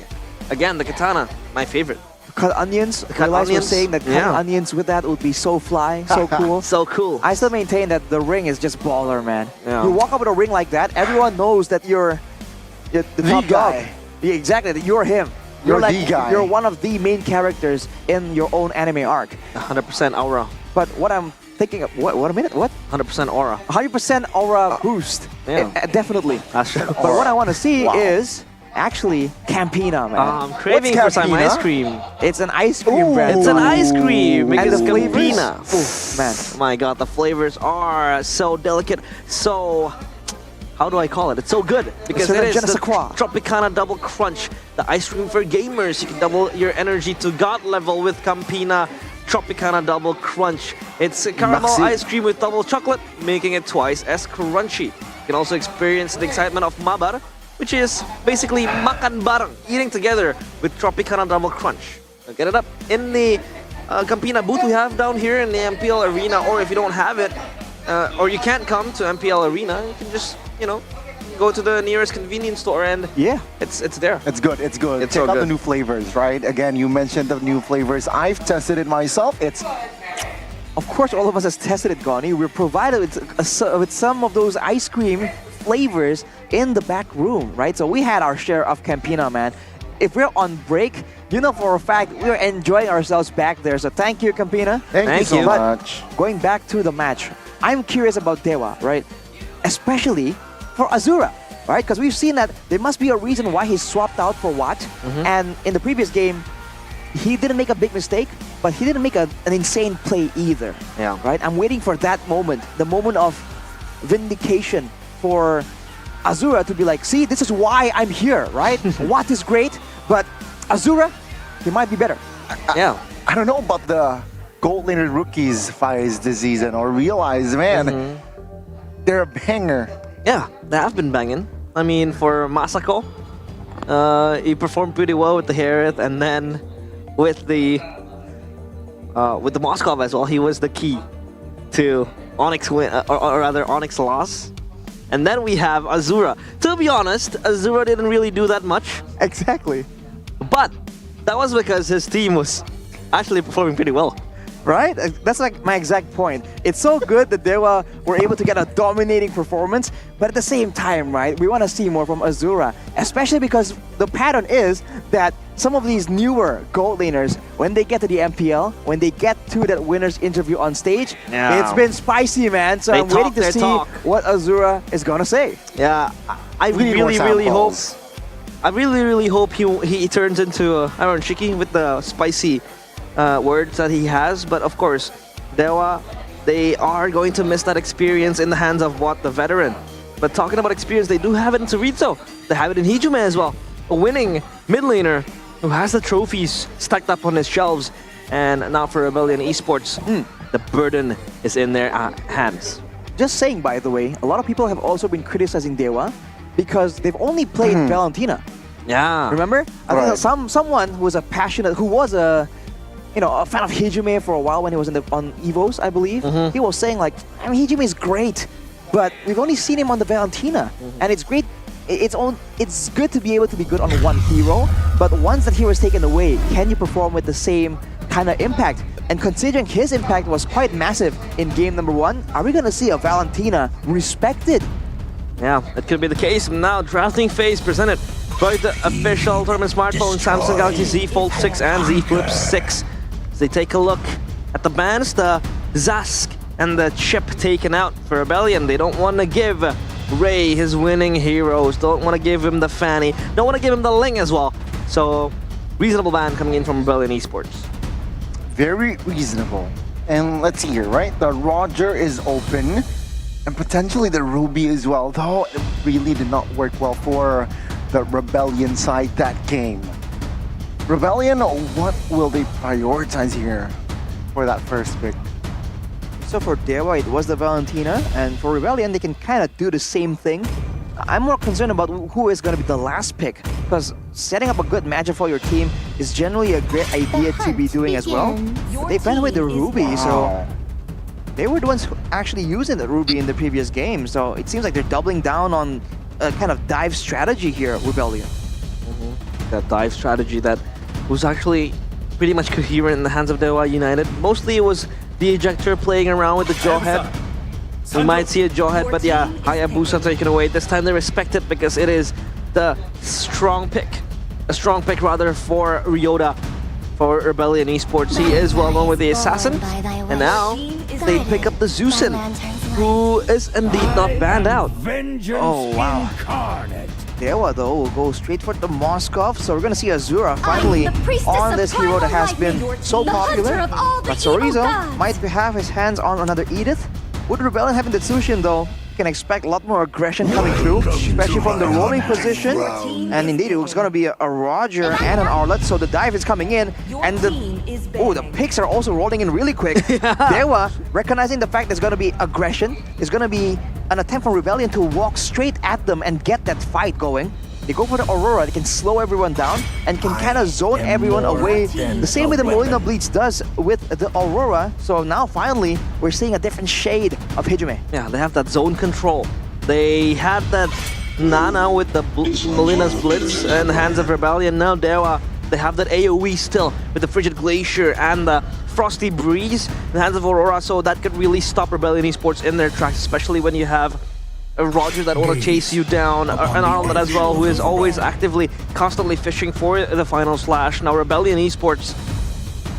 Again, the Katana, my favorite. Cut onions. The cut onions. Were saying that cut onions with that would be so fly, so cool. So cool. I still maintain that the ring is just baller, man. Yeah. You walk up with a ring like that, everyone knows that you're the top guy. Yeah, exactly, that you're him. You're like, the guy. You're one of the main characters in your own anime arc. 100% aura. But what I'm thinking of, what a minute, what? 100% aura. 100% aura boost. Yeah. Definitely. But what I want to see is actually Campina, man. I'm craving for some ice cream. It's an ice cream brand. It's an ice cream. And it's the Campina. Man. My God, the flavors are so delicate, so... How do I call it? It's so good because it is the Tropicana Double Crunch, the ice cream for gamers. You can double your energy to God level with Campina Tropicana Double Crunch. It's a caramel ice cream with double chocolate, making it twice as crunchy. You can also experience the excitement of Mabar, which is basically makan bareng, eating together with Tropicana Double Crunch. Get it up in the Campina booth we have down here in the MPL Arena, or if you don't have it, or you can't come to MPL Arena, you can just go to the nearest convenience store and it's there. It's good. Check out the new flavors, right? Again, you mentioned the new flavors. I've tested it myself. Of course, all of us has tested it, Goni. We're provided with some of those ice cream flavors in the back room, right? So we had our share of Campina, man. If we're on break, for a fact we're enjoying ourselves back there. So thank you, Campina. Thank you so much. Going back to the match, I'm curious about Dewa, right? Especially for Azura, right? Because we've seen that there must be a reason why he's swapped out for Watt. And in the previous game, he didn't make a big mistake, but he didn't make an insane play either. Yeah. Right? I'm waiting for that moment, the moment of vindication for Azura to be like, see, this is why I'm here, right? Watt is great, but Azura, he might be better. I don't know about the gold laner rookies Faiz this season or realize, man, they're a banger. Yeah, they have been banging. I mean, for Masako, he performed pretty well with the Harith, and then with the Moskov as well, he was the key to Onyx win, or rather Onyx loss. And then we have Azura. To be honest, Azura didn't really do that much. Exactly. But that was because his team was actually performing pretty well. Right? That's like my exact point. It's so good that they were able to get a dominating performance, but at the same time, right, we want to see more from Azura, especially because the pattern is that some of these newer gold laners, when they get to the MPL, when they get to that winner's interview on stage, it's been spicy, man. So I'm waiting to see what Azura is going to say. Yeah, I really hope... I really hope he turns into Aaron Shiki with the spicy words that he has. But of course, Dewa, they are going to miss that experience in the hands of the veteran. But talking about experience, they do have it in Sarito. They have it in Hijume as well. A winning mid laner who has the trophies stacked up on his shelves. And now for Rebellion Esports, the burden is in their hands. Just saying, by the way, a lot of people have also been criticizing Dewa because they've only played Valentina. Yeah. Remember? I think someone who was a fan of Hijume for a while when he was on EVOs, I believe. He was saying like, I mean, Hijume is great, but we've only seen him on the Valentina, and it's great. It's good to be able to be good on one hero, but once that hero is taken away, can you perform with the same kind of impact? And considering his impact was quite massive in game number 1, are we gonna see a Valentina respected? Yeah, that could be the case. Now, drafting phase presented by the official tournament smartphone Samsung Galaxy Z Fold 6 and Z Flip 6. As they take a look at the bans, the Zask and the chip taken out for Rebellion. They don't want to give Ray his winning heroes, don't want to give him the Fanny, don't want to give him the Ling as well. So, reasonable ban coming in from Rebellion Esports. Very reasonable. And let's see here, right? The Roger is open. And potentially the Ruby as well, though it really did not work well for the Rebellion side that game. Rebellion, what will they prioritize here for that first pick? So for Dewa, it was the Valentina, and for Rebellion, they can kind of do the same thing. I'm more concerned about who is going to be the last pick, because setting up a good matchup for your team is generally a great idea to be doing as well. They went with the Ruby, so they were the ones who actually using the Ruby in the previous game, so it seems like they're doubling down on a kind of dive strategy here at Rebellion. That dive strategy that was actually pretty much coherent in the hands of Dewa United. Mostly it was the ejector playing around with the Jawhead. We might see a Jawhead, but yeah, Hayabusa taken away. This time they respect it because it is the strong pick. A strong pick rather for Ryota. For Rebellion Esports, he is well known with the Assassin, and now they pick up the Zeusin, who is indeed not banned out. Oh wow. Dewa though will go straight for the Moskov, so we're gonna see Azura finally on this hero that has been so popular. But Sorizo might have his hands on another Edith. With Rebellion having the Tsushin though, can expect a lot more aggression coming through, especially from the roaming position. And indeed, it's going to be a Roger and an Arlet, so the dive is coming in. And the picks are also rolling in really quick. Dewa, recognizing the fact there's going to be aggression, there's going to be an attempt from Rebellion to walk straight at them and get that fight going. They go for the Aurora, they can slow everyone down and can kind of zone everyone away. The same way the Molina Bleach does with the Aurora. So now finally, we're seeing a different shade of Hijume. Yeah, they have that zone control. They had that Nana with the Molina's Blitz in the hands of Rebellion. Now Dewa, they have that AoE still with the Frigid Glacier and the Frosty Breeze in the hands of Aurora. So that could really stop Rebellion Esports in their tracks, especially when you have a Roger that want to chase you down, an Arlet as well, who is always actively, constantly fishing for the final slash. Now Rebellion Esports,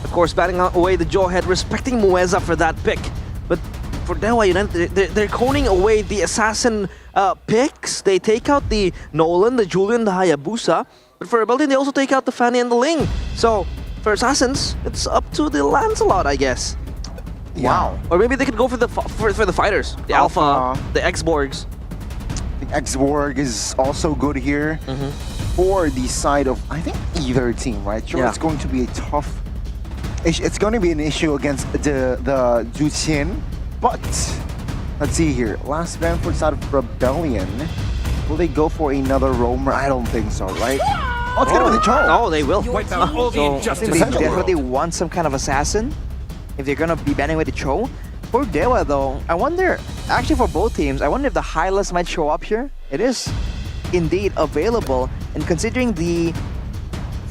of course, batting away the Jawhead, respecting Mueza for that pick. But for Dewa United, they're coning away the Assassin picks. They take out the Nolan, the Julian, the Hayabusa. But for Rebellion, they also take out the Fanny and the Ling. So for Assassins, it's up to the Lancelot, I guess. Wow. Or maybe they could go for the fighters, the Alpha, the X-Borgs. The X-Borg is also good here for the side of, I think, either team, right? Sure, it's going to be a tough... It's going to be an issue against the Zeusin, but let's see here. Last ban for the side of Rebellion. Will they go for another roamer? I don't think so, right? Oh, it's going to be the Cho. Oh, they will. So I think they definitely want some kind of assassin if they're gonna be banning with the Cho. For Dewa though, I wonder, actually for both teams, I wonder if the Hylas might show up here. It is indeed available, and considering the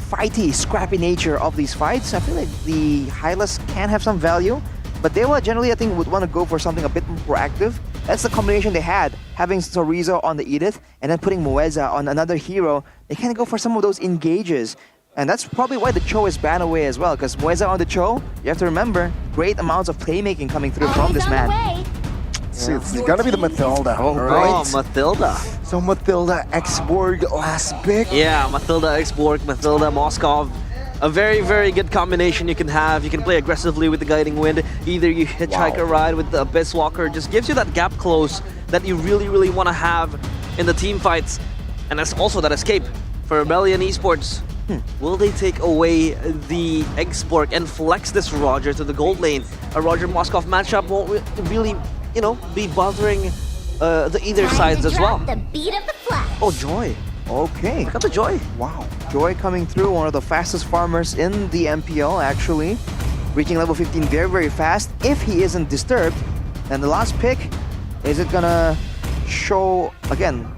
fighty, scrappy nature of these fights, I feel like the Hylas can have some value. But Dewa generally, I think, would want to go for something a bit more proactive. That's the combination they had, having Sorizo on the Edith and then putting Mueza on another hero. They can go for some of those engages. And that's probably why the Cho is banned away as well, because Mueza on the Cho, you have to remember, great amounts of playmaking coming through from this man. See, it's gonna be the Mathilda. Oh, Mathilda. So Mathilda, X-Borg, last pick. Yeah, Mathilda, X-Borg, Mathilda, Moskov. A very, very good combination you can have. You can play aggressively with the Guiding Wind. Either you hitchhike a ride with the Abyss Walker. Just gives you that gap close that you really, really want to have in the team fights. And that's also that escape for Rebellion Esports. Will they take away the X-Borg and flex this Roger to the gold lane? A Roger Moskov matchup won't really, you know, be bothering the either sides as well. The beat of the flag. Oh, Joy. Okay. Look at the Joy. Wow. Joy coming through, one of the fastest farmers in the MPL, actually. Reaching level 15 very, very fast, if he isn't disturbed. And the last pick, is it gonna show, again,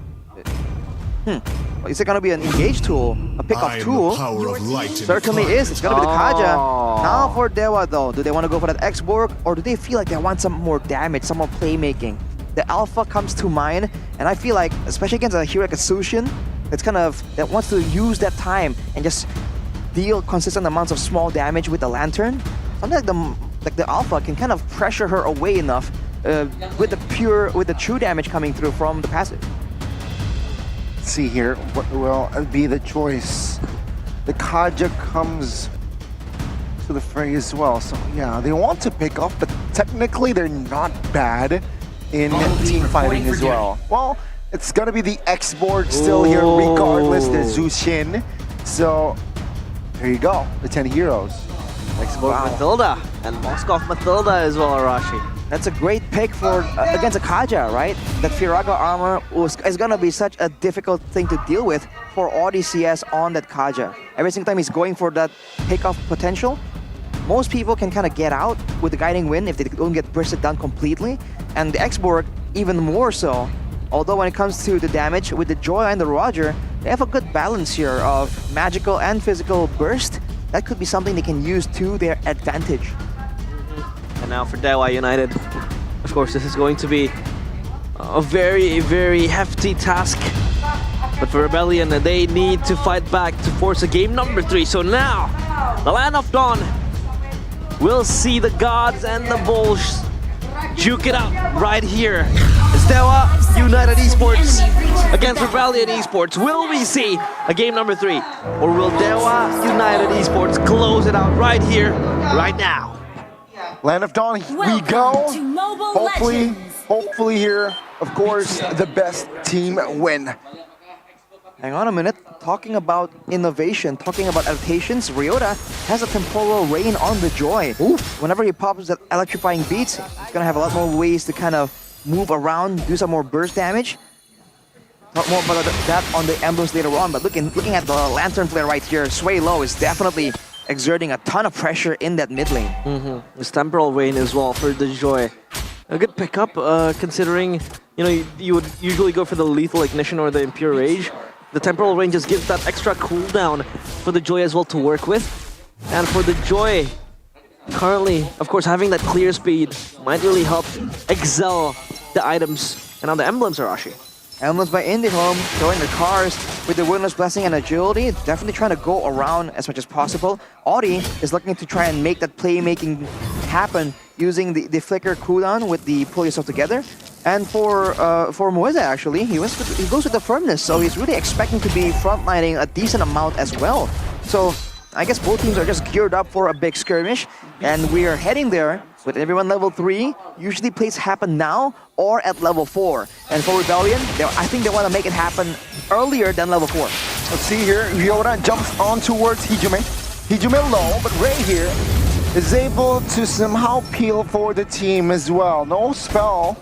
is it gonna be an engage tool? A pick-off tool? Certainly is. It's gonna be the Kaja. Now for Dewa though, do they want to go for that X-Borg, or do they feel like they want some more damage, some more playmaking? The Alpha comes to mind, and I feel like, especially against a hero like a Sushin, that wants to use that time and just deal consistent amounts of small damage with the Lantern. Something like the Alpha can kind of pressure her away enough with the true damage coming through from the passive. Let's see here, what will be the choice? The Kaja comes to the fray as well. So yeah, they want to pick off, but technically they're not bad in team fighting as well. Well, it's gonna be the X-Borg still here regardless, the Zushin. So there you go, the 10 heroes. X-Borg Mathilda and Moskov Mathilda as well, Arashi. That's a great pick for against a Kaja, right? That Firaga armor is gonna be such a difficult thing to deal with for Audi CS on that Kaja. Every single time he's going for that pick-off potential, most people can kind of get out with the Guiding Wind if they don't get bursted down completely. And the X-Borg even more so. Although when it comes to the damage with the Joy and the Roger, they have a good balance here of magical and physical burst. That could be something they can use to their advantage. And now for Dewa United, of course, this is going to be a very, very hefty task. But for Rebellion, they need to fight back to force a game number 3. So now, the Land of Dawn will see the gods and the bulls duke it out right here. It's Dewa United Esports against Rebellion Esports. Will we see a game number 3? Or will Dewa United Esports close it out right here, right now? Land of Dawn, we go. Hopefully here, of course, the best team win. Hang on a minute. Talking about innovation, talking about adaptations, Ryota has a temporal rain on the Joy. Whenever he pops that electrifying beats, he's gonna have a lot more ways to kind of move around, do some more burst damage. Talk more about that on the emblems later on, but looking at the Lantern Flare right here, Sway Low is definitely exerting a ton of pressure in that mid lane. This temporal rain as well for the Joy. A good pickup, considering you would usually go for the lethal ignition or the impure rage. The temporal rain just gives that extra cooldown for the Joy as well to work with. And for the Joy, currently, of course, having that clear speed might really help excel the items. And on the emblems, Arashi. Emblems by IndieHome, throwing their cars with the Witness Blessing and Agility, definitely trying to go around as much as possible. Audi is looking to try and make that playmaking happen using the Flicker cooldown with the Pull Yourself Together. And for Mueza, actually, he goes with the Firmness, so he's really expecting to be frontlining a decent amount as well. So I guess both teams are just geared up for a big skirmish, and we are heading there with everyone level 3. Usually plays happen now or at level 4. And for Rebellion, I think they want to make it happen earlier than level 4. Let's see here, Ryota jumps on towards Hijume. Hijume low, but Ray here is able to somehow peel for the team as well. No spell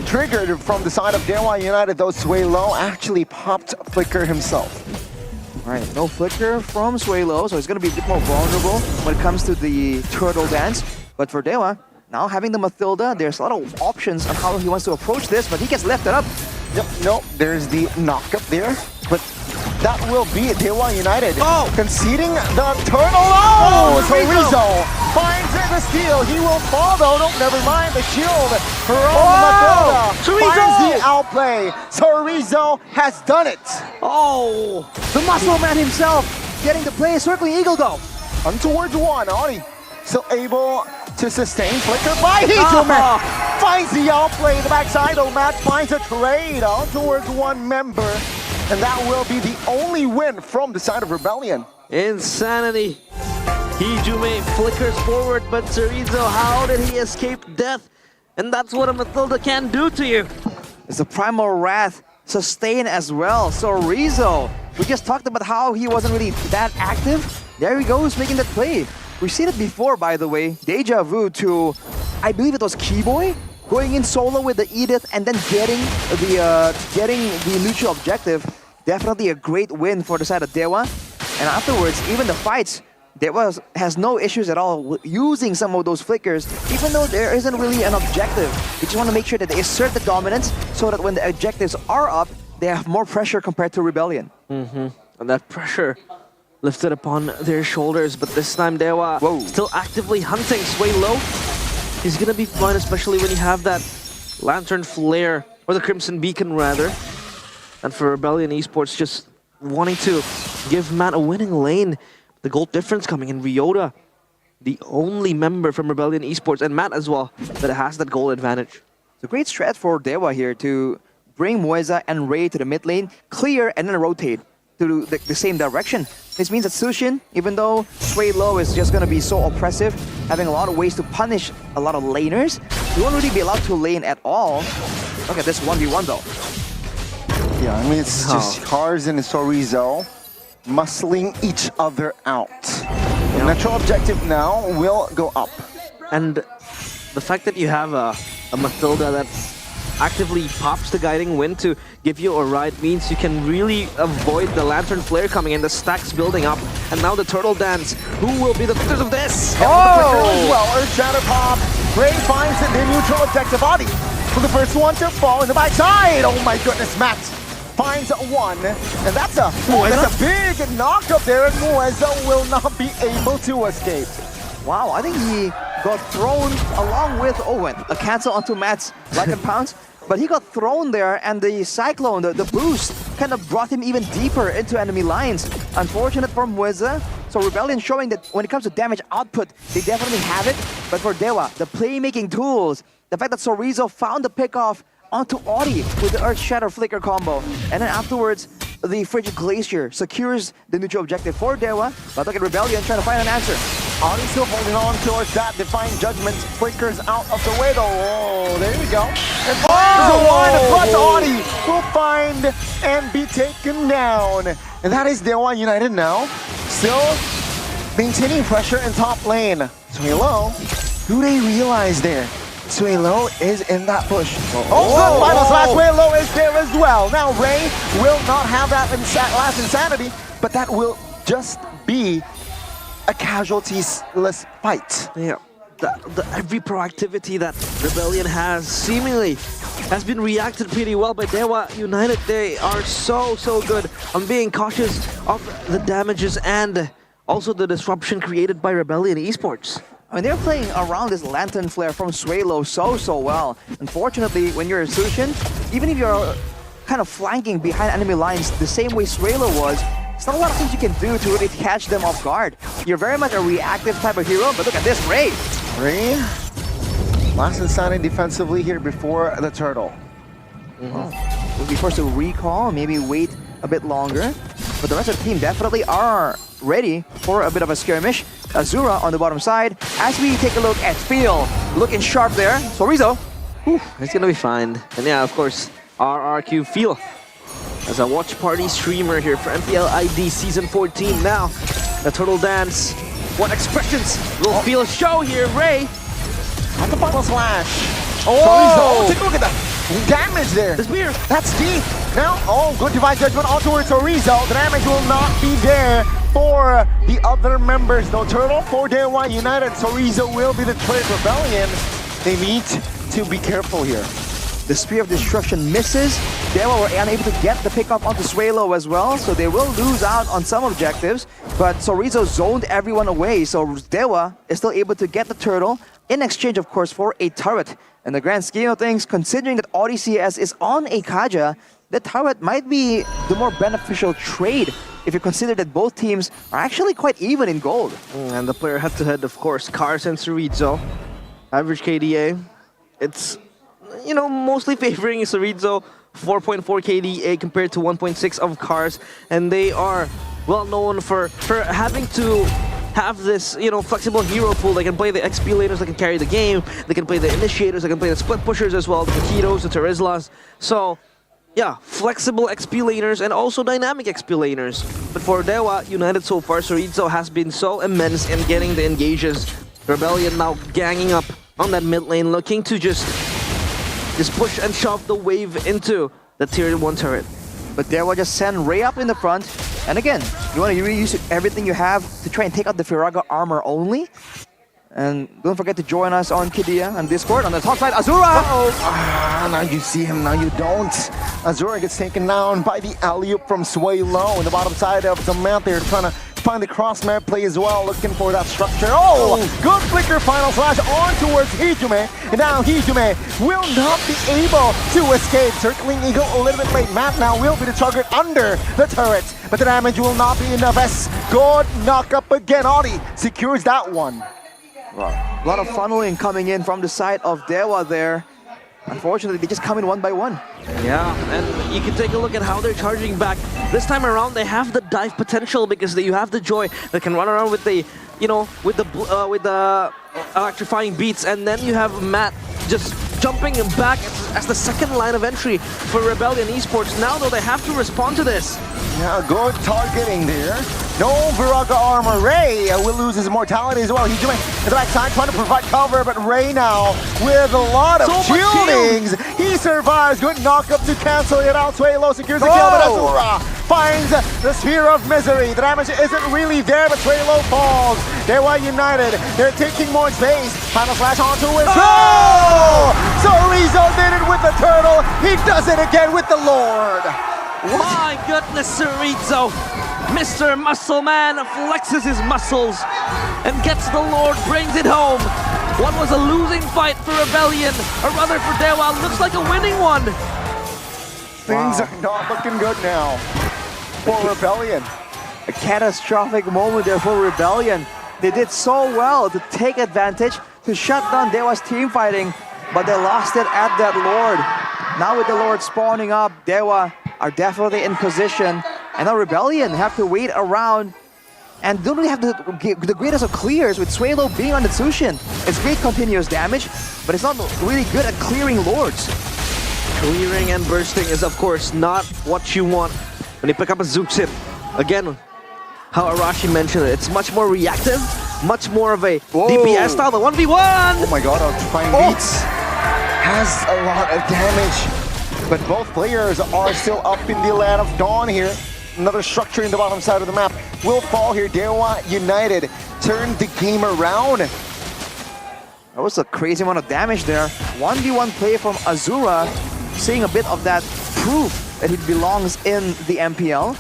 triggered from the side of Dewa United, though Sway Low actually popped Flicker himself. Alright, no Flicker from Sway Low, so he's going to be a bit more vulnerable when it comes to the turtle dance. But for Dewa, Now having the Mathilda, there's a lot of options on how he wants to approach this, but he gets lifted up. Yep, no, there's the knock-up there, but that will be Dewa United conceding the turtle. Oh, Rizzo finds the steal. He will fall though. No, never mind the shield from Mathilda. Finds the outplay. Rizzo has done it. Oh, the muscle man himself getting to play a circling eagle though. On towards one, Audi still able to sustain. Flicker by Hitomat. Finds the outplay in the backside. Omat finds a trade on towards one member. And that will be the only win from the side of Rebellion. Insanity. Hijume flickers forward, but Rizzo, how did he escape death? And that's what a Mathilda can do to you. It's a Primal Wrath sustain as well. So Rizzo, we just talked about how he wasn't really that active. There he goes, making that play. We've seen it before, by the way. Deja vu to, I believe it was Keyboy, going in solo with the Edith and then getting the neutral objective. Definitely a great win for the side of Dewa. And afterwards, even the fights, Dewa has no issues at all using some of those flickers, even though there isn't really an objective. They just want to make sure that they assert the dominance so that when the objectives are up, they have more pressure compared to Rebellion. And that pressure lifted upon their shoulders, but this time Dewa still actively hunting Sway Low. He's gonna be fine, especially when you have that Lantern Flare, or the Crimson Beacon rather. And for Rebellion Esports, just wanting to give Matt a winning lane. The gold difference coming in. Ryota, the only member from Rebellion Esports, and Matt as well, that has that goal advantage. It's a great strat for Dewa here to bring Mueza and Ray to the mid lane, clear, and then rotate to the same direction. This means that Sushin, even though Sway Low is just going to be so oppressive, having a lot of ways to punish a lot of laners, he won't really be allowed to lane at all. Look at this 1v1 though. Yeah, I mean, it's just Cars and Rizzo muscling each other out. The natural objective now will go up. And the fact that you have a Mathilda that actively pops the Guiding Wind to give you a ride means you can really avoid the Lantern Flare coming in, the stacks building up, and now the Turtle Dance. Who will be the victors of this? Earth Shatter Pop. Ray finds the neutral objective body for the first one to fall in the backside. Oh my goodness, Matt finds one, and that's a big knock up there, and Mueza will not be able to escape. Wow, I think he got thrown along with Owen. A cancel onto Matt's Black and Pounce, but he got thrown there, and the Cyclone, the boost, kind of brought him even deeper into enemy lines. Unfortunate for Mueza. So Rebellion showing that when it comes to damage output, they definitely have it. But for Dewa, the playmaking tools, the fact that Sorizo found the pickoff onto Audi with the Earth Shatter Flicker combo. And then afterwards, the Frigid Glacier secures the neutral objective for Dewa. But look at Rebellion trying to find an answer. Audi still holding on towards that Divine Judgment. Flickers out of the way though. Oh, there we go. And but Audi will find and be taken down. And that is Dewa United now. Still maintaining pressure in top lane. Sway Low, do they realize there? Sway Low is in that push. Good final slash. Sway Low is there as well. Now Ray will not have that last insanity, but that will just be a casualties-less fight. Yeah, every proactivity that Rebellion has seemingly has been reacted pretty well by Dewa United. They are so good on being cautious of the damages and also the disruption created by Rebellion Esports. I mean, they're playing around this Lantern Flare from Sway Low so well. Unfortunately, when you're a Sushin, even if you're kind of flanking behind enemy lines the same way Sway Low was, there's not a lot of things you can do to really catch them off guard. You're very much a reactive type of hero, but look at this, Ray! Ray, last insanity defensively here before the turtle. We'll be forced to recall, maybe wait a bit longer. But the rest of the team definitely are ready for a bit of a skirmish. Azura on the bottom side. As we take a look at Feel, looking sharp there. Sorizo, it's gonna be fine. And yeah, of course, RRQ Feel as a watch party streamer here for MPL ID Season 14. Now, the Turtle Dance. What expressions will Feel show here, Ray? On the final slash. Sorizo, take a look at that. Damage there. The spear. That's deep. Now, good Divine Judgment on towards Sorizo. The damage will not be there for the other members. No turtle for Dewa United. Sorizo will be the trade Rebellion. They need to be careful here. The Spear of Destruction misses. Dewa were unable to get the pick up onto Suelo as well, so they will lose out on some objectives. But Chorizo zoned everyone away, so Dewa is still able to get the turtle in exchange, of course, for a turret. In the grand scheme of things, considering that ODCS is on a Kaja, the turret might be the more beneficial trade if you consider that both teams are actually quite even in gold. And the player head-to-head, of course, Cars and Chorizo. Average KDA, it's, you know, mostly favoring Chorizo, 4.4 KDA compared to 1.6 of Cars. And they are well known for having to have this, you know, flexible hero pool. They can play the XP laners that can carry the game. They can play the initiators. They can play the split pushers as well, the Paquitos, the Terizlas. So, yeah, flexible XP laners and also dynamic XP laners. But for Dewa United so far, Chorizo has been so immense in getting the engages. Rebellion now ganging up on that mid lane, looking to just push and shove the wave into the tier 1 turret. But Dewa just send Ray up in the front. And again, you want to use everything you have to try and take out the Firaga armor only. And don't forget to join us on Kidia and Discord on the top side. Azura! Now you see him, now you don't. Azura gets taken down by the alley-oop from Suelo on the bottom side of the map. They're trying to find the cross-map play as well, looking for that structure. Oh, good flicker, final slash on towards Hijume. And now Hijume will not be able to escape. Circling Eagle a little bit late. Matt now will be the target under the turret, but the damage will not be enough. Good knock up again. Audi secures that one. A lot of funneling coming in from the side of Dewa there. Unfortunately, they just come in one by one. Yeah, and you can take a look at how they're charging back. This time around, they have the dive potential because you have the Joy that can run around with the, you know, with the electrifying beats, and then you have Matt just jumping back as the second line of entry for Rebellion Esports. Now, though, they have to respond to this. Yeah, good targeting there. No Viraga armor. Ray will lose his immortality as well. He's doing the backside, trying to provide cover, but Ray now with a lot of shieldings. He survives. Good knockup to cancel it out. Suelo secures the kill, but Azura finds the Sphere of Misery. The damage isn't really there, but Suelo falls. Dewa United, they're taking more space. Final slash onto it. Oh! Chorizo did it with the turtle. He does it again with the Lord. My goodness, Chorizo. Mr. Muscle Man flexes his muscles and gets the Lord, brings it home. What was a losing fight for Rebellion, or rather for Dewa, looks like a winning one. Things are not looking good now for Rebellion. A catastrophic moment there for Rebellion. They did so well to take advantage, to shut down Dewa's team fighting, but they lost it at that Lord. Now with the Lord spawning up, Dewa are definitely in position. And now Rebellion have to wait around and don't really have the greatest of clears with Suelo being on the Tsushin. It's great continuous damage, but it's not really good at clearing Lords. Clearing and bursting is, of course, not what you want when you pick up a Zuxin. Again, how Arashi mentioned it, it's much more reactive, much more of a DPS style, the 1v1! Oh my god, Electrifying Beats has a lot of damage, but both players are still up in the land of Dawn here. Another structure in the bottom side of the map will fall here. Dewa United turned the game around. That was a crazy amount of damage there. 1v1 play from Azura, seeing a bit of that proof that he belongs in the MPL.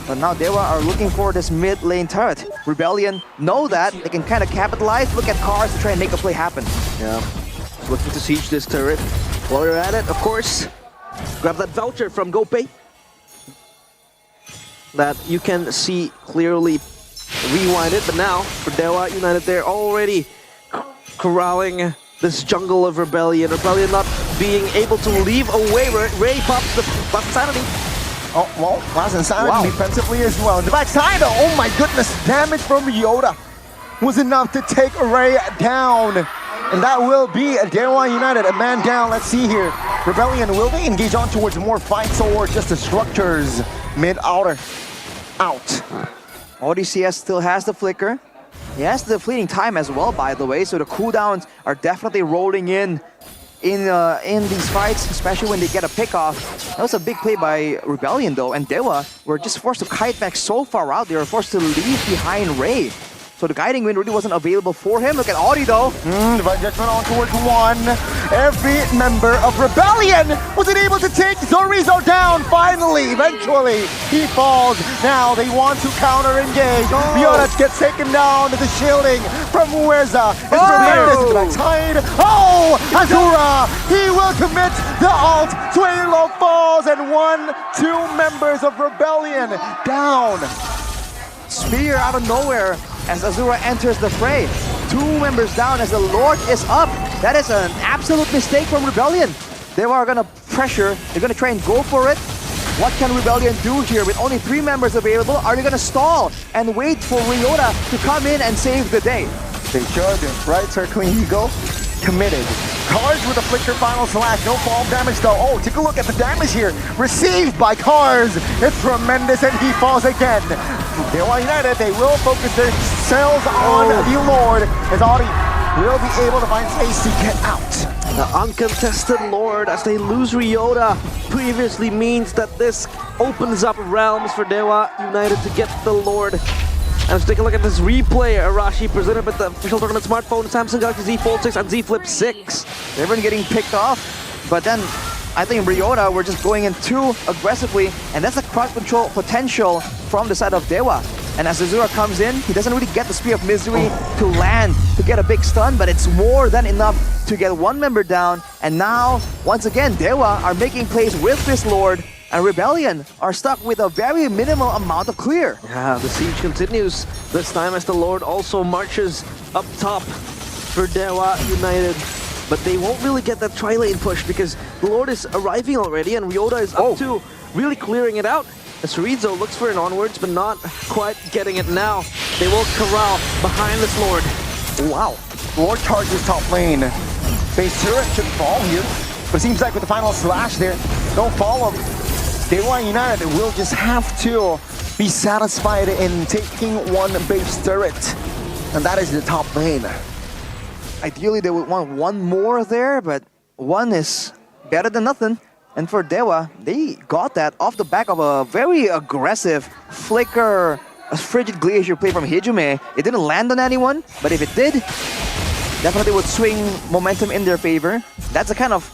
But now Dewa are looking for this mid lane turret. Rebellion know that. They can kind of capitalize, look at Cars to try and make a play happen. Yeah, looking to siege this turret. While you're at it, of course, grab that voucher from GoPay that you can see clearly rewinded. But now, for Dewa United, they're already corralling this jungle of Rebellion. Rebellion not being able to leave away. Ray pops the Insanity. Oh, well, last Insanity defensively as well. The backside, oh my goodness, damage from Yoda was enough to take Ray down. And that will be a Dewa United, a man down. Let's see here. Rebellion, will they engage on towards more fights or just the structures? Mid-outer, out. ODCS still has the flicker. He has the fleeting time as well, by the way, so the cooldowns are definitely rolling in these fights, especially when they get a pick off. That was a big play by Rebellion though, and Dewa were just forced to kite back so far out, they were forced to leave behind Ray. So the guiding wind really wasn't available for him. Look at Audi though. Divine Judgment on towards one. Every member of Rebellion wasn't able to take Zorizo down. Finally, eventually, he falls. Now they want to counter-engage. Ryota gets taken down. The shielding from Mueza. It's tremendous to the backside. Oh, Azura! He will commit the ult. Suelo falls and 2 members of Rebellion down. Spear out of nowhere as Azura enters the fray. 2 members down as the Lord is up. That is an absolute mistake from Rebellion. They are gonna pressure, they're gonna try and go for it. What can Rebellion do here with only 3 members available? Are they gonna stall and wait for Ryota to come in and save the day? They should, right? Circling Eagle, committed. Cars with a Flicker final slash, no fall damage though. Oh, take a look at the damage here. Received by Cars. It's tremendous and he falls again. Dewa United, they will focus their cells on the Lord as Audi will be able to find space to get out. The uncontested Lord as they lose Ryota previously means that this opens up realms for Dewa United to get the Lord. And let's take a look at this replay. Arashi presented with the official tournament smartphone, Samsung Galaxy Z Fold 6 and Z Flip 6. They've been getting picked off, but then I think Ryota were just going in too aggressively, and that's a crowd control potential from the side of Dewa. And as Azura comes in, he doesn't really get the Spear of Misery to land, to get a big stun, but it's more than enough to get 1 member down. And now, once again, Dewa are making plays with this Lord, and Rebellion are stuck with a very minimal amount of clear. Yeah, the siege continues, this time as the Lord also marches up top for Dewa United. But they won't really get that tri-lane push because the Lord is arriving already and Ryota is up to really clearing it out. As Rizzo looks for an onwards, but not quite getting it now. They will corral behind this Lord. Wow. Lord charges top lane. Base turret should fall here, but it seems like with the final slash there, no follow-up. Dewa United will just have to be satisfied in taking 1 base turret, and that is the top lane. Ideally, they would want 1 more there, but 1 is better than nothing. And for Dewa, they got that off the back of a very aggressive flicker, a frigid glacier play from Hijume. It didn't land on anyone, but if it did, definitely would swing momentum in their favor. That's the kind of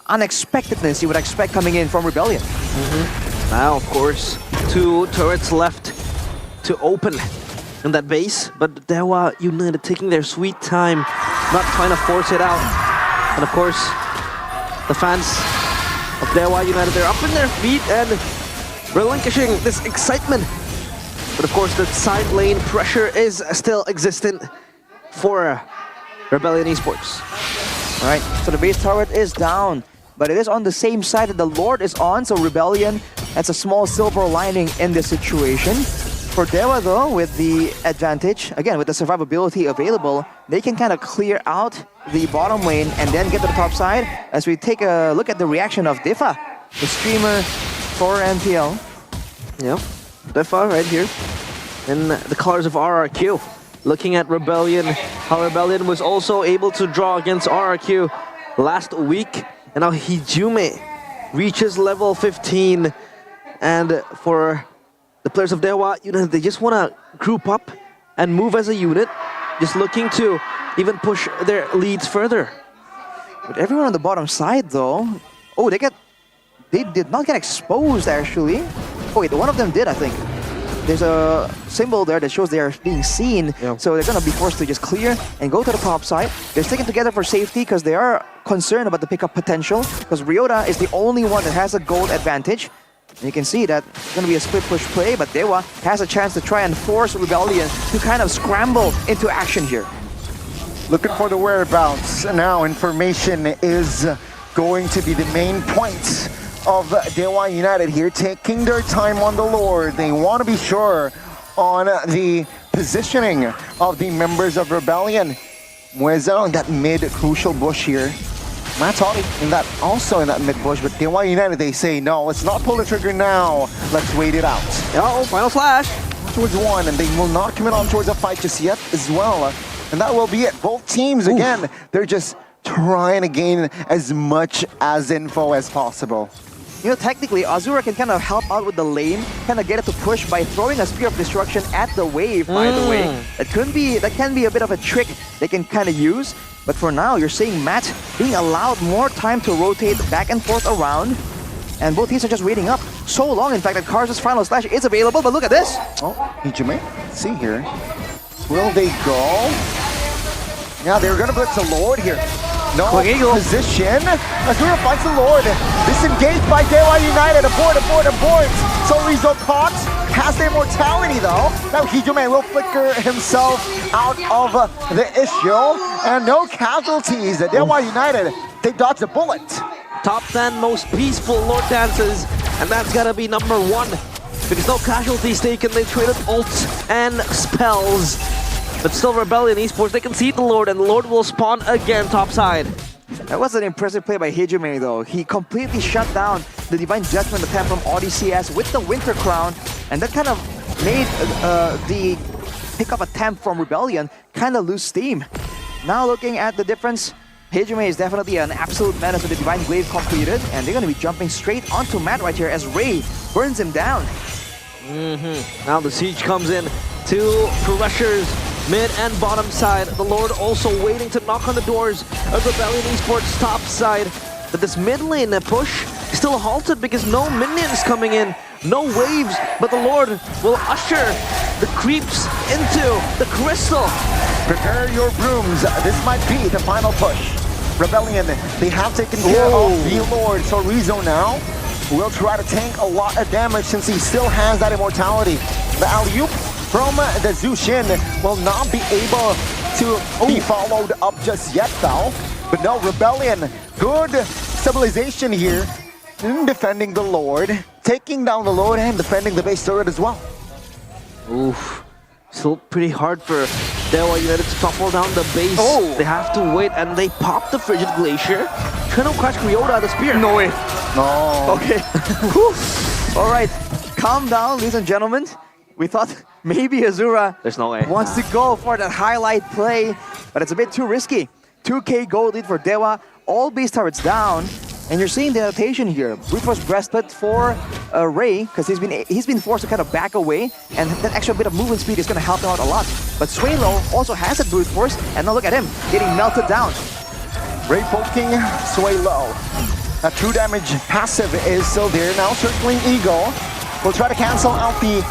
unexpectedness you would expect coming in from Rebellion. Now, of course, 2 turrets left to open in that base, but Dewa United taking their sweet time, not trying to force it out. And of course, the fans of Dewa United, they're up in their feet and relinquishing this excitement. But of course, the side lane pressure is still existent for Rebellion Esports. All right, so the base turret is down, but it is on the same side that the Lord is on, so Rebellion, that's a small silver lining in this situation. For Dewa though, with the advantage, again, with the survivability available, they can kind of clear out the bottom lane and then get to the top side as we take a look at the reaction of Diffa, the streamer for MPL. Yeah, Diffa right here in the colors of RRQ. Looking at Rebellion, how Rebellion was also able to draw against RRQ last week. And now Hijume reaches level 15. And for the players of Dewa, they just want to group up and move as a unit. Just looking to even push their leads further. With everyone on the bottom side though, they did not get exposed actually. Oh wait, one of them did, I think. There's a symbol there that shows they are being seen, so they're going to be forced to just clear and go to the top side. They're sticking together for safety because they are concerned about the pickup potential, because Ryota is the only one that has a gold advantage. And you can see that it's going to be a split push play, but Dewa has a chance to try and force Rebellion to kind of scramble into action here. Looking for the whereabouts. Now information is going to be the main point of Dewa United here, taking their time on the Lord. They want to be sure on the positioning of the members of Rebellion. Mueza in that mid-crucial bush here. Matari also in that mid-bush, but Dewa United, they say, no, let's not pull the trigger now. Let's wait it out. Final slash. Towards 1, and they will not commit on towards a fight just yet as well. And that will be it. Both teams, again, they're just trying to gain as much as info as possible. you know, technically, Azura can kind of help out with the lane, kind of get it to push by throwing a Spear of Destruction at the wave, by the way. That can be a bit of a trick they can kind of use. But for now, you're seeing Matt being allowed more time to rotate back and forth around. And both teams are just waiting up so long, in fact, that Cars' final slash is available. But look at this. Oh, Hijime, let's see here. Will they go? Yeah, they're going to blitz the Lord here. No position. Azura fights the Lord. Disengaged by Dewa United. Abort. So Rizzo caught. Has the immortality though. Now Hijime will flicker himself out of the issue. And no casualties. Dewa United, they dodged a bullet. Top 10 most peaceful Lord dances. And that's gotta be number 1. Because no casualties taken. They traded ults and spells. But still, Rebellion Esports, they concede the Lord, and the Lord will spawn again topside. That was an impressive play by Hijime, though. He completely shut down the Divine Judgment attempt from ODCS with the Winter Crown, and that kind of made the pickup attempt from Rebellion kind of lose steam. Now looking at the difference, Hijime is definitely an absolute menace with the Divine Glaive completed, and they're going to be jumping straight onto Matt right here as Ray burns him down. Now the siege comes in. 2 rushers, mid and bottom side. The Lord also waiting to knock on the doors of Rebellion Esports top side. But this mid lane push is still halted because no minions coming in, no waves. But the Lord will usher the creeps into the crystal. Prepare your brooms. This might be the final push. Rebellion, they have taken care of the Lord. So Rizzo now will try to tank a lot of damage since he still has that immortality. The alley-oop from the Zushin will not be able to be followed up just yet though. But no, Rebellion, good stabilization here in defending the Lord, taking down the Lord and defending the base turret as well. Oof. Still pretty hard for Dewa United to topple down the base. They have to wait, and they pop the Frigid Glacier. Trying to catch Ryota the spear. No way. No. Okay. All right. Calm down, ladies and gentlemen. We thought maybe Azura There's no way. wants to go for that highlight play, but it's a bit too risky. 2k gold lead for Dewa. All base turrets down. And you're seeing the adaptation here. Brute Force Breastplate for Ray, because he's been forced to kind of back away, and that extra bit of movement speed is going to help him out a lot. But Suelo also has a Brute Force, and now look at him, getting melted down. Ray poking Suelo. A true damage passive is still there. Now circling Eagle. We'll try to cancel out the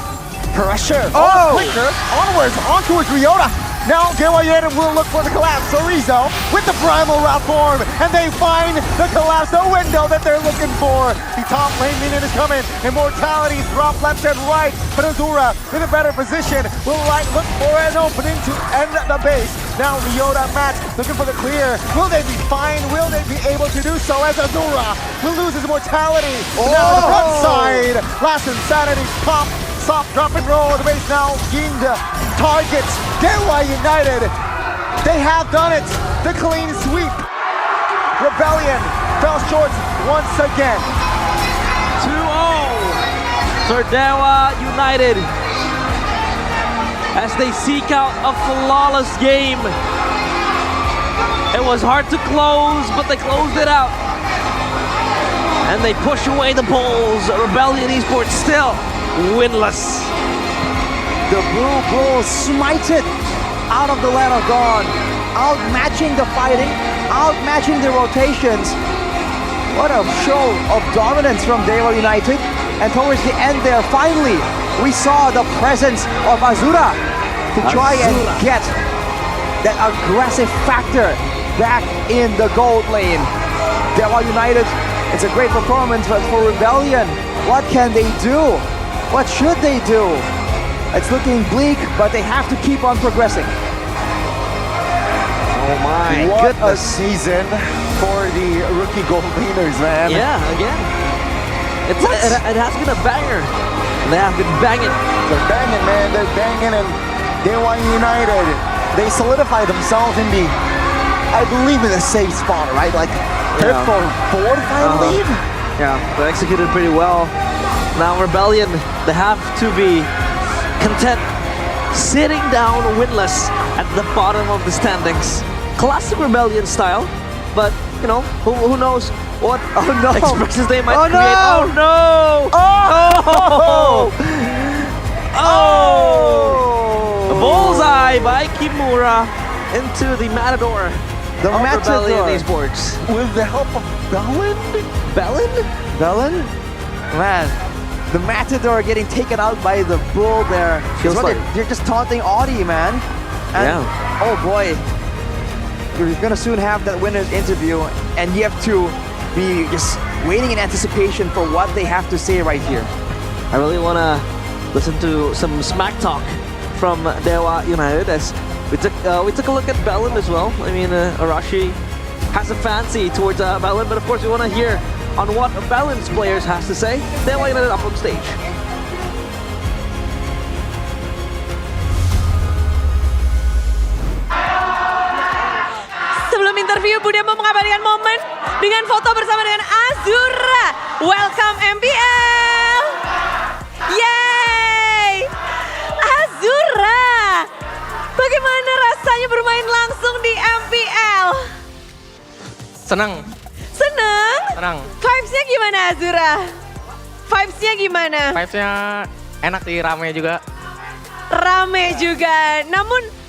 pressure. Flicker onwards, onto his Ryota. Now Dewa United will look for the collapse. So Rizzo with the primal wrath form, and they find the collapse, the window that they're looking for. The top lane minion is coming. Immortality drop left and right, but Azura in a better position will look for an opening to end the base. Now Ryota, Matt looking for the clear. Will they be fine? Will they be able to do so as Azura will lose his immortality? Now the front side, last insanity pop. Soft drop and roll. The base now gained targets. Dewa United, they have done it. The clean sweep. Rebellion fell short once again. 2-0 for Dewa United as they seek out a flawless game. It was hard to close, but they closed it out. And they push away the Bulls. Rebellion Esports still winless. The Blue Bulls smited out of the land of God, outmatching the fighting, outmatching the rotations. What a show of dominance from Dewa United. And towards the end there, finally, we saw the presence of Azura to try and get that aggressive factor back in the gold lane. Dewa United, it's a great performance, but for Rebellion, what can they do? What should they do? It's looking bleak, but they have to keep on progressing. Oh my what goodness. A season for the rookie gold laners, man. Yeah, again. It has been a banger. They have been banging. They're banging, man. They're banging, and Dewa United, they solidify themselves in the, I believe, in a safe spot, right? Like, third or fourth, I believe. Yeah, they executed pretty well. Now Rebellion, they have to be content sitting down winless at the bottom of the standings. Classic Rebellion style, but you know, who knows What? Oh no! Expressions they might Oh, no! create. Oh no! Oh! Oh! A bullseye by Kimura into the Matador. The of Matador. Rebellion Esports. With the help of Bellin? Bellin? Man, the Matador getting taken out by the bull there. Feels like- They're just taunting Audi, man. And, oh boy. We're gonna soon have that winner's interview, and you have to be just waiting in anticipation for what they have to say right here. I really want to listen to some smack talk from Dewa United as we took a look at Bellin as well. I mean, Arashi has a fancy towards Bellin, but of course we want to hear on what Bellin's players has to say. Dewa United up on stage. Sebelum interview, Bunda mau mengabadikan momen dengan foto bersama dengan Azura. Welcome MPL! Yay! Azura! Bagaimana rasanya bermain langsung di MPL? Senang. Senang? Senang. Vibes-nya gimana Azura? Vibes-nya gimana? Vibes-nya enak sih, rame juga. Rame juga. Namun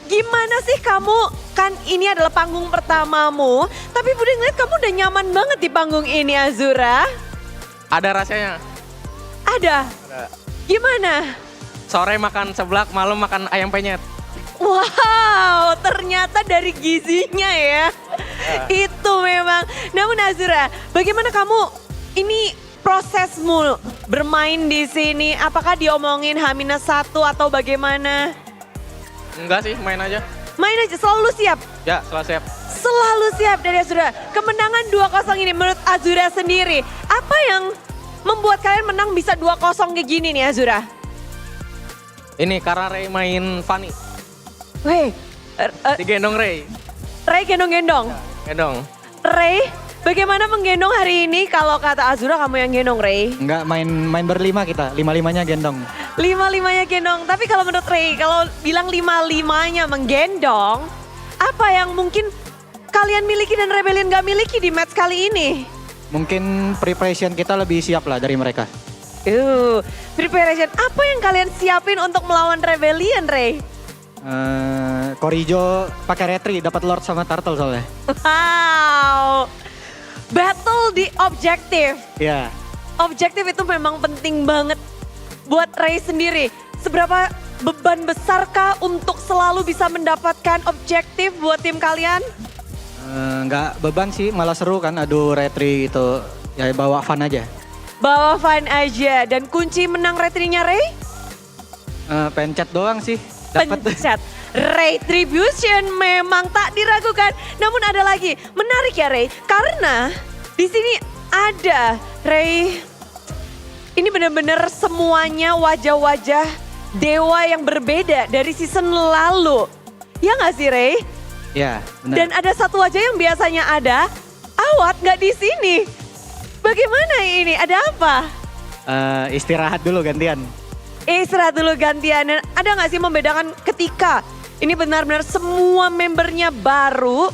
gimana sih kamu, kan ini adalah panggung pertamamu, tapi Budi ngeliat kamu udah nyaman banget di panggung ini Azura. Ada rasanya. Ada? Gimana? Sore makan seblak, malam makan ayam penyet. Wow, ternyata dari gizinya ya. Itu memang. Namun Azura, bagaimana kamu ini prosesmu bermain di sini? Apakah diomongin H-1 atau bagaimana? Enggak sih, main aja. Main aja, selalu siap? Ya, selalu siap. Selalu siap dari Azura. Kemenangan 2-0 ini menurut Azura sendiri, apa yang membuat kalian menang bisa 2-0 kayak gini nih Azura? Ini karena Ray main funny. Weh, Digendong Ray. Ray gendong-gendong? Gendong. Ray, bagaimana menggendong hari ini? Kalau kata Azura kamu yang gendong Ray. Enggak, main berlima kita, 5-5-nya gendong. 5-5-nya gendong, tapi kalau menurut Ray, kalau bilang 5-5-nya menggendong, apa yang mungkin kalian miliki dan Rebellion gak miliki di match kali ini? Mungkin preparation kita lebih siap lah dari mereka. Preparation, apa yang kalian siapin untuk melawan Rebellion, Ray? Korijo pakai retri, dapat Lord sama Turtle soalnya. Wow, battle di objektif. Iya. Objektif itu memang penting banget buat Ray sendiri. Seberapa beban besarkah untuk selalu bisa mendapatkan objektif buat tim kalian? Nggak beban sih, malah seru kan adu retri itu. Ya bawa fun aja. Bawa fun aja. Dan kunci menang retrinya Ray? Pencet doang sih. Pencet. Retribution memang tak diragukan. Namun ada lagi, menarik ya Ray. Karena di sini ada Ray. Ini benar-benar semuanya wajah-wajah dewa yang berbeda dari season lalu. Ya nggak sih Ray? Ya, benar. Dan ada satu wajah yang biasanya ada, Awat nggak di sini. Bagaimana ini? Ada apa? Istirahat dulu gantian. Istirahat dulu gantian. Dan ada nggak sih membedakan ketika ini benar-benar semua membernya baru,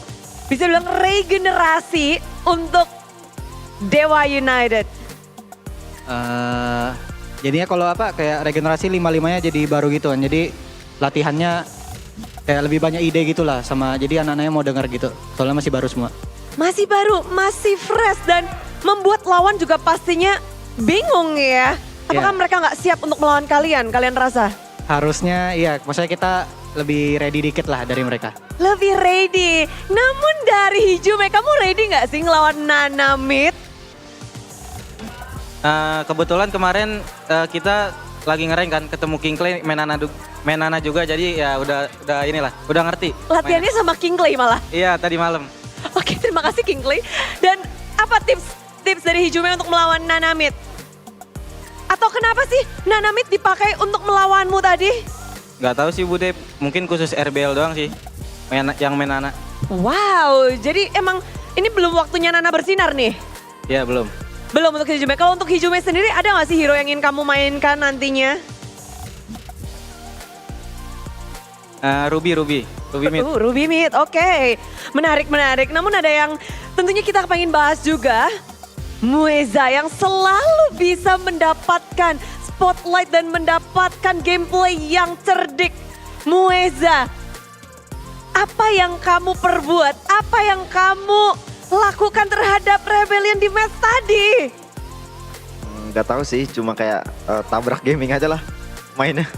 bisa bilang regenerasi untuk Dewa United? Jadinya kalau apa kayak regenerasi 5-5-nya jadi baru gitu kan. Jadi latihannya kayak lebih banyak ide gitu lah sama jadi anak-anaknya mau denger gitu. Soalnya masih baru semua. Masih baru, masih fresh dan membuat lawan juga pastinya bingung ya. Apakah mereka nggak siap untuk melawan kalian? Kalian rasa? Harusnya iya, maksudnya kita lebih ready dikit lah dari mereka. Lebih ready. Namun dari Hijume, kamu ready nggak sih ngelawan Nanamid? Kebetulan kemarin kita lagi ngereng kan, ketemu King Clay main Nana juga, jadi ya udah inilah, udah ngerti. Latihannya sama King Clay malah? Iya, tadi malam. Oke, terima kasih King Clay. Dan apa tips dari Hijume untuk melawan Nanamid? Atau kenapa sih Nanamid dipakai untuk melawanmu tadi? Gak tahu sih Bude, mungkin khusus RBL doang sih yang main Nana. Wow, jadi emang ini belum waktunya Nana bersinar nih? Iya, belum. Belum untuk Hijume. Kalau untuk Hijume sendiri ada gak sih hero yang ingin kamu mainkan nantinya? Ruby. Ruby mid. Ruby mid, oke. Menarik. Namun ada yang tentunya kita pengen bahas juga. Mueza yang selalu bisa mendapatkan spotlight dan mendapatkan gameplay yang cerdik. Mueza, apa yang kamu perbuat? Apa yang kamu lakukan terhadap Rebellion di match tadi? Gak tahu sih, cuma kayak tabrak gaming aja lah mainnya.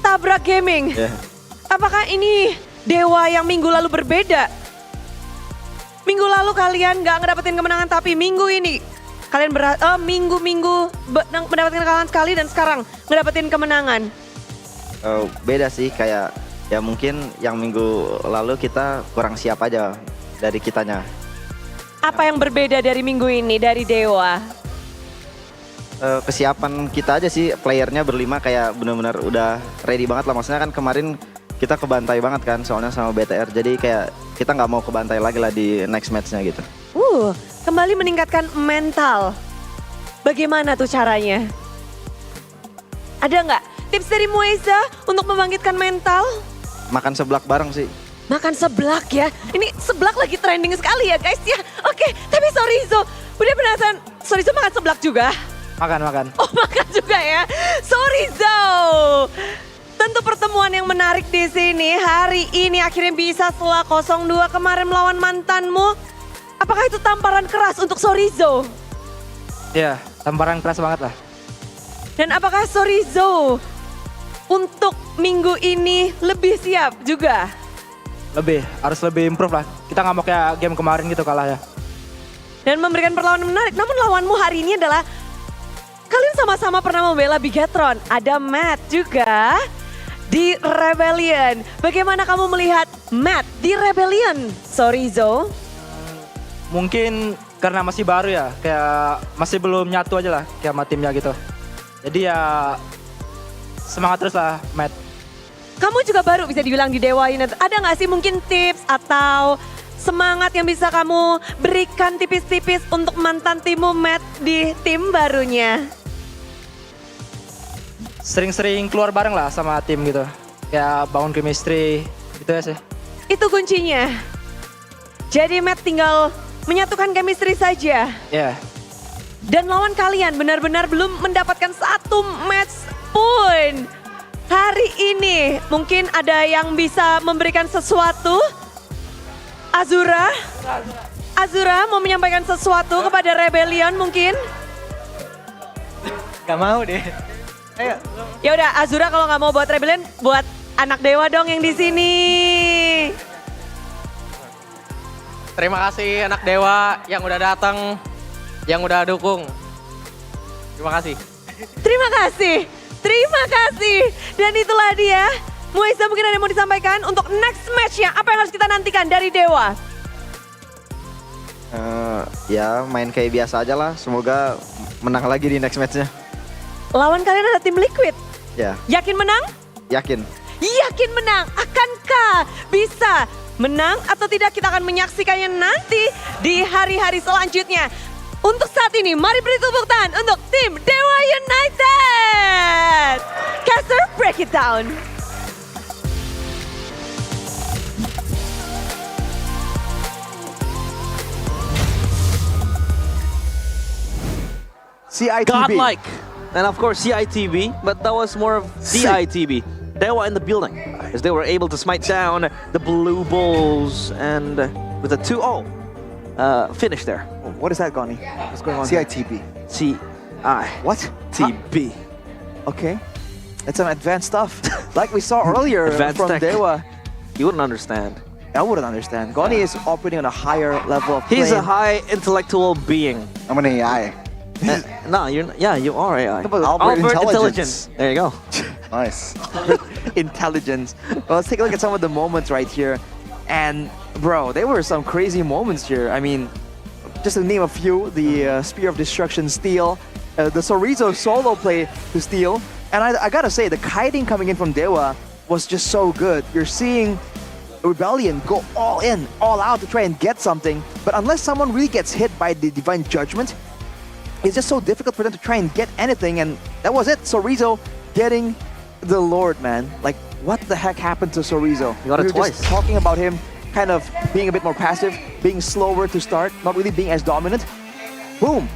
Tabrak gaming? Yeah. Apakah ini Dewa yang minggu lalu berbeda? Minggu lalu kalian gak ngedapetin kemenangan, tapi minggu ini kalian minggu-minggu mendapatkan kekalahan sekali dan sekarang ngedapetin kemenangan. Beda sih, kayak ya mungkin yang minggu lalu kita kurang siap aja dari kitanya. Apa yang berbeda dari minggu ini dari Dewa? Kesiapan kita aja sih, playernya berlima kayak benar-benar udah ready banget lah. Maksudnya kan kemarin kita kebantai banget kan soalnya sama BTR, jadi kayak kita nggak mau kebantai lagi lah di next matchnya gitu. Kembali meningkatkan mental. Bagaimana tuh caranya? Ada nggak tips dari Mueza untuk membangkitkan mental? Makan seblak bareng sih. Makan seblak ya? Ini seblak lagi trending sekali ya guys ya. Oke, tapi Sorizo, udah penasaran Sorizo makan seblak juga? Makan. Oh, makan juga ya. Sorizo. Tentu pertemuan yang menarik di sini. Hari ini akhirnya bisa setelah 0-2 kemarin melawan mantanmu. Apakah itu tamparan keras untuk Sorizo? Ya, tamparan keras banget lah. Dan apakah Sorizo untuk minggu ini lebih siap juga? Harus lebih improve lah. Kita nggak mau kayak game kemarin gitu kalah ya. Dan memberikan perlawanan menarik. Namun lawanmu hari ini adalah kalian sama-sama pernah membela Bigetron. Ada Matt juga di Rebellion. Bagaimana kamu melihat Matt di Rebellion, Sorizo? Mungkin karena masih baru ya, kayak masih belum nyatu aja lah kayak sama timnya gitu. Jadi ya semangat terus lah Matt. Kamu juga baru bisa dibilang di Dewa United. Ada nggak sih mungkin tips atau semangat yang bisa kamu berikan tipis-tipis untuk mantan timmu Matt di tim barunya? Sering-sering keluar bareng lah sama tim gitu. Kayak bangun chemistry gitu ya sih. Itu kuncinya. Jadi Matt tinggal menyatukan chemistry saja. Yeah. Dan lawan kalian benar-benar belum mendapatkan satu match pun. Hari ini mungkin ada yang bisa memberikan sesuatu. Azura mau menyampaikan sesuatu kepada Rebellion mungkin? Gak mau deh. Ayo. Ya udah Azura kalau nggak mau buat Rebellion, buat anak Dewa dong yang di sini. Terima kasih anak Dewa yang udah datang, yang udah dukung. Terima kasih. Terima kasih. Dan itulah dia. Mueza mungkin ada yang mau disampaikan untuk next match-nya. Apa yang harus kita nantikan dari Dewa? Ya main kayak biasa aja lah. Semoga menang lagi di next match-nya. Lawan kalian ada tim Liquid. Ya. Yakin menang? Yakin. Yakin menang. Akankah bisa menang atau tidak? Kita akan menyaksikannya nanti di hari-hari selanjutnya. Untuk saat ini, mari beri tepuk tangan untuk tim Dewa United. Caster, break it down. CITB. Godlike. And of course CITB, but that was more of DITB. Dewa in the building, as they were able to smite down the Blue Bulls and with a 2-0 finish there. What is that, Goni? What's going on? CITB. What? TB. Okay. It's some advanced stuff. Like we saw earlier from tech. Dewa. You wouldn't understand. I wouldn't understand. Goni is operating on a higher level of play. He's a high intellectual being. I'm an AI. No, you're not. Yeah, you are AI. Albert Intelligence. There you go. Nice. Intelligence. Well, let's take a look at some of the moments right here. And bro, there were some crazy moments here. I mean, just to name a few, the Spear of Destruction steal, the Sorizo solo play to steal. And I gotta say, the kiting coming in from Dewa was just so good. You're seeing Rebellion go all in, all out to try and get something. But unless someone really gets hit by the Divine Judgment, it's just so difficult for them to try and get anything. And that was it. Sorizo getting the Lord, man. Like, what the heck happened to Sorizo? He got it we were twice. just talking about him kind of being a bit more passive, being slower to start, not really being as dominant. Boom!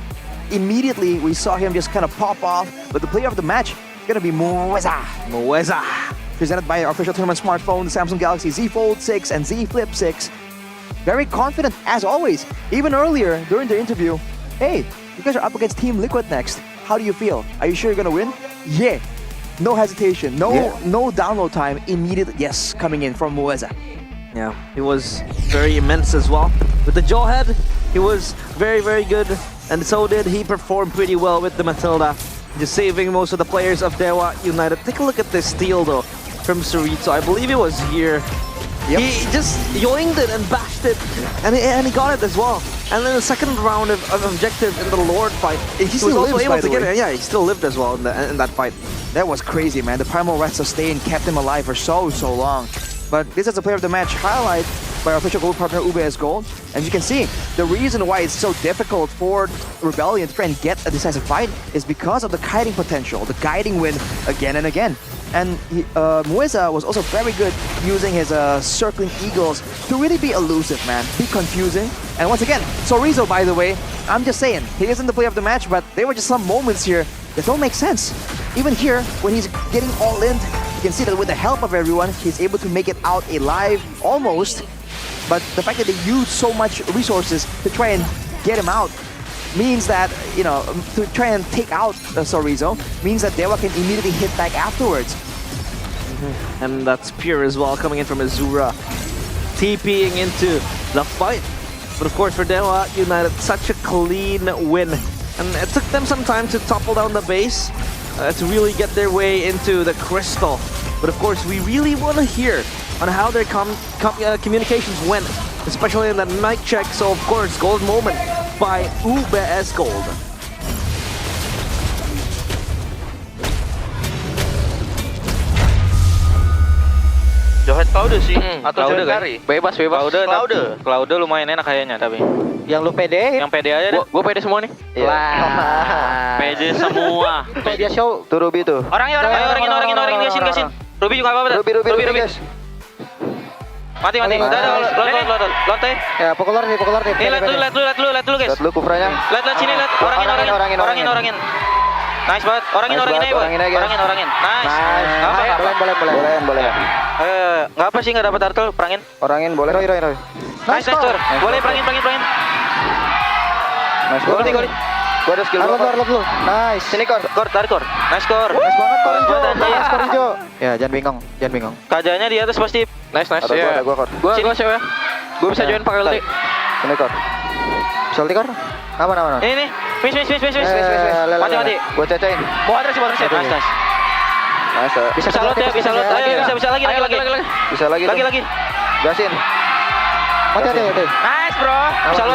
Immediately, we saw him just kind of pop off, but the player of the match is gonna be Mueza. Mueza. Presented by our official tournament smartphone, the Samsung Galaxy Z Fold 6 and Z Flip 6. Very confident, as always. Even earlier, during the interview, hey, you guys are up against Team Liquid next. How do you feel? Are you sure you're gonna win? Yeah. No hesitation, no download time, immediate yes coming in from Mueza. Yeah, he was very immense as well. With the Jawhead, he was very, very good. And so did he perform pretty well with the Matilda. Just saving most of the players of Dewa United. Take a look at this steal though from Cerrito. I believe it was here. Yep. He just yoinked it and bashed it, and he got it as well. And then the second round of objective in the Lord fight, he was also able to get it. Yeah, he still lived as well in that fight. That was crazy, man. The Primal Red Sustain kept him alive for so long. But this is a player of the match highlight by our official gold partner UBS Gold. And you can see, the reason why it's so difficult for Rebellion to try and get a decisive fight is because of the kiting potential, the guiding win again and again. And Mueza was also very good using his circling eagles to really be elusive, man, be confusing. And once again, Sorizo, by the way, I'm just saying, he isn't the player of the match, but there were just some moments here that don't make sense. Even here, when he's getting all in, you can see that with the help of everyone, he's able to make it out alive, almost. But the fact that they use so much resources to try and get him out means that, you know, to try and take out Sorizo, means that Dewa can immediately hit back afterwards. And that's Pure as well, coming in from Azura, TPing into the fight. But of course, for Dewa United, such a clean win. And it took them some time to topple down the base, to really get their way into the crystal. But of course, we really want to hear on how their communications went, especially in that mic check. So of course, gold moment by UBS Gold. Johet Cloud sih, atau Cloud Johet Carry? Bebas. Cloud lumayan enak kayaknya tapi. Yang lu pede? Yang pede aja deh. Gue pede semua nih. Pede semua. Kayak dia show. Tuh Ruby tuh. Orangin gasin. Ruby juga apa-apa. Ruby guys. Mati. Lot. Ya, pukul lor nih. Lihat dulu guys. Lihat dulu kufranya. Lihat sini, lihat. Orangin. Nice banget. Orangin aja. Nice. Boleh. Nggak apa sih nggak dapat turtle, perangin. Orangin boleh. Roy. Nice, Tur. Boleh perangin. Nice. Gua ada skill lu. Nice. Sini Kor. Tarik Kor. Nice Kor. Nice banget Kor hijau. Ya, jangan bingung. Kajanya di atas pasti. Nice. Ada gua Kor. Gua siapa ya? Gua bisa join pakai ulti. Sini Kor. Bisa ulti Kor? Aman. Ini. Miss. Mati. Gua cacain. Mau address. Nice. Bisa lot. Ayo, bisa lagi. Bisa lagi. Gasin. Mati. Nice, bro.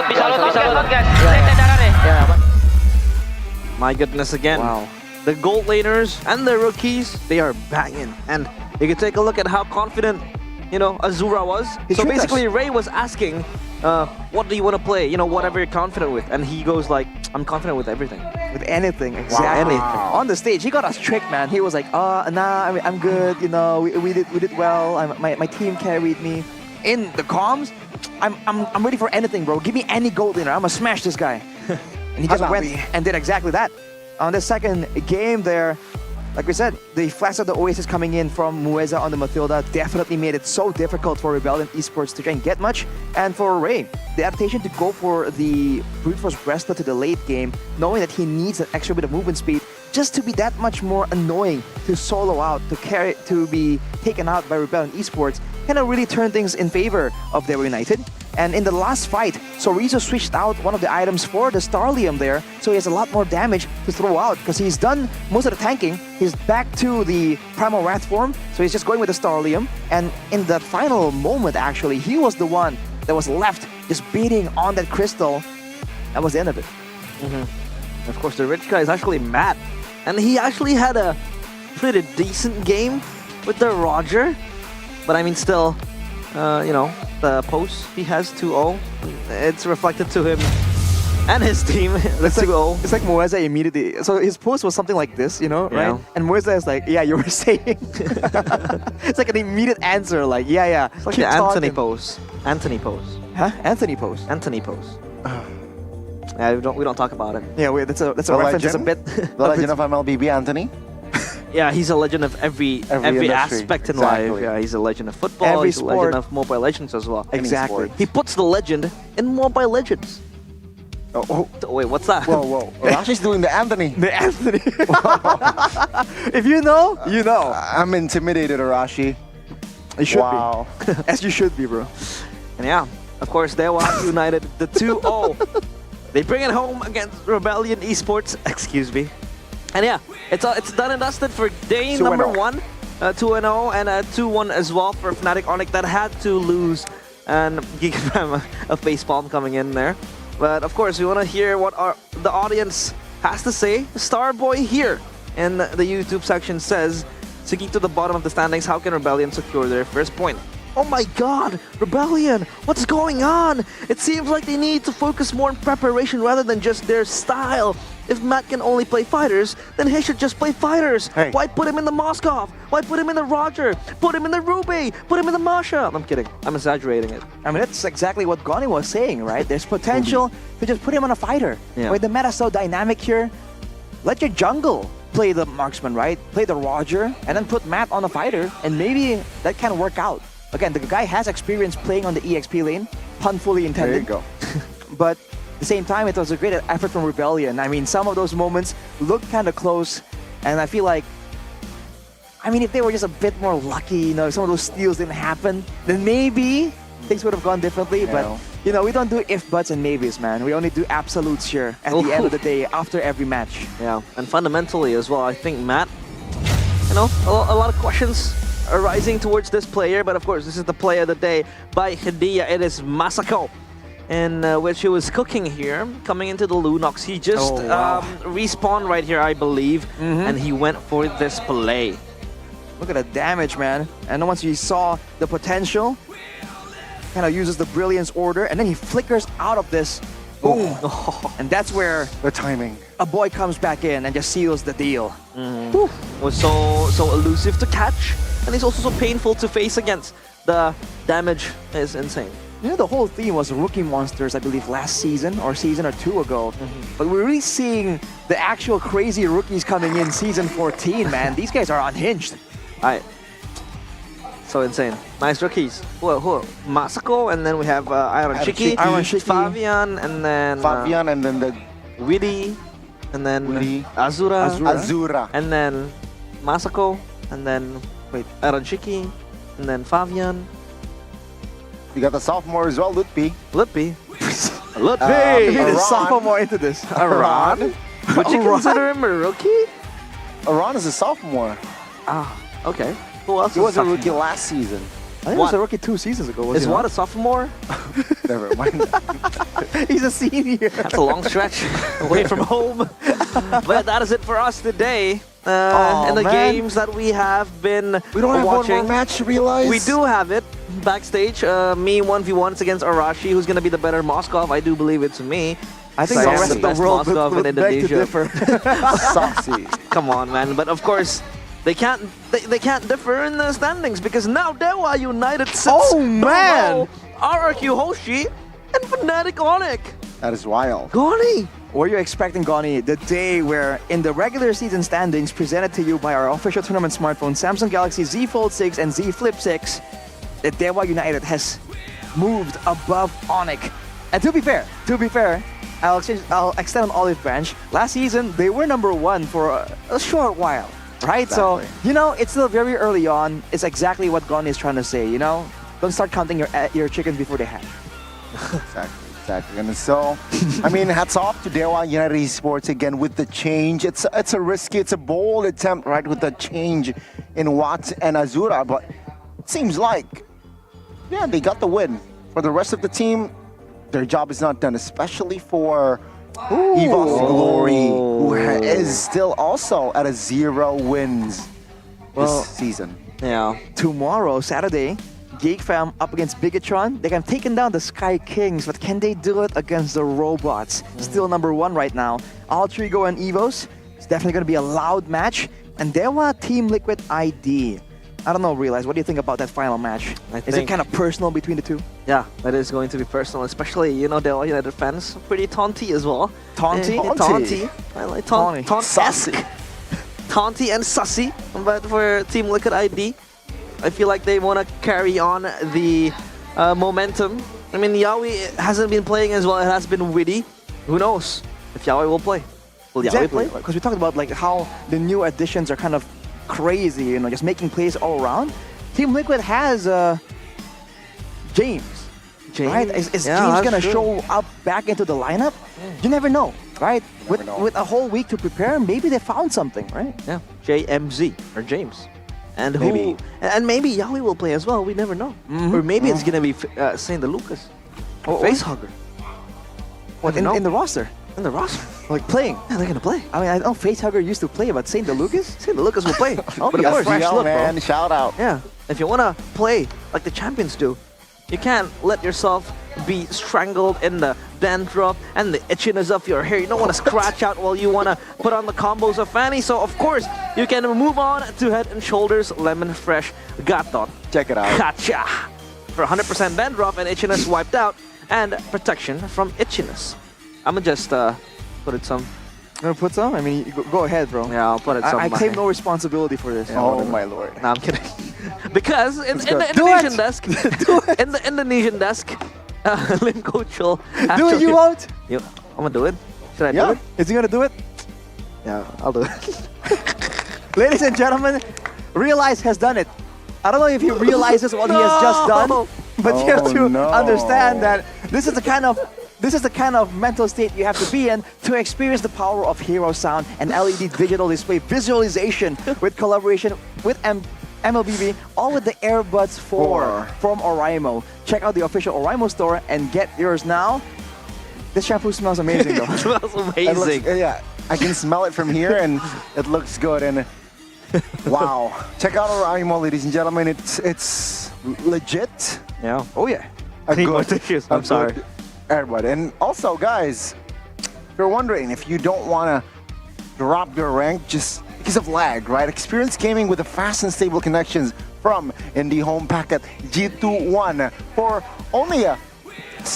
Bisa lot, guys. Cek darah deh. Ya, aman. My goodness again. Wow. The gold laners and the rookies, they are banging. And you can take a look at how confident, you know, Azura was. So basically, Ray was asking, what do you want to play? You know, whatever you're confident with. And he goes like, I'm confident with everything. With anything, exactly. Wow. On the stage, he got us tricked, man. He was like, nah, I'm good. You know, we did well. My team carried me. In the comms, I'm ready for anything, bro. Give me any gold laner. I'm gonna smash this guy. And he just went and did exactly that. On the second game there, like we said, the flash of the Oasis coming in from Mueza on the Matilda definitely made it so difficult for Rebellion Esports to try and get much. And for Ray, the adaptation to go for the Brute Force Breastplate to the late game, knowing that he needs an extra bit of movement speed just to be that much more annoying to solo out, to be taken out by Rebellion Esports, kind of really turned things in favor of Dewa United. And in the last fight, Sorizo switched out one of the items for the Starlium there, so he has a lot more damage to throw out because he's done most of the tanking. He's back to the Primal Wrath form, so he's just going with the Starlium. And in that final moment, actually, he was the one that was left just beating on that crystal. That was the end of it. Of course, the rich guy is actually mad. And he actually had a pretty decent game with the Roger. But I mean, still, you know, the post he has 2-0, it's reflected to him and his team. Let's go. It's like Moeza immediately. So his post was something like this, you know, Yeah. right? And Moeza is like, yeah, you were saying. It's like an immediate answer, like, yeah. It's like keep the Anthony talking. pose. Anthony pose. Huh? Anthony post. Anthony pose. Yeah, we don't talk about it. Yeah, wait, that's a The reference. It's a legend? bit. The legend of MLBB, Anthony. Yeah, he's a legend of every industry. aspect in Exactly. life. Yeah, he's a legend of football. Every he's a sport. legend of Mobile Legends as well. Exactly. He puts the legend in Mobile Legends. Oh, wait, what's that? Whoa. Rashi's doing the Anthony. The Anthony. If you know, you know. I'm intimidated, Arashi. You should Wow. be. As you should be, bro. And yeah, of course, Dewa United, the 2-0. They bring it home against Rebellion Esports. Excuse me. And yeah, it's done and dusted for day 2-0. number 1. 2-0 and 2-1 as well for Fnatic Onyx that had to lose. And Gigagram, a facepalm coming in there. But of course, we want to hear what the audience has to say. Starboy here in the YouTube section says, sinking to the bottom of the standings, how can Rebellion secure their first point? Oh my god, Rebellion, what's going on? It seems like they need to focus more on preparation rather than just their style. If Matt can only play fighters, then he should just play fighters. Hey. Why put him in the Moskov? Why put him in the Roger? Put him in the Ruby? Put him in the Masha? I'm kidding. I'm exaggerating it. I mean, that's exactly what Goni was saying, right? There's potential to just put him on a fighter. Yeah. Wait, the meta's so dynamic here. Let your jungle play the marksman, right? Play the Roger, and then put Matt on a fighter, and maybe that can work out. Again, the guy has experience playing on the EXP lane, pun fully intended. There you go. But at the same time, it was a great effort from Rebellion. I mean, some of those moments looked kind of close, and I feel like, I mean, if they were just a bit more lucky, you know, some of those steals didn't happen, then maybe things would have gone differently. But, you know, we don't do if, buts, and maybes, man. We only do absolutes here at the end of the day, after every match. Yeah, and fundamentally as well, I think Matt, you know, a lot of questions arising towards this player, but of course, this is the player of the day by Hidia. It is Masako, in which he was cooking here, coming into the Lunox. He just respawned right here, I believe, and he went for this play. Look at the damage, man. And once he saw the potential, kind of uses the Brilliance order, and then he flickers out of this. Boom. And that's where the timing. A boy comes back in and just seals the deal. Was so elusive to catch, and he's also so painful to face against. The damage is insane. You know, the whole theme was rookie monsters, I believe, last season or season or two ago. But we're really seeing the actual crazy rookies coming in season 14, man. These guys are unhinged. Alright. So insane. Nice rookies. Who? Masako, and then we have Iron Shiki, Fabian, and then Fabian, and then the Widi, and then Widi. Azura, and then Masako, and then Iron Shiki, and then Fabian. You got the sophomore as well, Lutpi. Lutpi. The sophomore into this. Aran? Would you consider him a rookie? Aran is a sophomore. Ah, okay. Who else? He was a rookie last season. I think he was a rookie 2 seasons ago. Is Watt a sophomore? Never mind. He's a senior. That's a long stretch away from home. But that is it for us today. In the games that we have been We don't have watching. one more match, realize? We do have it backstage. Me 1v1s against Arashi. Who's going to be the better Moskov? I do believe it's me. I think So the I'm rest the of the best world Moskov in would beg to Indonesia. differ. Saucy. Come on, man. But of course, they can't differ in the standings because now Dewa United sits below RRQ Hoshi and Fnatic Onyx. That is wild. Goni! Were you expecting, Goni, the day where in the regular season standings presented to you by our official tournament smartphone, Samsung Galaxy Z Fold 6 and Z Flip 6, that Dewa United has moved above Onyx? And to be fair, I'll extend an olive branch. Last season, they were #1 for a short while, right? Exactly. So, you know, it's still very early on. It's exactly what Goni is trying to say, you know? Don't start counting your chickens before they hatch. Exactly. And so, I mean, hats off to Dewa United Esports again with the change. It's a risky, it's a bold attempt, right, with the change in Watt and Azura. But it seems like, yeah, they got the win. For the rest of the team, their job is not done, especially for Evo's Glory, who is still also at a 0 wins this season. Yeah. Tomorrow, Saturday, Geek Fam up against Bigatron. They can have taken down the Sky Kings, but can they do it against the robots? Still number 1 right now. Altrigo and Evos. It's definitely going to be a loud match. And Dewa Team Liquid ID. I don't know, Realize, what do you think about that final match? Is it kind of personal between the two? Yeah, that is going to be personal, especially, you know, the United fans. Pretty taunty as well. Taunty? Taunty. I like taunt-esque. Taunty and sussy. But for Team Liquid ID, I feel like they want to carry on the momentum. I mean, Yaoi hasn't been playing as well. It has been witty. Who knows if Yaoi will play? Will Yaoi play? Because we talked about like how the new additions are kind of crazy, you know, just making plays all around. Team Liquid has James. Right? Is James gonna show up back into the lineup? You never know, right? With a whole week to prepare, maybe they found something, right? Yeah, JMZ or James. And maybe Yaoi will play as well. We never know. Or maybe it's gonna be Saint Lucas, Facehugger. What in the roster? In the roster, like playing. Yeah, they're gonna play. I mean, I know Facehugger used to play, but Saint Lucas? Saint Lucas will play. Oh, but of course, fresh look, man. Shout out. Yeah, if you wanna play like the champions do, you can't let yourself be strangled in the dandruff and the itchiness of your hair. You don't want to scratch out while you want to put on the combos of Fanny. So, of course, you can move on to Head & Shoulders Lemon Fresh Gatot. Check it out. Gotcha! For 100% dandruff and itchiness wiped out and protection from itchiness. I'm going to just put it some. You gonna put some? I mean, go ahead, bro. Yeah, I'll put it some. I claim no responsibility for this. Yeah, oh, my lord. No, I'm kidding. Because in the Indonesian desk, in the Indonesian desk, Lim Coach will do it, you won't? I'm gonna do it. Should I do it? Is he gonna do it? Yeah, I'll do it. Ladies and gentlemen, Realize has done it. I don't know if he realizes what he has just done, but you have to understand that this is the kind of mental state you have to be in to experience the power of hero sound and LED digital display visualization with collaboration with MLBB, all with the Airbuds 4 from Oraimo. Check out the official Oraimo store and get yours now. This shampoo smells amazing, though. It smells amazing. Yeah, I can smell it from here, and it looks good. And wow, check out Oraimo, ladies and gentlemen. It's legit. Yeah. Oh yeah. I'm sorry. Airbud. And also, guys, if you're wondering if you don't want to drop your rank just because of lag, right? Experience gaming with the fast and stable connections from Indie Home Packet G21 for only a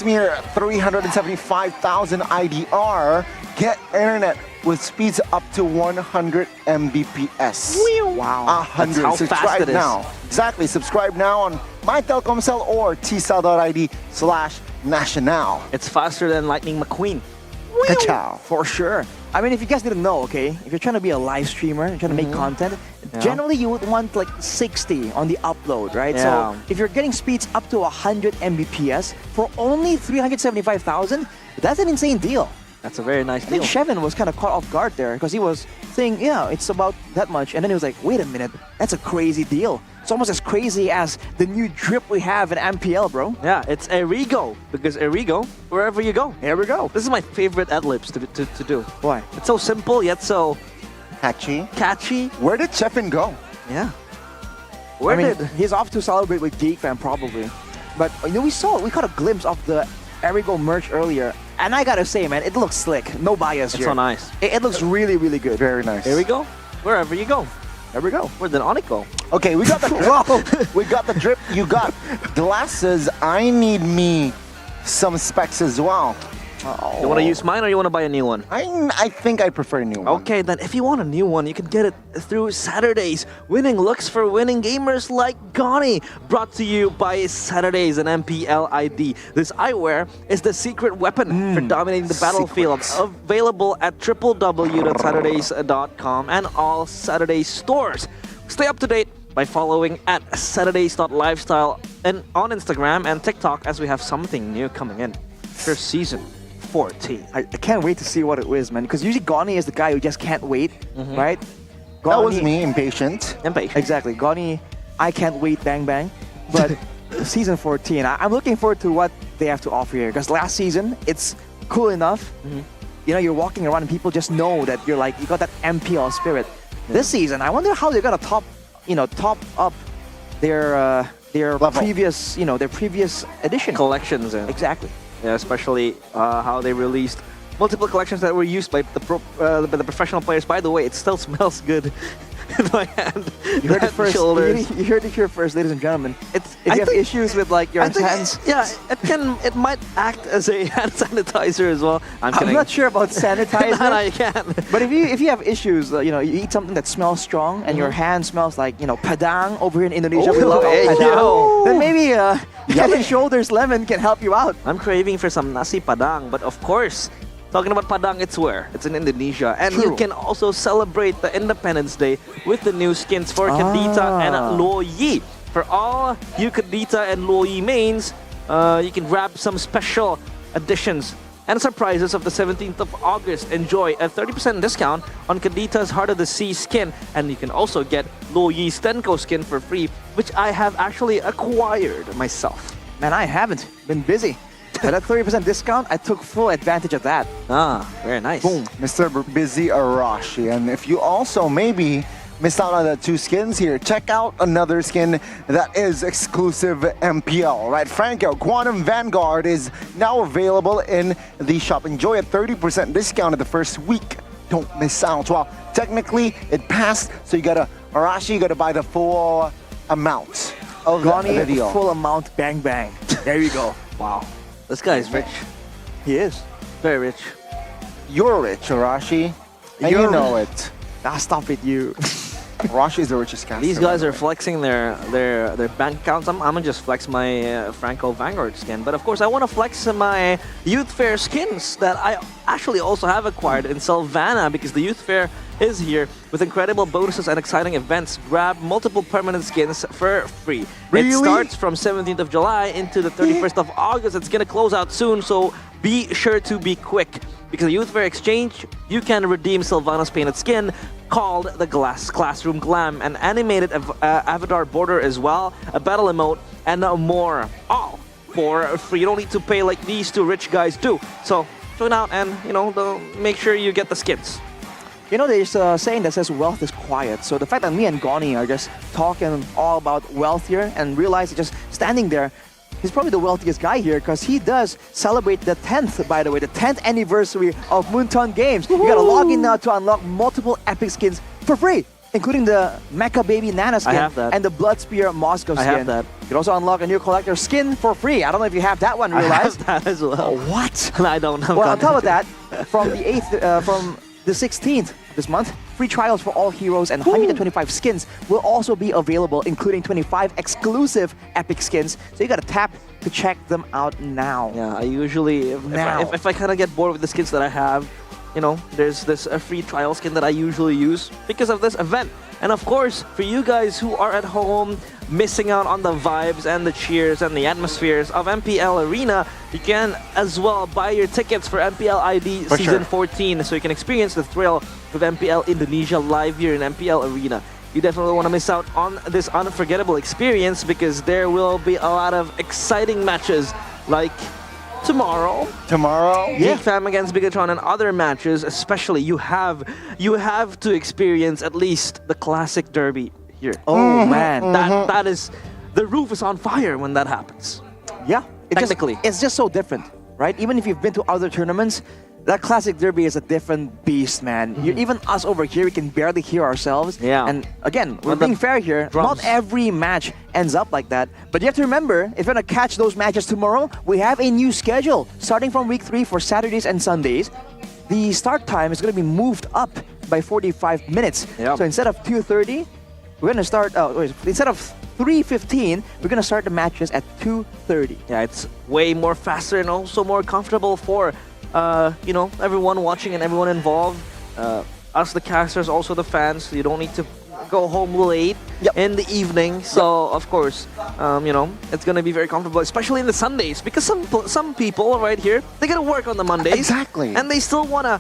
mere 375,000 IDR. Get internet with speeds up to 100 Mbps. Wow. 100. That's how subscribe fast it is. now. Exactly. Subscribe now on MyTelcomcell or tsel.id/national. It's faster than Lightning McQueen. Ka-chow. For sure. I mean, if you guys didn't know, okay, if you're trying to be a live streamer, you're trying to make content, generally you would want like 60 on the upload, right? Yeah. So if you're getting speeds up to 100 Mbps for only 375,000, that's an insane deal. That's a very nice I think deal. Shevin was kind of caught off guard there because he was saying, yeah, it's about that much. And then he was like, wait a minute, that's a crazy deal. It's almost as crazy as the new drip we have in MPL, bro. Yeah, it's Erigo, because Erigo, wherever you go. Here we go. This is my favorite ad-libs to do. Why? It's so simple, yet so Catchy. Where did Shevin go? Yeah. He's off to celebrate with Geek Fam probably. But you know, we caught a glimpse of the Erigo merch earlier. And I gotta say, man, it looks slick. No bias here. It's so nice. It looks really, really good. Very nice. Here we go. Wherever you go. There we go. Where did Onic go? Okay, we got the drip. We got the drip. You got glasses. I need me some specs as well. You want to use mine or you want to buy a new one? I think I prefer a new one. Okay, then if you want a new one, you can get it through Saturdays. Winning looks for winning gamers like Gani. Brought to you by Saturdays and MPL ID. This eyewear is the secret weapon for dominating the battlefield. Available at www.saturdays.com and all Saturdays stores. Stay up to date by following at Saturdays.lifestyle and on Instagram and TikTok as we have something new coming in for season 14. I can't wait to see what it is, man. Because usually Gani is the guy who just can't wait, right? That was me, impatient. Exactly. Gani, I can't wait, bang bang. But season 14, I'm looking forward to what they have to offer here. Because last season, it's cool enough. You know, you're walking around and people just know that you got that MPL spirit. This season, I wonder how they're gonna top up their their Level. previous, their previous edition. Collections. And Exactly. yeah, especially how they released multiple collections that were used by the professional players. By the way, it still smells good in my hand. You heard it first. Shoulders. You heard it here first, ladies and gentlemen. If you have issues with like your hands, Yeah, it might act as a hand sanitizer as well. I'm kidding. not sure about sanitizer. No, you can. But if you have issues, you eat something that smells strong and your hand smells like padang over here in Indonesia, we love hey, padang. yo. Then maybe Head and Shoulders Lemon can help you out. I'm craving for some nasi padang, but of course, talking about padang, it's where? It's in Indonesia. And you True. can also celebrate the Independence Day with the new skins for Kadita and Loyi. For all you Kadita and Loyi mains, you can grab some special editions and surprises of the 17th of August. Enjoy a 30% discount on Kadita's Heart of the Sea skin. And you can also get Loyi's Tenko skin for free, which I have actually acquired myself. Man, I haven't. Been busy. But that 30% discount, I took full advantage of that. Very nice. Boom, Mr. Busy Arashi. And if you also maybe missed out on the 2 skins here, check out another skin that is exclusive MPL, right? Franco, Quantum Vanguard is now available in the shop. Enjoy a 30% discount in the first week. Don't miss out. Well, technically it passed, so Arashi, you gotta buy the full amount of the deal. Full amount, bang bang. There you go. Wow. This guy is rich. He is. Very rich. You're rich, Arashi. And you know it. Stop it, you. Arashi is the richest caster. These guys are flexing their bank accounts. I'm gonna just flex my Franco Vanguard skin. But of course, I want to flex my Youth Fair skins that I actually also have acquired in Selvana, because the Youth Fair is here with incredible bonuses and exciting events. Grab multiple permanent skins for free. Really? It starts from 17th of July into the 31st of August. It's gonna close out soon, so be sure to be quick. Because the Youth Fair Exchange, you can redeem Sylvana's painted skin called the Classroom Glam, an animated avatar border as well, a battle emote, and more. All for free. You don't need to pay like these 2 rich guys do. So join out and, make sure you get the skins. There's a saying that says wealth is quiet. So the fact that me and Goni are just talking all about wealth here and realize just standing there, he's probably the wealthiest guy here because he does celebrate the 10th, by the way, the 10th anniversary of Moonton Games. You gotta log in now to unlock multiple epic skins for free, including the Mecha Baby Nana skin and the Blood Spear Moscow skin. I have that. You can also unlock a new collector skin for free. I don't know if you have that one, realize? I have that as well. What? I don't know. Well, on top of that, from the 8th, from the 16th this month, free trials for all heroes and 125 skins will also be available, including 25 exclusive epic skins. So you gotta tap to check them out now. Yeah, I usually, if I kind of get bored with the skins that I have, there's this free trial skin that I usually use because of this event. And of course, for you guys who are at home missing out on the vibes and the cheers and the atmospheres of MPL Arena, you can as well buy your tickets for MPL ID Season 14 so you can experience the thrill of MPL Indonesia live here in MPL Arena. You definitely want to miss out on this unforgettable experience because there will be a lot of exciting matches like tomorrow. Geek Fam against Bigatron and other matches. Especially, you have to experience at least the classic derby here. Oh man, that is, the roof is on fire when that happens. Yeah, technically, it's just so different, right? Even if you've been to other tournaments, that classic derby is a different beast, man. Even us over here, we can barely hear ourselves. Yeah. And again, we're being fair here. Not every match ends up like that. But you have to remember, if you're gonna catch those matches tomorrow, we have a new schedule starting from week 3 for Saturdays and Sundays. The start time is gonna be moved up by 45 minutes. Yep. So instead of 2:30, we're gonna start. Instead of 3:15, we're gonna start the matches at 2:30. Yeah, it's way more faster and also more comfortable for everyone watching and everyone involved. Us, the casters, also the fans. So you don't need to go home late in the evening. So of course, it's gonna be very comfortable, especially in the Sundays, because some people right here, they gotta work on the Mondays. Exactly. And they still wanna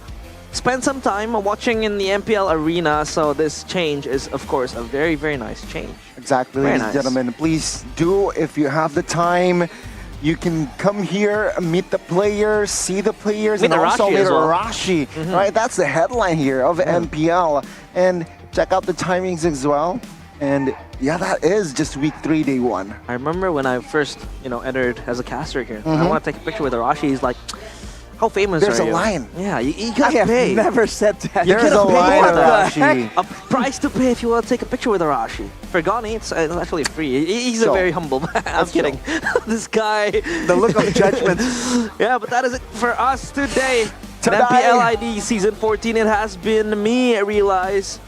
spend some time watching in the MPL Arena. So this change is, of course, a very, very nice change. Exactly, ladies and gentlemen. Please do, if you have the time, you can come here, meet the players, see the players, and also meet Arashi. Right, that's the headline here of MPL. And check out the timings as well. And Yeah, that is just week 3, day 1. I remember when I first, entered as a caster here. I want to take a picture with Arashi. He's like, how famous There's are you? a line. Yeah, you I gotta have pay. never said that. You There's gotta a pay. line, What the Arashi. heck? A price to pay if you want to take a picture with Arashi. For Gani, it's actually free. He's a Sure. very humble man. I'm kidding. This guy. The look of judgment. Yeah, but that is it for us today. Today. MPL ID Season 14. It has been me, I realize.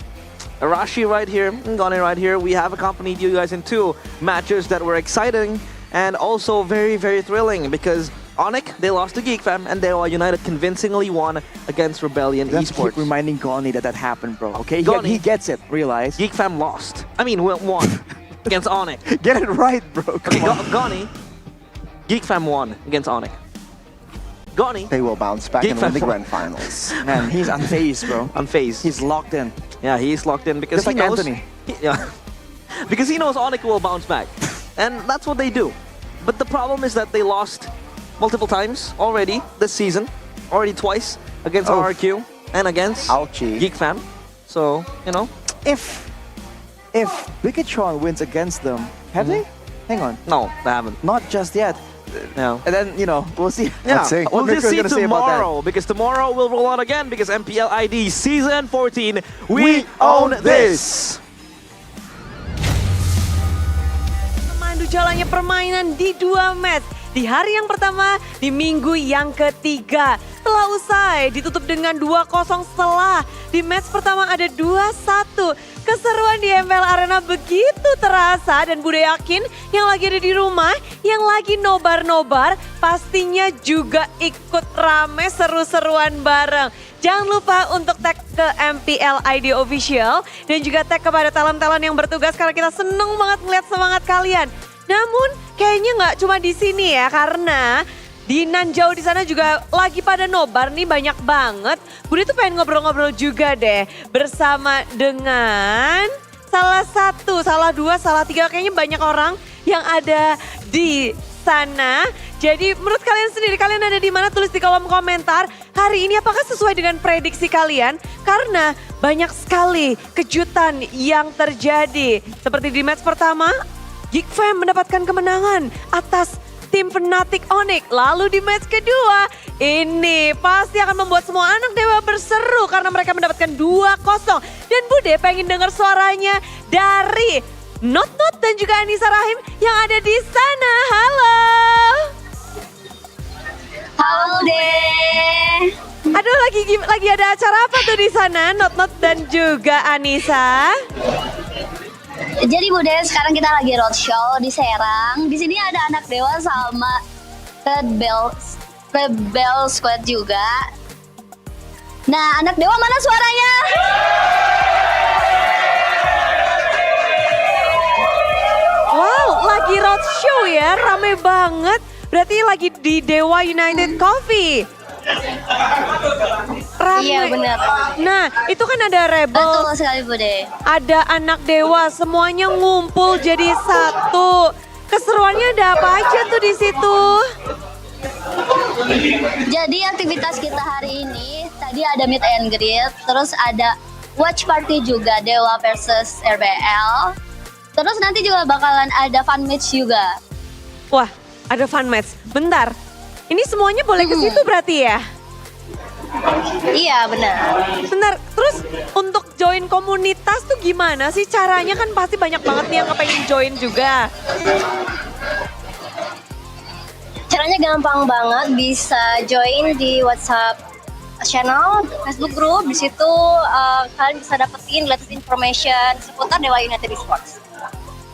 Arashi right here, and Gani right here. We have accompanied you guys in 2 matches that were exciting and also very, very thrilling because Onyx, they lost to Geek Fam, and Dewa United convincingly won against Rebellion You have to Esports. keep reminding Gani that happened, bro. Okay, Gani. he gets it. Realize. Geek Fam lost. I mean, won against Onyx. Get it right, bro. Come on. Gani, Geek Fam won against Onyx. Gani, They will bounce back Geek and win the Fam- grand finals. Man, he's unfazed, bro. unfazed. He's locked in. Yeah, he's locked in because Just he like knows. Anthony. Yeah, because he knows Onyx will bounce back, and that's what they do. But the problem is that they lost multiple times already this season, already twice against Oh. RRQ and against Ouchie. Geek Fam. So If Wicketron wins against them, have they? Hang on. no, they haven't. Not just yet. No. And then, we'll see. Yeah, Let's see. we'll What just see Victor's gonna say about that. tomorrow because tomorrow we'll roll on again because MPL ID Season 14, we own this! Memandu jalannya permainan di 2 match. Di hari yang pertama, di minggu yang ketiga. Setelah usai, ditutup dengan 2-0 setelah di match pertama ada 2-1. Keseruan di MPL Arena begitu terasa dan Bude yakin yang lagi ada di rumah, yang lagi nobar-nobar, pastinya juga ikut rame seru-seruan bareng. Jangan lupa untuk tag ke MPL ID Official dan juga tag kepada talent-talent yang bertugas karena kita seneng banget ngeliat semangat kalian. Namun kayaknya nggak cuma di sini ya karena di Nanjau di sana juga lagi pada nobar nih banyak banget. Bude tuh pengen ngobrol-ngobrol juga deh bersama dengan salah 2, salah 3 kayaknya banyak orang yang ada di sana. Jadi menurut kalian sendiri kalian ada di mana tulis di kolom komentar. Hari ini apakah sesuai dengan prediksi kalian? Karena banyak sekali kejutan yang terjadi. Seperti di match pertama, Geek Fam mendapatkan kemenangan atas tim Fnatic Onyx. Lalu di match kedua, ini pasti akan membuat semua anak dewa berseru karena mereka mendapatkan 2-0. Dan Bude pengen dengar suaranya dari Not dan juga Anissa Rahim yang ada di sana. Halo. Halo deh. Aduh lagi ada acara apa tuh di sana Not dan juga Anissa? Jadi Bude, sekarang kita lagi roadshow di Serang. Di sini ada anak dewa sama Rebel Squad juga. Nah, anak dewa mana suaranya? Wow, lagi roadshow ya, rame banget. Berarti lagi di Dewa United Coffee. Rame. Iya benar. Nah, itu kan ada Rebel. Betul sekali Bude. Ada anak dewa, semuanya ngumpul jadi satu. Keseruannya ada apa aja tuh di situ? Jadi aktivitas kita hari ini tadi ada meet and greet, terus ada watch party juga Dewa versus RBL. Terus nanti juga bakalan ada fun match juga. Wah, ada fun match. Bentar. Ini semuanya boleh ke situ berarti ya? Iya benar. Bentar, terus untuk join komunitas tuh gimana sih caranya? Kan pasti banyak banget nih yang kepengen join juga. Caranya gampang banget, bisa join di WhatsApp channel, Facebook group. Di situ kalian bisa dapetin latest information seputar Dewa United Esports.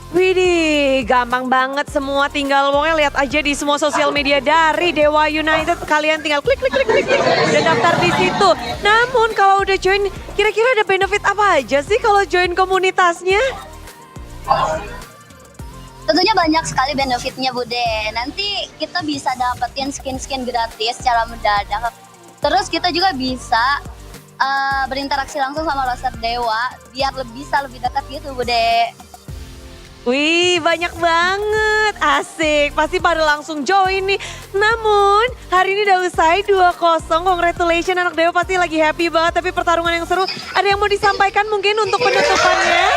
Widih, gampang banget semua. Tinggal pokoknya lihat aja di semua sosial media dari Dewa United. Kalian tinggal klik dan daftar di situ. Namun kalau udah join, kira-kira ada benefit apa aja sih kalau join komunitasnya? Tentunya banyak sekali benefitnya Bude. Nanti kita bisa dapetin skin-skin gratis secara mendadak. Terus kita juga bisa berinteraksi langsung sama roster Dewa biar bisa lebih dekat gitu Bude. Wih, banyak banget. Asik, pasti pada langsung join nih. Namun, hari ini udah usai 2-0. Congratulations, anak Dewa pasti lagi happy banget. Tapi pertarungan yang seru, ada yang mau disampaikan mungkin untuk penutupannya?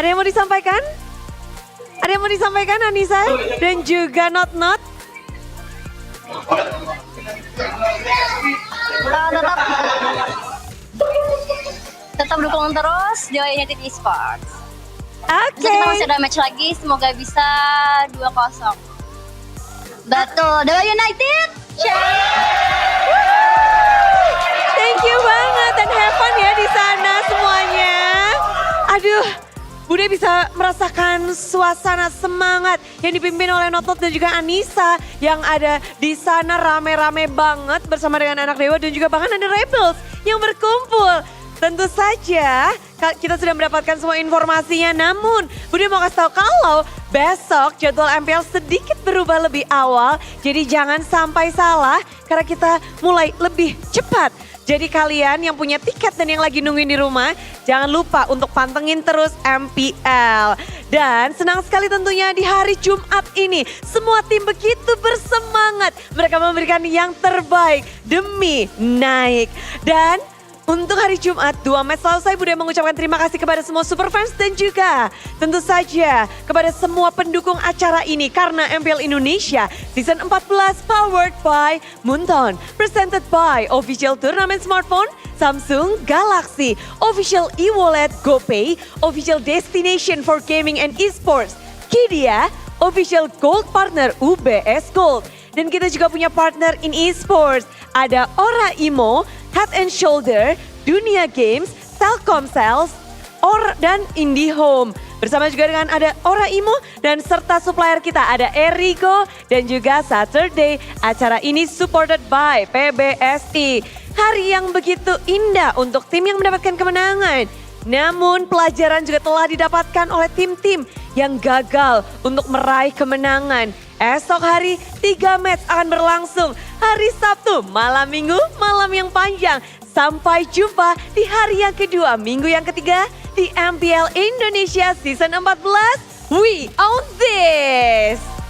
Ada yang mau disampaikan? Ada yang mau disampaikan Anissa dan juga Not? Tetap dukung terus Dewa United Esports. Oke. Kita masih ada match lagi, semoga bisa 2-0. Betul, Dewa United. Thank you banget dan have fun ya di sana semuanya. Aduh, Bude bisa merasakan suasana semangat yang dipimpin oleh Notot dan juga Anissa yang ada di sana rame-rame banget bersama dengan anak Dewa dan juga bahkan ada Rebels yang berkumpul. Tentu saja kita sudah mendapatkan semua informasinya, namun Bude mau kasih tahu kalau besok jadwal MPL sedikit berubah lebih awal, jadi jangan sampai salah karena kita mulai lebih cepat. Jadi kalian yang punya tiket dan yang lagi nungguin di rumah, jangan lupa untuk pantengin terus MPL. Dan senang sekali tentunya di hari Jumat ini, semua tim begitu bersemangat. Mereka memberikan yang terbaik demi naik. Dan untuk hari Jumat 2 match selalu saya Bude mengucapkan terima kasih kepada semua superfans dan juga tentu saja kepada semua pendukung acara ini karena MPL Indonesia Season 14 powered by Munton, presented by Official Turnamen Smartphone, Samsung Galaxy, Official e-wallet GoPay, Official Destination for Gaming and Esports, Kidia, Official Gold Partner UBS Gold. Dan kita juga punya partner in esports, ada Ora Imo, Head and Shoulder, Dunia Games, Telkomsel, dan IndiHome. Bersama juga dengan ada Ora Imo dan serta supplier kita ada Erigo dan juga Saturday. Acara ini supported by PBSI. Hari yang begitu indah untuk tim yang mendapatkan kemenangan. Namun pelajaran juga telah didapatkan oleh tim-tim yang gagal untuk meraih kemenangan. Esok hari 3 match akan berlangsung. Hari Sabtu, malam Minggu, malam yang panjang. Sampai jumpa di hari yang kedua, minggu yang ketiga di MPL Indonesia Season 14. We own this!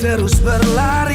terus berlari.